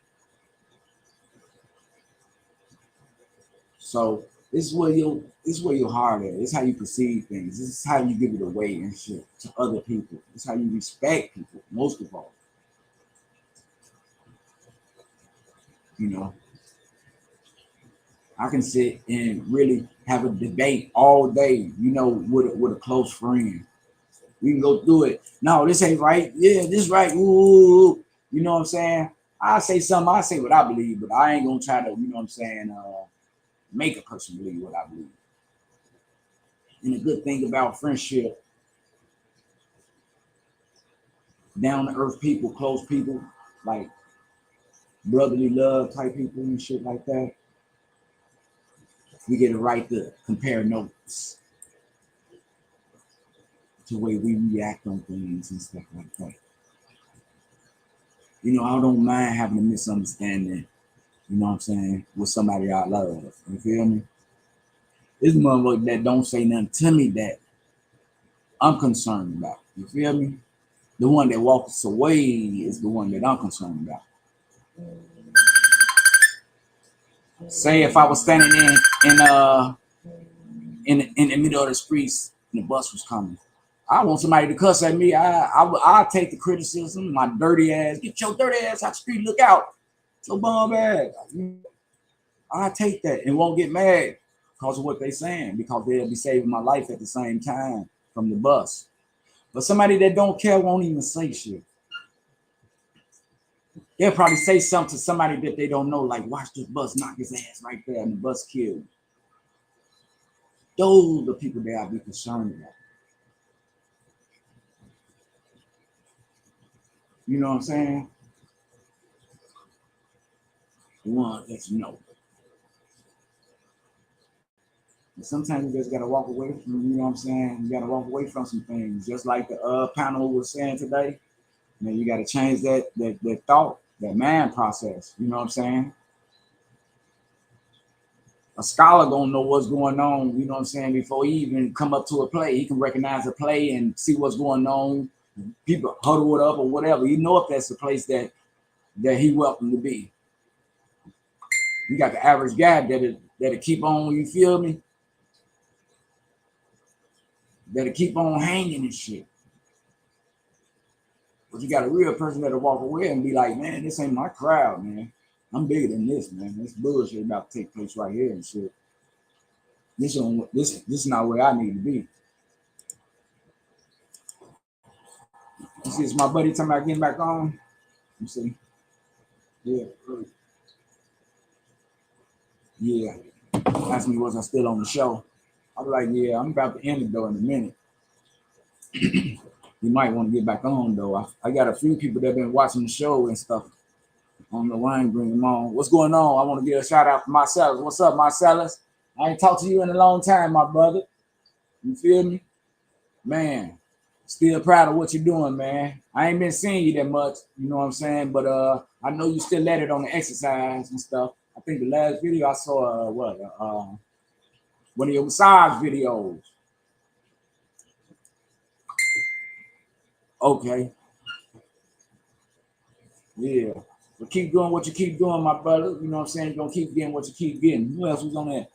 So this is where your heart is. This is how you perceive things. This is how you give it away and shit to other people. This is how you respect people, most of all. You know, I can sit and really have a debate all day, you know, with a close friend. We can go through it. No, this ain't right. Yeah, this right. Ooh, you know what I'm saying? I say something. I say what I believe, but I ain't gonna try to, you know what I'm saying, make a person believe what I believe. And the good thing about friendship, down to earth people, close people, like brotherly love type people and shit like that, we get it right to compare notes to the way we react on things and stuff like that. You know, I don't mind having a misunderstanding, you know what I'm saying, with somebody I love. You feel me? This motherfucker that don't say nothing to me that I'm concerned about. You feel me? The one that walks away is the one that I'm concerned about. Say if I was standing in the middle of the streets and the bus was coming, I want somebody to cuss at me. I'll take the criticism, my dirty ass. Get your dirty ass out the street. Look out. So bum ass. I take that and won't get mad because of what they're saying, because they'll be saving my life at the same time from the bus. But somebody that don't care won't even say shit. They'll probably say something to somebody that they don't know, like, watch this bus knock his ass right there and the bus killed. Those are the people that I'll be concerned about. You know what I'm saying? The one that you know. And sometimes you just gotta walk away from, you know what I'm saying? You gotta walk away from some things. Just like the panel was saying today. You know, you gotta change that thought, that mind process. You know what I'm saying? A scholar gonna know what's going on, you know what I'm saying, before he even come up to a play. He can recognize a play and see what's going on. People huddle it up or whatever. You know if that's the place that he welcome to be. You got the average guy that'll keep on, you feel me? That'll keep on hanging and shit. But you got a real person that'll walk away and be like, man, this ain't my crowd, man. I'm bigger than this, man. This bullshit about to take place right here and shit. This is not where I need to be. You see, it's my buddy talking about getting back on. You see? Yeah. Yeah. Ask me, was I still on the show? I'm like, yeah, I'm about to end it though in a minute. You might want to get back on though. I got a few people that have been watching the show and stuff. I don't know why I ain't bring them on. What's going on? I want to give a shout out to Marcellus. What's up, Marcellus? I ain't talked to you in a long time, my brother. You feel me? Man, still proud of what you're doing, man. I ain't been seeing you that much, you know what I'm saying? But I know you still at it on the exercise and stuff. I think the last video I saw, one of your massage videos. Okay. Yeah. But keep doing what you keep doing, my brother. You know what I'm saying? You're going to keep getting what you keep getting. Who else was on that?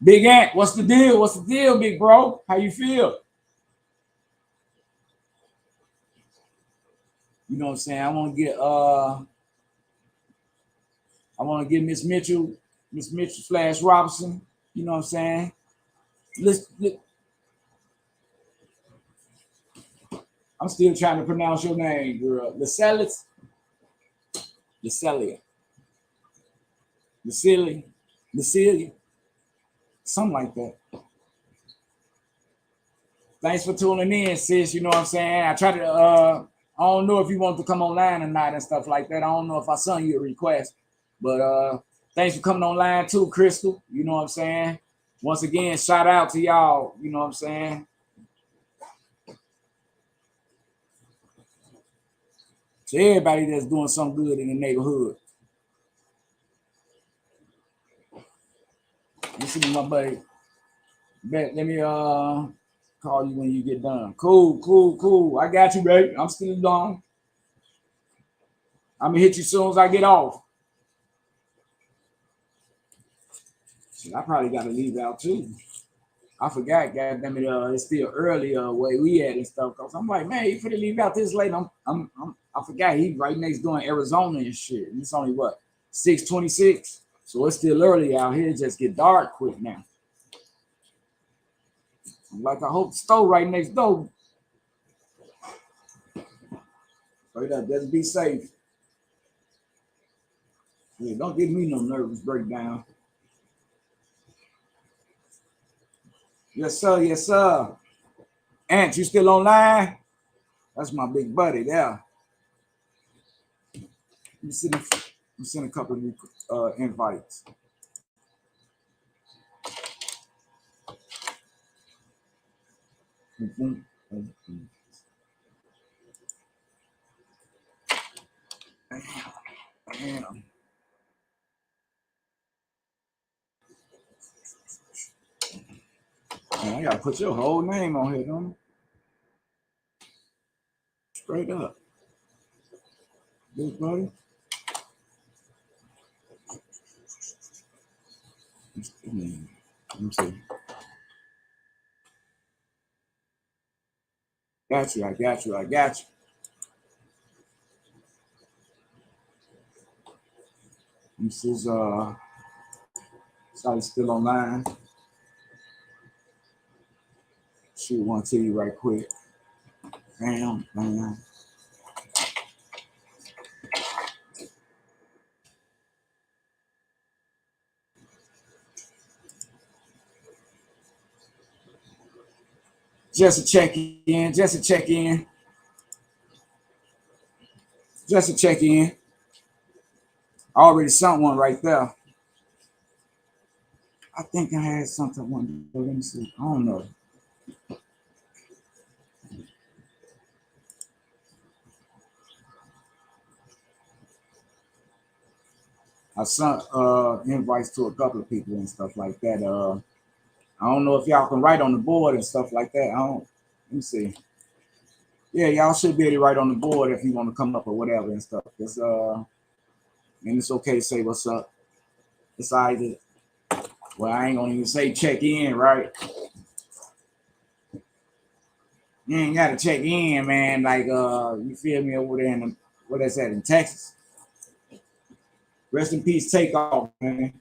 Big Ant, what's the deal? What's the deal, big bro? How you feel? You know what I'm saying? I want to get Miss Mitchell / Robinson. You know what I'm saying? Listen, I'm still trying to pronounce your name, girl. Lacelia, something like that. Thanks for tuning in, sis. You know what I'm saying? I try to, I don't know if you want to come online or not and stuff like that. I don't know if I sent you a request, but thanks for coming online too, Crystal. You know what I'm saying? Once again, shout out to y'all. You know what I'm saying? To everybody that's doing something good in the neighborhood. Listen to my buddy. Let me call you when you get done. Cool. I got you, baby. I'm still on. I'm gonna hit you as soon as I get off. Shit, I probably gotta leave out too. I forgot, goddamn it, it's still early where we at and stuff. Cause I'm like, man, you finna leave out this late. I forgot he right next door in Arizona and shit. And it's only what 6:26, so it's still early out here. It just get dark quick now. Like I hope the store right next door. Straight up, just be safe. Yeah, don't give me no nervous breakdown. Yes, sir. Yes, sir. Ant, you still online? That's my big buddy there. I'm send a couple of invites. Damn. Man, I gotta put your whole name on here, don't I? Straight up. Big buddy. Let me see. Got you. This is sorry, still online. Shoot one to you right quick. Bam. Just a check in. I already sent one right there. I think I had something one. Let me see. I don't know. I sent invites to a couple of people and stuff like that. I don't know if y'all can write on the board and stuff like that. Let me see. Yeah, y'all should be able to write on the board if you want to come up or whatever and stuff. And it's okay to say what's up. decided, well, I ain't gonna even say check in, right? You ain't gotta check in, man. Like, you feel me, over there in what that's at in Texas. Rest in peace, Takeoff, man.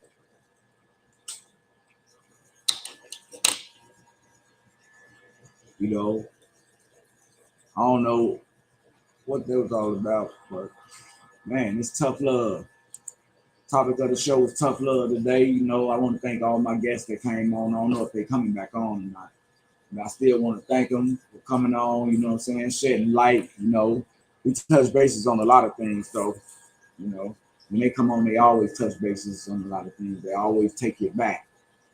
You know, I don't know what that was all about, but man, it's tough love. Topic of the show is tough love today. You know, I want to thank all my guests that came on. I don't know if they're coming back on or not. And I still want to thank them for coming on, you know what I'm saying, shedding light. You know, we touch bases on a lot of things, though. You know, when they come on, they always touch bases on a lot of things. They always take it back,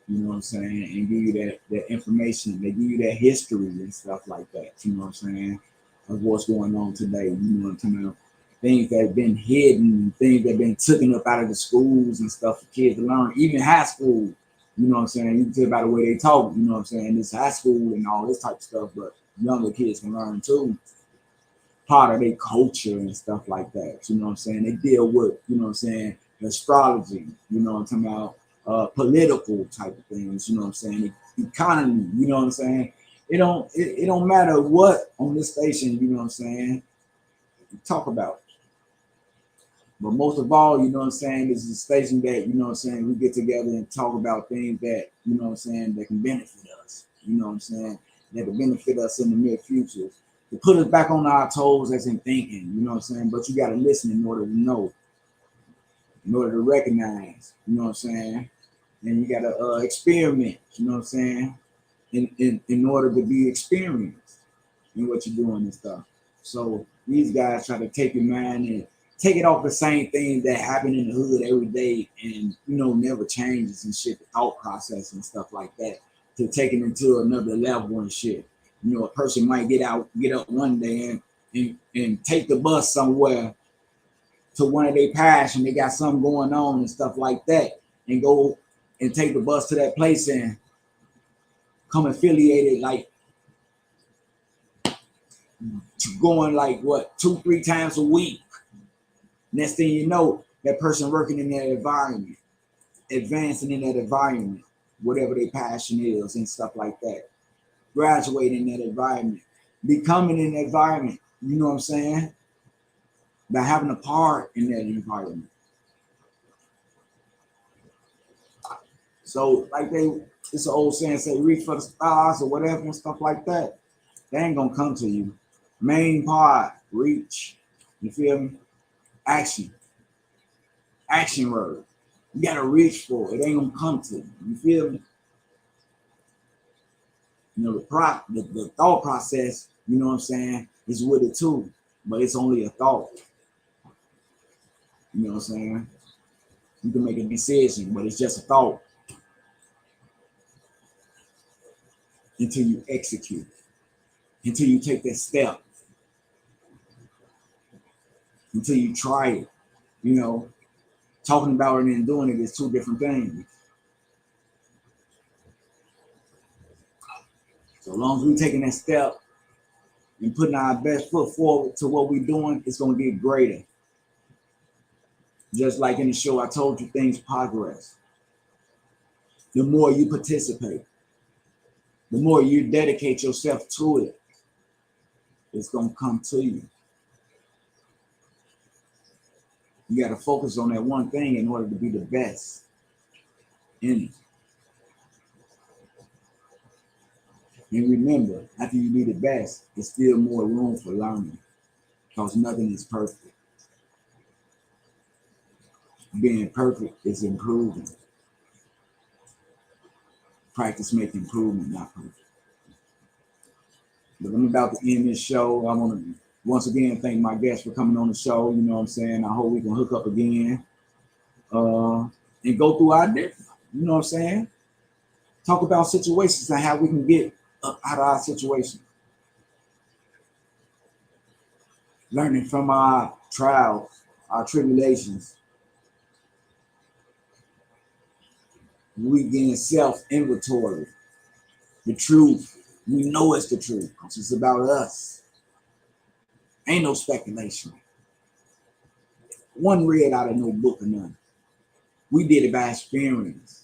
you know what I'm saying, and give you that information. They give you that history and stuff like that, you know what I'm saying, of what's going on today. You know what I'm talking about? Things that have been hidden, things that have been taken up out of the schools and stuff for kids to learn, even high school. You know what I'm saying? You can tell by the way they talk, you know what I'm saying? It's high school and all this type of stuff, but younger kids can learn too. Part of their culture and stuff like that. You know what I'm saying? They deal with, you know what I'm saying, astrology, you know what I'm talking about, political type of things, you know what I'm saying? The economy, you know what I'm saying? It don't matter what on this station, you know what I'm saying, we talk about. But most of all, you know what I'm saying, this is a station that, you know what I'm saying, we get together and talk about things that, you know what I'm saying, that can benefit us. You know what I'm saying? That can benefit us in the near future. To put us back on our toes as in thinking, you know what I'm saying? But you got to listen in order to know, in order to recognize, you know what I'm saying? And you got to experiment, you know what I'm saying? In order to be experienced in what you're doing and stuff. So these guys try to take your mind and take it off the same thing that happen in the hood every day and, you know, never changes and shit, the thought process and stuff like that, to take it into another level and shit. You know, a person might get up one day and take the bus somewhere to one of their passion. They got something going on and stuff like that, and go and take the bus to that place and come affiliated, like going like what, 2-3 times a week. Next thing you know, that person working in that environment, advancing in that environment, whatever their passion is and stuff like that. Graduating in that environment, becoming in that environment, you know what I'm saying? By having a part in that environment. So like it's an old saying, say reach for the stars or whatever and stuff like that. They ain't gonna come to you. Main part, reach. You feel me? Action. Action word. You gotta reach for it. It ain't gonna come to you. You feel me? You know, the thought process, you know what I'm saying, is with it too. But it's only a thought. You know what I'm saying? You can make a decision, but it's just a thought. Until you execute. Until you take that step. Until you try it. You know, talking about it and doing it is two different things. So as long as we're taking that step and putting our best foot forward to what we're doing, it's going to get greater. Just like in the show, I told you things progress. The more you participate, the more you dedicate yourself to it, it's going to come to you. You got to focus on that one thing in order to be the best in it. And remember, after you be the best, there's still more room for learning because nothing is perfect. Being perfect is improving. Practice makes improvement, not perfect. But I'm about to end this show. I want to once again thank my guests for coming on the show. You know what I'm saying? I hope we can hook up again and go through our day. You know what I'm saying? Talk about situations and how we can get up out of our situation. Learning from our trials, our tribulations. We getting self-inventory. The truth. We know it's the truth because it's about us. Ain't no speculation. One read out of no book or none. We did it by experience.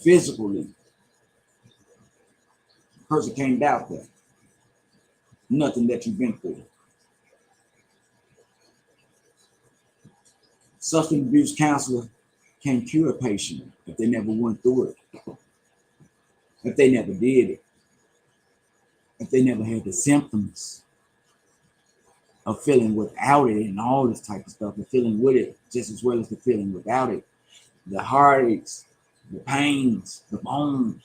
Physically. Person can't doubt that. Nothing that you've been through. Substance abuse counselor can't cure a patient if they never went through it. If they never did it. If they never had the symptoms of feeling without it and all this type of stuff, the feeling with it just as well as the feeling without it. The heartaches, the pains, the bones,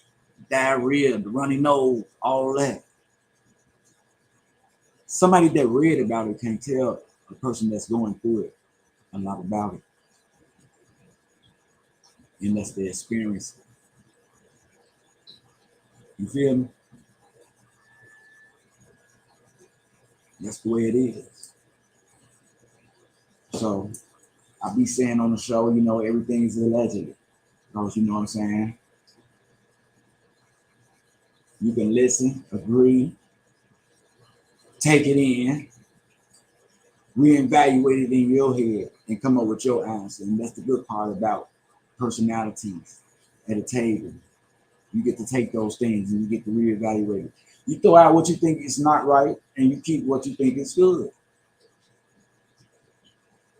diarrhea, the runny nose, all that. Somebody that read about it can tell a person that's going through it a lot about it. Unless they experience it. You feel me? That's the way it is. So I be saying on the show, you know, everything is alleged. Because you know what I'm saying? You can listen, agree, take it in, reevaluate it in your head, and come up with your answer. And that's the good part about personalities at a table. You get to take those things and you get to reevaluate it. You throw out what you think is not right and you keep what you think is good.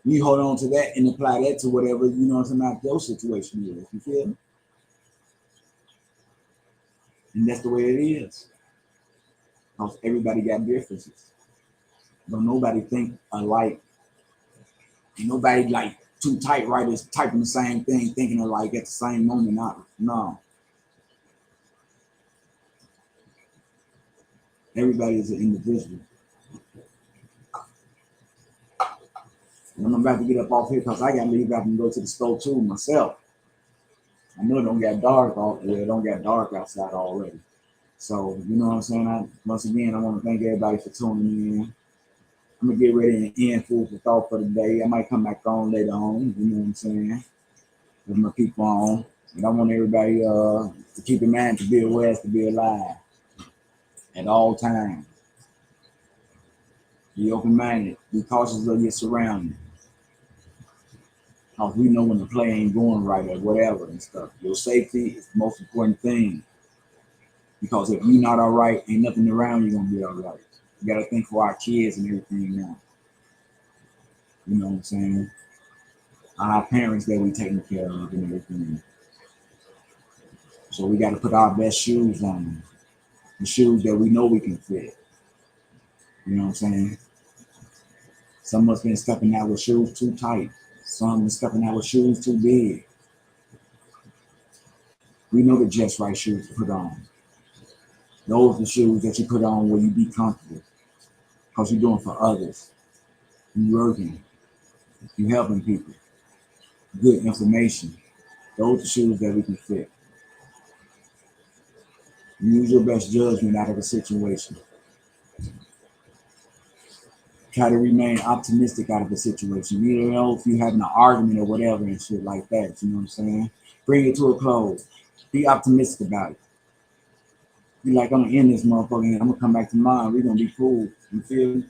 You hold on to that and apply that to whatever, you know what I'm saying, your situation is. You feel me? And that's the way it is. Because everybody got differences. Don't nobody think alike. Ain't nobody like two typewriters typing the same thing, thinking alike at the same moment. No. Everybody is an individual. And I'm about to get up off here because I got to leave out and go to the store too myself. I know it don't get dark it don't get dark outside already. So, you know what I'm saying? Once again, I want to thank everybody for tuning in. I'm going to get ready and end food for thought for the day. I might come back on later on, you know what I'm saying? With my people on. And I want everybody to keep in mind to be aware, to be alive at all times. Be open-minded. Be cautious of your surroundings. Because we know when the play ain't going right or whatever and stuff. Your safety is the most important thing. Because if you're not all right, ain't nothing around you going to be all right. You got to think for our kids and everything now. You know what I'm saying? Our parents that we taking care of and everything. So we got to put our best shoes on. The shoes that we know we can fit. You know what I'm saying? Some of us been stepping out with shoes too tight. Some been stepping out with shoes too big. We know the just right shoes to put on. Those are the shoes that you put on where you be comfortable. Because you're doing for others. You're working. You're helping people. Good information. Those are the shoes that we can fit. Use your best judgment out of a situation. Try to remain optimistic out of a situation. You know, if you're having an argument or whatever and shit like that, you know what I'm saying? Bring it to a close. Be optimistic about it. Be like, I'm gonna end this motherfucker and I'm gonna come back tomorrow. We're gonna be cool. You feel me?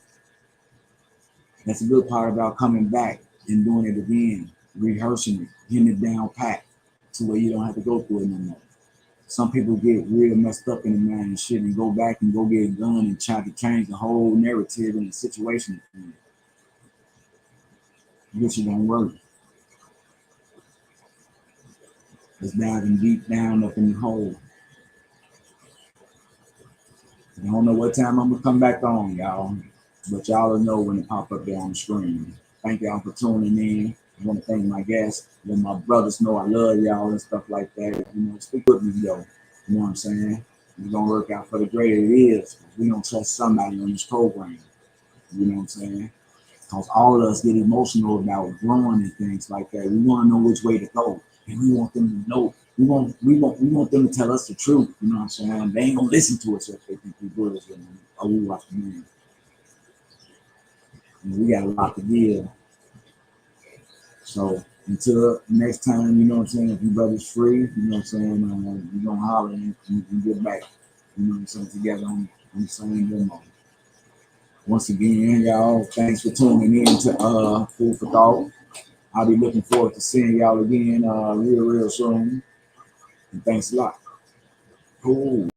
That's the good part about coming back and doing it again, rehearsing it, getting it down pat to where you don't have to go through it no more. Some people get real messed up in the mind and shit and go back and go get a gun and try to change the whole narrative and the situation. Which it don't work. It's diving deep down up in the hole. I don't know what time I'm gonna come back on, y'all. But y'all will know when it pop up there on the screen. Thank y'all for tuning in. I want to thank my guests. Let my brothers know I love y'all and stuff like that. You know, speak with me, though. You know what I'm saying? It's gonna work out for the greater it is. We don't trust somebody on this program. You know what I'm saying? Because all of us get emotional about growing and things like that. We want to know which way to go, and we want them to know. We want them to tell us the truth. You know what I'm saying? They ain't gonna listen to us if they think we good as them. Or we watch the man. And we got a lot to give. So until next time, you know what I'm saying? If you brothers free, you know what I'm saying? You're gonna holler and you can get back. You know what I'm saying? Together on the same demo. Once again, y'all, thanks for tuning in to Food for Thought. I'll be looking forward to seeing y'all again real soon. And thanks a lot. Cool.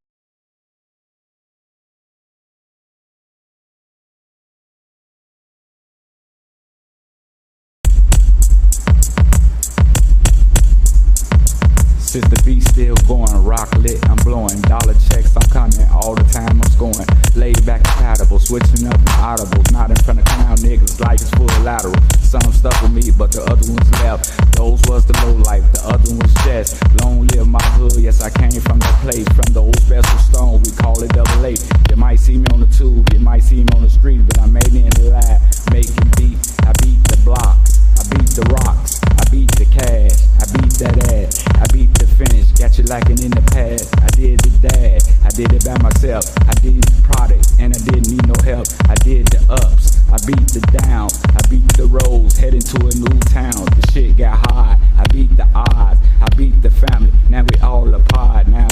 Since the beat still going, rock lit, I'm blowing. Dollar checks, I'm coming all the time, I'm scoring. Laid back compatible, switching up my audibles. Not in front of clown niggas, life is full lateral. Some stuck with me, but the other ones left. Those was the low life, the other one's just. Long live my hood, yes I came from that place. From the old special stone, we call it double A. You might see me on the tube, you might see me on the street, but I made it in the lab, making beat. I beat the blocks, I beat the rocks, I beat the cash, I beat that ass, I beat the finish, got you lacking in the past. I did the dad, I did it by myself. I did the product, and I didn't need no help. I did the ups, I beat the downs, I beat the roads, heading to a new town. The shit got hard, I beat the odds, I beat the family. Now we all apart. Now